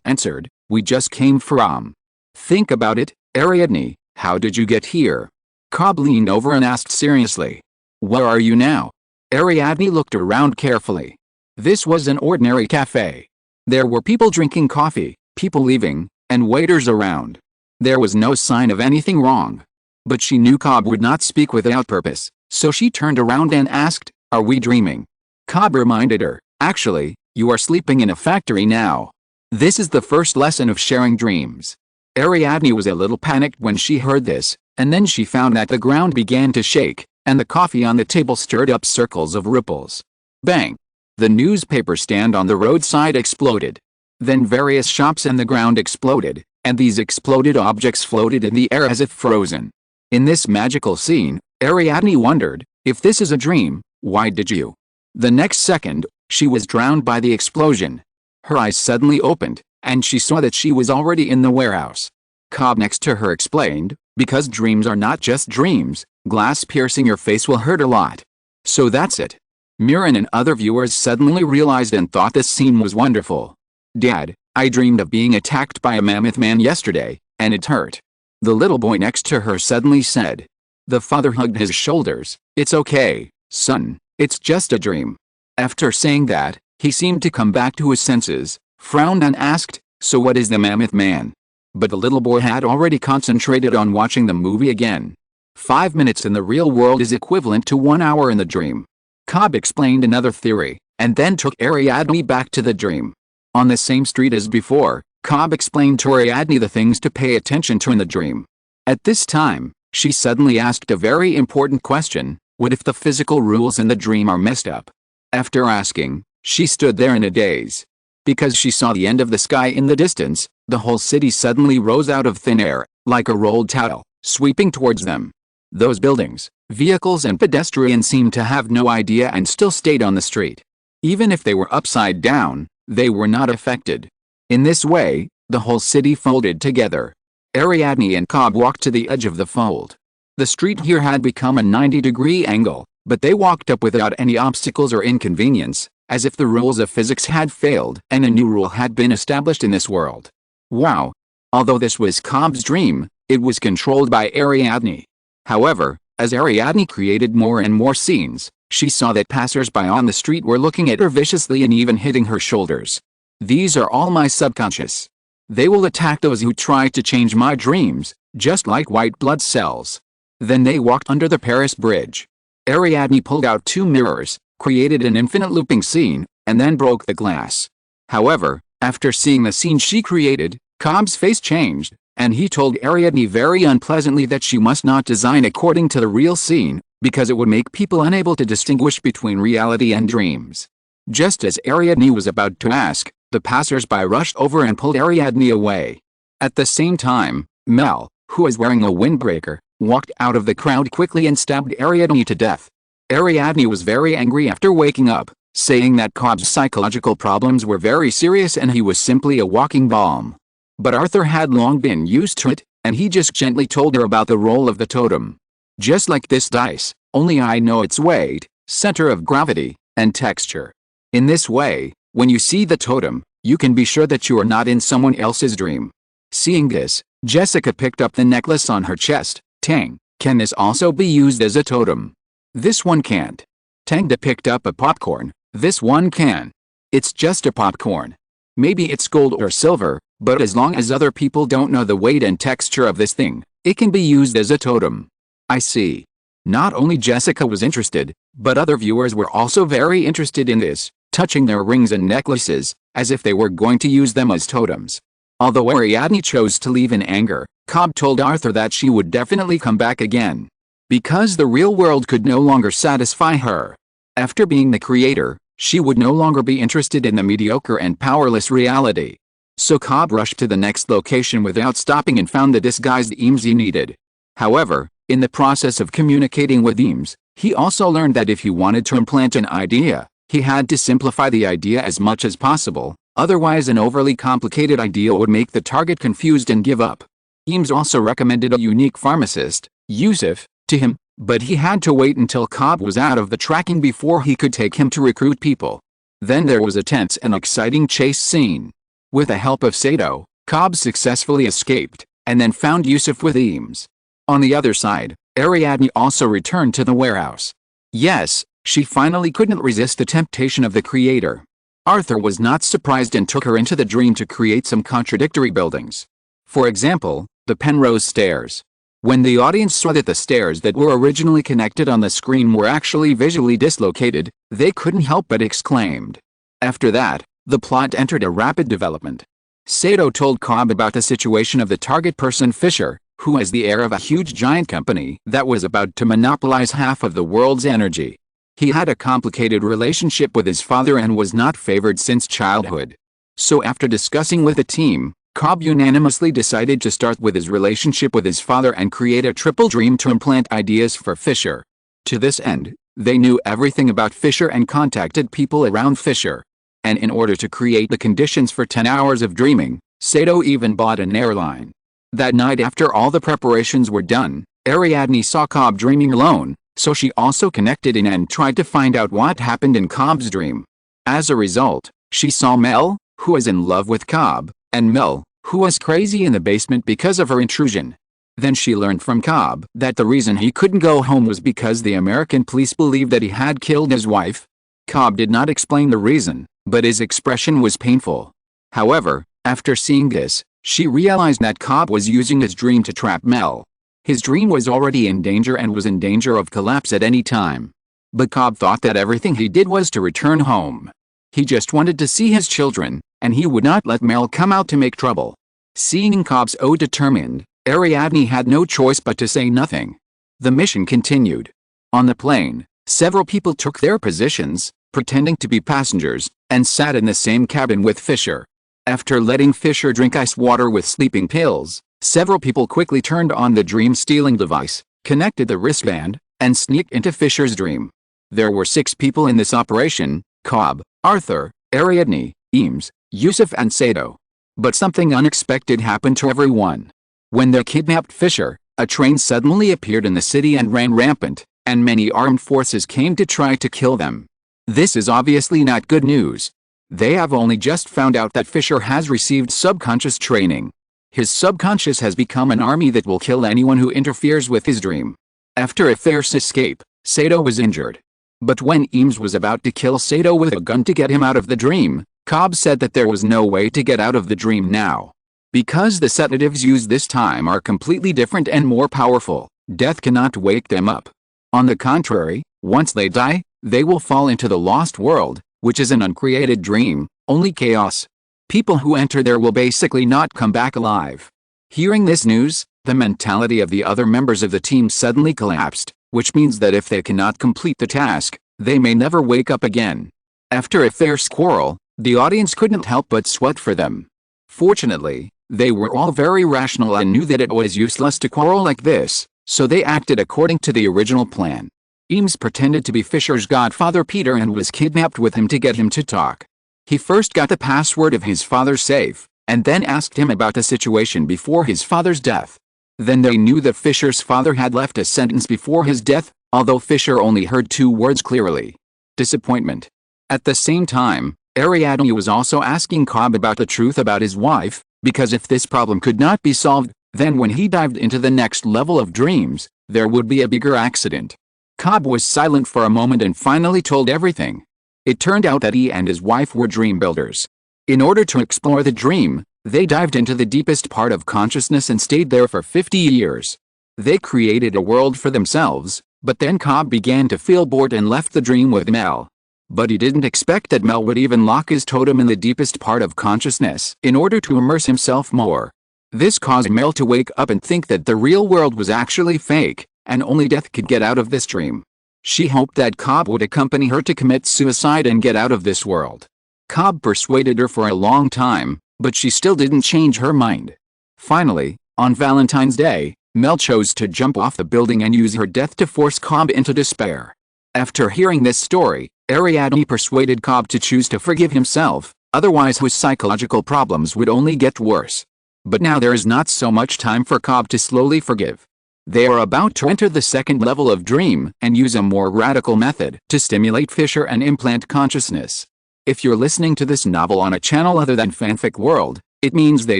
answered, we just came from. Think about it, Ariadne, how did you get here? Cobb leaned over and asked seriously. Where are you now? Ariadne looked around carefully. This was an ordinary cafe. There were people drinking coffee, people leaving, and waiters around. There was no sign of anything wrong. But she knew Cobb would not speak without purpose, so she turned around and asked, are we dreaming? Cobb reminded her, actually, you are sleeping in a factory now. This is the first lesson of sharing dreams. Ariadne was a little panicked when she heard this, and then she found that the ground began to shake, and the coffee on the table stirred up circles of ripples. Bang! The newspaper stand on the roadside exploded. Then various shops and the ground exploded, and these exploded objects floated in the air as if frozen. In this magical scene, Ariadne wondered, if this is a dream, why did you? The next second, she was drowned by the explosion. Her eyes suddenly opened, and she saw that she was already in the warehouse. Cobb next to her explained, because dreams are not just dreams, glass piercing your face will hurt a lot. So that's it. Mirren and other viewers suddenly realized and thought this scene was wonderful. Dad, I dreamed of being attacked by a mammoth man yesterday, and it hurt. The little boy next to her suddenly said. The father hugged his shoulders. It's okay, son, it's just a dream. After saying that, he seemed to come back to his senses, frowned and asked, so what is the mammoth man? But the little boy had already concentrated on watching the movie again. 5 minutes in the real world is equivalent to 1 hour in the dream. Cobb explained another theory, and then took Ariadne back to the dream. On the same street as before, Cobb explained to Ariadne the things to pay attention to in the dream. At this time, she suddenly asked a very important question, what if the physical rules in the dream are messed up? After asking, she stood there in a daze. Because she saw the end of the sky in the distance, the whole city suddenly rose out of thin air, like a rolled towel, sweeping towards them. Those buildings, vehicles and pedestrians seemed to have no idea and still stayed on the street. Even if they were upside down, they were not affected. In this way, the whole city folded together. Ariadne and Cobb walked to the edge of the fold. The street here had become a 90-degree angle, but they walked up without any obstacles or inconvenience, as if the rules of physics had failed and a new rule had been established in this world. Wow! Although this was Cobb's dream, it was controlled by Ariadne. However, as Ariadne created more and more scenes, she saw that passers-by on the street were looking at her viciously and even hitting her shoulders. These are all my subconscious. They will attack those who try to change my dreams, just like white blood cells. Then they walked under the Paris Bridge. Ariadne pulled out 2 mirrors, created an infinite looping scene, and then broke the glass. However, after seeing the scene she created, Cobb's face changed, and he told Ariadne very unpleasantly that she must not design according to the real scene, because it would make people unable to distinguish between reality and dreams. Just as Ariadne was about to ask, the passers-by rushed over and pulled Ariadne away. At the same time, Mel, who was wearing a windbreaker, walked out of the crowd quickly and stabbed Ariadne to death. Ariadne was very angry after waking up, saying that Cobb's psychological problems were very serious and he was simply a walking bomb. But Arthur had long been used to it, and he just gently told her about the role of the totem. Just like this dice, only I know its weight, center of gravity, and texture. In this way, when you see the totem, you can be sure that you are not in someone else's dream. Seeing this, Jessica picked up the necklace on her chest. Tang, can this also be used as a totem? This one can't. Tang picked up a popcorn. This one can. It's just a popcorn. Maybe it's gold or silver, but as long as other people don't know the weight and texture of this thing, it can be used as a totem. I see. Not only Jessica was interested, but other viewers were also very interested in this, touching their rings and necklaces, as if they were going to use them as totems. Although Ariadne chose to leave in anger, Cobb told Arthur that she would definitely come back again. Because the real world could no longer satisfy her. After being the creator, she would no longer be interested in the mediocre and powerless reality. So Cobb rushed to the next location without stopping and found the disguised Eames he needed. However, in the process of communicating with Eames, he also learned that if he wanted to implant an idea, he had to simplify the idea as much as possible, otherwise an overly complicated idea would make the target confused and give up. Eames also recommended a unique pharmacist, Yusuf, to him, but he had to wait until Cobb was out of the tracking before he could take him to recruit people. Then there was a tense and exciting chase scene. With the help of Sato, Cobb successfully escaped, and then found Yusuf with Eames. On the other side, Ariadne also returned to the warehouse. Yes, she finally couldn't resist the temptation of the creator. Arthur was not surprised and took her into the dream to create some contradictory buildings. For example, the Penrose stairs. When the audience saw that the stairs that were originally connected on the screen were actually visually dislocated, they couldn't help but exclaimed. After that, the plot entered a rapid development. Sato told Cobb about the situation of the target person Fisher, who has the heir of a huge giant company that was about to monopolize half of the world's energy. He had a complicated relationship with his father and was not favored since childhood. So after discussing with the team, Cobb unanimously decided to start with his relationship with his father and create a triple dream to implant ideas for Fisher. To this end, they knew everything about Fisher and contacted people around Fisher. And in order to create the conditions for 10 hours of dreaming, Sato even bought an airline. That night after all the preparations were done, Ariadne saw Cobb dreaming alone, so she also connected in and tried to find out what happened in Cobb's dream. As a result, she saw Mel, who was in love with Cobb, and Mel, who was crazy in the basement because of her intrusion. Then she learned from Cobb that the reason he couldn't go home was because the American police believed that he had killed his wife. Cobb did not explain the reason, but his expression was painful. However, after seeing this, she realized that Cobb was using his dream to trap Mel. His dream was already in danger and was in danger of collapse at any time. But Cobb thought that everything he did was to return home. He just wanted to see his children, and he would not let Mel come out to make trouble. Seeing Cobb so determined, Ariadne had no choice but to say nothing. The mission continued. On the plane, several people took their positions, pretending to be passengers, and sat in the same cabin with Fisher. After letting Fisher drink ice water with sleeping pills, several people quickly turned on the dream-stealing device, connected the wristband, and sneaked into Fisher's dream. There were 6 people in this operation: Cobb, Arthur, Ariadne, Eames, Yusuf and Sato. But something unexpected happened to everyone. When they kidnapped Fisher, a train suddenly appeared in the city and ran rampant, and many armed forces came to try to kill them. This is obviously not good news. They have only just found out that Fisher has received subconscious training. His subconscious has become an army that will kill anyone who interferes with his dream. After a fierce escape, Sato was injured. But when Eames was about to kill Sato with a gun to get him out of the dream, Cobb said that there was no way to get out of the dream now. Because the sedatives used this time are completely different and more powerful, death cannot wake them up. On the contrary, once they die, they will fall into the lost world, which is an uncreated dream, only chaos. People who enter there will basically not come back alive. Hearing this news, the mentality of the other members of the team suddenly collapsed, which means that if they cannot complete the task, they may never wake up again. After a fierce quarrel, the audience couldn't help but sweat for them. Fortunately, they were all very rational and knew that it was useless to quarrel like this, so they acted according to the original plan. Eames pretended to be Fisher's godfather Peter and was kidnapped with him to get him to talk. He first got the password of his father's safe, and then asked him about the situation before his father's death. Then they knew that Fisher's father had left a sentence before his death, although Fisher only heard 2 words clearly: disappointment. At the same time, Ariadne was also asking Cobb about the truth about his wife, because if this problem could not be solved, then when he dived into the next level of dreams, there would be a bigger accident. Cobb was silent for a moment and finally told everything. It turned out that he and his wife were dream builders. In order to explore the dream, they dived into the deepest part of consciousness and stayed there for 50 years. They created a world for themselves, but then Cobb began to feel bored and left the dream with Mel. But he didn't expect that Mel would even lock his totem in the deepest part of consciousness in order to immerse himself more. This caused Mel to wake up and think that the real world was actually fake, and only death could get out of this dream. She hoped that Cobb would accompany her to commit suicide and get out of this world. Cobb persuaded her for a long time, but she still didn't change her mind. Finally, on Valentine's Day, Mel chose to jump off the building and use her death to force Cobb into despair. After hearing this story, Ariadne persuaded Cobb to choose to forgive himself, otherwise his psychological problems would only get worse. But now there is not so much time for Cobb to slowly forgive. They are about to enter the second level of dream and use a more radical method to stimulate Fisher and implant consciousness. If you're listening to this novel on a channel other than Fanfic World, it means they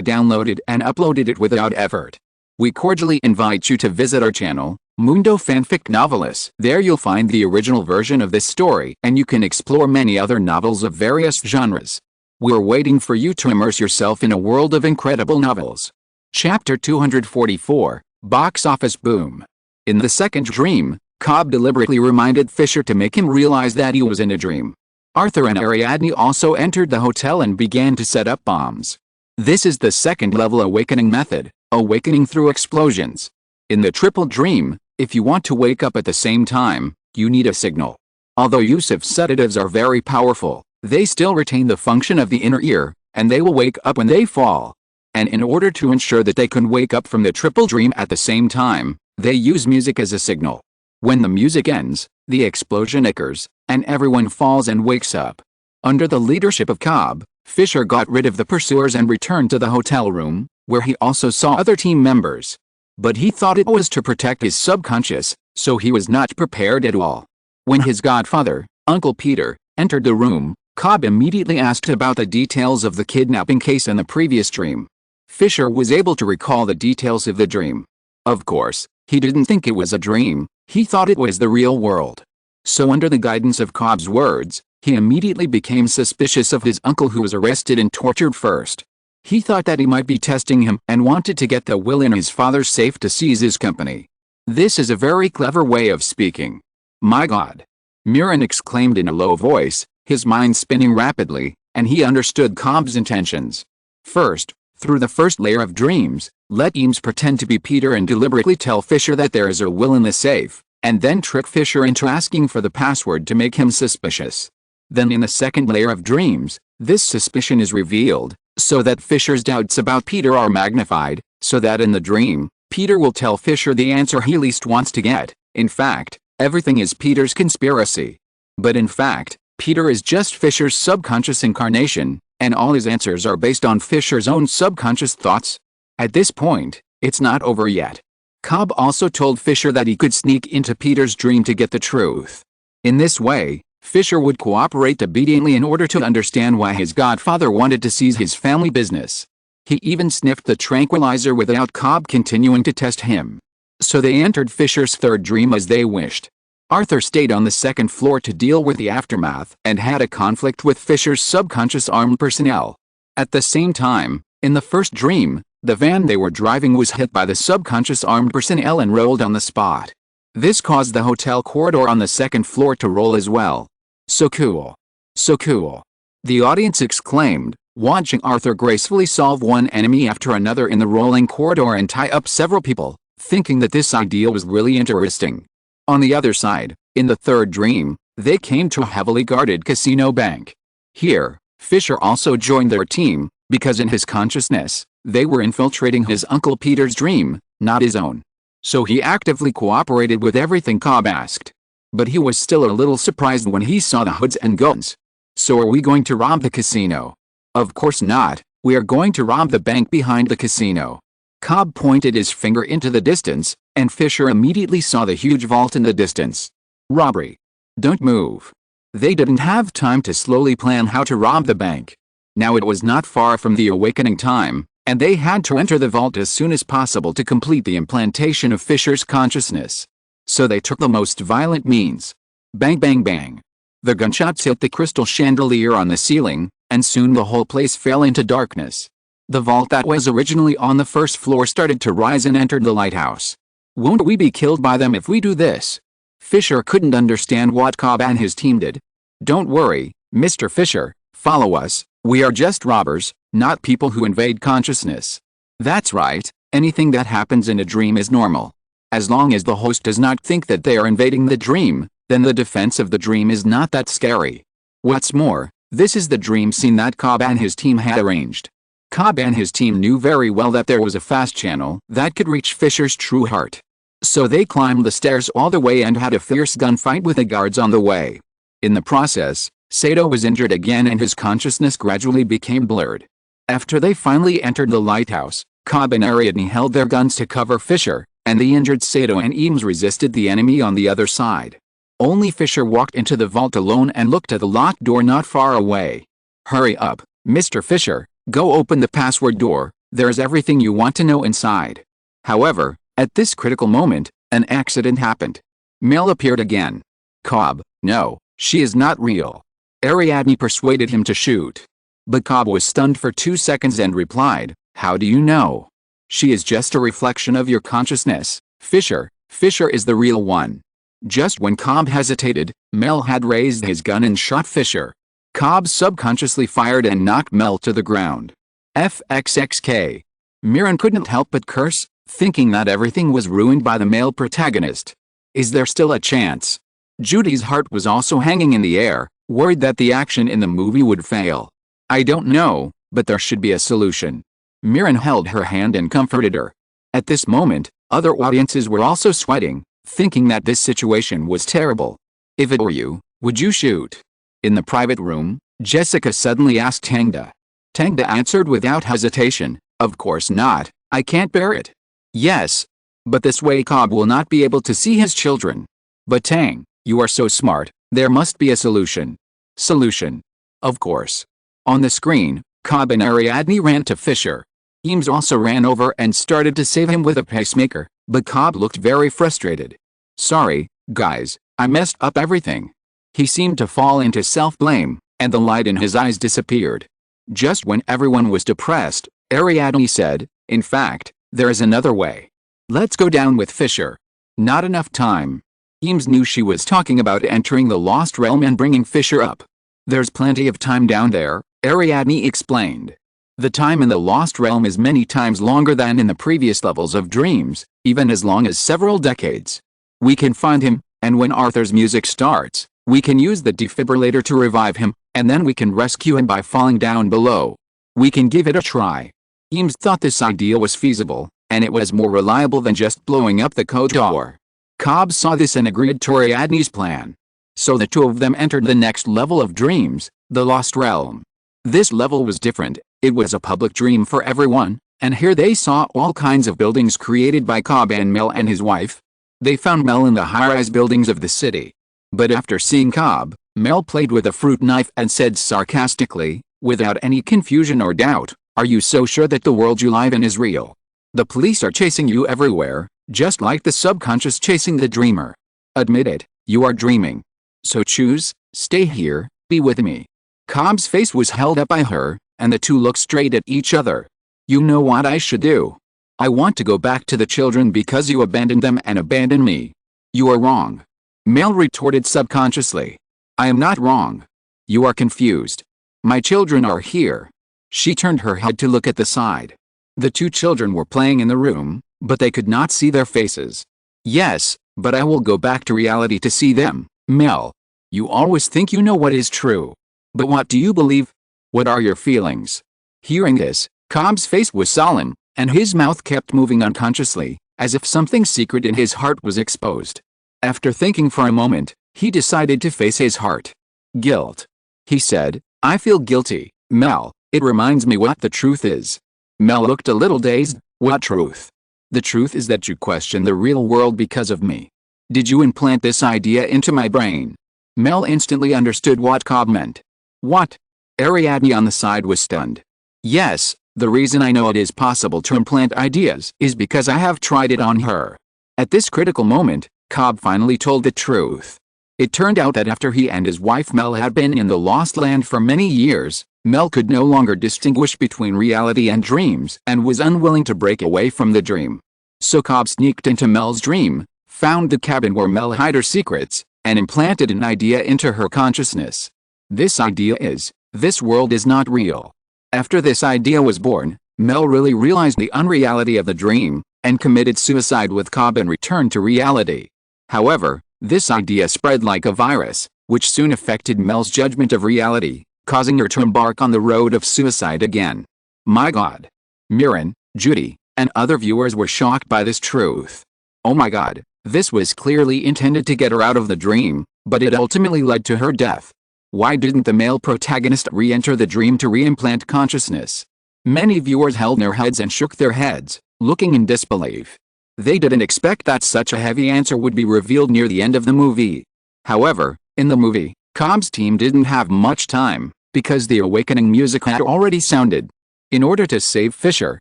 downloaded and uploaded it without effort. We cordially invite you to visit our channel, Mundo Fanfic Novelists. There you'll find the original version of this story and you can explore many other novels of various genres. We're waiting for you to immerse yourself in a world of incredible novels. Chapter 244, Box Office Boom. In the second dream, Cobb deliberately reminded Fisher to make him realize that he was in a dream. Arthur and Ariadne also entered the hotel and began to set up bombs. This is the second level awakening method, awakening through explosions. In the triple dream, if you want to wake up at the same time, you need a signal. Although use of sedatives are very powerful, they still retain the function of the inner ear, and they will wake up when they fall. And in order to ensure that they can wake up from the triple dream at the same time, they use music as a signal. When the music ends, the explosion occurs, and everyone falls and wakes up. Under the leadership of Cobb, Fisher got rid of the pursuers and returned to the hotel room, where he also saw other team members. But he thought it was to protect his subconscious, so he was not prepared at all. When his godfather, Uncle Peter, entered the room, Cobb immediately asked about the details of the kidnapping case in the previous dream. Fisher was able to recall the details of the dream. Of course, he didn't think it was a dream, he thought it was the real world. So under the guidance of Cobb's words, he immediately became suspicious of his uncle who was arrested and tortured first. He thought that he might be testing him and wanted to get the will in his father's safe to seize his company. This is a very clever way of speaking. My God! Mirren exclaimed in a low voice, his mind spinning rapidly, and he understood Cobb's intentions. First, through the first layer of dreams, let Eames pretend to be Peter and deliberately tell Fisher that there is a will in the safe, and then trick Fisher into asking for the password to make him suspicious. Then in the second layer of dreams, this suspicion is revealed, so that Fisher's doubts about Peter are magnified, so that in the dream, Peter will tell Fisher the answer he least wants to get. In fact, everything is Peter's conspiracy. But in fact, Peter is just Fisher's subconscious incarnation, and all his answers are based on Fisher's own subconscious thoughts. At this point, it's not over yet. Cobb also told Fisher that he could sneak into Peter's dream to get the truth. In this way, Fisher would cooperate obediently in order to understand why his godfather wanted to seize his family business. He even sniffed the tranquilizer without Cobb continuing to test him. So they entered Fisher's third dream as they wished. Arthur stayed on the second floor to deal with the aftermath and had a conflict with Fisher's subconscious armed personnel. At the same time, in the first dream, the van they were driving was hit by the subconscious armed personnel and rolled on the spot. This caused the hotel corridor on the second floor to roll as well. So cool. So cool. The audience exclaimed, watching Arthur gracefully solve one enemy after another in the rolling corridor and tie up several people, thinking that this idea was really interesting. On the other side, in the third dream, they came to a heavily guarded casino bank. Here, Fisher also joined their team, because in his consciousness, they were infiltrating his Uncle Peter's dream, not his own. So he actively cooperated with everything Cobb asked. But he was still a little surprised when he saw the hoods and guns. So are we going to rob the casino? Of course not, we are going to rob the bank behind the casino. Cobb pointed his finger into the distance, and Fisher immediately saw the huge vault in the distance. Robbery. Don't move. They didn't have time to slowly plan how to rob the bank. Now it was not far from the awakening time, and they had to enter the vault as soon as possible to complete the implantation of Fisher's consciousness. So they took the most violent means. Bang bang bang. The gunshots hit the crystal chandelier on the ceiling, and soon the whole place fell into darkness. The vault that was originally on the first floor started to rise and entered the lighthouse. Won't we be killed by them if we do this? Fisher couldn't understand what Cobb and his team did. Don't worry, Mr. Fisher, follow us, we are just robbers, not people who invade consciousness. That's right, anything that happens in a dream is normal. As long as the host does not think that they are invading the dream, then the defense of the dream is not that scary. What's more, this is the dream scene that Cobb and his team had arranged. Cobb and his team knew very well that there was a fast channel that could reach Fisher's true heart. So they climbed the stairs all the way and had a fierce gunfight with the guards on the way. In the process, Sato was injured again and his consciousness gradually became blurred. After they finally entered the lighthouse, Cobb and Ariadne held their guns to cover Fisher, and the injured Sato and Eames resisted the enemy on the other side. Only Fisher walked into the vault alone and looked at the locked door not far away. "Hurry up, Mr. Fisher, go open the password door, there's everything you want to know inside." However, at this critical moment, an accident happened. Mel appeared again. "Cobb, no, she is not real." Ariadne persuaded him to shoot. But Cobb was stunned for 2 seconds and replied, "How do you know? She is just a reflection of your consciousness, Fisher. Fisher is the real one." Just when Cobb hesitated, Mel had raised his gun and shot Fisher. Cobb subconsciously fired and knocked Mel to the ground. FXXK. Mirren couldn't help but curse, thinking that everything was ruined by the male protagonist. Is there still a chance? Judy's heart was also hanging in the air, worried that the action in the movie would fail. "I don't know, but there should be a solution." Mirren held her hand and comforted her. At this moment, other audiences were also sweating, thinking that this situation was terrible. "If it were you, would you shoot?" In the private room, Jessica suddenly asked Tangda. Tangda answered without hesitation, "Of course not, I can't bear it." "Yes. But this way Cobb will not be able to see his children." "But Tang, you are so smart, there must be a solution." "Solution?" "Of course." On the screen, Cobb and Ariadne ran to Fisher. Eames also ran over and started to save him with a pacemaker, but Cobb looked very frustrated. "Sorry, guys, I messed up everything." He seemed to fall into self-blame, and the light in his eyes disappeared. Just when everyone was depressed, Ariadne said, "In fact, there is another way. Let's go down with Fisher." Not enough time. Eames knew she was talking about entering the Lost Realm and bringing Fisher up. "There's plenty of time down there," Ariadne explained. "The time in the Lost Realm is many times longer than in the previous levels of Dreams, even as long as several decades. We can find him, and when Arthur's music starts, we can use the defibrillator to revive him, and then we can rescue him by falling down below. We can give it a try." Eames thought this idea was feasible, and it was more reliable than just blowing up the code door. Cobb saw this and agreed to Ariadne's plan. So the two of them entered the next level of Dreams, the Lost Realm. This level was different. It was a public dream for everyone, and here they saw all kinds of buildings created by Cobb and Mel and his wife. They found Mel in the high-rise buildings of the city. But after seeing Cobb, Mel played with a fruit knife and said sarcastically, without any confusion or doubt, "Are you so sure that the world you live in is real? The police are chasing you everywhere, just like the subconscious chasing the dreamer. Admit it, you are dreaming. So choose, stay here, be with me." Cobb's face was held up by her, and the two looked straight at each other. "You know what I should do. I want to go back to the children because you abandoned them and abandoned me." "You are wrong," Mel retorted subconsciously. "I am not wrong. You are confused. My children are here." She turned her head to look at the side. The two children were playing in the room, but they could not see their faces. "Yes, but I will go back to reality to see them." "Mel, you always think you know what is true. But what do you believe? What are your feelings?" Hearing this, Cobb's face was solemn, and his mouth kept moving unconsciously, as if something secret in his heart was exposed. After thinking for a moment, he decided to face his heart. "Guilt," he said. "I feel guilty, Mel. It reminds me what the truth is." Mel looked a little dazed. "What truth?" "The truth is that you question the real world because of me. Did you implant this idea into my brain?" Mel instantly understood what Cobb meant. "What?" Ariadne on the side was stunned. "Yes, the reason I know it is possible to implant ideas is because I have tried it on her." At this critical moment, Cobb finally told the truth. It turned out that after he and his wife Mel had been in the Lost Land for many years, Mel could no longer distinguish between reality and dreams and was unwilling to break away from the dream. So Cobb sneaked into Mel's dream, found the cabin where Mel hid her secrets, and implanted an idea into her consciousness. This idea is, this world is not real. After this idea was born, Mel really realized the unreality of the dream, and committed suicide with Cobb and returned to reality. However, this idea spread like a virus, which soon affected Mel's judgment of reality, causing her to embark on the road of suicide again. My God. Mirren, Judy, and other viewers were shocked by this truth. Oh my God, this was clearly intended to get her out of the dream, but it ultimately led to her death. Why didn't the male protagonist re-enter the dream to reimplant consciousness? Many viewers held their heads and shook their heads, looking in disbelief. They didn't expect that such a heavy answer would be revealed near the end of the movie. However, in the movie, Cobb's team didn't have much time, because the awakening music had already sounded. In order to save Fisher,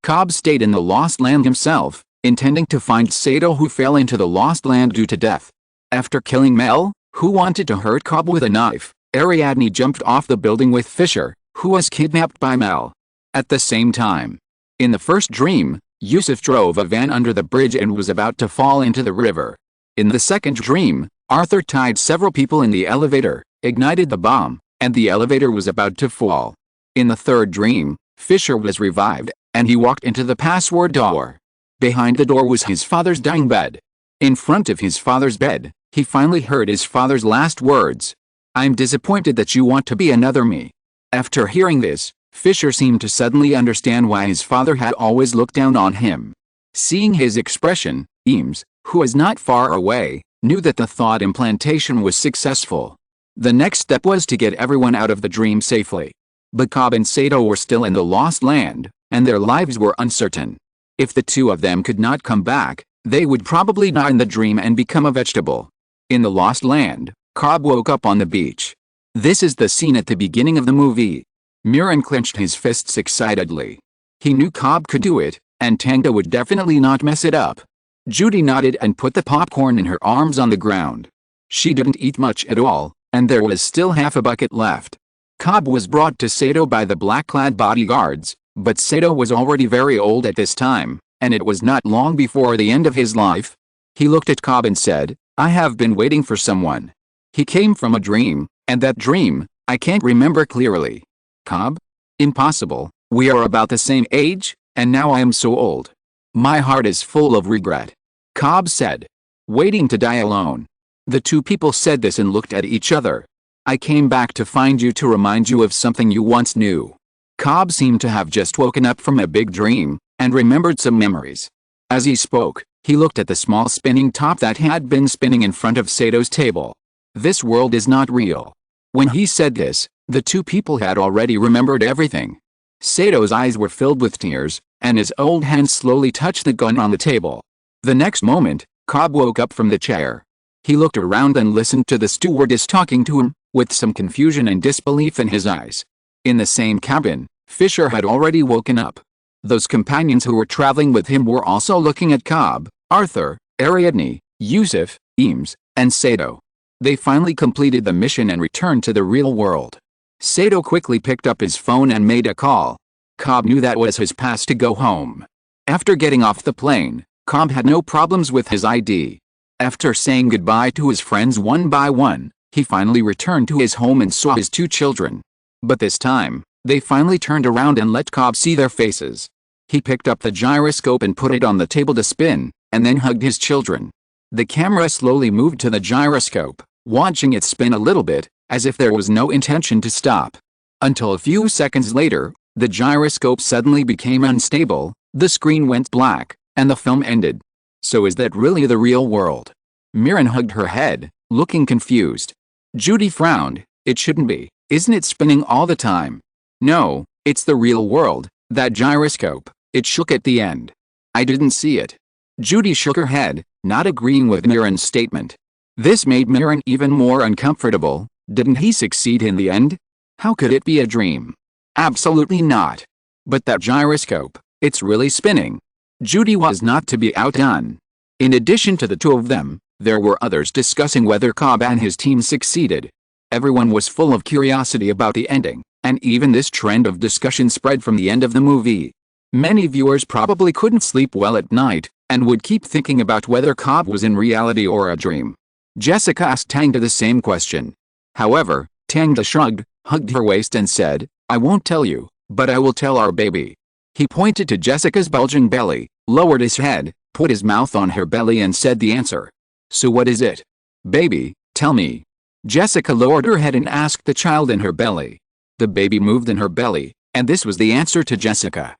Cobb stayed in the Lost Land himself, intending to find Sato, who fell into the Lost Land due to death. After killing Mel, who wanted to hurt Cobb with a knife, Ariadne jumped off the building with Fisher, who was kidnapped by Mel. At the same time, in the first dream, Yusuf drove a van under the bridge and was about to fall into the river. In the second dream, Arthur tied several people in the elevator, ignited the bomb, and the elevator was about to fall. In the third dream, Fisher was revived, and he walked into the password door. Behind the door was his father's dying bed. In front of his father's bed, he finally heard his father's last words. "I'm disappointed that you want to be another me." After hearing this, Fisher seemed to suddenly understand why his father had always looked down on him. Seeing his expression, Eames, who was not far away, knew that the thought implantation was successful. The next step was to get everyone out of the dream safely. But Cobb and Sato were still in the Lost Land, and their lives were uncertain. If the two of them could not come back, they would probably die in the dream and become a vegetable. In the Lost Land, Cobb woke up on the beach. This is the scene at the beginning of the movie. Mirren clenched his fists excitedly. He knew Cobb could do it, and Tanga would definitely not mess it up. Judy nodded and put the popcorn in her arms on the ground. She didn't eat much at all, and there was still half a bucket left. Cobb was brought to Sato by the black-clad bodyguards, but Sato was already very old at this time, and it was not long before the end of his life. He looked at Cobb and said, "I have been waiting for someone. He came from a dream, and that dream, I can't remember clearly." "Cobb? Impossible, we are about the same age, and now I am so old. My heart is full of regret," Cobb said. "Waiting to die alone." The two people said this and looked at each other. "I came back to find you to remind you of something you once knew." Cobb seemed to have just woken up from a big dream, and remembered some memories. As he spoke, he looked at the small spinning top that had been spinning in front of Sato's table. "This world is not real." When he said this, the two people had already remembered everything. Sato's eyes were filled with tears, and his old hand slowly touched the gun on the table. The next moment, Cobb woke up from the chair. He looked around and listened to the stewardess talking to him, with some confusion and disbelief in his eyes. In the same cabin, Fisher had already woken up. Those companions who were traveling with him were also looking at Cobb, Arthur, Ariadne, Yusuf, Eames, and Sato. They finally completed the mission and returned to the real world. Sato quickly picked up his phone and made a call. Cobb knew that was his pass to go home. After getting off the plane, Cobb had no problems with his ID. After saying goodbye to his friends one by one, he finally returned to his home and saw his two children. But this time, they finally turned around and let Cobb see their faces. He picked up the gyroscope and put it on the table to spin, and then hugged his children. The camera slowly moved to the gyroscope, watching it spin a little bit, as if there was no intention to stop. Until a few seconds later, the gyroscope suddenly became unstable, the screen went black, and the film ended. "So is that really the real world?" Mirren hugged her head, looking confused. Judy frowned. "It shouldn't be. Isn't it spinning all the time?" "No, it's the real world. That gyroscope, it shook at the end. I didn't see it." Judy shook her head, not agreeing with Mirren's statement. This made Mirren even more uncomfortable. Didn't he succeed in the end? How could it be a dream? Absolutely not. But that gyroscope, it's really spinning. Judy was not to be outdone. In addition to the two of them, there were others discussing whether Cobb and his team succeeded. Everyone was full of curiosity about the ending, and even this trend of discussion spread from the end of the movie. Many viewers probably couldn't sleep well at night, and would keep thinking about whether Cobb was in reality or a dream. Jessica asked Tanga the same question. However, Tanga shrugged, hugged her waist and said, "I won't tell you, but I will tell our baby." He pointed to Jessica's bulging belly, lowered his head, put his mouth on her belly and said the answer. "So what is it? Baby, tell me." Jessica lowered her head and asked the child in her belly. The baby moved in her belly, and this was the answer to Jessica.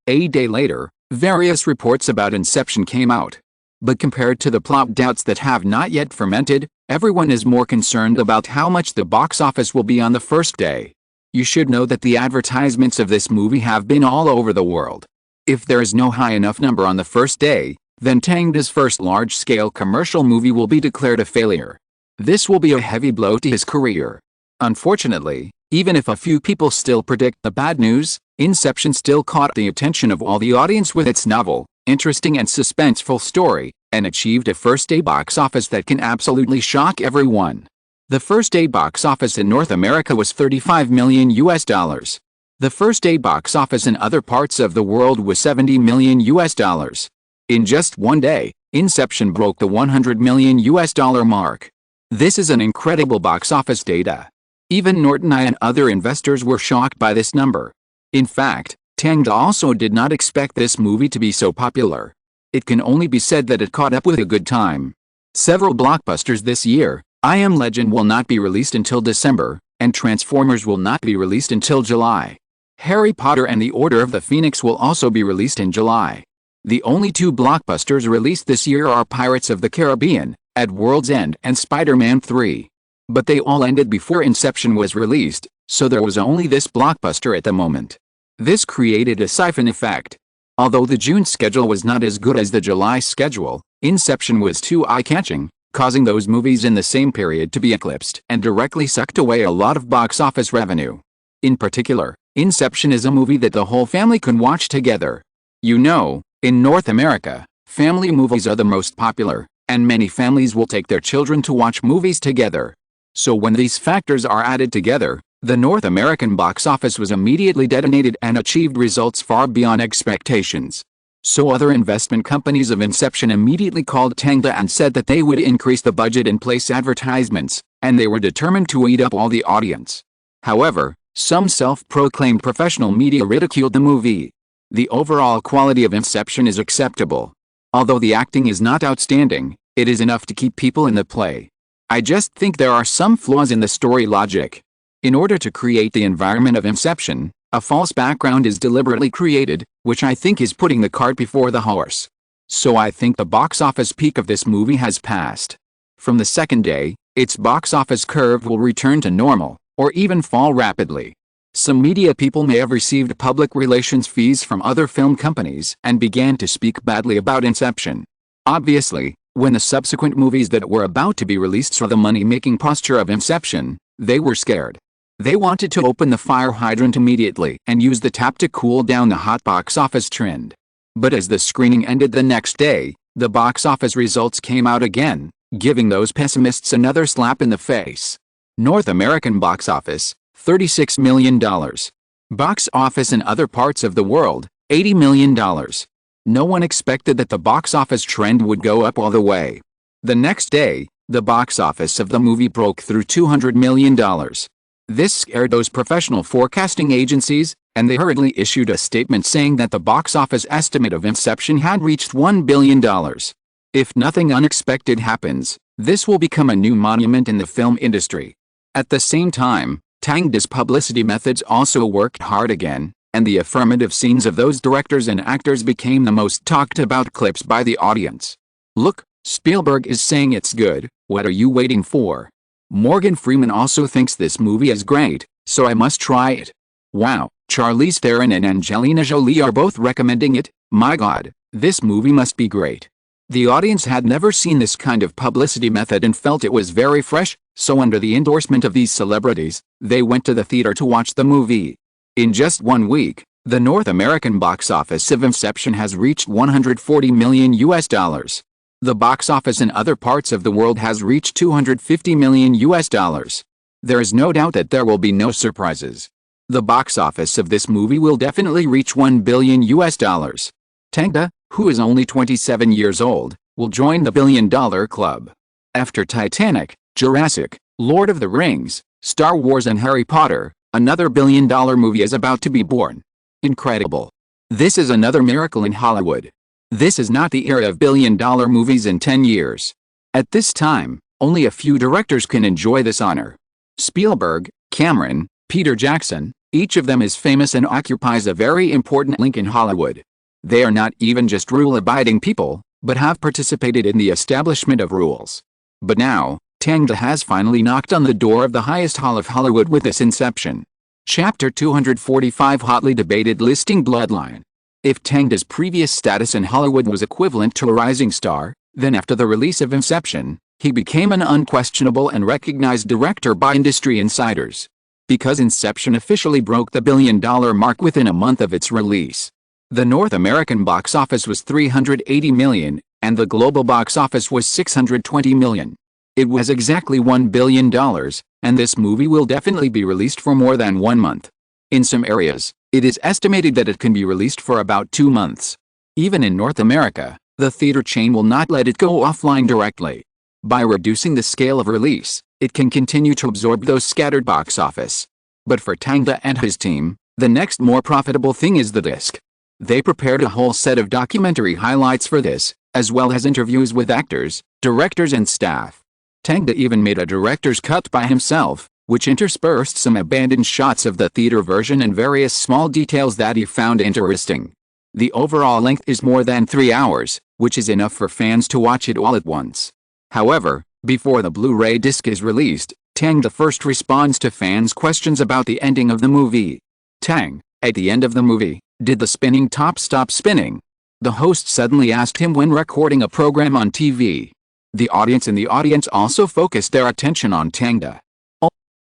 A day later, various reports about Inception came out. But compared to the plot doubts that have not yet fermented, everyone is more concerned about how much the box office will be on the first day. You should know that the advertisements of this movie have been all over the world. If there is no high enough number on the first day, then Tang's first large-scale commercial movie will be declared a failure. This will be a heavy blow to his career. Unfortunately, even if a few people still predict the bad news, Inception still caught the attention of all the audience with its novel, interesting and suspenseful story, and achieved a first-day box office that can absolutely shock everyone. The first-day box office in North America was $35 million. The first-day box office in other parts of the world was $70 million. In just one day, Inception broke the $100 million mark. This is an incredible box office data. Even Norton I and other investors were shocked by this number. In fact, Tang also did not expect this movie to be so popular. It can only be said that it caught up with a good time. Several blockbusters this year, I Am Legend will not be released until December, and Transformers will not be released until July. Harry Potter and the Order of the Phoenix will also be released in July. The only two blockbusters released this year are Pirates of the Caribbean, At World's End and Spider-Man 3. But they all ended before Inception was released, so there was only this blockbuster at the moment. This created a siphon effect. Although the June schedule was not as good as the July schedule, Inception was too eye-catching, causing those movies in the same period to be eclipsed and directly sucked away a lot of box office revenue. In particular, Inception is a movie that the whole family can watch together. You know, in North America, family movies are the most popular, and many families will take their children to watch movies together. So when these factors are added together, the North American box office was immediately detonated and achieved results far beyond expectations. So other investment companies of Inception immediately called Tang and said that they would increase the budget and place advertisements, and they were determined to eat up all the audience. However, some self-proclaimed professional media ridiculed the movie. The overall quality of Inception is acceptable. Although the acting is not outstanding, it is enough to keep people in the play. I just think there are some flaws in the story logic. In order to create the environment of Inception, a false background is deliberately created, which I think is putting the cart before the horse. So I think the box office peak of this movie has passed. From the second day, its box office curve will return to normal, or even fall rapidly. Some media people may have received public relations fees from other film companies and began to speak badly about Inception. Obviously, when the subsequent movies that were about to be released saw the money-making posture of Inception, they were scared. They wanted to open the fire hydrant immediately and use the tap to cool down the hot box office trend. But as the screening ended the next day, the box office results came out again, giving those pessimists another slap in the face. North American box office, $36 million. Box office in other parts of the world, $80 million. No one expected that the box office trend would go up all the way. The next day, the box office of the movie broke through $200 million. This scared those professional forecasting agencies, and they hurriedly issued a statement saying that the box office estimate of Inception had reached $1 billion. If nothing unexpected happens, this will become a new monument in the film industry. At the same time, Tang's publicity methods also worked hard again, and the affirmative scenes of those directors and actors became the most talked about clips by the audience. Look, Spielberg is saying it's good, what are you waiting for? Morgan Freeman also thinks this movie is great, so I must try it. Wow, Charlize Theron and Angelina Jolie are both recommending it, my god, this movie must be great. The audience had never seen this kind of publicity method and felt it was very fresh, so under the endorsement of these celebrities, they went to the theater to watch the movie. In just 1 week, the North American box office of Inception has reached $140 million. The box office in other parts of the world has reached $250 million. There is no doubt that there will be no surprises. The box office of this movie will definitely reach $1 billion. Tang, who is only 27 years old, will join the billion-dollar club. After Titanic, Jurassic, Lord of the Rings, Star Wars and Harry Potter, another billion-dollar movie is about to be born. Incredible. This is another miracle in Hollywood. This is not the era of billion-dollar movies in 10 years. At this time, only a few directors can enjoy this honor. Spielberg, Cameron, Peter Jackson, each of them is famous and occupies a very important link in Hollywood. They are not even just rule-abiding people, but have participated in the establishment of rules. But now, Tang has finally knocked on the door of the highest hall of Hollywood with this Inception. Chapter 245 Hotly debated listing Bloodline. If Tang's previous status in Hollywood was equivalent to a rising star, then after the release of Inception, he became an unquestionable and recognized director by industry insiders. Because Inception officially broke the billion-dollar mark within a month of its release. The North American box office was $380 million, and the global box office was $620 million. It was exactly $1 billion, and this movie will definitely be released for more than 1 month. In some areas, it is estimated that it can be released for about 2 months. Even in North America, the theater chain will not let it go offline directly. By reducing the scale of release, it can continue to absorb those scattered box office. But for Tang and his team, the next more profitable thing is the disc. They prepared a whole set of documentary highlights for this, as well as interviews with actors, directors and staff. Tang even made a director's cut by himself, which interspersed some abandoned shots of the theater version and various small details that he found interesting. The overall length is more than 3 hours, which is enough for fans to watch it all at once. However, before the Blu-ray disc is released, Tang first responds to fans' questions about the ending of the movie. Tang, at the end of the movie, did the spinning top stop spinning? The host suddenly asked him when recording a program on TV. The audience also focused their attention on Tang.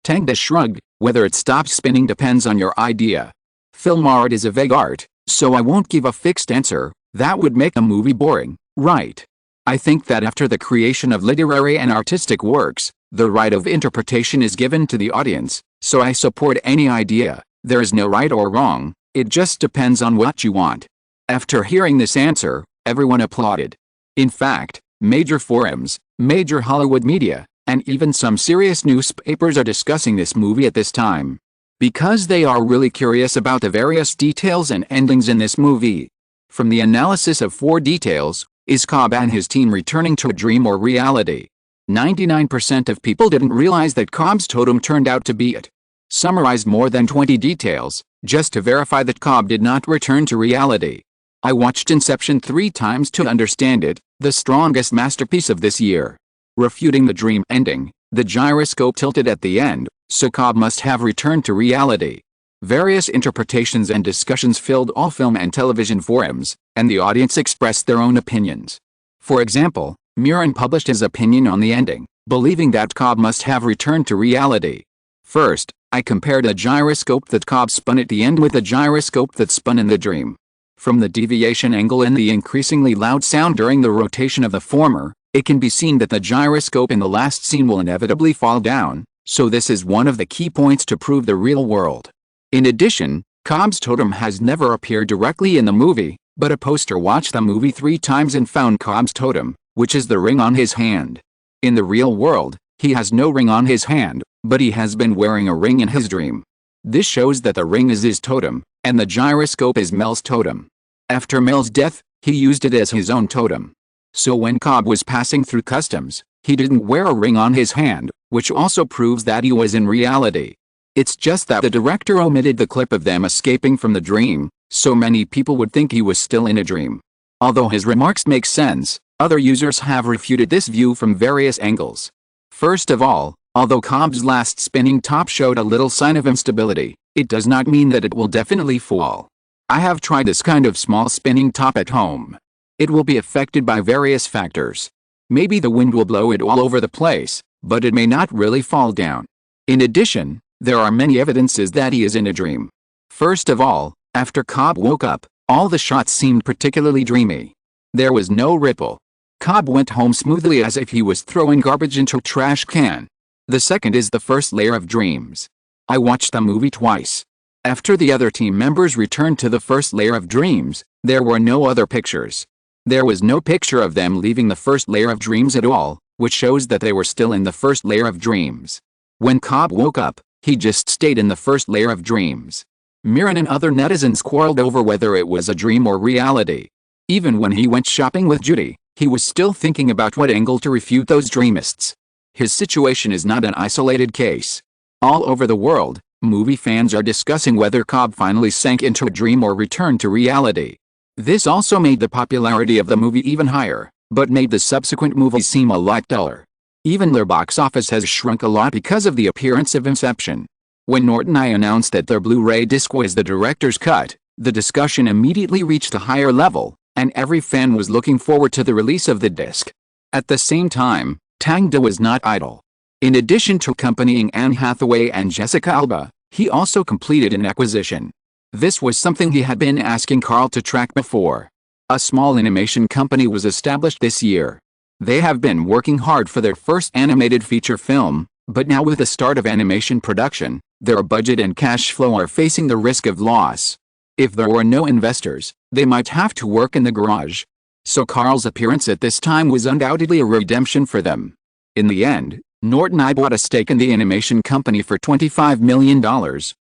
Tang shrugged, whether it stops spinning depends on your idea. Film art is a vague art, so I won't give a fixed answer, that would make a movie boring, right? I think that after the creation of literary and artistic works, the right of interpretation is given to the audience, so I support any idea. There is no right or wrong, it just depends on what you want. After hearing this answer, everyone applauded. In fact, major forums, major Hollywood media, and even some serious newspapers are discussing this movie at this time. Because they are really curious about the various details and endings in this movie. From the analysis of 4 details, is Cobb and his team returning to a dream or reality? 99% of people didn't realize that Cobb's totem turned out to be it. Summarized more than 20 details, just to verify that Cobb did not return to reality. I watched Inception 3 times to understand it, the strongest masterpiece of this year. Refuting the dream ending, the gyroscope tilted at the end, so Cobb must have returned to reality. Various interpretations and discussions filled all film and television forums, and the audience expressed their own opinions. For example, Murin published his opinion on the ending, believing that Cobb must have returned to reality. First, I compared a gyroscope that Cobb spun at the end with a gyroscope that spun in the dream. From the deviation angle and the increasingly loud sound during the rotation of the former, it can be seen that the gyroscope in the last scene will inevitably fall down, so this is one of the key points to prove the real world. In addition, Cobb's totem has never appeared directly in the movie, but a poster watched the movie 3 times and found Cobb's totem, which is the ring on his hand. In the real world, he has no ring on his hand, but he has been wearing a ring in his dream. This shows that the ring is his totem, and the gyroscope is Mel's totem. After Mel's death, he used it as his own totem. So when Cobb was passing through customs, he didn't wear a ring on his hand, which also proves that he was in reality. It's just that the director omitted the clip of them escaping from the dream, so many people would think he was still in a dream. Although his remarks make sense, other users have refuted this view from various angles. First of all, although Cobb's last spinning top showed a little sign of instability, it does not mean that it will definitely fall. I have tried this kind of small spinning top at home. It will be affected by various factors. Maybe the wind will blow it all over the place, but it may not really fall down. In addition, there are many evidences that he is in a dream. First of all, after Cobb woke up, all the shots seemed particularly dreamy. There was no ripple. Cobb went home smoothly as if he was throwing garbage into a trash can. The second is the first layer of dreams. I watched the movie twice. After the other team members returned to the first layer of dreams, there were no other pictures. There was no picture of them leaving the first layer of dreams at all, which shows that they were still in the first layer of dreams. When Cobb woke up, he just stayed in the first layer of dreams. Murin and other netizens quarreled over whether it was a dream or reality. Even when he went shopping with Judy, he was still thinking about what angle to refute those dreamists. His situation is not an isolated case. All over the world, movie fans are discussing whether Cobb finally sank into a dream or returned to reality. This also made the popularity of the movie even higher, but made the subsequent movies seem a lot duller. Even their box office has shrunk a lot because of the appearance of Inception. When Norton I announced that their Blu-ray disc was the director's cut, the discussion immediately reached a higher level, and every fan was looking forward to the release of the disc. At the same time, Tang was not idle. In addition to accompanying Anne Hathaway and Jessica Alba, he also completed an acquisition. This was something he had been asking Carl to track before. A small animation company was established this year. They have been working hard for their first animated feature film, but now with the start of animation production, their budget and cash flow are facing the risk of loss. If there were no investors, they might have to work in the garage. So Carl's appearance at this time was undoubtedly a redemption for them. In the end, Norton I bought a stake in the animation company for $25 million,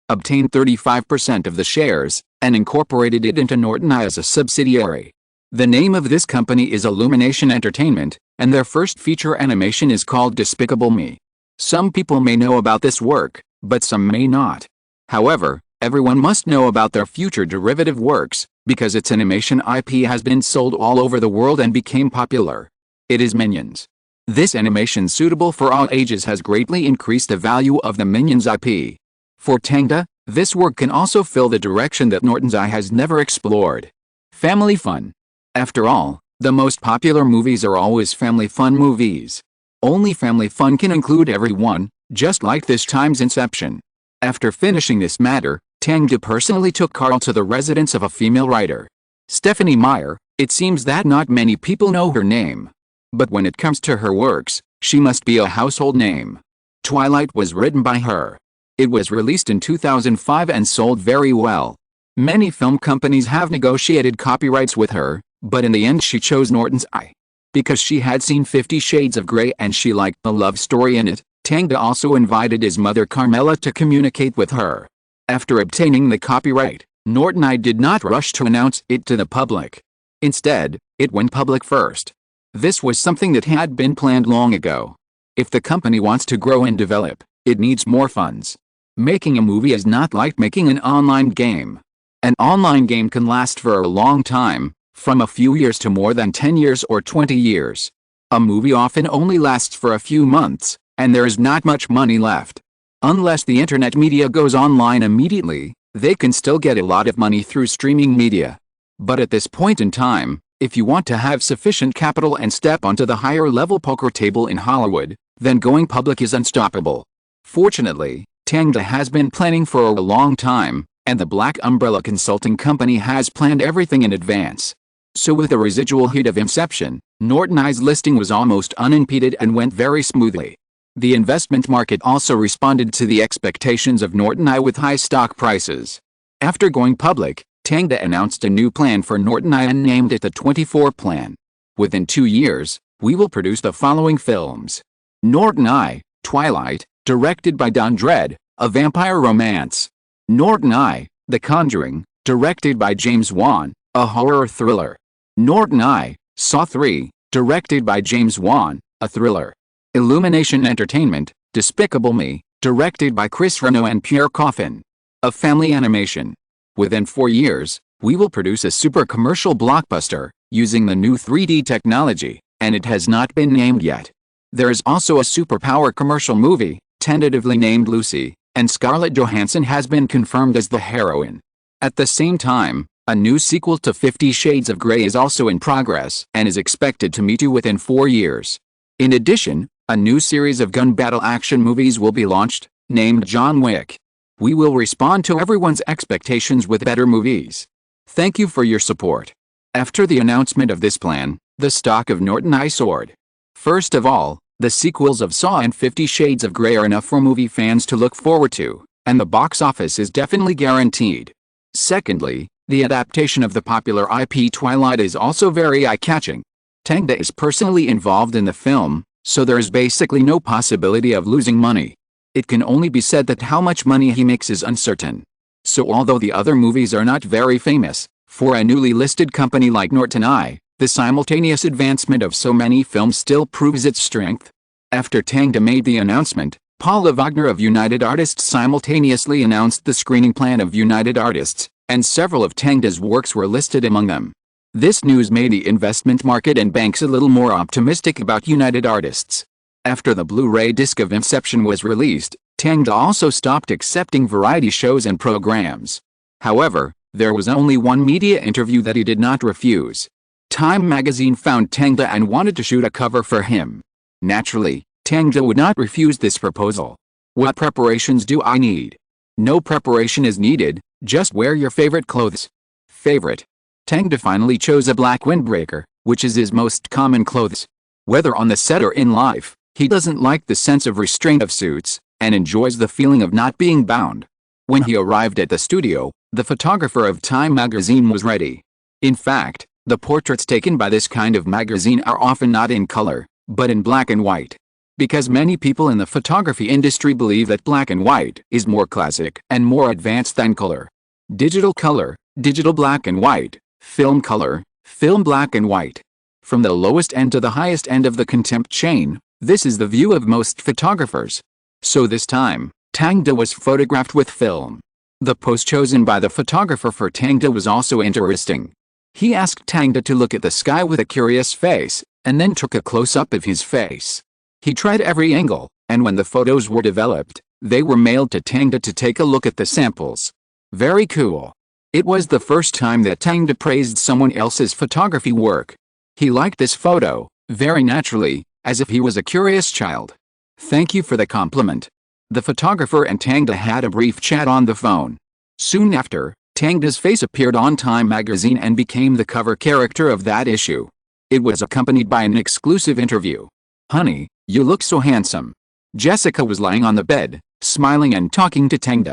obtained 35% of the shares, and incorporated it into Norton I as a subsidiary. The name of this company is Illumination Entertainment, and their first feature animation is called Despicable Me. Some people may know about this work, but some may not. However, everyone must know about their future derivative works, because its animation IP has been sold all over the world and became popular. It is Minions. This animation suitable for all ages has greatly increased the value of the Minions IP. For Tang, this work can also fill the direction that Norton's I has never explored. Family fun. After all, the most popular movies are always family fun movies. Only family fun can include everyone, just like this time's inception. After finishing this matter, Tang personally took Carl to the residence of a female writer. Stephanie Meyer. It seems that not many people know her name. But when it comes to her works, she must be a household name. Twilight was written by her. It was released in 2005 and sold very well. Many film companies have negotiated copyrights with her, but in the end she chose Norton's I. Because she had seen 50 Shades of Grey and she liked the love story in it, Tang also invited his mother Carmela to communicate with her. After obtaining the copyright, Norton I did not rush to announce it to the public. Instead, it went public first. This was something that had been planned long ago. If the company wants to grow and develop, it needs more funds. Making a movie is not like making an online game. An online game can last for a long time, from a few years to more than 10 years or 20 years. A movie often only lasts for a few months, and there is not much money left. Unless the internet media goes online immediately, they can still get a lot of money through streaming media. But at this point in time, if you want to have sufficient capital and step onto the higher level poker table in Hollywood, then going public is unstoppable. Fortunately, Tang has been planning for a long time, and the Black Umbrella Consulting Company has planned everything in advance. So with the residual heat of inception, Norton I's listing was almost unimpeded and went very smoothly. The investment market also responded to the expectations of Norton I with high stock prices. After going public, Tang announced a new plan for Norton I and named it the 24 Plan. Within 2 years, we will produce the following films. Norton I, Twilight, directed by Don Dredd, a vampire romance. Norton I, The Conjuring, directed by James Wan, a horror thriller. Norton I, Saw 3, directed by James Wan, a thriller. Illumination Entertainment, Despicable Me, directed by Chris Renaud and Pierre Coffin. A family animation. Within 4 years, we will produce a super commercial blockbuster, using the new 3D technology, and it has not been named yet. There is also a superpower commercial movie, tentatively named Lucy, and Scarlett Johansson has been confirmed as the heroine. At the same time, a new sequel to 50 Shades of Grey is also in progress and is expected to meet you within 4 years. In addition, a new series of gun battle action movies will be launched, named John Wick. We will respond to everyone's expectations with better movies. Thank you for your support. After the announcement of this plan, the stock of Norton I soared. First of all, the sequels of Saw and 50 Shades of Grey are enough for movie fans to look forward to, and the box office is definitely guaranteed. Secondly, the adaptation of the popular IP Twilight is also very eye-catching. Tang is personally involved in the film, so there is basically no possibility of losing money. It can only be said that how much money he makes is uncertain. So although the other movies are not very famous, for a newly listed company like Norton I, the simultaneous advancement of so many films still proves its strength. After Tang made the announcement, Paula Wagner of United Artists simultaneously announced the screening plan of United Artists, and several of Tang's works were listed among them. This news made the investment market and banks a little more optimistic about United Artists. After the Blu-ray disc of Inception was released, Tang also stopped accepting variety shows and programs. However, there was only one media interview that he did not refuse. Time magazine found Tang and wanted to shoot a cover for him. Naturally, Tang would not refuse this proposal. What preparations do I need? No preparation is needed, just wear your favorite clothes. Favorite. Tang finally chose a black windbreaker, which is his most common clothes. Whether on the set or in life, he doesn't like the sense of restraint of suits, and enjoys the feeling of not being bound. When he arrived at the studio, the photographer of Time magazine was ready. In fact, the portraits taken by this kind of magazine are often not in color, but in black and white. Because many people in the photography industry believe that black and white is more classic and more advanced than color. Digital color, digital black and white, film color, film black and white. From the lowest end to the highest end of the contempt chain, this is the view of most photographers. So this time, Tang was photographed with film. The pose chosen by the photographer for Tang was also interesting. He asked Tang to look at the sky with a curious face, and then took a close-up of his face. He tried every angle, and when the photos were developed, they were mailed to Tang to take a look at the samples. Very cool. It was the first time that Tang praised someone else's photography work. He liked this photo, very naturally, as if he was a curious child. Thank you for the compliment. The photographer and Tang had a brief chat on the phone. Soon after, Tang's face appeared on Time magazine and became the cover character of that issue. It was accompanied by an exclusive interview. Honey, you look so handsome. Jessica was lying on the bed, smiling and talking to Tang.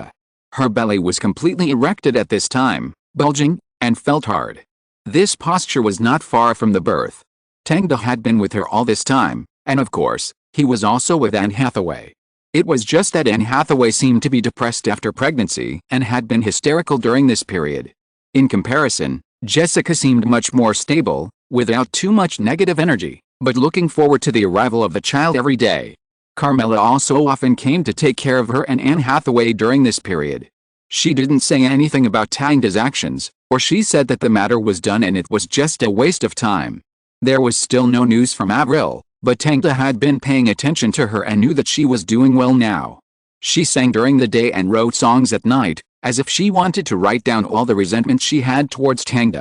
Her belly was completely erected at this time, bulging, and felt hard. This posture was not far from the birth. Tang had been with her all this time, and of course, he was also with Anne Hathaway. It was just that Anne Hathaway seemed to be depressed after pregnancy and had been hysterical during this period. In comparison, Jessica seemed much more stable, without too much negative energy, but looking forward to the arrival of the child every day. Carmela also often came to take care of her and Anne Hathaway during this period. She didn't say anything about Tang's actions, or she said that the matter was done and it was just a waste of time. There was still no news from Avril, but Tang had been paying attention to her and knew that she was doing well now. She sang during the day and wrote songs at night, as if she wanted to write down all the resentment she had towards Tang.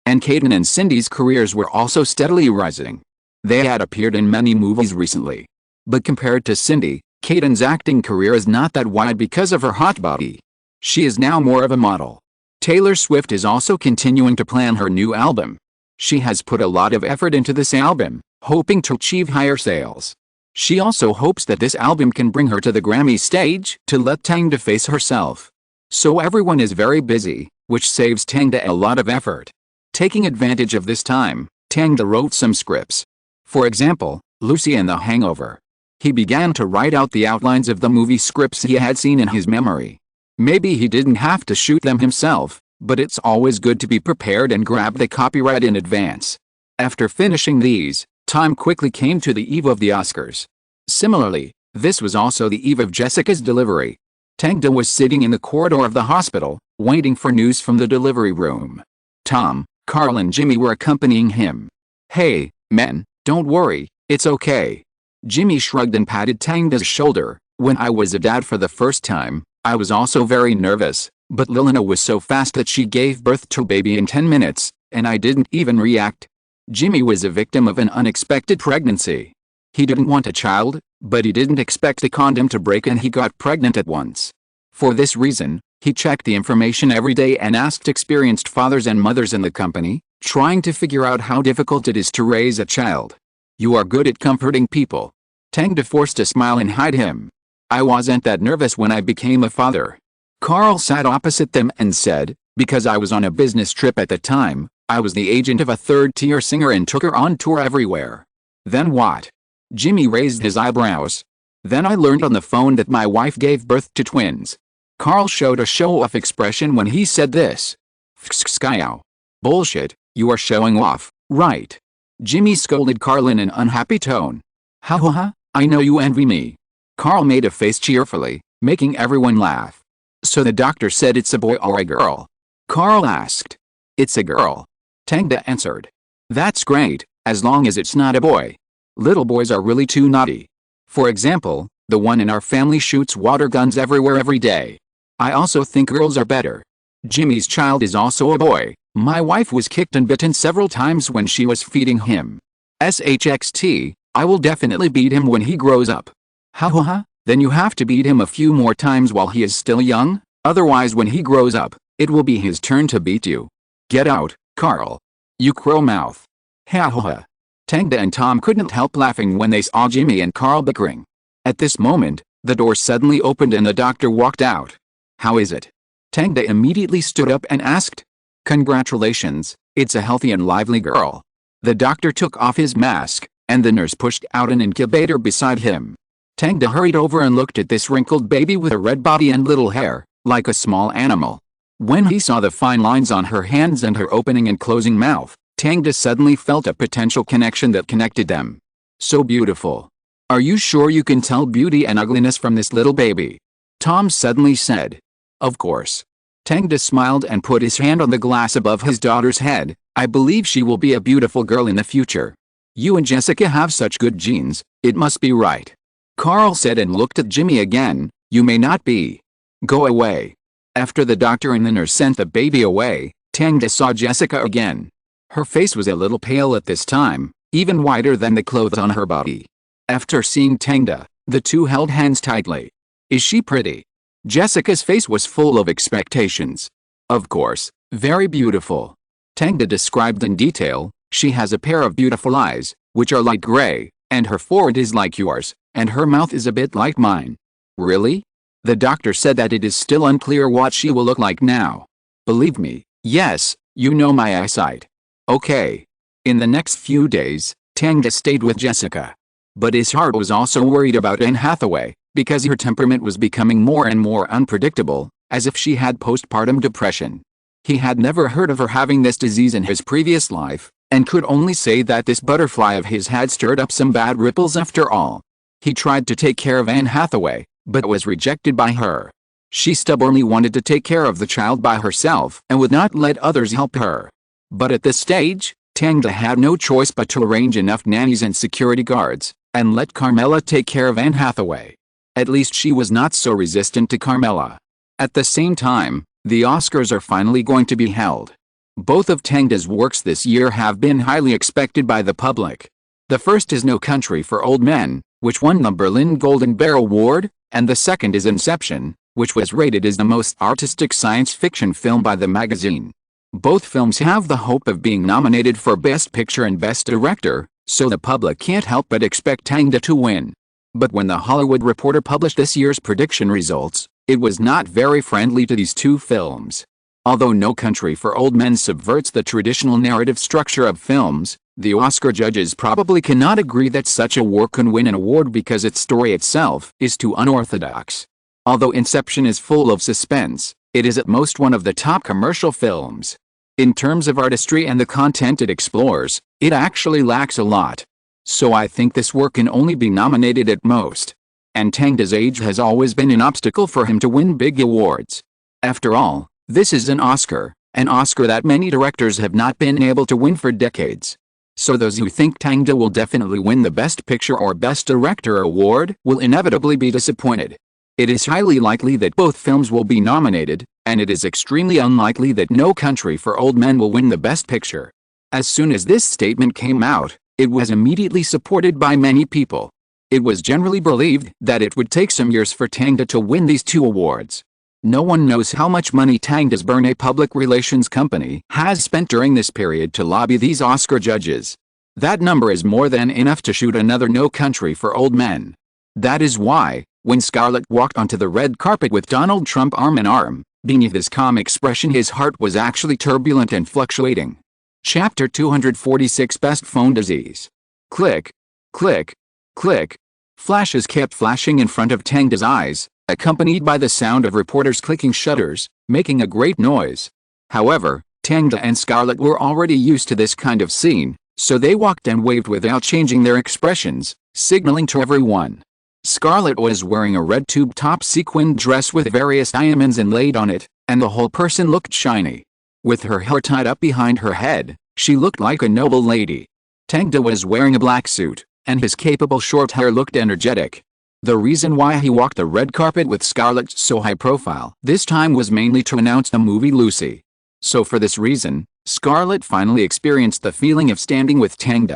And Caden and Cindy's careers were also steadily rising. They had appeared in many movies recently. But compared to Cindy, Caden's acting career is not that wide because of her hot body. She is now more of a model. Taylor Swift is also continuing to plan her new album. She has put a lot of effort into this album, hoping to achieve higher sales. She also hopes that this album can bring her to the Grammy stage to let Tang face herself. So everyone is very busy, which saves Tang a lot of effort. Taking advantage of this time, Tang wrote some scripts. For example, Lucy and The Hangover. He began to write out the outlines of the movie scripts he had seen in his memory. Maybe he didn't have to shoot them himself, but it's always good to be prepared and grab the copyright in advance. After finishing these, Time quickly came to the eve of the Oscars. Similarly, this was also the eve of Jessica's delivery. Tang was sitting in the corridor of the hospital, waiting for news from the delivery room. Tom, Carl and Jimmy were accompanying him. Hey, men, don't worry, it's okay. Jimmy shrugged and patted Tang's shoulder. When I was a dad for the first time, I was also very nervous, but Lilina was so fast that she gave birth to a baby in 10 minutes, and I didn't even react. Jimmy was a victim of an unexpected pregnancy. He didn't want a child, but he didn't expect the condom to break and he got pregnant at once. For this reason, he checked the information every day and asked experienced fathers and mothers in the company, trying to figure out how difficult it is to raise a child. You are good at comforting people. Tang forced a smile and hide him. I wasn't that nervous when I became a father. Carl sat opposite them and said, because I was on a business trip at the time, I was the agent of a third-tier singer and took her on tour everywhere. Then what? Jimmy raised his eyebrows. Then I learned on the phone that my wife gave birth to twins. Carl showed a show-off expression when he said this. Fskskyow. Bullshit, you are showing off, right? Jimmy scolded Carl in an unhappy tone. Ha ha ha, I know you envy me. Carl made a face cheerfully, making everyone laugh. So the doctor said it's a boy or a girl? Carl asked. It's a girl. Tang answered. That's great, as long as it's not a boy. Little boys are really too naughty. For example, The one in our family shoots water guns everywhere every day. I also think girls are better. Jimmy's child is also a boy. My wife was kicked and bitten several times when she was feeding him. SHXT, I will definitely beat him when he grows up. Ha ha ha, then you have to beat him a few more times while he is still young, otherwise when he grows up, it will be his turn to beat you. Get out, Carl. You crow mouth. Ha ha ha. Tangda and Tom couldn't help laughing when they saw Jimmy and Carl bickering. At this moment, the door suddenly opened and the doctor walked out. How is it? Tangda immediately stood up and asked. Congratulations, it's a healthy and lively girl. The doctor took off his mask, and the nurse pushed out an incubator beside him. Tangda hurried over and looked at this wrinkled baby with a red body and little hair, like a small animal. When he saw the fine lines on her hands and her opening and closing mouth, Tangda suddenly felt a potential connection that connected them. So beautiful. Are you sure you can tell beauty and ugliness from this little baby? Tom suddenly said. Of course. Tangda smiled and put his hand on the glass above his daughter's head. I believe she will be a beautiful girl in the future. You and Jessica have such good genes, it must be right. Carl said and looked at Jimmy again. You may not be. Go away. After the doctor and the nurse sent the baby away, Tangda saw Jessica again. Her face was a little pale at this time, even whiter than the clothes on her body. After seeing Tangda, the two held hands tightly. Is she pretty? Jessica's face was full of expectations. Of course, very beautiful. Tangda described in detail. She has a pair of beautiful eyes, which are light gray, and her forehead is like yours, and her mouth is a bit like mine. Really? The doctor said that it is still unclear what she will look like now. Believe me, yes, you know my eyesight. Okay. In the next few days, Tangda stayed with Jessica. But his heart was also worried about Anne Hathaway, because her temperament was becoming more and more unpredictable, as if she had postpartum depression. He had never heard of her having this disease in his previous life, and could only say that this butterfly of his had stirred up some bad ripples after all. He tried to take care of Anne Hathaway, but was rejected by her. She stubbornly wanted to take care of the child by herself and would not let others help her. But at this stage, Tangda had no choice but to arrange enough nannies and security guards, and let Carmela take care of Anne Hathaway. At least she was not so resistant to Carmela. At the same time, the Oscars are finally going to be held. Both of Tangda's works this year have been highly expected by the public. The first is No Country for Old Men, which won the Berlin Golden Bear Award, and the second is Inception, which was rated as the most artistic science fiction film by the magazine. Both films have the hope of being nominated for Best Picture and Best Director, so the public can't help but expect Tangda to win. But when the Hollywood Reporter published this year's prediction results, it was not very friendly to these two films. Although No Country for Old Men subverts the traditional narrative structure of films, the Oscar judges probably cannot agree that such a work can win an award because its story itself is too unorthodox. Although Inception is full of suspense, it is at most one of the top commercial films. In terms of artistry and the content it explores, it actually lacks a lot. So I think this work can only be nominated at most. And Tangda's age has always been an obstacle for him to win big awards. After all, this is an Oscar that many directors have not been able to win for decades. So those who think Tangda will definitely win the Best Picture or Best Director award will inevitably be disappointed. It is highly likely that both films will be nominated, and it is extremely unlikely that No Country for Old Men will win the Best Picture. As soon as this statement came out, it was immediately supported by many people. It was generally believed that it would take some years for Tangda to win these two awards. No one knows how much money Tangda's Bernay public relations company has spent during this period to lobby these Oscar judges. That number is more than enough to shoot another No Country for Old Men. That is why, when Scarlett walked onto the red carpet with Donald Trump arm in arm, beneath his calm expression his heart was actually turbulent and fluctuating. Chapter 246 Best Phone Disease. Click. Click. Click. Flashes kept flashing in front of Tangda's eyes, accompanied by the sound of reporters clicking shutters, making a great noise. However, Tangda and Scarlett were already used to this kind of scene, so they walked and waved without changing their expressions, signaling to everyone. Scarlett was wearing a red tube top sequined dress with various diamonds inlaid on it, and the whole person looked shiny. With her hair tied up behind her head, she looked like a noble lady. Tangda was wearing a black suit, and his capable short hair looked energetic. The reason why he walked the red carpet with Scarlett so high profile this time was mainly to announce the movie Lucy. So for this reason, Scarlett finally experienced the feeling of standing with Tang.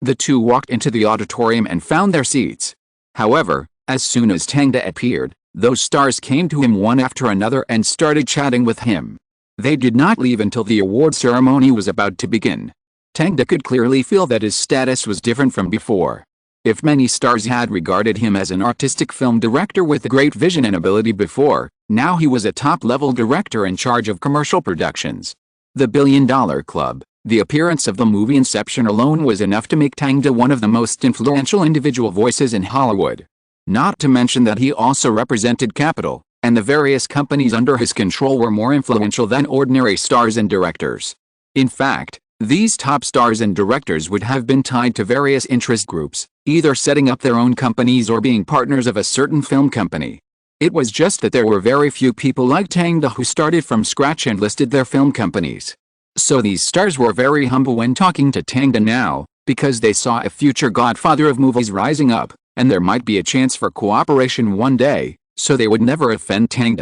The two walked into the auditorium and found their seats. However, as soon as Tang appeared, those stars came to him one after another and started chatting with him. They did not leave until the award ceremony was about to begin. Tang could clearly feel that his status was different from before. If many stars had regarded him as an artistic film director with great vision and ability before, now he was a top-level director in charge of commercial productions. The Billion-Dollar Club. The appearance of the movie Inception alone was enough to make Tang one of the most influential individual voices in Hollywood. Not to mention that he also represented capital, and the various companies under his control were more influential than ordinary stars and directors. In fact, these top stars and directors would have been tied to various interest groups, either setting up their own companies or being partners of a certain film company. It was just that there were very few people like Tang who started from scratch and listed their film companies. So these stars were very humble when talking to Tang now, because they saw a future godfather of movies rising up, and there might be a chance for cooperation one day, so they would never offend Tang.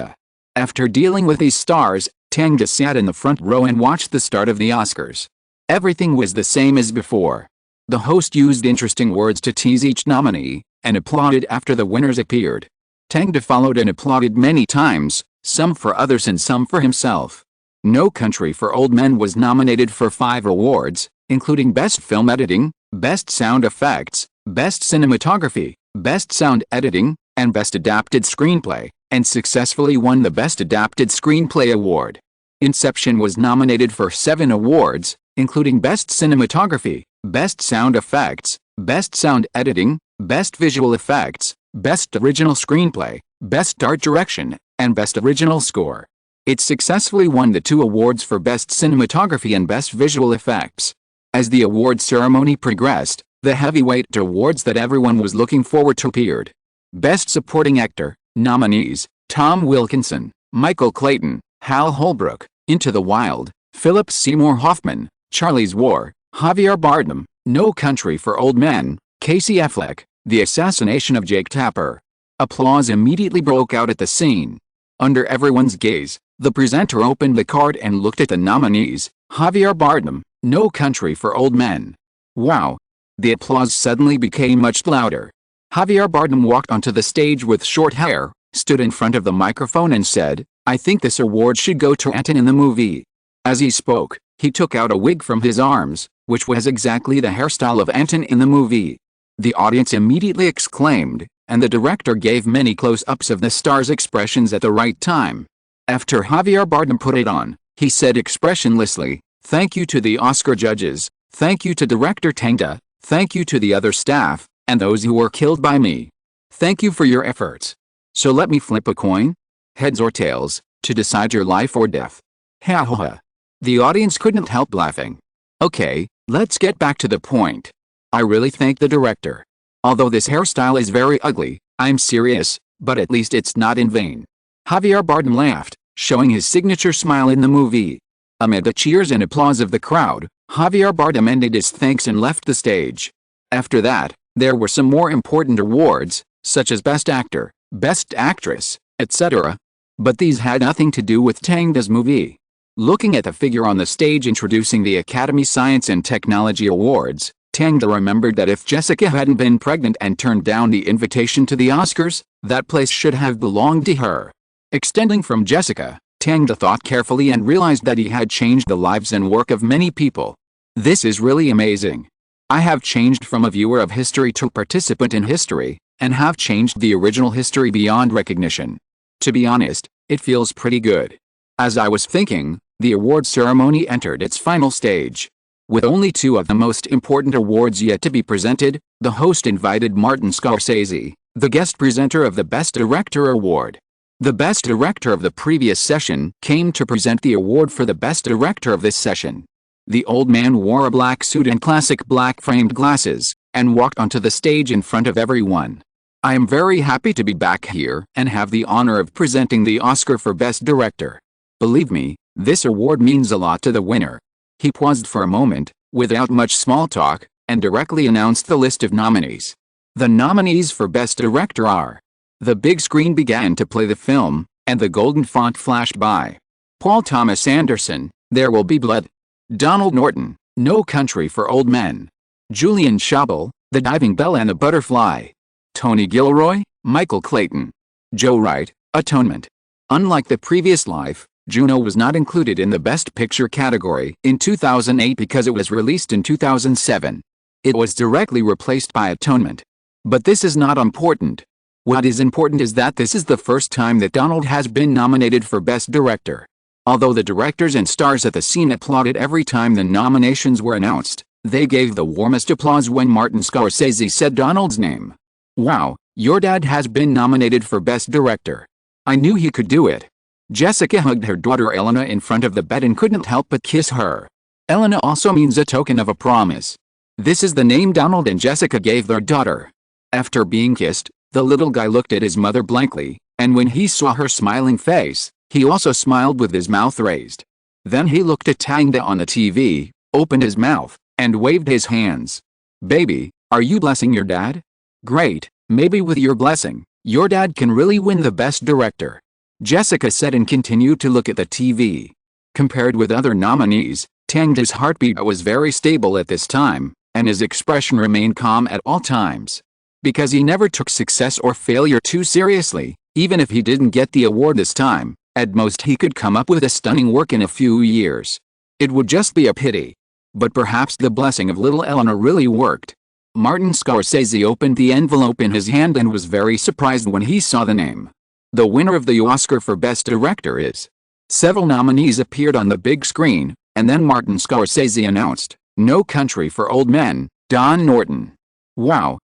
After dealing with these stars, Tang sat in the front row and watched the start of the Oscars. Everything was the same as before. The host used interesting words to tease each nominee, and applauded after the winners appeared. Tang followed and applauded many times, some for others and some for himself. No Country for Old Men was nominated for 5 awards, including Best Film Editing, Best Sound Effects, Best Cinematography, Best Sound Editing, and Best Adapted Screenplay, and successfully won the Best Adapted Screenplay award. Inception was nominated for 7 awards, including Best Cinematography, Best Sound Effects, Best Sound Editing, Best Visual Effects, Best Original Screenplay, Best Art Direction, and Best Original Score. It successfully won the 2 awards for Best Cinematography and Best Visual Effects. As the award ceremony progressed, the heavyweight awards that everyone was looking forward to appeared. Best Supporting Actor, nominees, Tom Wilkinson, Michael Clayton, Hal Holbrook, Into the Wild, Philip Seymour Hoffman, Charlie's War, Javier Bardem, No Country for Old Men, Casey Affleck, The Assassination of Jake Tapper. Applause immediately broke out at the scene. Under everyone's gaze, the presenter opened the card and looked at the nominees, Javier Bardem, No Country for Old Men. Wow! The applause suddenly became much louder. Javier Bardem walked onto the stage with short hair, stood in front of the microphone and said, "I think this award should go to Anton in the movie." As he spoke, he took out a wig from his arms, which was exactly the hairstyle of Anton in the movie. The audience immediately exclaimed, and the director gave many close-ups of the stars' expressions at the right time. After Javier Bardem put it on, he said expressionlessly, "Thank you to the Oscar judges, thank you to director Tang, thank you to the other staff, and those who were killed by me. Thank you for your efforts. So let me flip a coin? Heads or tails, to decide your life or death." Ha ha ha. The audience couldn't help laughing. Okay, let's get back to the point. I really thank the director. Although this hairstyle is very ugly, I'm serious, but at least it's not in vain. Javier Bardem laughed, showing his signature smile in the movie. Amid the cheers and applause of the crowd, Javier Bardem ended his thanks and left the stage. After that, there were some more important awards, such as Best Actor, Best Actress, etc. But these had nothing to do with Tang's movie. Looking at the figure on the stage introducing the Academy Science and Technology Awards, Tang remembered that if Jessica hadn't been pregnant and turned down the invitation to the Oscars, that place should have belonged to her. Extending from Jessica, Tang thought carefully and realized that he had changed the lives and work of many people. This is really amazing. I have changed from a viewer of history to participant in history, and have changed the original history beyond recognition. To be honest, it feels pretty good. As I was thinking, the award ceremony entered its final stage. With only 2 of the most important awards yet to be presented, the host invited Martin Scorsese, the guest presenter of the Best Director Award. The Best Director of the previous session came to present the award for the Best Director of this session. The old man wore a black suit and classic black framed glasses, and walked onto the stage in front of everyone. I am very happy to be back here and have the honor of presenting the Oscar for Best Director. Believe me, this award means a lot to the winner. He paused for a moment, without much small talk, and directly announced the list of nominees. The nominees for Best Director are. The big screen began to play the film, and the golden font flashed by. Paul Thomas Anderson, There Will Be Blood. Donald Norton, No Country for Old Men. Julian Schabel, The Diving Bell and the Butterfly. Tony Gilroy, Michael Clayton. Joe Wright, Atonement. Unlike the previous Life, Juno was not included in the Best Picture category in 2008 because it was released in 2007. It was directly replaced by Atonement. But this is not important. What is important is that this is the first time that Donald has been nominated for Best Director. Although the directors and stars at the scene applauded every time the nominations were announced, they gave the warmest applause when Martin Scorsese said Donald's name. "Wow, your dad has been nominated for Best Director. I knew he could do it." Jessica hugged her daughter Elena in front of the bed and couldn't help but kiss her. Elena also means a token of a promise. This is the name Donald and Jessica gave their daughter. After being kissed, the little guy looked at his mother blankly, and when he saw her smiling face, he also smiled with his mouth raised. Then he looked at Tang on the TV, opened his mouth, and waved his hands. "Baby, are you blessing your dad? Great, maybe with your blessing, your dad can really win the Best Director," Jessica said and continued to look at the TV. Compared with other nominees, Tang's heartbeat was very stable at this time, and his expression remained calm at all times. Because he never took success or failure too seriously, even if he didn't get the award this time, at most he could come up with a stunning work in a few years. It would just be a pity. But perhaps the blessing of little Eleanor really worked. Martin Scorsese opened the envelope in his hand and was very surprised when he saw the name. The winner of the Oscar for Best Director is. Several nominees appeared on the big screen, and then Martin Scorsese announced, "No Country for Old Men, Don Norton." Wow!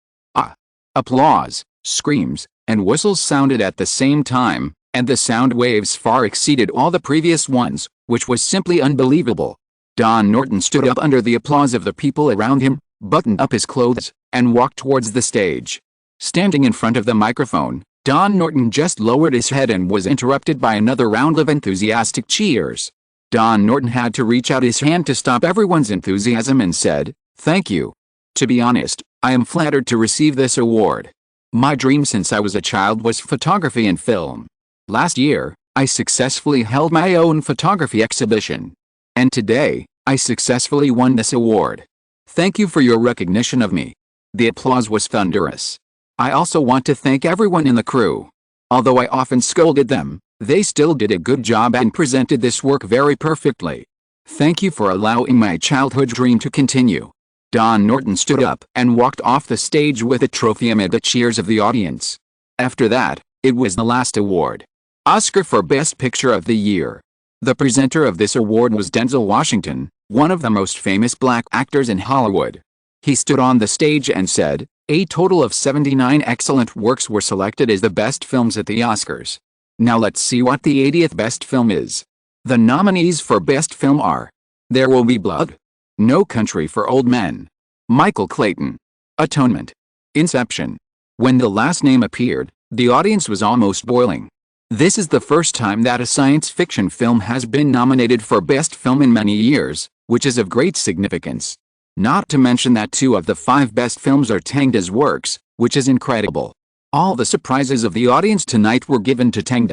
Applause, screams, and whistles sounded at the same time, and the sound waves far exceeded all the previous ones, which was simply unbelievable. Don Norton stood up under the applause of the people around him, buttoned up his clothes, and walked towards the stage. Standing in front of the microphone, Don Norton just lowered his head and was interrupted by another round of enthusiastic cheers. Don Norton had to reach out his hand to stop everyone's enthusiasm and said, "Thank you. To be honest, I am flattered to receive this award. My dream since I was a child was photography and film. Last year, I successfully held my own photography exhibition. And today, I successfully won this award. Thank you for your recognition of me." The applause was thunderous. I also want to thank everyone in the crew. Although I often scolded them, they still did a good job and presented this work very perfectly. Thank you for allowing my childhood dream to continue. Don Norton stood up and walked off the stage with a trophy amid the cheers of the audience. After that, it was the last award. Oscar for Best Picture of the Year. The presenter of this award was Denzel Washington, one of the most famous black actors in Hollywood. He stood on the stage and said, "A total of 79 excellent works were selected as the best films at the Oscars. Now let's see what the 80th best film is." The nominees for Best Film are. There Will Be Blood. No Country for Old Men. Michael Clayton. Atonement. Inception. When the last name appeared, the audience was almost boiling. This is the first time that a science fiction film has been nominated for Best Film in many years, which is of great significance. Not to mention that 2 of the 5 best films are Tang's works, which is incredible. All the surprises of the audience tonight were given to Tang.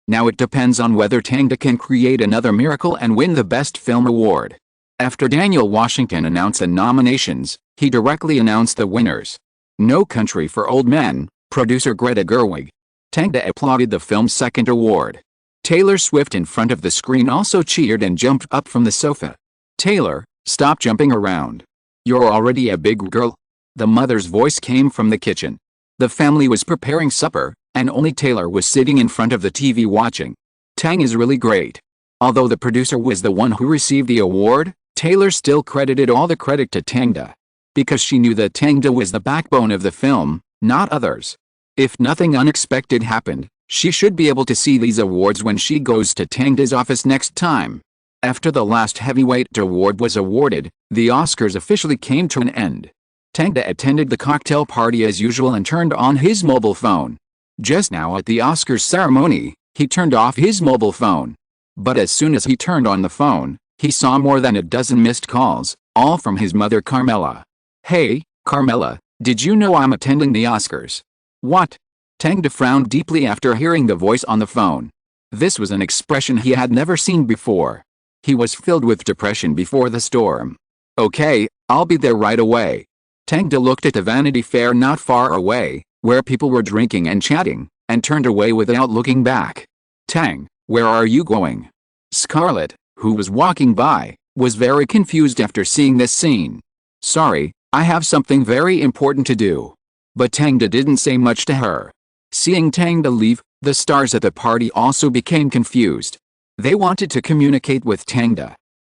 Now it depends on whether Tang can create another miracle and win the Best Film award. After Daniel Washington announced the nominations, he directly announced the winners. No Country for Old Men, producer Greta Gerwig. Tang applauded the film's second award. Taylor Swift in front of the screen also cheered and jumped up from the sofa. "Taylor, stop jumping around. You're already a big girl." The mother's voice came from the kitchen. The family was preparing supper, and only Taylor was sitting in front of the TV watching. Tang is really great. Although the producer was the one who received the award, Taylor still credited all the credit to Tang. Because she knew that Tang was the backbone of the film, not others. If nothing unexpected happened, she should be able to see these awards when she goes to Tang's office next time. After the last heavyweight award was awarded, the Oscars officially came to an end. Tang attended the cocktail party as usual and turned on his mobile phone. Just now at the Oscars ceremony, he turned off his mobile phone. But as soon as he turned on the phone, he saw more than a dozen missed calls, all from his mother Carmela. "Hey, Carmela, Did you know I'm attending the Oscars? What? Tang frowned deeply after hearing the voice on the phone. This was an expression he had never seen before. He was filled with depression before the storm. Okay, I'll be there right away. Tang looked at the Vanity Fair not far away, where people were drinking and chatting, and turned away without looking back. Tang, where are you going? Scarlett, who was walking by, was very confused after seeing this scene. Sorry, I have something very important to do. But Tang didn't say much to her. Seeing Tang leave, the stars at the party also became confused. They wanted to communicate with Tang.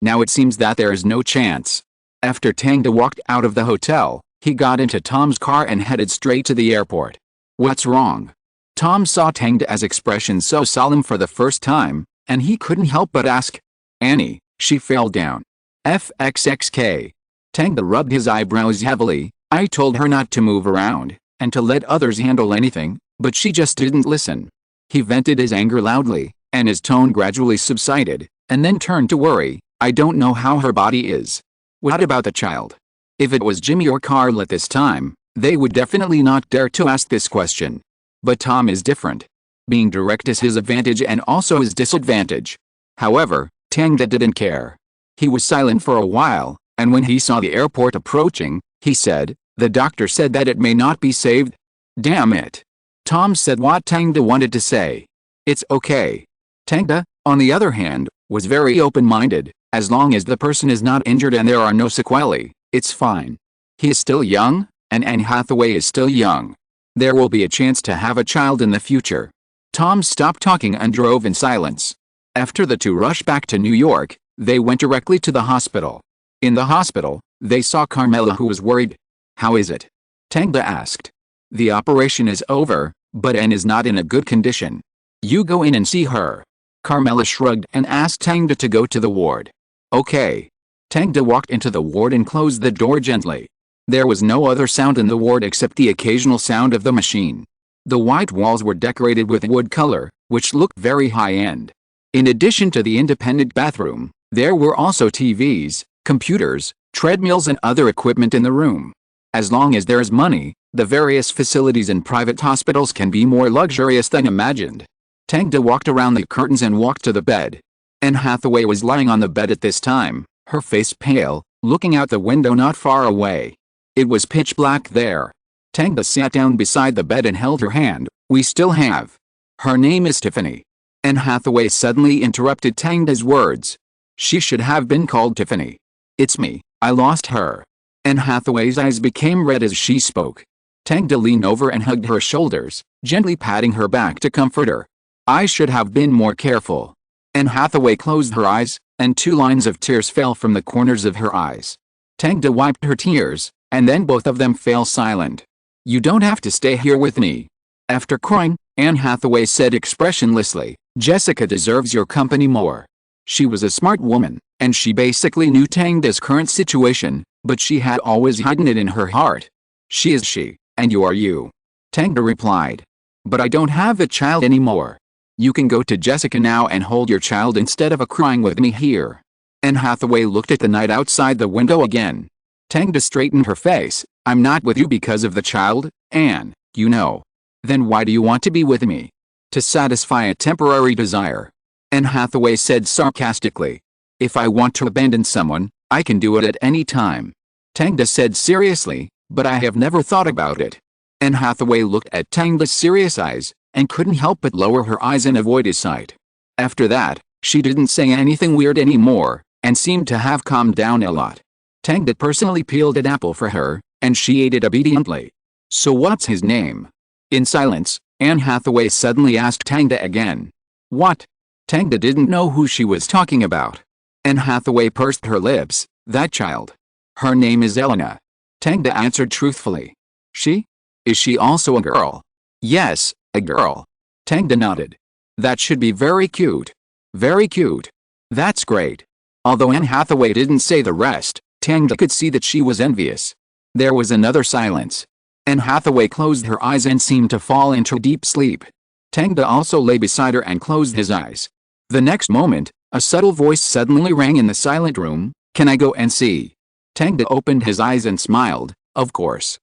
Now it seems that there is no chance. After Tang walked out of the hotel, he got into Tom's car and headed straight to the airport. What's wrong? Tom saw Tang's expression so solemn for the first time, and he couldn't help but ask. Annie, she fell down. FXXK. Tang rubbed his eyebrows heavily. I told her not to move around, and to let others handle anything, but she just didn't listen. He vented his anger loudly, and his tone gradually subsided, and then turned to worry. I don't know how her body is. What about the child? If it was Jimmy or Carl at this time, they would definitely not dare to ask this question. But Tom is different. Being direct is his advantage and also his disadvantage. However, Tang didn't care. He was silent for a while, and when he saw the airport approaching, he said, the doctor said that it may not be saved. Damn it. Tom said what Tang wanted to say. It's okay. Tang, on the other hand, was very open-minded. As long as the person is not injured and there are no sequelae, it's fine. He is still young, and Anne Hathaway is still young. There will be a chance to have a child in the future. Tom stopped talking and drove in silence. After the two rushed back to New York, they went directly to the hospital. In the hospital, they saw Carmela, who was worried. How is it? Tang asked. The operation is over, but Anne is not in a good condition. You go in and see her. Carmela shrugged and asked Tang to go to the ward. Okay. Tang walked into the ward and closed the door gently. There was no other sound in the ward except the occasional sound of the machine. The white walls were decorated with wood color, which looked very high-end. In addition to the independent bathroom, there were also TVs, computers, treadmills and other equipment in the room. As long as there is money, the various facilities in private hospitals can be more luxurious than imagined. Tang walked around the curtains and walked to the bed. Anne Hathaway was lying on the bed at this time, her face pale, looking out the window not far away. It was pitch black there. Tang sat down beside the bed and held her hand. We still have. Her name is Tiffany. Anne Hathaway suddenly interrupted Tang's words. She should have been called Tiffany. It's me, I lost her. Anne Hathaway's eyes became red as she spoke. Tang leaned over and hugged her shoulders, gently patting her back to comfort her. I should have been more careful. Anne Hathaway closed her eyes, and 2 lines of tears fell from the corners of her eyes. Tang wiped her tears, and then both of them fell silent. You don't have to stay here with me. After crying, Anne Hathaway said expressionlessly, Jessica deserves your company more. She was a smart woman, and she basically knew Tang's current situation, but she had always hidden it in her heart. She is she, and you are you. Tang replied. But I don't have a child anymore. You can go to Jessica now and hold your child instead of crying with me here. Anne Hathaway looked at the night outside the window again. Tang straightened her face. I'm not with you because of the child, Anne, you know. Then why do you want to be with me? To satisfy a temporary desire. Anne Hathaway said sarcastically. If I want to abandon someone, I can do it at any time. Tang said seriously, but I have never thought about it. Anne Hathaway looked at Tang's serious eyes, and couldn't help but lower her eyes and avoid his sight. After that, she didn't say anything weird anymore, and seemed to have calmed down a lot. Tang personally peeled an apple for her, and she ate it obediently. So what's his name? In silence, Anne Hathaway suddenly asked Tang again. What? Tang didn't know who she was talking about. Anne Hathaway pursed her lips. That child. Her name is Elena. Tang answered truthfully. She? Is she also a girl? Yes, a girl. Tang nodded. That should be very cute. Very cute. That's great. Although Anne Hathaway didn't say the rest, Tang could see that she was envious. There was another silence. Anne Hathaway closed her eyes and seemed to fall into deep sleep. Tang also lay beside her and closed his eyes. The next moment, a subtle voice suddenly rang in the silent room. Can I go and see? Tang opened his eyes and smiled. Of course.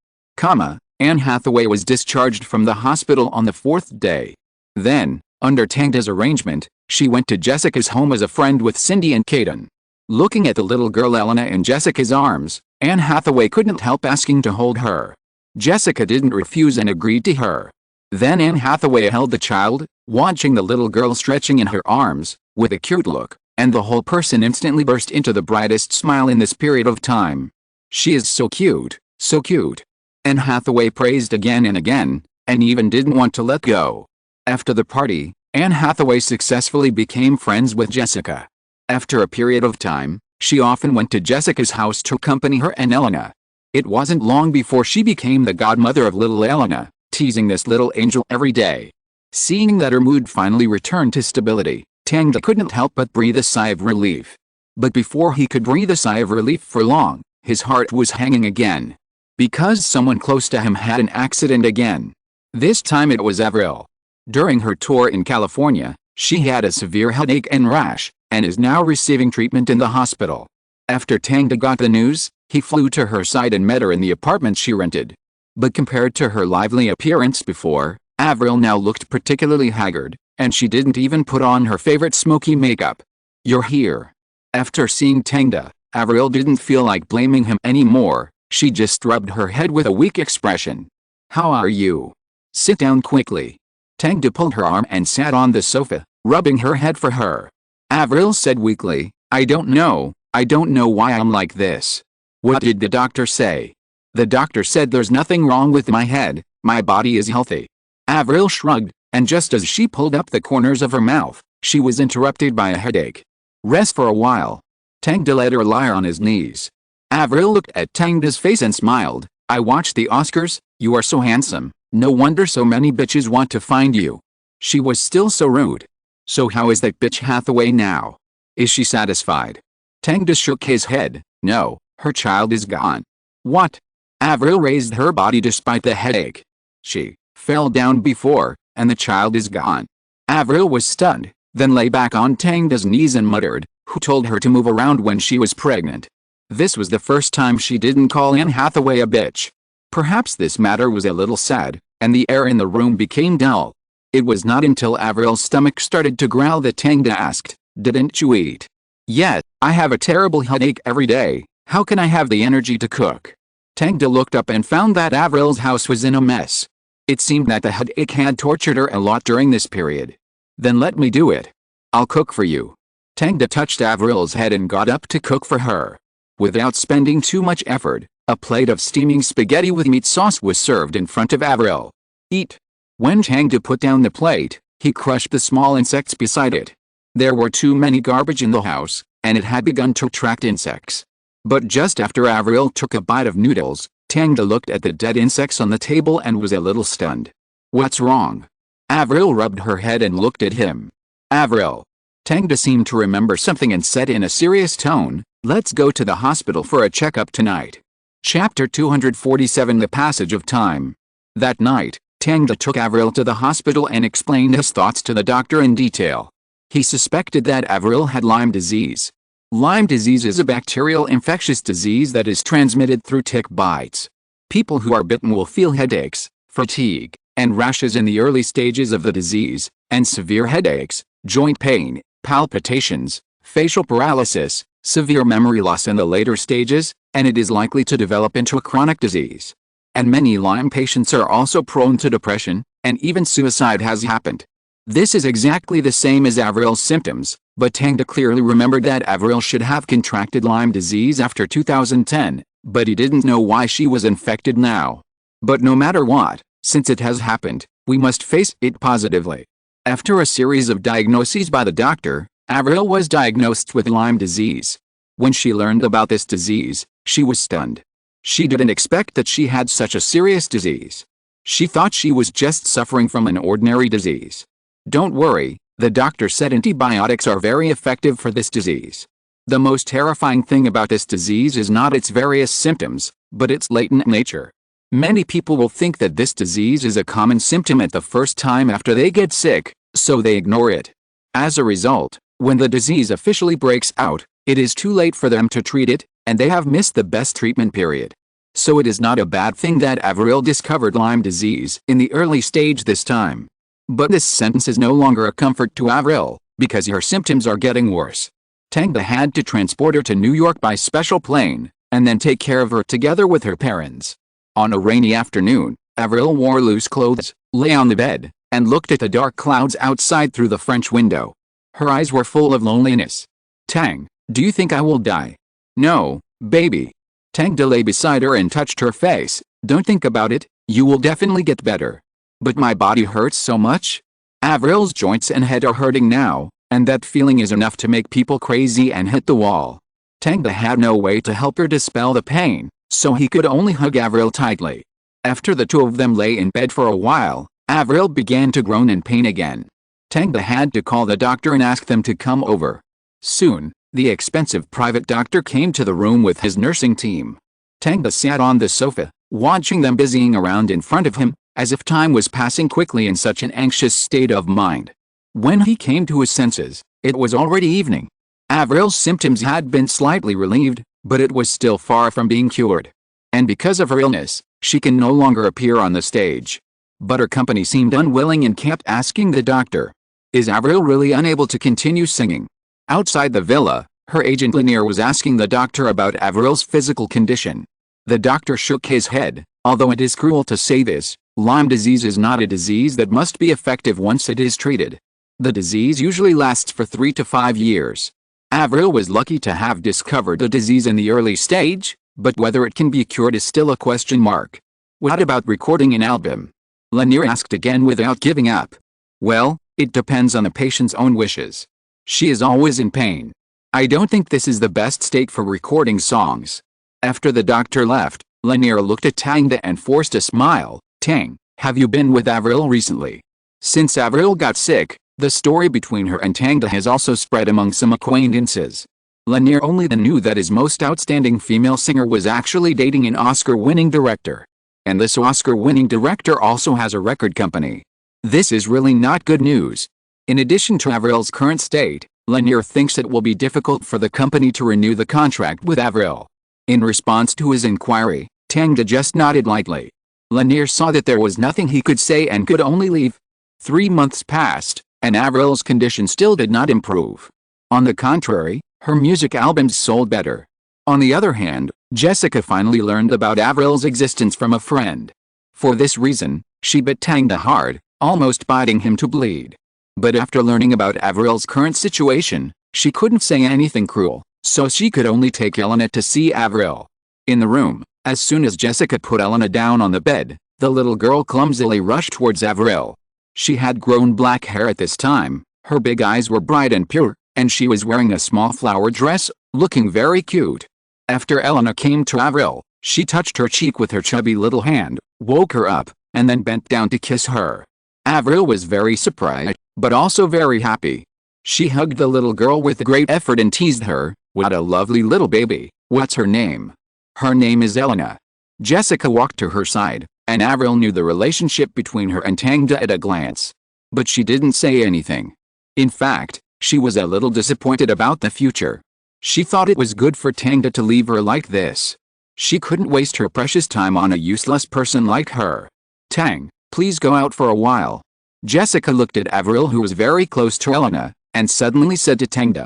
Anne Hathaway was discharged from the hospital on the 4th day. Then, under Tang's arrangement, she went to Jessica's home as a friend with Cindy and Caden. Looking at the little girl Elena in Jessica's arms, Anne Hathaway couldn't help asking to hold her. Jessica didn't refuse and agreed to her. Then Anne Hathaway held the child, watching the little girl stretching in her arms, with a cute look, and the whole person instantly burst into the brightest smile in this period of time. "She is so cute, so cute." Anne Hathaway praised again and again, and even didn't want to let go. After the party, Anne Hathaway successfully became friends with Jessica. After a period of time, she often went to Jessica's house to accompany her and Elena. It wasn't long before she became the godmother of little Elena, teasing this little angel every day. Seeing that her mood finally returned to stability, Tang couldn't help but breathe a sigh of relief. But before he could breathe a sigh of relief for long, his heart was hanging again. Because someone close to him had an accident again. This time it was Avril. During her tour in California, she had a severe headache and rash, and is now receiving treatment in the hospital. After Tang got the news, he flew to her side and met her in the apartment she rented. But compared to her lively appearance before, Avril now looked particularly haggard, and she didn't even put on her favorite smoky makeup. "You're here." After seeing Tangda, Avril didn't feel like blaming him anymore, she just rubbed her head with a weak expression. "How are you? Sit down quickly." Tangda pulled her arm and sat on the sofa, rubbing her head for her. Avril said weakly, I don't know why I'm like this." "What did the doctor say?" "The doctor said there's nothing wrong with my head, my body is healthy." Avril shrugged, and just as she pulled up the corners of her mouth, she was interrupted by a headache. "Rest for a while." Tangda let her lie on his knees. Avril looked at Tangda's face and smiled. "I watched the Oscars, you are so handsome, no wonder so many bitches want to find you." She was still so rude. "So how is that bitch Hathaway now? Is she satisfied?" Tangda shook his head. "No, her child is gone." "What?" Avril raised her body despite the headache. "She fell down before, and the child is gone." Avril was stunned, then lay back on Tangda's knees and muttered, "Who told her to move around when she was pregnant?" This was the first time she didn't call Anne Hathaway a bitch. Perhaps this matter was a little sad, and the air in the room became dull. It was not until Avril's stomach started to growl that Tangda asked, "Didn't you eat?" "Yet, I have a terrible headache every day, how can I have the energy to cook?" Tangda looked up and found that Avril's house was in a mess. It seemed that the headache had tortured her a lot during this period. "Then let me do it. I'll cook for you." Tangda touched Avril's head and got up to cook for her. Without spending too much effort, a plate of steaming spaghetti with meat sauce was served in front of Avril. "Eat." When Tangda put down the plate, he crushed the small insects beside it. There were too many garbage in the house, and it had begun to attract insects. But just after Avril took a bite of noodles, Tangda looked at the dead insects on the table and was a little stunned. "What's wrong?" Avril rubbed her head and looked at him. "Avril." Tangda seemed to remember something and said in a serious tone, "Let's go to the hospital for a checkup tonight." Chapter 247 The Passage of Time. That night, Tangda took Avril to the hospital and explained his thoughts to the doctor in detail. He suspected that Avril had Lyme disease. Lyme disease is a bacterial infectious disease that is transmitted through tick bites. People who are bitten will feel headaches, fatigue, and rashes in the early stages of the disease, and severe headaches, joint pain, palpitations, facial paralysis, severe memory loss in the later stages, and it is likely to develop into a chronic disease. And many Lyme patients are also prone to depression, and even suicide has happened. This is exactly the same as Avril's symptoms, but Tangda clearly remembered that Avril should have contracted Lyme disease after 2010, but he didn't know why she was infected now. But no matter what, since it has happened, we must face it positively. After a series of diagnoses by the doctor, Avril was diagnosed with Lyme disease. When she learned about this disease, she was stunned. She didn't expect that she had such a serious disease. She thought she was just suffering from an ordinary disease. "Don't worry," the doctor said, "antibiotics are very effective for this disease. The most terrifying thing about this disease is not its various symptoms, but its latent nature. Many people will think that this disease is a common symptom at the first time after they get sick, so they ignore it. As a result, when the disease officially breaks out, it is too late for them to treat it, and they have missed the best treatment period. So it is not a bad thing that Avril discovered Lyme disease in the early stage this time. But this sentence is no longer a comfort to Avril, because her symptoms are getting worse. Tang had to transport her to New York by special plane, and then take care of her together with her parents. On a rainy afternoon, Avril wore loose clothes, lay on the bed, and looked at the dark clouds outside through the French window. Her eyes were full of loneliness. "Tang, do you think I will die?" "No, baby." Tang lay beside her and touched her face. "Don't think about it, you will definitely get better." "But my body hurts so much. Avril's joints and head are hurting now, and that feeling is enough to make people crazy and hit the wall." Tang had no way to help her dispel the pain, so he could only hug Avril tightly. After the two of them lay in bed for a while, Avril began to groan in pain again. Tang had to call the doctor and ask them to come over. Soon, the expensive private doctor came to the room with his nursing team. Tang sat on the sofa, watching them busying around in front of him, as if time was passing quickly in such an anxious state of mind. When he came to his senses, it was already evening. Avril's symptoms had been slightly relieved, but it was still far from being cured. And because of her illness, she can no longer appear on the stage. But her company seemed unwilling and kept asking the doctor, "Is Avril really unable to continue singing?" Outside the villa, her agent Lanier was asking the doctor about Avril's physical condition. The doctor shook his head. "Although it is cruel to say this, Lyme disease is not a disease that must be effective once it is treated. The disease usually lasts for 3 to 5 years. Avril was lucky to have discovered the disease in the early stage, but whether it can be cured is still a question mark." "What about recording an album?" Lanier asked again without giving up. "Well, it depends on the patient's own wishes. She is always in pain. I don't think this is the best state for recording songs." After the doctor left, Lanier looked at Tang and forced a smile. "Tang, have you been with Avril recently?" Since Avril got sick, the story between her and Tang has also spread among some acquaintances. Lanier only then knew that his most outstanding female singer was actually dating an Oscar-winning director. And this Oscar-winning director also has a record company. This is really not good news. In addition to Avril's current state, Lanier thinks it will be difficult for the company to renew the contract with Avril. In response to his inquiry, Tang just nodded lightly. Lanier saw that there was nothing he could say and could only leave. 3 months passed, and Avril's condition still did not improve. On the contrary, her music albums sold better. On the other hand, Jessica finally learned about Avril's existence from a friend. For this reason, she bit Tang hard, almost biting him to bleed. But after learning about Avril's current situation, she couldn't say anything cruel, so she could only take Elena to see Avril. In the room, as soon as Jessica put Elena down on the bed, the little girl clumsily rushed towards Avril. She had grown black hair at this time, her big eyes were bright and pure, and she was wearing a small flower dress, looking very cute. After Elena came to Avril, she touched her cheek with her chubby little hand, woke her up, and then bent down to kiss her. Avril was very surprised, but also very happy. She hugged the little girl with great effort and teased her, "What a lovely little baby, what's her name?" "Her name is Elena." Jessica walked to her side, and Avril knew the relationship between her and Tang at a glance. But she didn't say anything. In fact, she was a little disappointed about the future. She thought it was good for Tang to leave her like this. She couldn't waste her precious time on a useless person like her. "Tang, please go out for a while." Jessica looked at Avril, who was very close to Elena, and suddenly said to Tang.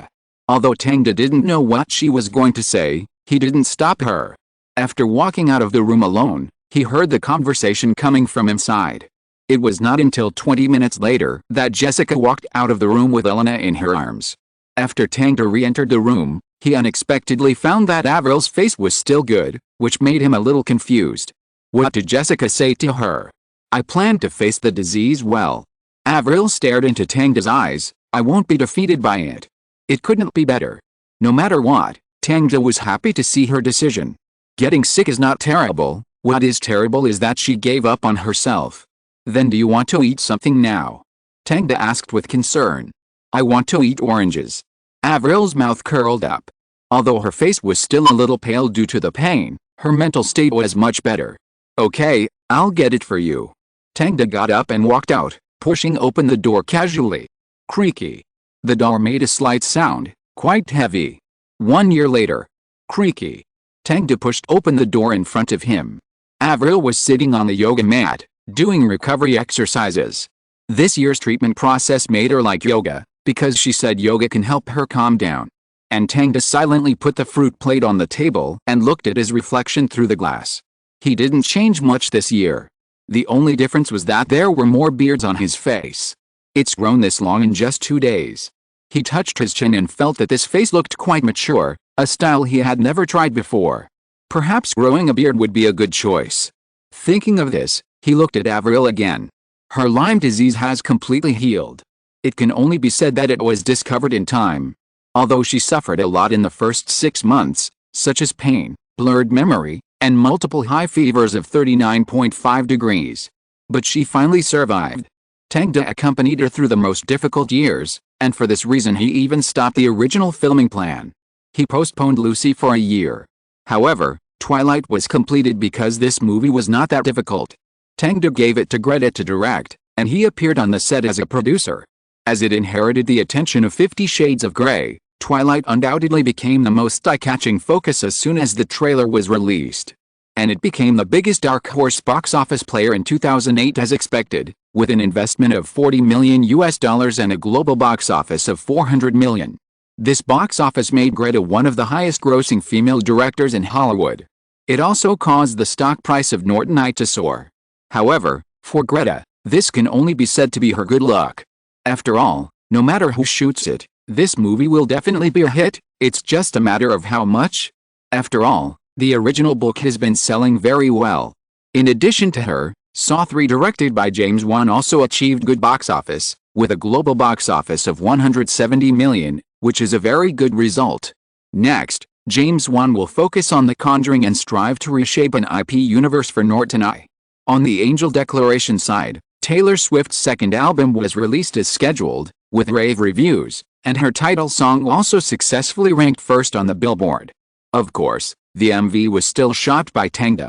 Although Tang didn't know what she was going to say, he didn't stop her. After walking out of the room alone, he heard the conversation coming from inside. It was not until 20 minutes later that Jessica walked out of the room with Elena in her arms. After Tang re-entered the room, he unexpectedly found that Avril's face was still good, which made him a little confused. What did Jessica say to her? "I plan to face the disease well." Avril stared into Tang's eyes. "I won't be defeated by it." It couldn't be better. No matter what, Tang was happy to see her decision. Getting sick is not terrible, what is terrible is that she gave up on herself. "Then do you want to eat something now?" Tang asked with concern. "I want to eat oranges." Avril's mouth curled up. Although her face was still a little pale due to the pain, her mental state was much better. "Okay, I'll get it for you." Tang got up and walked out, pushing open the door casually. Creaky. The door made a slight sound, quite heavy. 1 year later. Creaky. Tang pushed open the door in front of him. Avril was sitting on the yoga mat, doing recovery exercises. This year's treatment process made her like yoga, because she said yoga can help her calm down. And Tang silently put the fruit plate on the table and looked at his reflection through the glass. He didn't change much this year. The only difference was that there were more beards on his face. It's grown this long in just 2 days. He touched his chin and felt that this face looked quite mature, a style he had never tried before. Perhaps growing a beard would be a good choice. Thinking of this, he looked at Avril again. Her Lyme disease has completely healed. It can only be said that it was discovered in time. Although she suffered a lot in the first 6 months, such as pain, blurred memory, and multiple high fevers of 39.5 degrees. But she finally survived. Tang accompanied her through the most difficult years, and for this reason he even stopped the original filming plan. He postponed Lucy for a year. However, Twilight was completed because this movie was not that difficult. Tang gave it to Greta to direct, and he appeared on the set as a producer. As it inherited the attention of 50 Shades of Grey, Twilight undoubtedly became the most eye-catching focus as soon as the trailer was released. And it became the biggest dark horse box office player in 2008 as expected, with an investment of $40 million and a global box office of $400 million. This box office made Greta one of the highest-grossing female directors in Hollywood. It also caused the stock price of Norton to soar. However, for Greta, this can only be said to be her good luck. After all, no matter who shoots it, this movie will definitely be a hit, it's just a matter of how much. After all, the original book has been selling very well. In addition to her, Saw 3 directed by James Wan also achieved good box office, with a global box office of $170 million, which is a very good result. Next, James Wan will focus on The Conjuring and strive to reshape an IP universe for Norton. On the Angel Declaration side, Taylor Swift's second album was released as scheduled, with rave reviews, and her title song also successfully ranked first on the Billboard. Of course, the MV was still shot by Tang.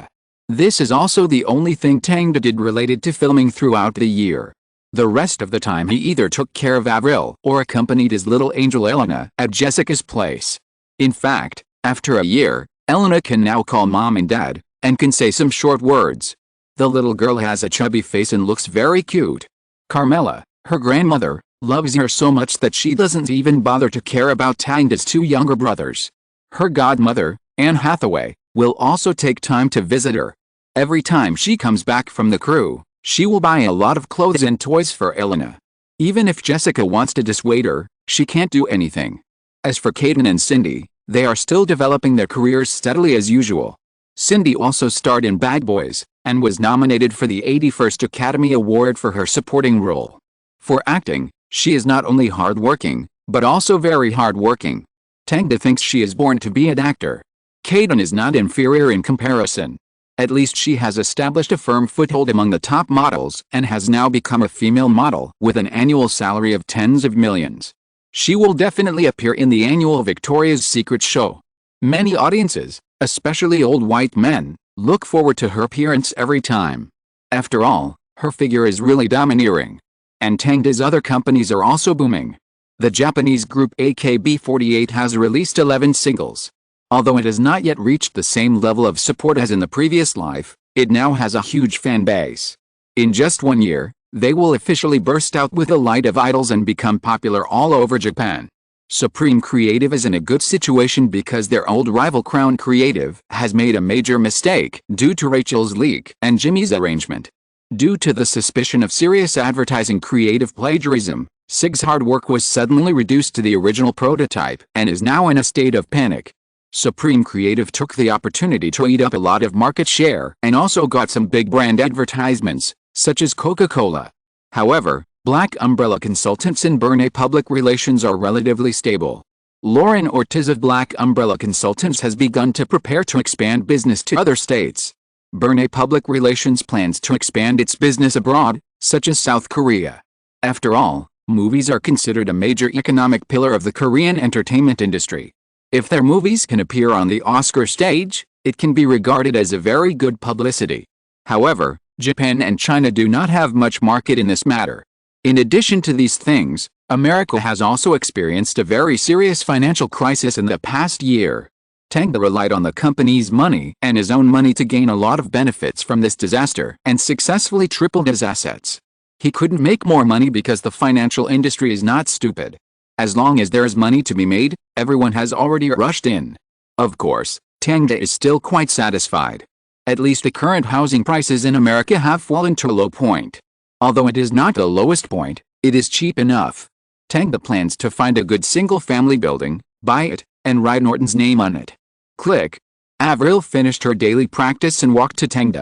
This is also the only thing Tang did related to filming throughout the year. The rest of the time he either took care of Avril or accompanied his little angel Elena at Jessica's place. In fact, after a year, Elena can now call mom and dad, and can say some short words. The little girl has a chubby face and looks very cute. Carmela, her grandmother, loves her so much that she doesn't even bother to care about Tang's 2 younger brothers. Her godmother, Anne Hathaway, will also take time to visit her. Every time she comes back from the crew, she will buy a lot of clothes and toys for Elena. Even if Jessica wants to dissuade her, she can't do anything. As for Caden and Cindy, they are still developing their careers steadily as usual. Cindy also starred in Bad Boys, and was nominated for the 81st Academy Award for her supporting role. For acting, she is not only hard-working, but also very hard-working. Tang thinks she is born to be an actor. Caden is not inferior in comparison. At least she has established a firm foothold among the top models and has now become a female model with an annual salary of tens of millions. She will definitely appear in the annual Victoria's Secret show. Many audiences, especially old white men, look forward to her appearance every time. After all, her figure is really domineering. And Tang's other companies are also booming. The Japanese group AKB48 has released 11 singles. Although it has not yet reached the same level of support as in the previous life, it now has a huge fan base. In just 1 year, they will officially burst out with the light of idols and become popular all over Japan. Supreme Creative is in a good situation because their old rival Crown Creative has made a major mistake due to Rachel's leak and Jimmy's arrangement. Due to the suspicion of serious advertising creative plagiarism, SIG's hard work was suddenly reduced to the original prototype and is now in a state of panic. Supreme Creative took the opportunity to eat up a lot of market share and also got some big brand advertisements, such as Coca-Cola. However, Black Umbrella Consultants in Burnett Public Relations are relatively stable. Lauren Ortiz of Black Umbrella Consultants has begun to prepare to expand business to other states. Burnett Public Relations plans to expand its business abroad, such as South Korea. After all, movies are considered a major economic pillar of the Korean entertainment industry. If their movies can appear on the Oscar stage, it can be regarded as a very good publicity. However, Japan and China do not have much market in this matter. In addition to these things, America has also experienced a very serious financial crisis in the past year. Tang relied on the company's money and his own money to gain a lot of benefits from this disaster and successfully tripled his assets. He couldn't make more money because the financial industry is not stupid. As long as there is money to be made, everyone has already rushed in. Of course, Tang is still quite satisfied. At least the current housing prices in America have fallen to a low point. Although it is not the lowest point, it is cheap enough. Tang plans to find a good single-family building, buy it, and write Norton's name on it. Click. Avril finished her daily practice and walked to Tang.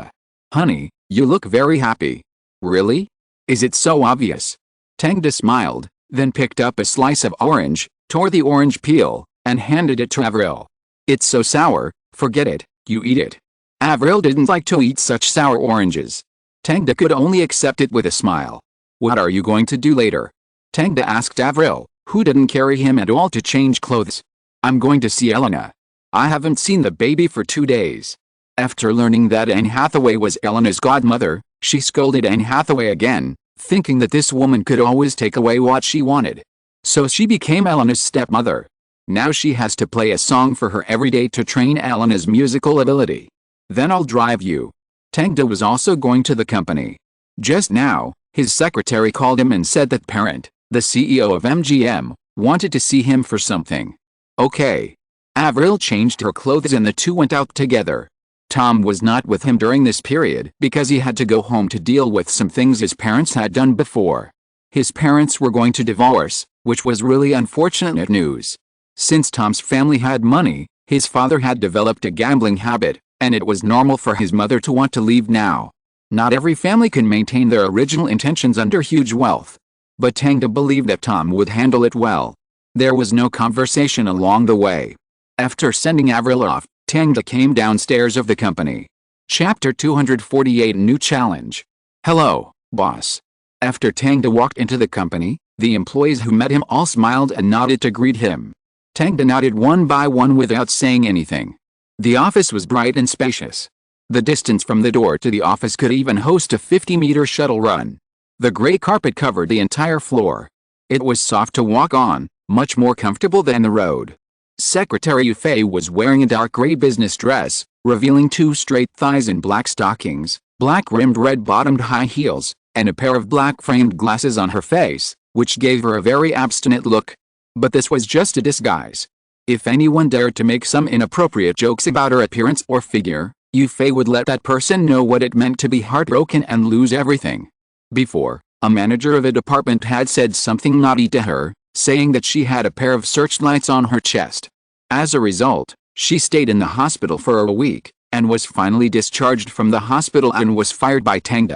Honey, you look very happy. Really? Is it so obvious? Tang smiled, then picked up a slice of orange, tore the orange peel, and handed it to Avril. It's so sour, forget it, you eat it. Avril didn't like to eat such sour oranges. Tang could only accept it with a smile. What are you going to do later? Tang asked Avril, who didn't carry him at all to change clothes. I'm going to see Elena. I haven't seen the baby for 2 days. After learning that Anne Hathaway was Elena's godmother, she scolded Anne Hathaway again, thinking that this woman could always take away what she wanted. So she became Elena's stepmother. Now she has to play a song for her every day to train Elena's musical ability. Then I'll drive you. Tang was also going to the company. Just now, his secretary called him and said that Parent, the CEO of MGM, wanted to see him for something. Okay. Avril changed her clothes and the two went out together. Tom was not with him during this period because he had to go home to deal with some things his parents had done before. His parents were going to divorce, which was really unfortunate news. Since Tom's family had money, his father had developed a gambling habit, and it was normal for his mother to want to leave now. Not every family can maintain their original intentions under huge wealth. But Tang believed that Tom would handle it well. There was no conversation along the way. After sending Avril off, Tang came downstairs of the company. Chapter 248 New Challenge. Hello, boss. After Tang walked into the company, the employees who met him all smiled and nodded to greet him. Tang nodded one by one without saying anything. The office was bright and spacious. The distance from the door to the office could even host a 50-meter shuttle run. The gray carpet covered the entire floor. It was soft to walk on, much more comfortable than the road. Secretary Yufei was wearing a dark gray business dress, revealing 2 straight thighs in black stockings, black-rimmed red-bottomed high heels, and a pair of black-framed glasses on her face, which gave her a very abstinent look. But this was just a disguise. If anyone dared to make some inappropriate jokes about her appearance or figure, Yufei would let that person know what it meant to be heartbroken and lose everything. Before, a manager of a department had said something naughty to her, saying that she had a pair of searchlights on her chest. As a result, she stayed in the hospital for a week, and was finally discharged from the hospital and was fired by Tang.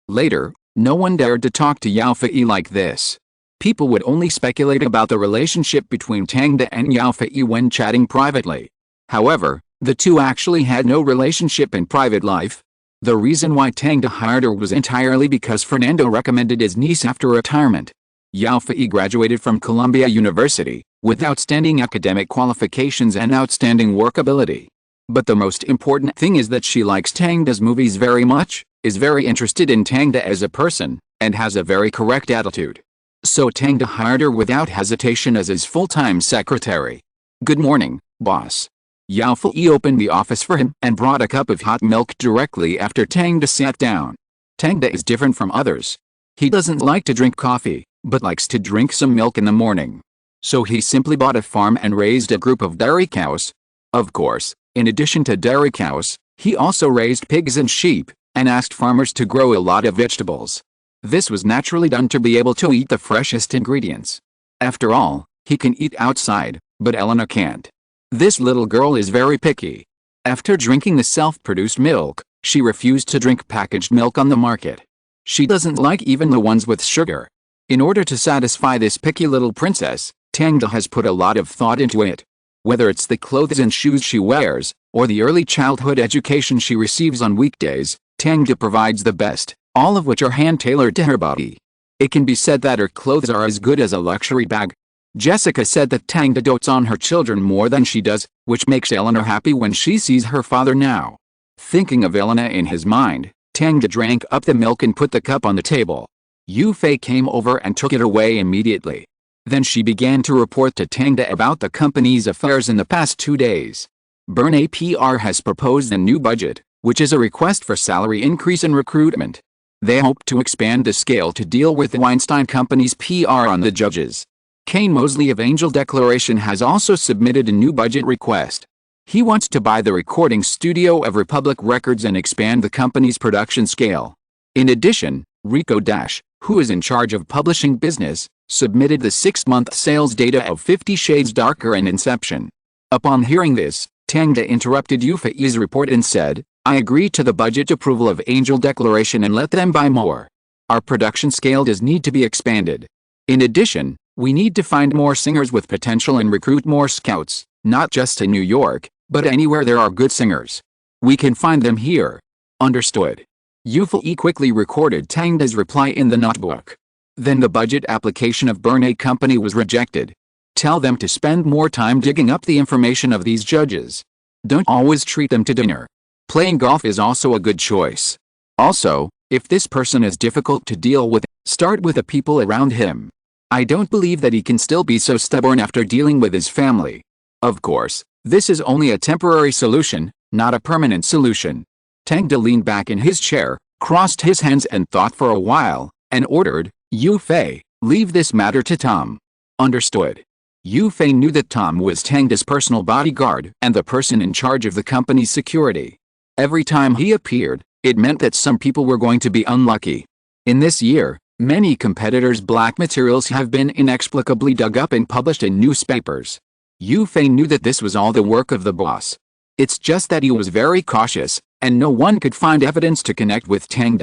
Later, no one dared to talk to Yufei like this. People would only speculate about the relationship between Tang and Yufei when chatting privately. However, the two actually had no relationship in private life. The reason why Tang hired her was entirely because Fernando recommended his niece after retirement. Yufei graduated from Columbia University, with outstanding academic qualifications and outstanding workability. But the most important thing is that she likes Tang's movies very much, is very interested in Tang as a person, and has a very correct attitude. So Tang hired her without hesitation as his full-time secretary. Good morning, boss. Yufei opened the office for him and brought a cup of hot milk directly after Tang sat down. Tang is different from others. He doesn't like to drink coffee, but likes to drink some milk in the morning. So he simply bought a farm and raised a group of dairy cows. Of course, in addition to dairy cows, he also raised pigs and sheep, and asked farmers to grow a lot of vegetables. This was naturally done to be able to eat the freshest ingredients. After all, he can eat outside, but Elena can't. This little girl is very picky. After drinking the self-produced milk, she refused to drink packaged milk on the market. She doesn't like even the ones with sugar. In order to satisfy this picky little princess, Tang has put a lot of thought into it. Whether it's the clothes and shoes she wears, or the early childhood education she receives on weekdays, Tang provides the best, all of which are hand-tailored to her body. It can be said that her clothes are as good as a luxury bag. Jessica said that Tang dotes on her children more than she does, which makes Eleanor happy when she sees her father now. Thinking of Elena in his mind, Tang drank up the milk and put the cup on the table. Yufei came over and took it away immediately. Then she began to report to Tang about the company's affairs in the past 2 days. Burn PR has proposed a new budget, which is a request for salary increase and recruitment. They hope to expand the scale to deal with the Weinstein Company's PR on the judges. Kane Mosley of Angel Declaration has also submitted a new budget request. He wants to buy the recording studio of Republic Records and expand the company's production scale. In addition, Rico Dash, who is in charge of publishing business, submitted the 6-month sales data of 50 Shades Darker and Inception. Upon hearing this, Tang interrupted Euphae's report and said, "I agree to the budget approval of Angel Declaration and let them buy more. Our production scale does need to be expanded. In addition, we need to find more singers with potential and recruit more scouts, not just in New York, but anywhere there are good singers. We can find them here. Understood." Euphae quickly recorded Tang's reply in the notebook. Then the budget application of Burn Company was rejected. Tell them to spend more time digging up the information of these judges. Don't always treat them to dinner. Playing golf is also a good choice. Also, if this person is difficult to deal with, start with the people around him. I don't believe that he can still be so stubborn after dealing with his family. Of course, this is only a temporary solution, not a permanent solution. Tang leaned back in his chair, crossed his hands and thought for a while, and ordered, "Euphae, leave this matter to Tom." Understood. Euphae knew that Tom was Tang's personal bodyguard and the person in charge of the company's security. Every time he appeared, it meant that some people were going to be unlucky. In this year, many competitors' black materials have been inexplicably dug up and published in newspapers. Euphae knew that this was all the work of the boss. It's just that he was very cautious, and no one could find evidence to connect with Tang.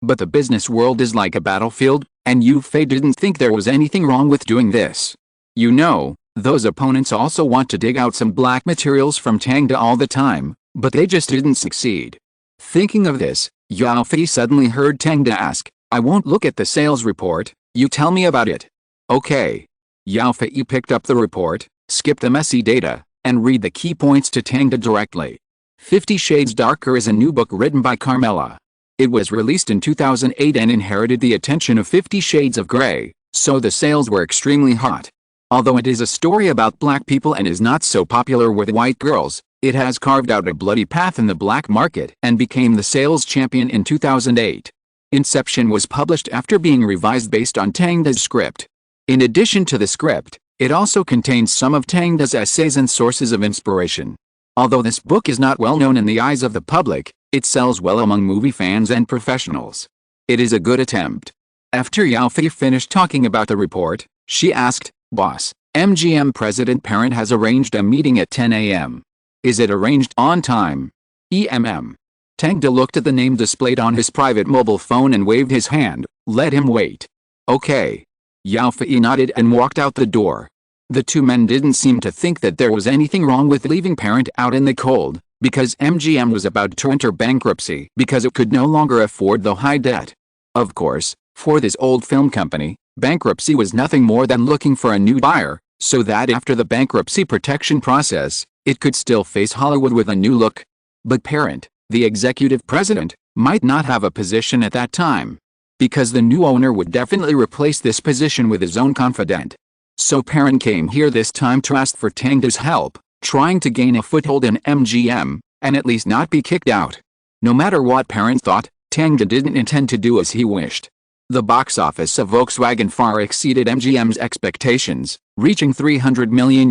But the business world is like a battlefield, and Euphae didn't think there was anything wrong with doing this. You know, those opponents also want to dig out some black materials from Tang all the time, but they just didn't succeed. Thinking of this, Euphae suddenly heard Tang ask, "I won't look at the sales report, you tell me about it." Okay. Euphae picked up the report, skipped the messy data, and read the key points to Tang directly. 50 Shades Darker is a new book written by Carmela. It was released in 2008 and inherited the attention of 50 Shades of Grey, so the sales were extremely hot. Although it is a story about black people and is not so popular with white girls, it has carved out a bloody path in the black market and became the sales champion in 2008. Inception was published after being revised based on Tang's script. In addition to the script, it also contains some of Tang's essays and sources of inspiration. Although this book is not well known in the eyes of the public, it sells well among movie fans and professionals. It is a good attempt. After Euphae finished talking about the report, she asked, "Boss, MGM President Parent has arranged a meeting at 10 a.m. Is it arranged on time?" Tang looked at the name displayed on his private mobile phone and waved his hand, "Let him wait." Okay. Euphae nodded and walked out the door. The two men didn't seem to think that there was anything wrong with leaving Parent out in the cold, because MGM was about to enter bankruptcy because it could no longer afford the high debt. Of course, for this old film company, bankruptcy was nothing more than looking for a new buyer, so that after the bankruptcy protection process, it could still face Hollywood with a new look. But Parent, the executive president, might not have a position at that time, because the new owner would definitely replace this position with his own confidant. So Parent came here this time to ask for Tang's help, trying to gain a foothold in MGM, and at least not be kicked out. No matter what Parent thought, Tang didn't intend to do as he wished. The box office of Volkswagen far exceeded MGM's expectations, reaching $300 million,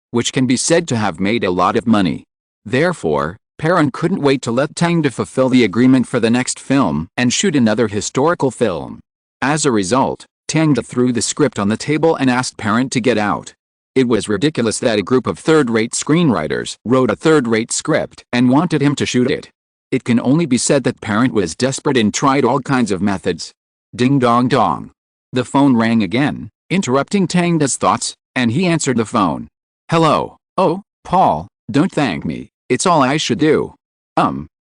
which can be said to have made a lot of money. Therefore, Parent couldn't wait to let Tang fulfill the agreement for the next film and shoot another historical film. As a result, Tang threw the script on the table and asked Parent to get out. It was ridiculous that a group of third-rate screenwriters wrote a third-rate script and wanted him to shoot it. It can only be said that Parent was desperate and tried all kinds of methods. Ding dong dong. The phone rang again, interrupting Tang's thoughts, and he answered the phone. "Hello. Oh, Paul, don't thank me, it's all I should do.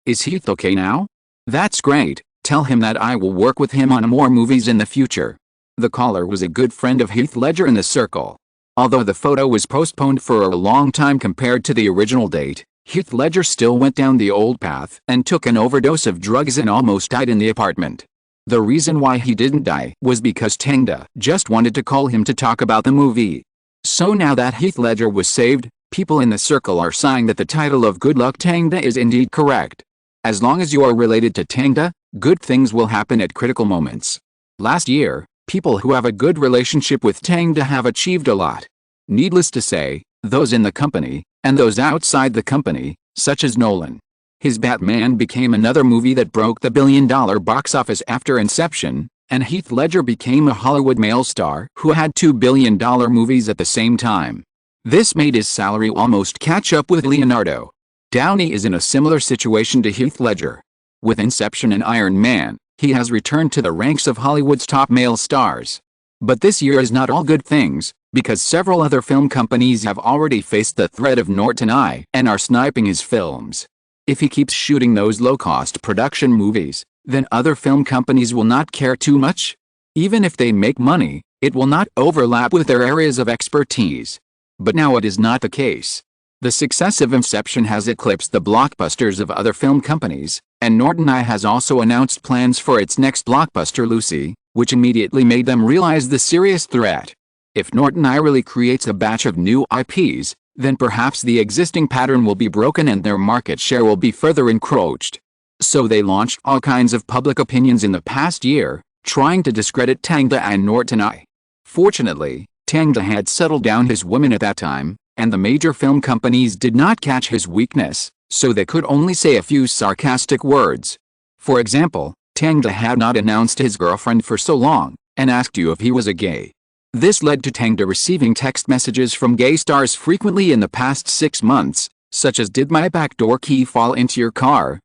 Is Heath okay now? That's great, tell him that I will work with him on more movies in the future." The caller was a good friend of Heath Ledger in the circle. Although the photo was postponed for a long time compared to the original date, Heath Ledger still went down the old path and took an overdose of drugs and almost died in the apartment. The reason why he didn't die was because Tang just wanted to call him to talk about the movie. So now that Heath Ledger was saved, People in the circle are sighing that the title of Good Luck Tangda is indeed correct. As long as you are related to Tangda, good things will happen at critical moments. Last year, people who have a good relationship with Tangda have achieved a lot. Needless to say, those in the company, and those outside the company, such as Nolan. His Batman became another movie that broke the billion-dollar box office after Inception, and Heath Ledger became a Hollywood male star who had $2 billion movies at the same time. This made his salary almost catch up with Leonardo. Downey is in a similar situation to Heath Ledger. With Inception and Iron Man, he has returned to the ranks of Hollywood's top male stars. But this year is not all good things, because several other film companies have already faced the threat of Norton I and are sniping his films. If he keeps shooting those low-cost production movies, then other film companies will not care too much. Even if they make money, it will not overlap with their areas of expertise. But now it is not the case. The success of Inception has eclipsed the blockbusters of other film companies, and Norton I has also announced plans for its next blockbuster Lucy, which immediately made them realize the serious threat. If Norton I really creates a batch of new IPs, then perhaps the existing pattern will be broken and their market share will be further encroached. So they launched all kinds of public opinions in the past year, trying to discredit Tangda and Norton I. Fortunately, Tangda had settled down his women at that time, and the major film companies did not catch his weakness, so they could only say a few sarcastic words. For example, Tangda had not announced his girlfriend for so long, and asked you if he was a gay. This led to Tangda receiving text messages from gay stars frequently in the past 6 months, such as "Did my backdoor key fall into your car?"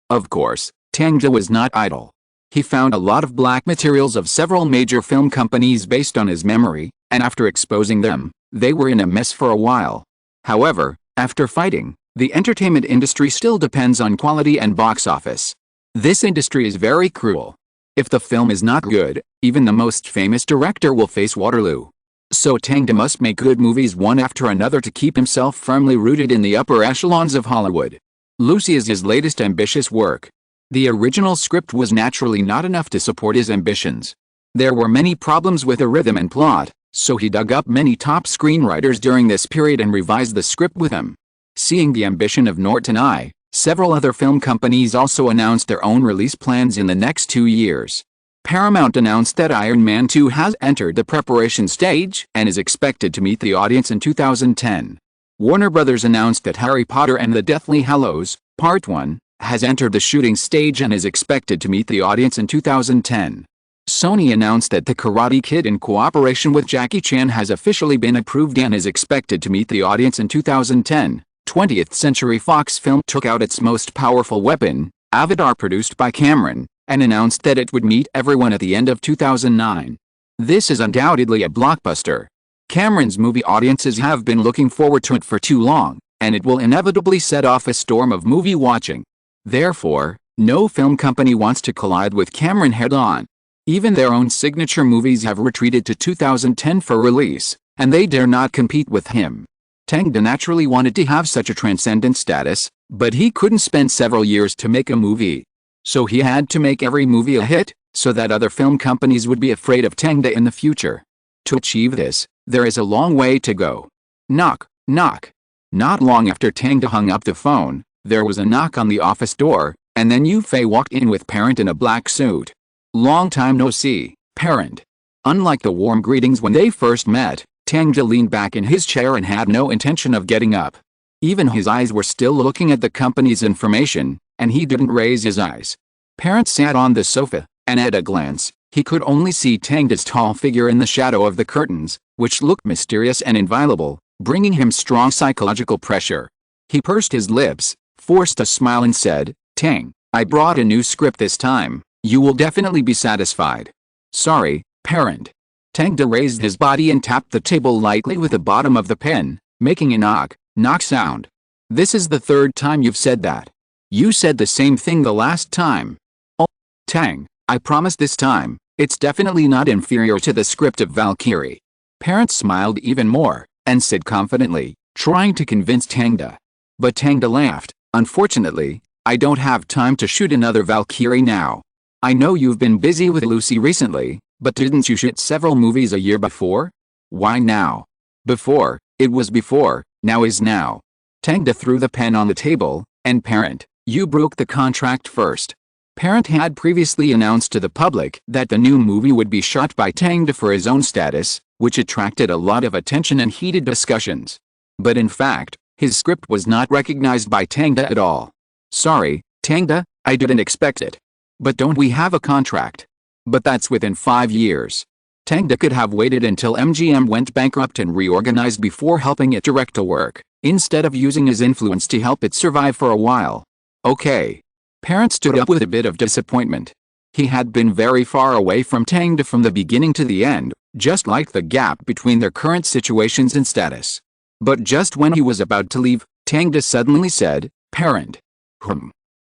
Of course, Tangda was not idle. He found a lot of black materials of several major film companies based on his memory, and after exposing them, they were in a mess for a while. However, after fighting, the entertainment industry still depends on quality and box office. This industry is very cruel. If the film is not good, even the most famous director will face Waterloo. So Tangda must make good movies one after another to keep himself firmly rooted in the upper echelons of Hollywood. Lucy is his latest ambitious work. The original script was naturally not enough to support his ambitions. There were many problems with the rhythm and plot, so he dug up many top screenwriters during this period and revised the script with them. Seeing the ambition of Norton I, several other film companies also announced their own release plans in the next 2 years. Paramount announced that Iron Man 2 has entered the preparation stage and is expected to meet the audience in 2010. Warner Brothers announced that Harry Potter and the Deathly Hallows, Part 1, has entered the shooting stage and is expected to meet the audience in 2010. Sony announced that The Karate Kid in cooperation with Jackie Chan has officially been approved and is expected to meet the audience in 2010. 20th Century Fox Film took out its most powerful weapon, Avatar, produced by Cameron, and announced that it would meet everyone at the end of 2009. This is undoubtedly a blockbuster. Cameron's movie audiences have been looking forward to it for too long, and it will inevitably set off a storm of movie watching. Therefore, no film company wants to collide with Cameron head-on. Even their own signature movies have retreated to 2010 for release, and they dare not compete with him. Tangda naturally wanted to have such a transcendent status, but he couldn't spend several years to make a movie. So he had to make every movie a hit, so that other film companies would be afraid of Tangda in the future. To achieve this, there is a long way to go. Knock, knock. Not long after Tangda hung up the phone, there was a knock on the office door, and then Yufei walked in with Parent in a black suit. "Long time no see, Parent." Unlike the warm greetings when they first met, Tangda leaned back in his chair and had no intention of getting up. Even his eyes were still looking at the company's information, and he didn't raise his eyes. Parent sat on the sofa, and at a glance, he could only see Tangda's tall figure in the shadow of the curtains, which looked mysterious and inviolable, bringing him strong psychological pressure. He pursed his lips, forced a smile and said, "Tang, I brought a new script this time. You will definitely be satisfied." "Sorry, Parent." Tangda raised his body and tapped the table lightly with the bottom of the pen, making a knock, knock sound. "This is the third time you've said that. You said the same thing the last time." "Oh, Tang, I promise this time, it's definitely not inferior to the script of Valkyrie." Parent smiled even more, and said confidently, trying to convince Tangda. But Tangda laughed. "Unfortunately, I don't have time to shoot another Valkyrie now. I know you've been busy with Lucy recently, but didn't you shoot several movies a year before? Why now?" "Before, it was before, Now is now. Tang threw the pen on the table, and Parent, you broke the contract first. Parent had previously announced to the public that the new movie would be shot by Tang for his own status, which attracted a lot of attention and heated discussions. But in fact, his script was not recognized by Tang at all. Sorry, Tang, I didn't expect it. But don't we have a contract? But that's within 5 years. Tang could have waited until MGM went bankrupt and reorganized before helping it direct to work, instead of using his influence to help it survive for a while. Okay. Parent stood up with a bit of disappointment. He had been very far away from Tang from the beginning to the end, just like the gap between their current situations and status. But just when he was about to leave, Tang suddenly said, Parent.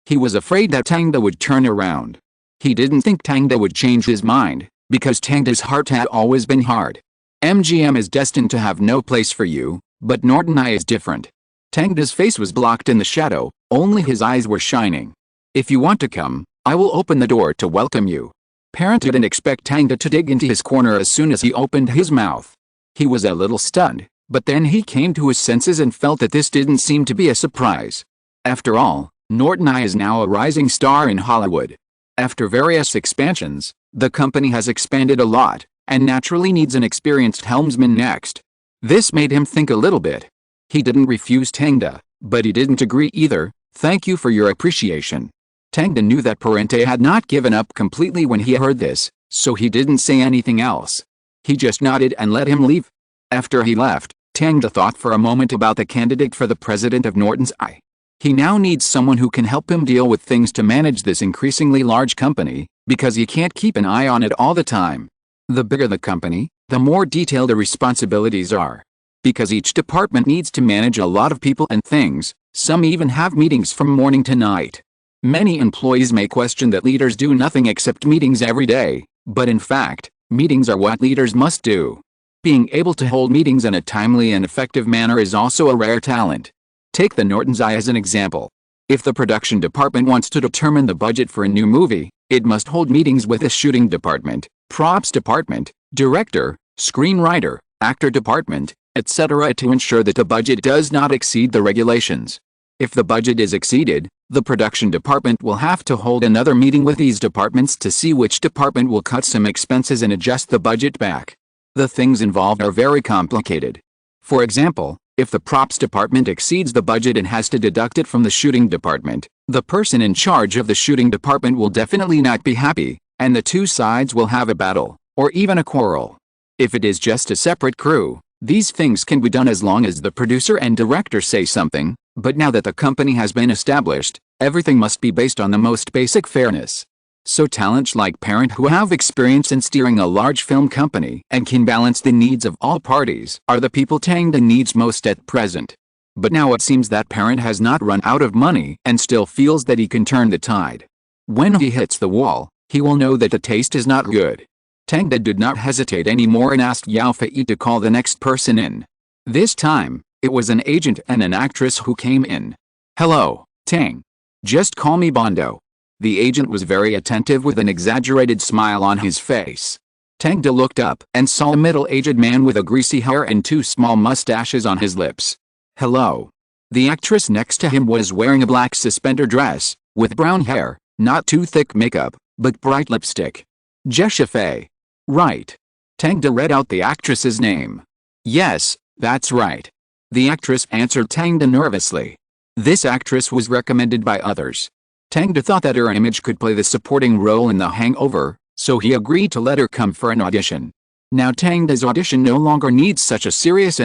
He was afraid that Tang would turn around. He didn't think Tang would change his mind, because Tang's heart had always been hard. MGM is destined to have no place for you, but Norton I is different. Tang's face was blocked in the shadow, only his eyes were shining. If you want to come, I will open the door to welcome you. Parent didn't expect Tang to dig into his corner as soon as he opened his mouth. He was a little stunned, but then he came to his senses and felt that this didn't seem to be a surprise. After all, Norton I is now a rising star in Hollywood. After various expansions, the company has expanded a lot, and naturally needs an experienced helmsman next. This made him think a little bit. He didn't refuse Tang, but he didn't agree either. Thank you for your appreciation. Tang knew that Parente had not given up completely when he heard this, so he didn't say anything else. He just nodded and let him leave. After he left, Tang thought for a moment about the candidate for the president of Norton's Eye. He now needs someone who can help him deal with things to manage this increasingly large company, because he can't keep an eye on it all the time. The bigger the company, the more detailed the responsibilities are. Because each department needs to manage a lot of people and things, some even have meetings from morning to night. Many employees may question that leaders do nothing except meetings every day, but in fact, meetings are what leaders must do. Being able to hold meetings in a timely and effective manner is also a rare talent. Take the Norton's Eye as an example. If the production department wants to determine the budget for a new movie, it must hold meetings with the shooting department, props department, director, screenwriter, actor department, etc. to ensure that the budget does not exceed the regulations. If the budget is exceeded, the production department will have to hold another meeting with these departments to see which department will cut some expenses and adjust the budget back. The things involved are very complicated. For example, if the props department exceeds the budget and has to deduct it from the shooting department, the person in charge of the shooting department will definitely not be happy, and the two sides will have a battle, or even a quarrel. If it is just a separate crew, these things can be done as long as the producer and director say something, but now that the company has been established, everything must be based on the most basic fairness. So talents like Parent who have experience in steering a large film company and can balance the needs of all parties are the people Tang needs most at present. But now it seems that Parent has not run out of money and still feels that he can turn the tide. When he hits the wall, he will know that the taste is not good. Tang did not hesitate anymore and asked Yao Fei to call the next person in. This time, it was an agent and an actress who came in. Hello, Tang. Just call me Bondo. The agent was very attentive with an exaggerated smile on his face. Tang looked up and saw a middle-aged man with a greasy hair and two small mustaches on his lips. Hello. The actress next to him was wearing a black suspender dress, with brown hair, not too thick makeup, but bright lipstick. Jesha Fei. Right. Tang read out the actress's name. Yes, that's right. The actress answered Tang nervously. This actress was recommended by others. Tang thought that her image could play the supporting role in The Hangover, so he agreed to let her come for an audition. Now Tang's audition no longer needs such a serious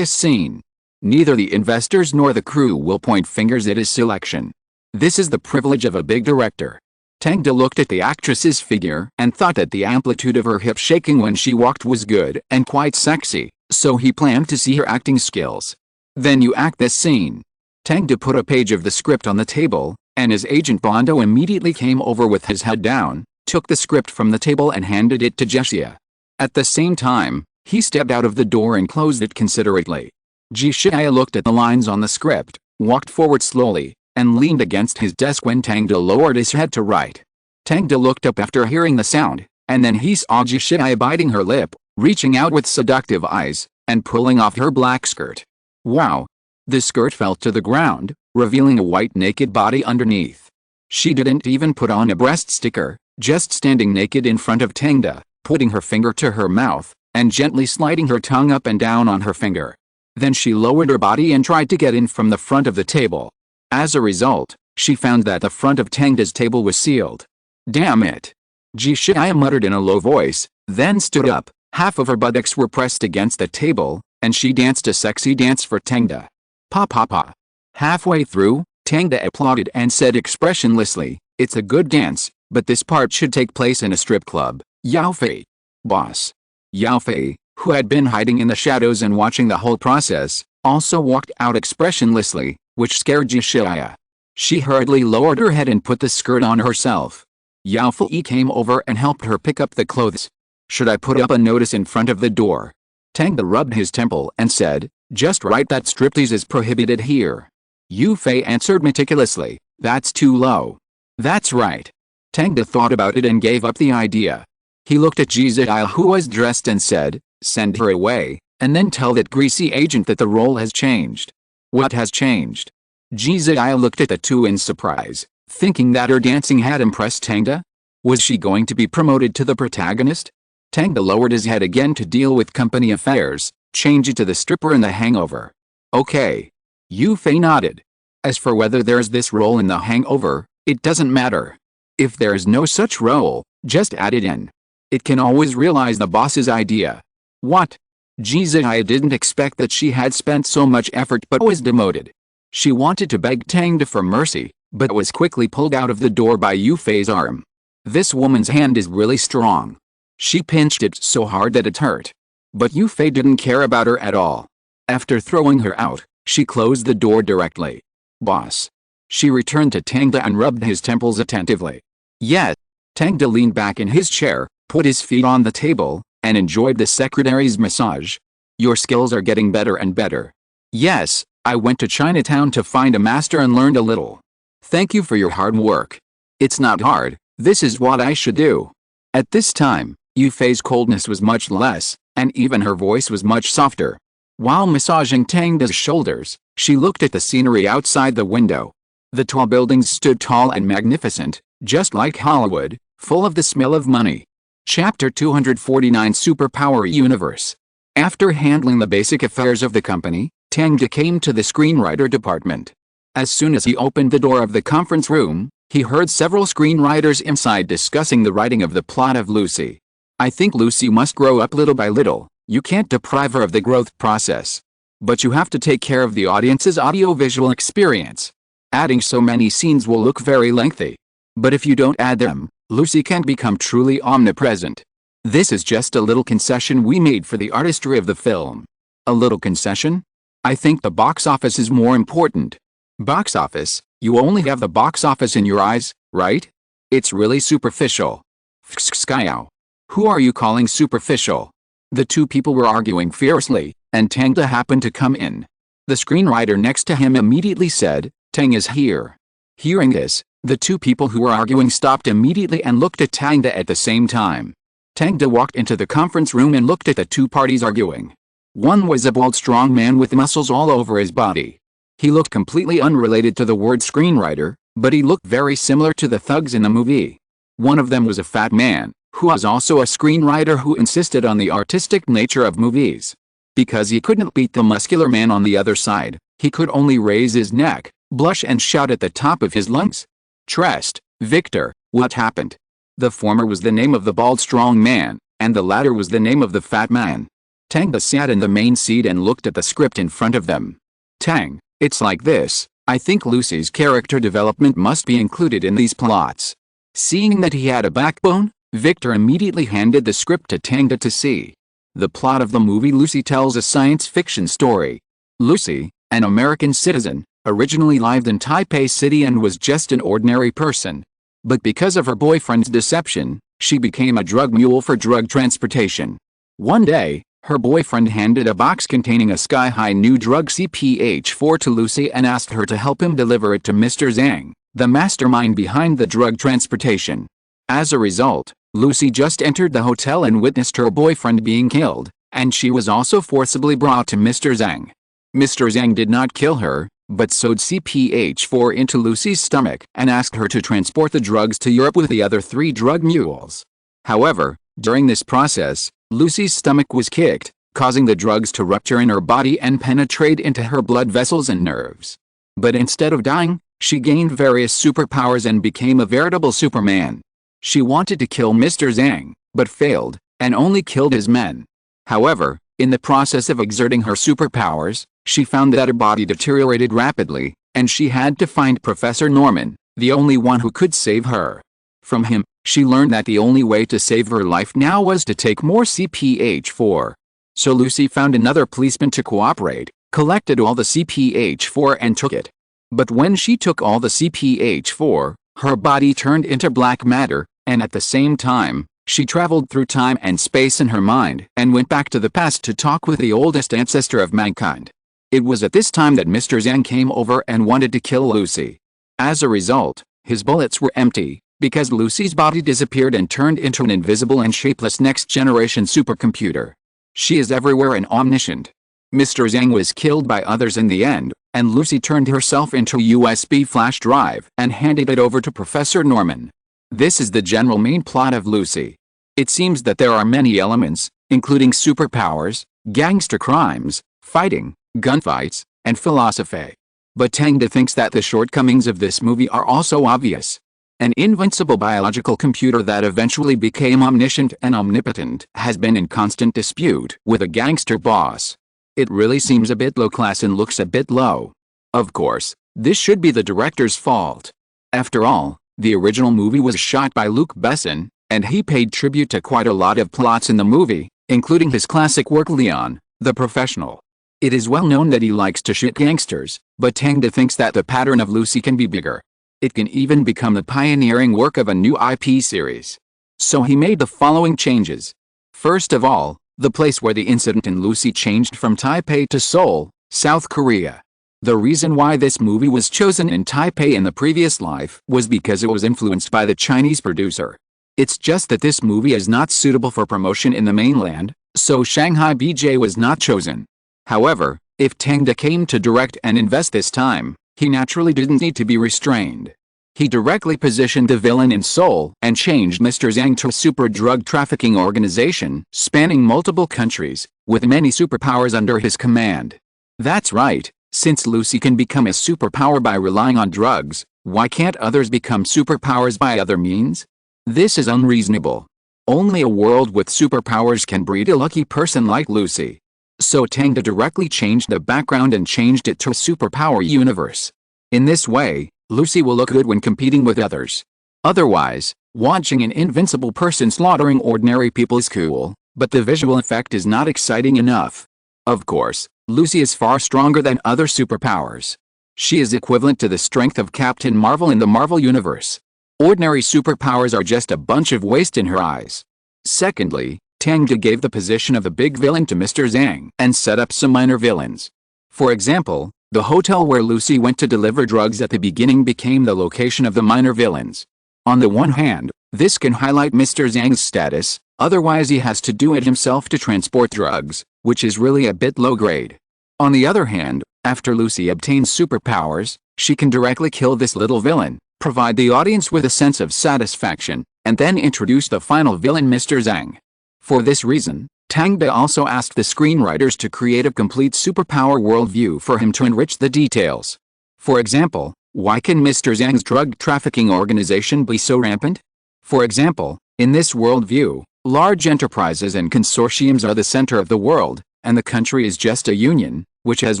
scene. Neither the investors nor the crew will point fingers at his selection. This is the privilege of a big director. Tang looked at the actress's figure and thought that the amplitude of her hip shaking when she walked was good and quite sexy, so he planned to see her acting skills. Then you act this scene. Tang put a page of the script on the table, and his agent Bondo immediately came over with his head down, took the script from the table and handed it to Jeshia. At the same time, he stepped out of the door and closed it considerately. Jeshia looked at the lines on the script, walked forward slowly, and leaned against his desk when Tang lowered his head to write. Tang looked up after hearing the sound, and then he saw Jeshia biting her lip, reaching out with seductive eyes, and pulling off her black skirt. Wow, The skirt fell to the ground, revealing a white naked body underneath. She didn't even put on a breast sticker, just standing naked in front of Tangda, putting her finger to her mouth, and gently sliding her tongue up and down on her finger. Then she lowered her body and tried to get in from the front of the table. As a result, she found that the front of Tangda's table was sealed. Damn it! Jishaya muttered in a low voice, then stood up. Half of her buttocks were pressed against the table, and she danced a sexy dance for Tangda. Pa pa pa. Halfway through, Tangda applauded and said expressionlessly, "It's a good dance, but this part should take place in a strip club." Yao Fei. Boss. Yao Fei, who had been hiding in the shadows and watching the whole process, also walked out expressionlessly, which scared Jishaya. She hurriedly lowered her head and put the skirt on herself. Yao Fei came over and helped her pick up the clothes. "Should I put up a notice in front of the door?" Tangda rubbed his temple and said, "Just write that striptease is prohibited here." Yu Fei answered meticulously, "That's too low." "That's right." Tangda thought about it and gave up the idea. He looked at Jizai, who was dressed, and said, "Send her away, and then tell that greasy agent that the role has changed." "What has changed?" Jizai looked at the two in surprise, thinking that her dancing had impressed Tangda. Was she going to be promoted to the protagonist? Tangda lowered his head again to deal with company affairs, change it to the stripper in The Hangover. "Okay." Yu Fei nodded. "As for whether there's this role in The Hangover, it doesn't matter. If there's no such role, just add it in. It can always realize the boss's idea." "What?" Jizai didn't expect that she had spent so much effort but was demoted. She wanted to beg Tangda for mercy, but was quickly pulled out of the door by Yu Fei's arm. This woman's hand is really strong. She pinched it so hard that it hurt. But Yu Fei didn't care about her at all. After throwing her out, she closed the door directly. "Boss." She returned to Tangda and rubbed his temples attentively. "Yes." Tangda leaned back in his chair, put his feet on the table, and enjoyed the secretary's massage. "Your skills are getting better and better." "Yes, I went to Chinatown to find a master and learned a little." "Thank you for your hard work." "It's not hard, this is what I should do." At this time, Yu Fei's coldness was much less, and even her voice was much softer. While massaging Tangda's shoulders, she looked at the scenery outside the window. The tall buildings stood tall and magnificent, just like Hollywood, full of the smell of money. Chapter 249 Superpower Universe. After handling the basic affairs of the company, Tangda came to the screenwriter department. As soon as he opened the door of the conference room, he heard several screenwriters inside discussing the writing of the plot of Lucy. "I think Lucy must grow up little by little. You can't deprive her of the growth process. But you have to take care of the audience's audiovisual experience. Adding so many scenes will look very lengthy. But if you don't add them, Lucy can become truly omnipresent. This is just a little concession we made for the artistry of the film." "A little concession? I think the box office is more important." "Box office? You only have the box office in your eyes, right? It's really superficial." "Skyow. Who are you calling superficial?" The two people were arguing fiercely, and Tangda happened to come in. The screenwriter next to him immediately said, "Tang is here." Hearing this, the two people who were arguing stopped immediately and looked at Tangda at the same time. Tangda walked into the conference room and looked at the two parties arguing. One was a bald strong man with muscles all over his body. He looked completely unrelated to the word screenwriter, but he looked very similar to the thugs in the movie. One of them was a fat man, who was also a screenwriter who insisted on the artistic nature of movies. Because he couldn't beat the muscular man on the other side, he could only raise his neck, blush and shout at the top of his lungs. "Trest, Victor, what happened?" The former was the name of the bald strong man, and the latter was the name of the fat man. Tangda sat in the main seat and looked at the script in front of them. "Tang, it's like this. I think Lucy's character development must be included in these plots." Seeing that he had a backbone, Victor immediately handed the script to Tangda to see. The plot of the movie Lucy tells a science fiction story. Lucy, an American citizen, originally lived in Taipei City and was just an ordinary person. But because of her boyfriend's deception, she became a drug mule for drug transportation. One day, her boyfriend handed a box containing a sky-high new drug CPH4 to Lucy and asked her to help him deliver it to Mr. Zhang, the mastermind behind the drug transportation. As a result, Lucy just entered the hotel and witnessed her boyfriend being killed, and she was also forcibly brought to Mr. Zhang. Mr. Zhang did not kill her, but sewed CPH4 into Lucy's stomach and asked her to transport the drugs to Europe with the other 3 drug mules. However, during this process, Lucy's stomach was kicked, causing the drugs to rupture in her body and penetrate into her blood vessels and nerves. But instead of dying, she gained various superpowers and became a veritable Superman. She wanted to kill Mr. Zhang, but failed, and only killed his men. However, in the process of exerting her superpowers, she found that her body deteriorated rapidly, and she had to find Professor Norman, the only one who could save her. From him, she learned that the only way to save her life now was to take more CPH4. So Lucy found another policeman to cooperate, collected all the CPH4 and took it. But when she took all the CPH4, her body turned into black matter, and at the same time, she traveled through time and space in her mind and went back to the past to talk with the oldest ancestor of mankind. It was at this time that Mr. Zhang came over and wanted to kill Lucy. As a result, his bullets were empty, because Lucy's body disappeared and turned into an invisible and shapeless next-generation supercomputer. She is everywhere and omniscient. Mr. Zhang was killed by others in the end, and Lucy turned herself into a USB flash drive and handed it over to Professor Norman. This is the general main plot of Lucy. It seems that there are many elements, including superpowers, gangster crimes, fighting, gunfights, and philosophy. But Tang thinks that the shortcomings of this movie are also obvious. An invincible biological computer that eventually became omniscient and omnipotent has been in constant dispute with a gangster boss. It really seems a bit low class and looks a bit low. Of course, this should be the director's fault. After all, the original movie was shot by Luc Besson, and he paid tribute to quite a lot of plots in the movie, including his classic work Leon, the Professional. It is well known that he likes to shoot gangsters, but Tang thinks that the pattern of Lucy can be bigger. It can even become the pioneering work of a new IP series. So he made the following changes. First of all, the place where the incident in Lucy changed from Taipei to Seoul, South Korea. The reason why this movie was chosen in Taipei in the previous life was because it was influenced by the Chinese producer. It's just that this movie is not suitable for promotion in the mainland, so Shanghai BJ was not chosen. However, if Tang came to direct and invest this time, he naturally didn't need to be restrained. He directly positioned the villain in Seoul and changed Mr. Zhang to a super drug trafficking organization spanning multiple countries, with many superpowers under his command. That's right, since Lucy can become a superpower by relying on drugs, why can't others become superpowers by other means? This is unreasonable. Only a world with superpowers can breed a lucky person like Lucy. So Tang directly changed the background and changed it to a superpower universe. In this way, Lucy will look good when competing with others. Otherwise, watching an invincible person slaughtering ordinary people is cool, but the visual effect is not exciting enough. Of course, Lucy is far stronger than other superpowers. She is equivalent to the strength of Captain Marvel in the Marvel Universe. Ordinary superpowers are just a bunch of waste in her eyes. Secondly, Tang gave the position of the big villain to Mr. Zhang and set up some minor villains. For example, the hotel where Lucy went to deliver drugs at the beginning became the location of the minor villains. On the one hand, this can highlight Mr. Zhang's status, otherwise he has to do it himself to transport drugs, which is really a bit low grade. On the other hand, after Lucy obtains superpowers, she can directly kill this little villain, provide the audience with a sense of satisfaction, and then introduce the final villain Mr. Zhang. For this reason, Tang also asked the screenwriters to create a complete superpower worldview for him to enrich the details. For example, why can Mr. Zhang's drug trafficking organization be so rampant? For example, in this worldview, large enterprises and consortiums are the center of the world, and the country is just a union, which has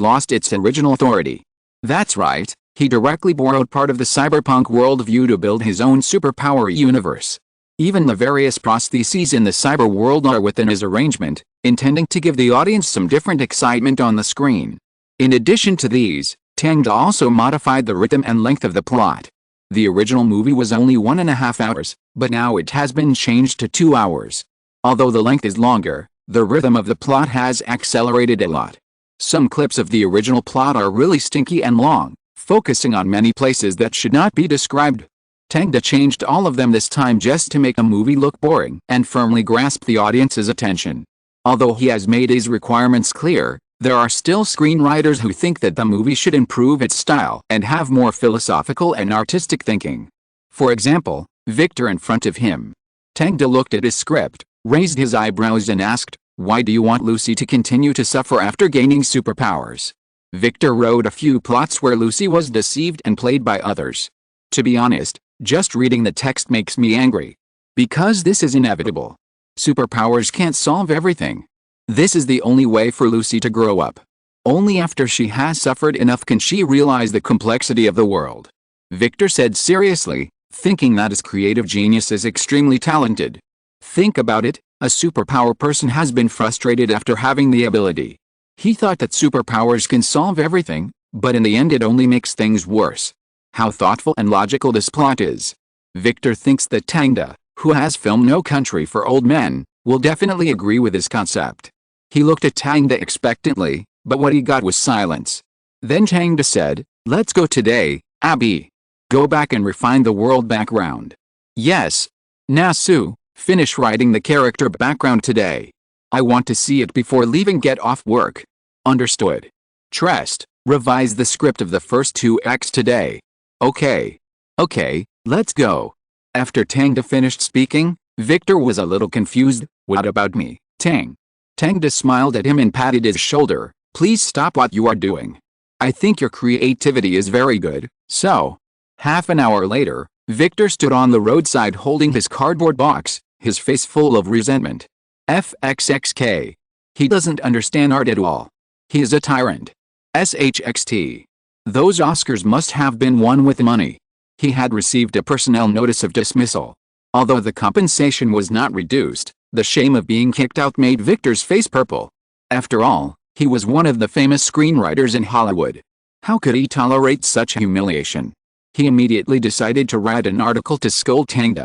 lost its original authority. That's right, he directly borrowed part of the cyberpunk worldview to build his own superpower universe. Even the various prostheses in the cyber world are within his arrangement, intending to give the audience some different excitement on the screen. In addition to these, Tang also modified the rhythm and length of the plot. The original movie was only 1.5 hours, but now it has been changed to 2 hours. Although the length is longer, the rhythm of the plot has accelerated a lot. Some clips of the original plot are really stinky and long, focusing on many places that should not be described. Tang changed all of them this time just to make the movie look boring and firmly grasp the audience's attention. Although he has made his requirements clear, There are still screenwriters who think that the movie should improve its style and have more philosophical and artistic thinking. For example, Victor in front of him. Tang looked at his script, raised his eyebrows and asked, "Why do you want Lucy to continue to suffer after gaining superpowers?" Victor wrote a few plots where Lucy was deceived and played by others. To be honest, just reading the text makes me angry. Because this is inevitable. Superpowers can't solve everything. This is the only way for Lucy to grow up. Only after she has suffered enough can she realize the complexity of the world. Victor said seriously, thinking that his creative genius is extremely talented. Think about it, a superpower person has been frustrated after having the ability. He thought that superpowers can solve everything, but in the end it only makes things worse. How thoughtful and logical this plot is. Victor thinks that Tang, who has filmed No Country for Old Men, will definitely agree with his concept. He looked at Tang expectantly, but what he got was silence. Then Tang said, "Let's go today, Abby. Go back and refine the world background." "Yes. Nasu, finish writing the character background today. I want to see it before leaving. Get off work." "Understood." Trust, revise the script of the first 2 acts today. "Okay. Okay, let's go." After Tang finished speaking, Victor was a little confused. "What about me, Tang?" Tang smiled at him and patted his shoulder. "Please stop what you are doing. I think your creativity is very good." So, half an hour later, Victor stood on the roadside holding his cardboard box, his face full of resentment. FXXK. He doesn't understand art at all. He is a tyrant. SHXT. Those Oscars must have been won with money. He had received a personnel notice of dismissal. Although the compensation was not reduced, the shame of being kicked out made Victor's face purple. After all, he was one of the famous screenwriters in Hollywood. How could he tolerate such humiliation? He immediately decided to write an article to scold Tang.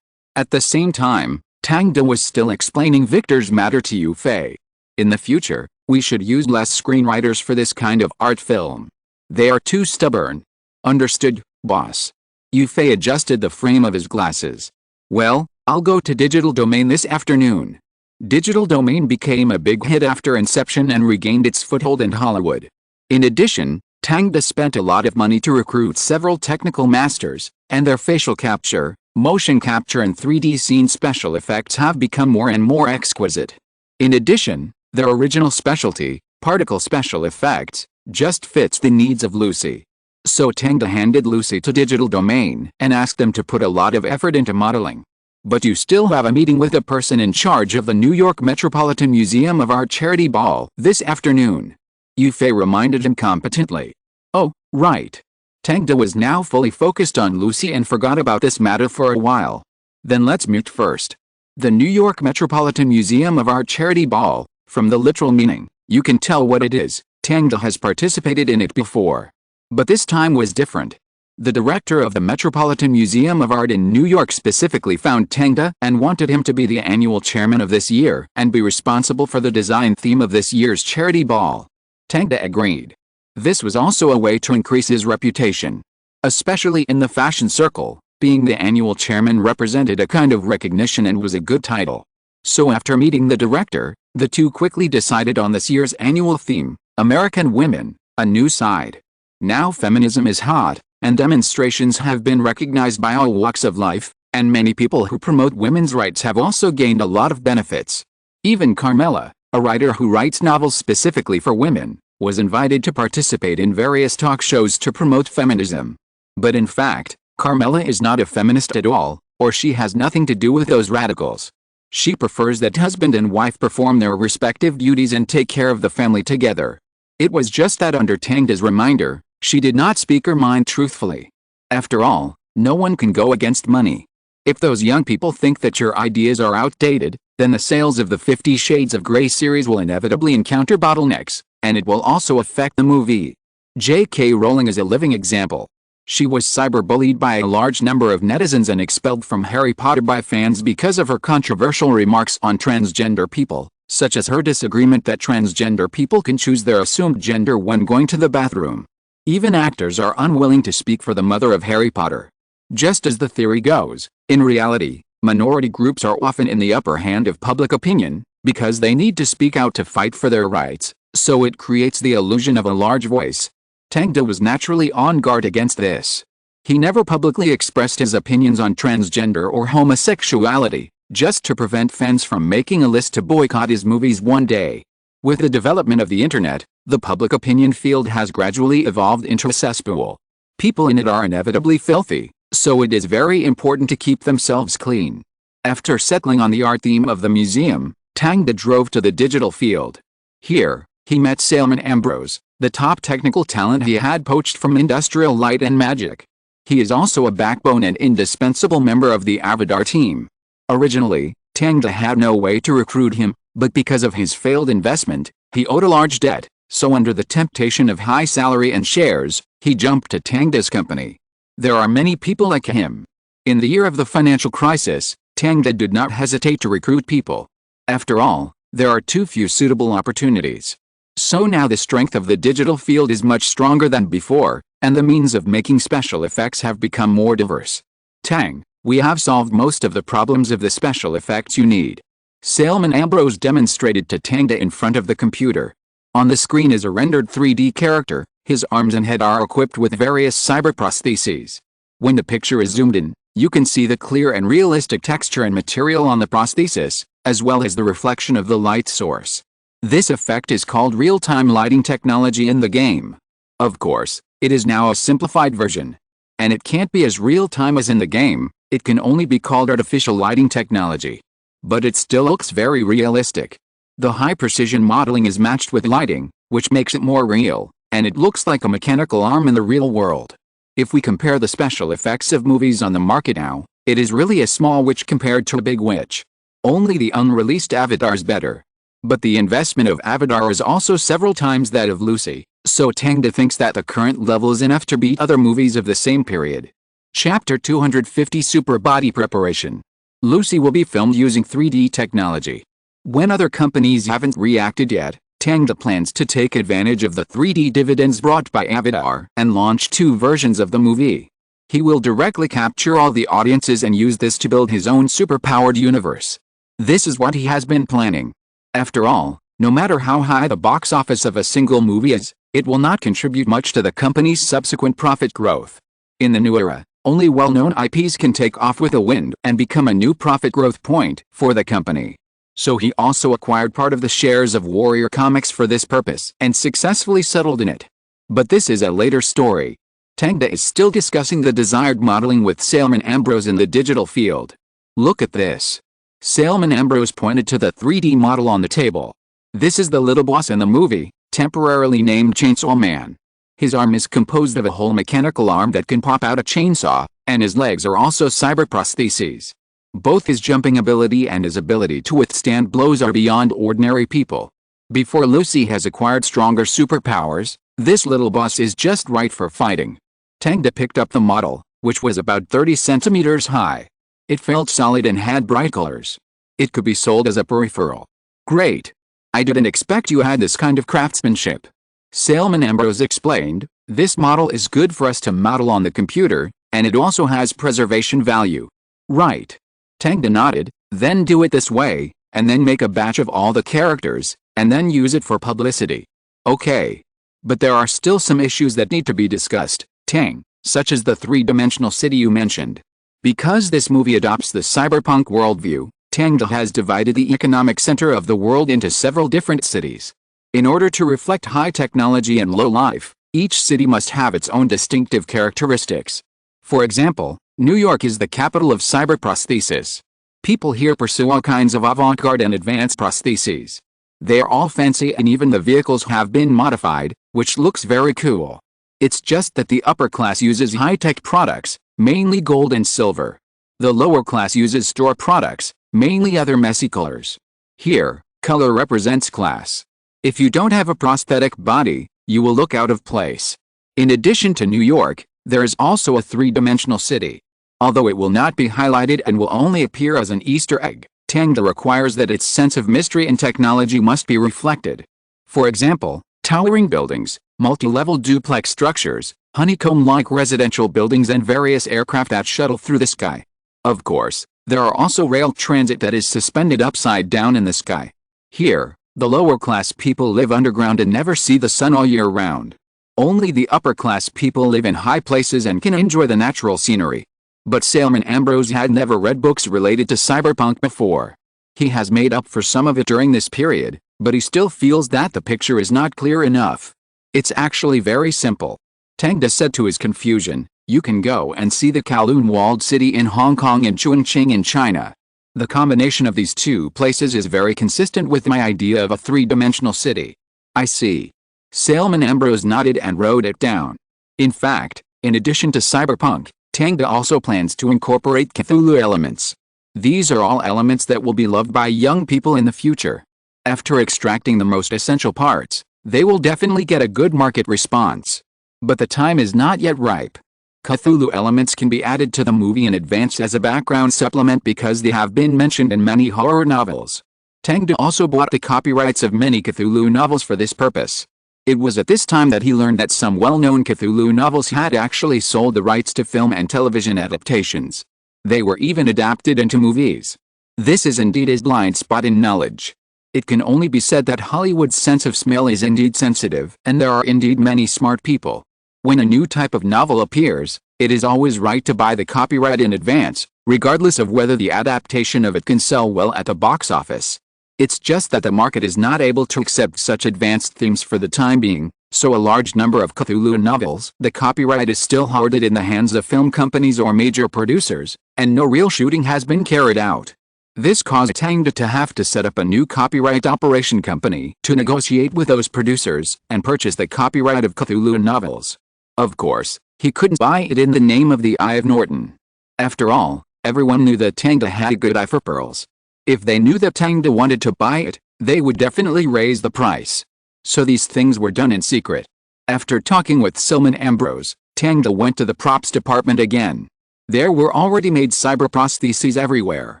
At the same time, Tang was still explaining Victor's matter to Yufei. "In the future, we should use less screenwriters for this kind of art film. They are too stubborn." "Understood, boss." Yufei adjusted the frame of his glasses. "Well, I'll go to Digital Domain this afternoon." Digital Domain became a big hit after Inception and regained its foothold in Hollywood. In addition, Tang spent a lot of money to recruit several technical masters, and their facial capture, motion capture and 3D scene special effects have become more and more exquisite. In addition, their original specialty, particle special effects, just fits the needs of Lucy. So Tang handed Lucy to Digital Domain and asked them to put a lot of effort into modeling. "But you still have a meeting with the person in charge of the New York Metropolitan Museum of Art charity ball this afternoon," Yufei reminded him competently. "Oh, right." Tang was now fully focused on Lucy and forgot about this matter for a while. "Then let's meet first. The New York Metropolitan Museum of Art charity ball, from the literal meaning, you can tell what it is. Tang has participated in it before. But this time was different. The director of the Metropolitan Museum of Art in New York specifically found Tang and wanted him to be the annual chairman of this year and be responsible for the design theme of this year's charity ball. Tang agreed. This was also a way to increase his reputation. Especially in the fashion circle, being the annual chairman represented a kind of recognition and was a good title. So after meeting the director, the two quickly decided on this year's annual theme, American Women, a New Side. Now feminism is hot, and demonstrations have been recognized by all walks of life, and many people who promote women's rights have also gained a lot of benefits. Even Carmela, a writer who writes novels specifically for women, was invited to participate in various talk shows to promote feminism. But in fact, Carmela is not a feminist at all, or she has nothing to do with those radicals. She prefers that husband and wife perform their respective duties and take care of the family together. It was just that under Tang's reminder, she did not speak her mind truthfully. After all, no one can go against money. If those young people think that your ideas are outdated, then the sales of the 50 Shades of Grey series will inevitably encounter bottlenecks, and it will also affect the movie. J.K. Rowling is a living example. She was cyberbullied by a large number of netizens and expelled from Harry Potter by fans because of her controversial remarks on transgender people, such as her disagreement that transgender people can choose their assumed gender when going to the bathroom. Even actors are unwilling to speak for the mother of Harry Potter. Just as the theory goes, in reality, minority groups are often in the upper hand of public opinion, because they need to speak out to fight for their rights, so it creates the illusion of a large voice. Tang was naturally on guard against this. He never publicly expressed his opinions on transgender or homosexuality, just to prevent fans from making a list to boycott his movies one day. With the development of the internet, the public opinion field has gradually evolved into a cesspool. People in it are inevitably filthy, so it is very important to keep themselves clean. After settling on the art theme of the museum, Tang drove to the digital field. Here, he met Salman Ambrose, the top technical talent he had poached from Industrial Light and Magic. He is also a backbone and indispensable member of the Avatar team. Originally, Tang had no way to recruit him, but because of his failed investment, he owed a large debt, so under the temptation of high salary and shares, he jumped to Tang's company. There are many people like him. In the year of the financial crisis, Tang did not hesitate to recruit people. After all, there are too few suitable opportunities. So now the strength of the digital field is much stronger than before, and the means of making special effects have become more diverse. Tang, we have solved most of the problems of the special effects you need. Salman Ambrose demonstrated to Tang in front of the computer. On the screen is a rendered 3D character. His arms and head are equipped with various cyber prostheses. When the picture is zoomed in, you can see the clear and realistic texture and material on the prosthesis, as well as the reflection of the light source. This effect is called real-time lighting technology in the game. Of course, it is now a simplified version. And it can't be as real-time as in the game, it can only be called artificial lighting technology. But it still looks very realistic. The high-precision modeling is matched with lighting, which makes it more real, and it looks like a mechanical arm in the real world. If we compare the special effects of movies on the market now, it is really a small witch compared to a big witch. Only the unreleased Avatar is better. But the investment of Avatar is also several times that of Lucy, so Tang thinks that the current level is enough to beat other movies of the same period. Chapter 250 Super Body Preparation. Lucy will be filmed using 3D technology. When other companies haven't reacted yet, Tang plans to take advantage of the 3D dividends brought by Avatar and launch 2 versions of the movie. He will directly capture all the audiences and use this to build his own superpowered universe. This is what he has been planning. After all, no matter how high the box office of a single movie is, it will not contribute much to the company's subsequent profit growth. In the new era, only well-known IPs can take off with a wind and become a new profit growth point for the company. So he also acquired part of the shares of Warrior Comics for this purpose and successfully settled in it. But this is a later story. Tang is still discussing the desired modeling with Salman Ambrose in the digital field. Look at this. Salman Ambrose pointed to the 3D model on the table. This is the little boss in the movie, temporarily named Chainsaw Man. His arm is composed of a whole mechanical arm that can pop out a chainsaw, and his legs are also cyber prostheses. Both his jumping ability and his ability to withstand blows are beyond ordinary people. Before Lucy has acquired stronger superpowers, this little boss is just right for fighting. Tang picked up the model, which was about 30 centimeters high. It felt solid and had bright colors. It could be sold as a peripheral. Great. I didn't expect you had this kind of craftsmanship. Salman Ambrose explained, this model is good for us to model on the computer, and it also has preservation value. Right. Tang nodded, then do it this way, and then make a batch of all the characters, and then use it for publicity. Okay. But there are still some issues that need to be discussed, Tang, such as the 3-dimensional city you mentioned. Because this movie adopts the cyberpunk worldview, Tang has divided the economic center of the world into several different cities. In order to reflect high technology and low life, each city must have its own distinctive characteristics. For example, New York is the capital of cyber prosthesis. People here pursue all kinds of avant-garde and advanced prostheses. They are all fancy and even the vehicles have been modified, which looks very cool. It's just that the upper class uses high-tech products, mainly gold and silver. The lower class uses store products, mainly other messy colors. Here, color represents class. If you don't have a prosthetic body, you will look out of place. In addition to New York, there is also a 3-dimensional city. Although it will not be highlighted and will only appear as an Easter egg, Tang requires that its sense of mystery and technology must be reflected. For example, towering buildings, multi-level duplex structures, honeycomb-like residential buildings and various aircraft that shuttle through the sky. Of course, there are also rail transit that is suspended upside down in the sky. Here, The lower-class people live underground and never see the sun all year round. Only the upper-class people live in high places and can enjoy the natural scenery. But Salman Ambrose had never read books related to cyberpunk before. He has made up for some of it during this period, but he still feels that the picture is not clear enough. It's actually very simple. Tang said to his confusion, "You can go and see the Kowloon walled city in Hong Kong and Chongqing in China. The combination of these two places is very consistent with my idea of a three-dimensional city." "I see." Salman Ambrose nodded and wrote it down. In fact, in addition to cyberpunk, Tang also plans to incorporate Cthulhu elements. These are all elements that will be loved by young people in the future. After extracting the most essential parts, they will definitely get a good market response. But the time is not yet ripe. Cthulhu elements can be added to the movie in advance as a background supplement because they have been mentioned in many horror novels. Tang also bought the copyrights of many Cthulhu novels for this purpose. It was at this time that he learned that some well-known Cthulhu novels had actually sold the rights to film and television adaptations. They were even adapted into movies. This is indeed his blind spot in knowledge. It can only be said that Hollywood's sense of smell is indeed sensitive, and there are indeed many smart people. When a new type of novel appears, it is always right to buy the copyright in advance, regardless of whether the adaptation of it can sell well at the box office. It's just that the market is not able to accept such advanced themes for the time being, so a large number of Cthulhu novels, the copyright is still hoarded in the hands of film companies or major producers, and no real shooting has been carried out. This caused Tang to have to set up a new copyright operation company to negotiate with those producers and purchase the copyright of Cthulhu novels. Of course, he couldn't buy it in the name of the Eye of Norton. After all, everyone knew that Tang had a good eye for pearls. If they knew that Tang wanted to buy it, they would definitely raise the price. So these things were done in secret. After talking with Salman Ambrose, Tang went to the props department again. There were already made cyber prostheses everywhere.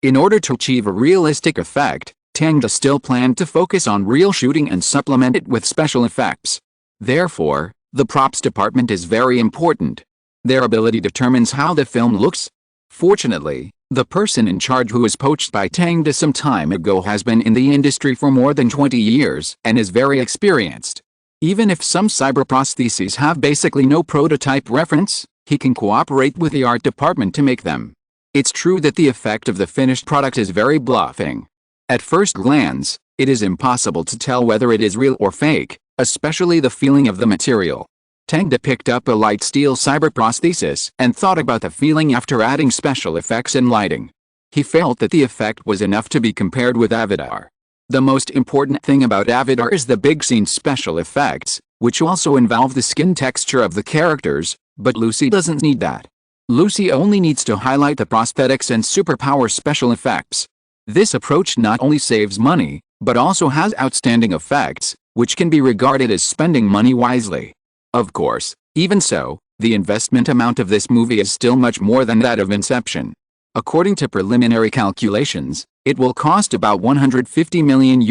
In order to achieve a realistic effect, Tang still planned to focus on real shooting and supplement it with special effects. Therefore, the props department is very important. Their ability determines how the film looks. Fortunately, the person in charge who was poached by Tang some time ago has been in the industry for more than 20 years and is very experienced. Even if some cyber prostheses have basically no prototype reference, he can cooperate with the art department to make them. It's true that the effect of the finished product is very bluffing. At first glance, it is impossible to tell whether it is real or fake, especially the feeling of the material. Tang picked up a light steel cyber prosthesis and thought about the feeling after adding special effects and lighting. He felt that the effect was enough to be compared with Avatar. The most important thing about Avatar is the big scene special effects, which also involve the skin texture of the characters, but Lucy doesn't need that. Lucy only needs to highlight the prosthetics and superpower special effects. This approach not only saves money, but also has outstanding effects, which can be regarded as spending money wisely. Of course, even so, the investment amount of this movie is still much more than that of Inception. According to preliminary calculations, it will cost about $150 million.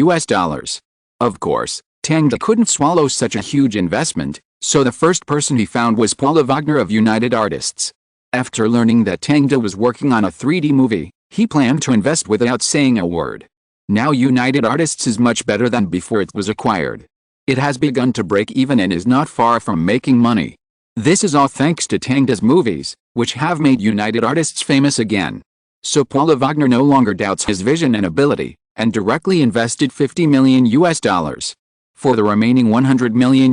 Of course, Tang couldn't swallow such a huge investment, so the first person he found was Paula Wagner of United Artists. After learning that Tang was working on a 3D movie, he planned to invest without saying a word. Now United Artists is much better than before it was acquired. It has begun to break even and is not far from making money. This is all thanks to Tang's movies, which have made United Artists famous again. So Paula Wagner no longer doubts his vision and ability, and directly invested $50 million. For the remaining $100 million,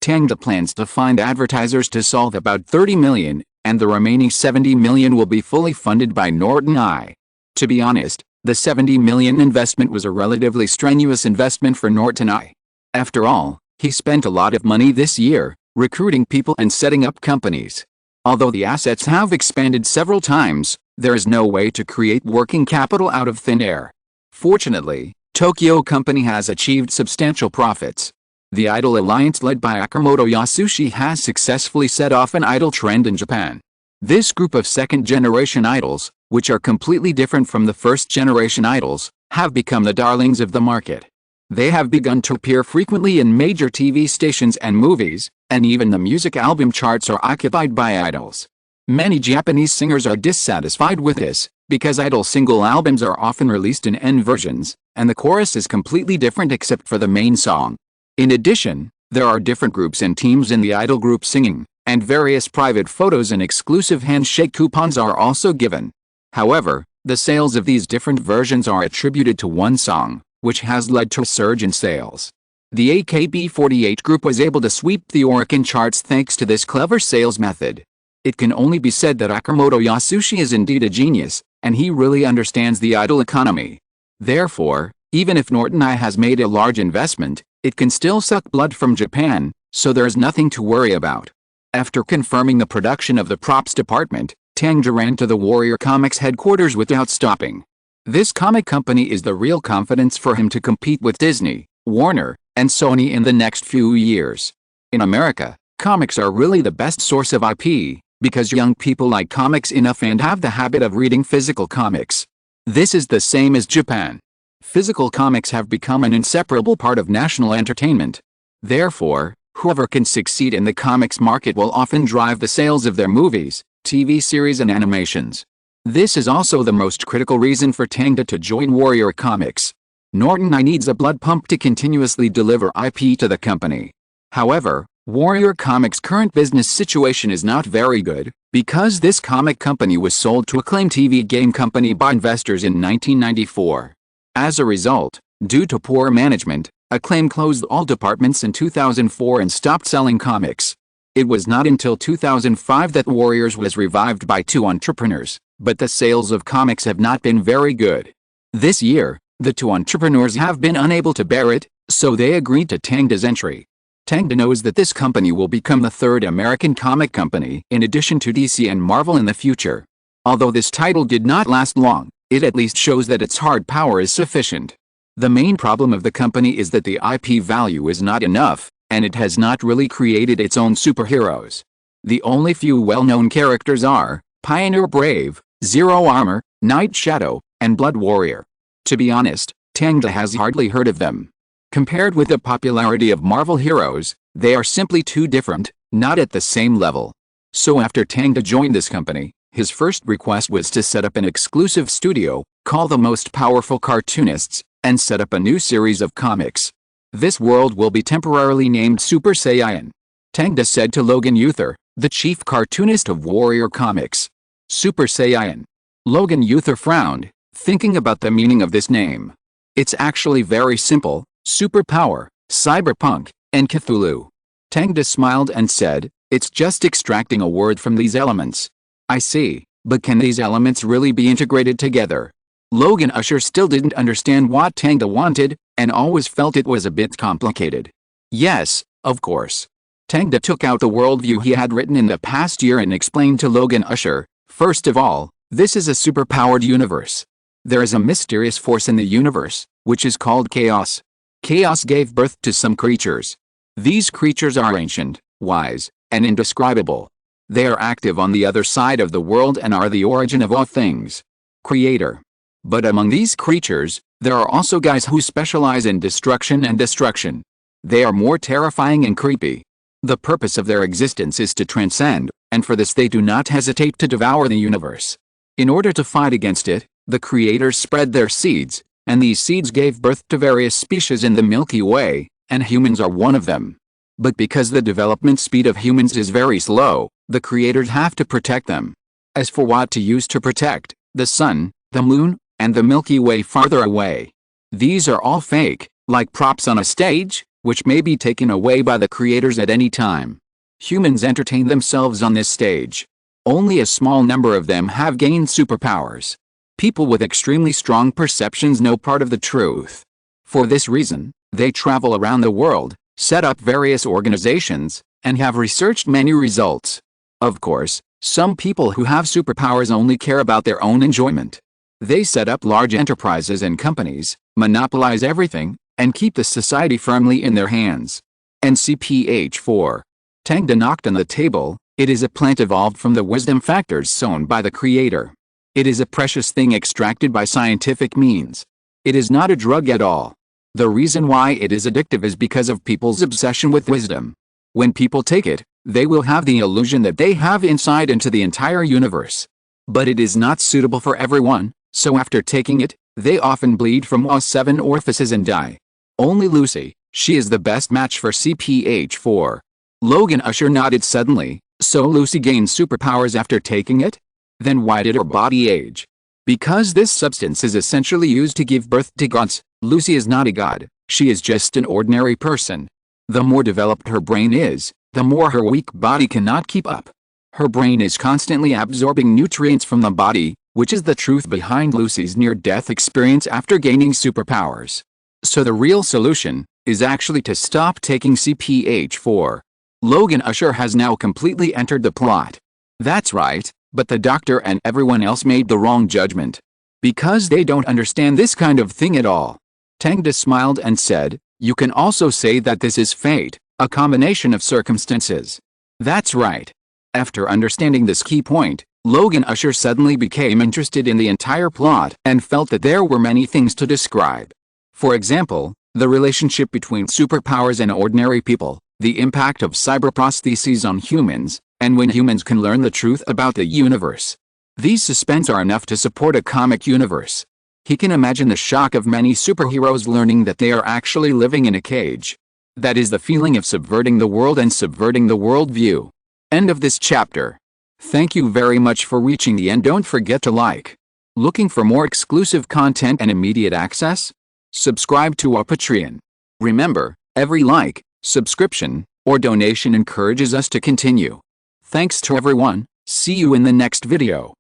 Tang plans to find advertisers to solve about $30 million, and the remaining $70 million will be fully funded by Norton Eye. To be honest, the $70 million investment was a relatively strenuous investment for Norton Eye. After all, he spent a lot of money this year, recruiting people and setting up companies. Although the assets have expanded several times, there is no way to create working capital out of thin air. Fortunately, Tokyo Company has achieved substantial profits. The idol alliance led by Akimoto Yasushi has successfully set off an idol trend in Japan. This group of second-generation idols, which are completely different from the first-generation idols, have become the darlings of the market. They have begun to appear frequently in major TV stations and movies, and even the music album charts are occupied by idols. Many Japanese singers are dissatisfied with this, because idol single albums are often released in N versions, and the chorus is completely different except for the main song. In addition, there are different groups and teams in the idol group singing, and various private photos and exclusive handshake coupons are also given. However, the sales of these different versions are attributed to one song, which has led to a surge in sales. The AKB48 group was able to sweep the Oricon charts thanks to this clever sales method. It can only be said that Akamoto Yasushi is indeed a genius, and he really understands the idol economy. Therefore, even if Norton I has made a large investment, it can still suck blood from Japan, so there is nothing to worry about. After confirming the production of the props department, Tang ran to the Warrior Comics headquarters without stopping. This comic company is the real confidence for him to compete with Disney, Warner, and Sony in the next few years. In America, comics are really the best source of IP, because young people like comics enough and have the habit of reading physical comics. This is the same as Japan. Physical comics have become an inseparable part of national entertainment. Therefore, whoever can succeed in the comics market will often drive the sales of their movies, TV series and animations. This is also the most critical reason for Tang to join Warrior Comics. Norton I needs a blood pump to continuously deliver IP to the company. However, Warrior Comics' current business situation is not very good, because this comic company was sold to Acclaim TV game company by investors in 1994. As a result, due to poor management, Acclaim closed all departments in 2004 and stopped selling comics. It was not until 2005 that Warriors was revived by two entrepreneurs, but the sales of comics have not been very good. This year, the two entrepreneurs have been unable to bear it, so they agreed to Tang's entry. Tang knows that this company will become the third American comic company in addition to DC and Marvel in the future. Although this title did not last long, it at least shows that its hard power is sufficient. The main problem of the company is that the IP value is not enough, and it has not really created its own superheroes. The only few well-known characters are Pioneer Brave, Zero Armor, Night Shadow, and Blood Warrior. To be honest, Tang has hardly heard of them. Compared with the popularity of Marvel heroes, they are simply too different, not at the same level. So after Tang joined this company, his first request was to set up an exclusive studio, call the most powerful cartoonists, and set up a new series of comics. This world will be temporarily named Super Saiyan. Tang said to Logan Uther, the chief cartoonist of Warrior Comics. Super Saiyan. Logan Uther frowned, thinking about the meaning of this name. It's actually very simple. Superpower, cyberpunk, and Cthulhu. Tang smiled and said, it's just extracting a word from these elements. I see, but can these elements really be integrated together? Logan Usher still didn't understand what Tang wanted, and always felt it was a bit complicated. Yes, of course. Tang took out the worldview he had written in the past year and explained to Logan Usher, first of all, this is a superpowered universe. There is a mysterious force in the universe, which is called chaos. Chaos gave birth to some creatures. These creatures are ancient, wise, and indescribable. They are active on the other side of the world and are the origin of all things. Creator. But among these creatures, there are also guys who specialize in destruction and destruction. They are more terrifying and creepy. The purpose of their existence is to transcend, and for this they do not hesitate to devour the universe. In order to fight against it, the creators spread their seeds, and these seeds gave birth to various species in the Milky Way, and humans are one of them. But because the development speed of humans is very slow, the creators have to protect them. As for what to use to protect, the sun, the moon, and the Milky Way farther away. These are all fake, like props on a stage, which may be taken away by the creators at any time. Humans entertain themselves on this stage. Only a small number of them have gained superpowers. People with extremely strong perceptions know part of the truth. For this reason, they travel around the world, set up various organizations, and have researched many results. Of course, some people who have superpowers only care about their own enjoyment. They set up large enterprises and companies, monopolize everything, and keep the society firmly in their hands. NCPH 4. Tang knocked on the table. It is a plant evolved from the wisdom factors sown by the Creator. It is a precious thing extracted by scientific means. It is not a drug at all. The reason why it is addictive is because of people's obsession with wisdom. When people take it, They will have the illusion that they have insight into the entire universe. But it is not suitable for everyone, so after taking it, they often bleed from all 7 orifices and die. Only Lucy, she is the best match for CPH4. Logan Usher nodded suddenly. So Lucy gained superpowers after taking it? Then why did her body age? Because this substance is essentially used to give birth to gods. Lucy is not a god, she is just an ordinary person. The more developed her brain is, the more her weak body cannot keep up. Her brain is constantly absorbing nutrients from the body, which is the truth behind Lucy's near-death experience after gaining superpowers. So the real solution is actually to stop taking CPH4. Logan Usher has now completely entered the plot. That's right, but the doctor and everyone else made the wrong judgment. Because they don't understand this kind of thing at all. Tang smiled and said, "You can also say that this is fate, a combination of circumstances." That's right. After understanding this key point, Logan Usher suddenly became interested in the entire plot and felt that there were many things to describe. For example, the relationship between superpowers and ordinary people, the impact of cyberprostheses on humans, and when humans can learn the truth about the universe. These suspense are enough to support a comic universe. He can imagine the shock of many superheroes learning that they are actually living in a cage. That is the feeling of subverting the world and subverting the worldview. End of this chapter. Thank you very much for reaching the end. Don't forget to like. Looking for more exclusive content and immediate access? Subscribe to our Patreon. Remember, every like, subscription, or donation encourages us to continue. Thanks to everyone. See you in the next video.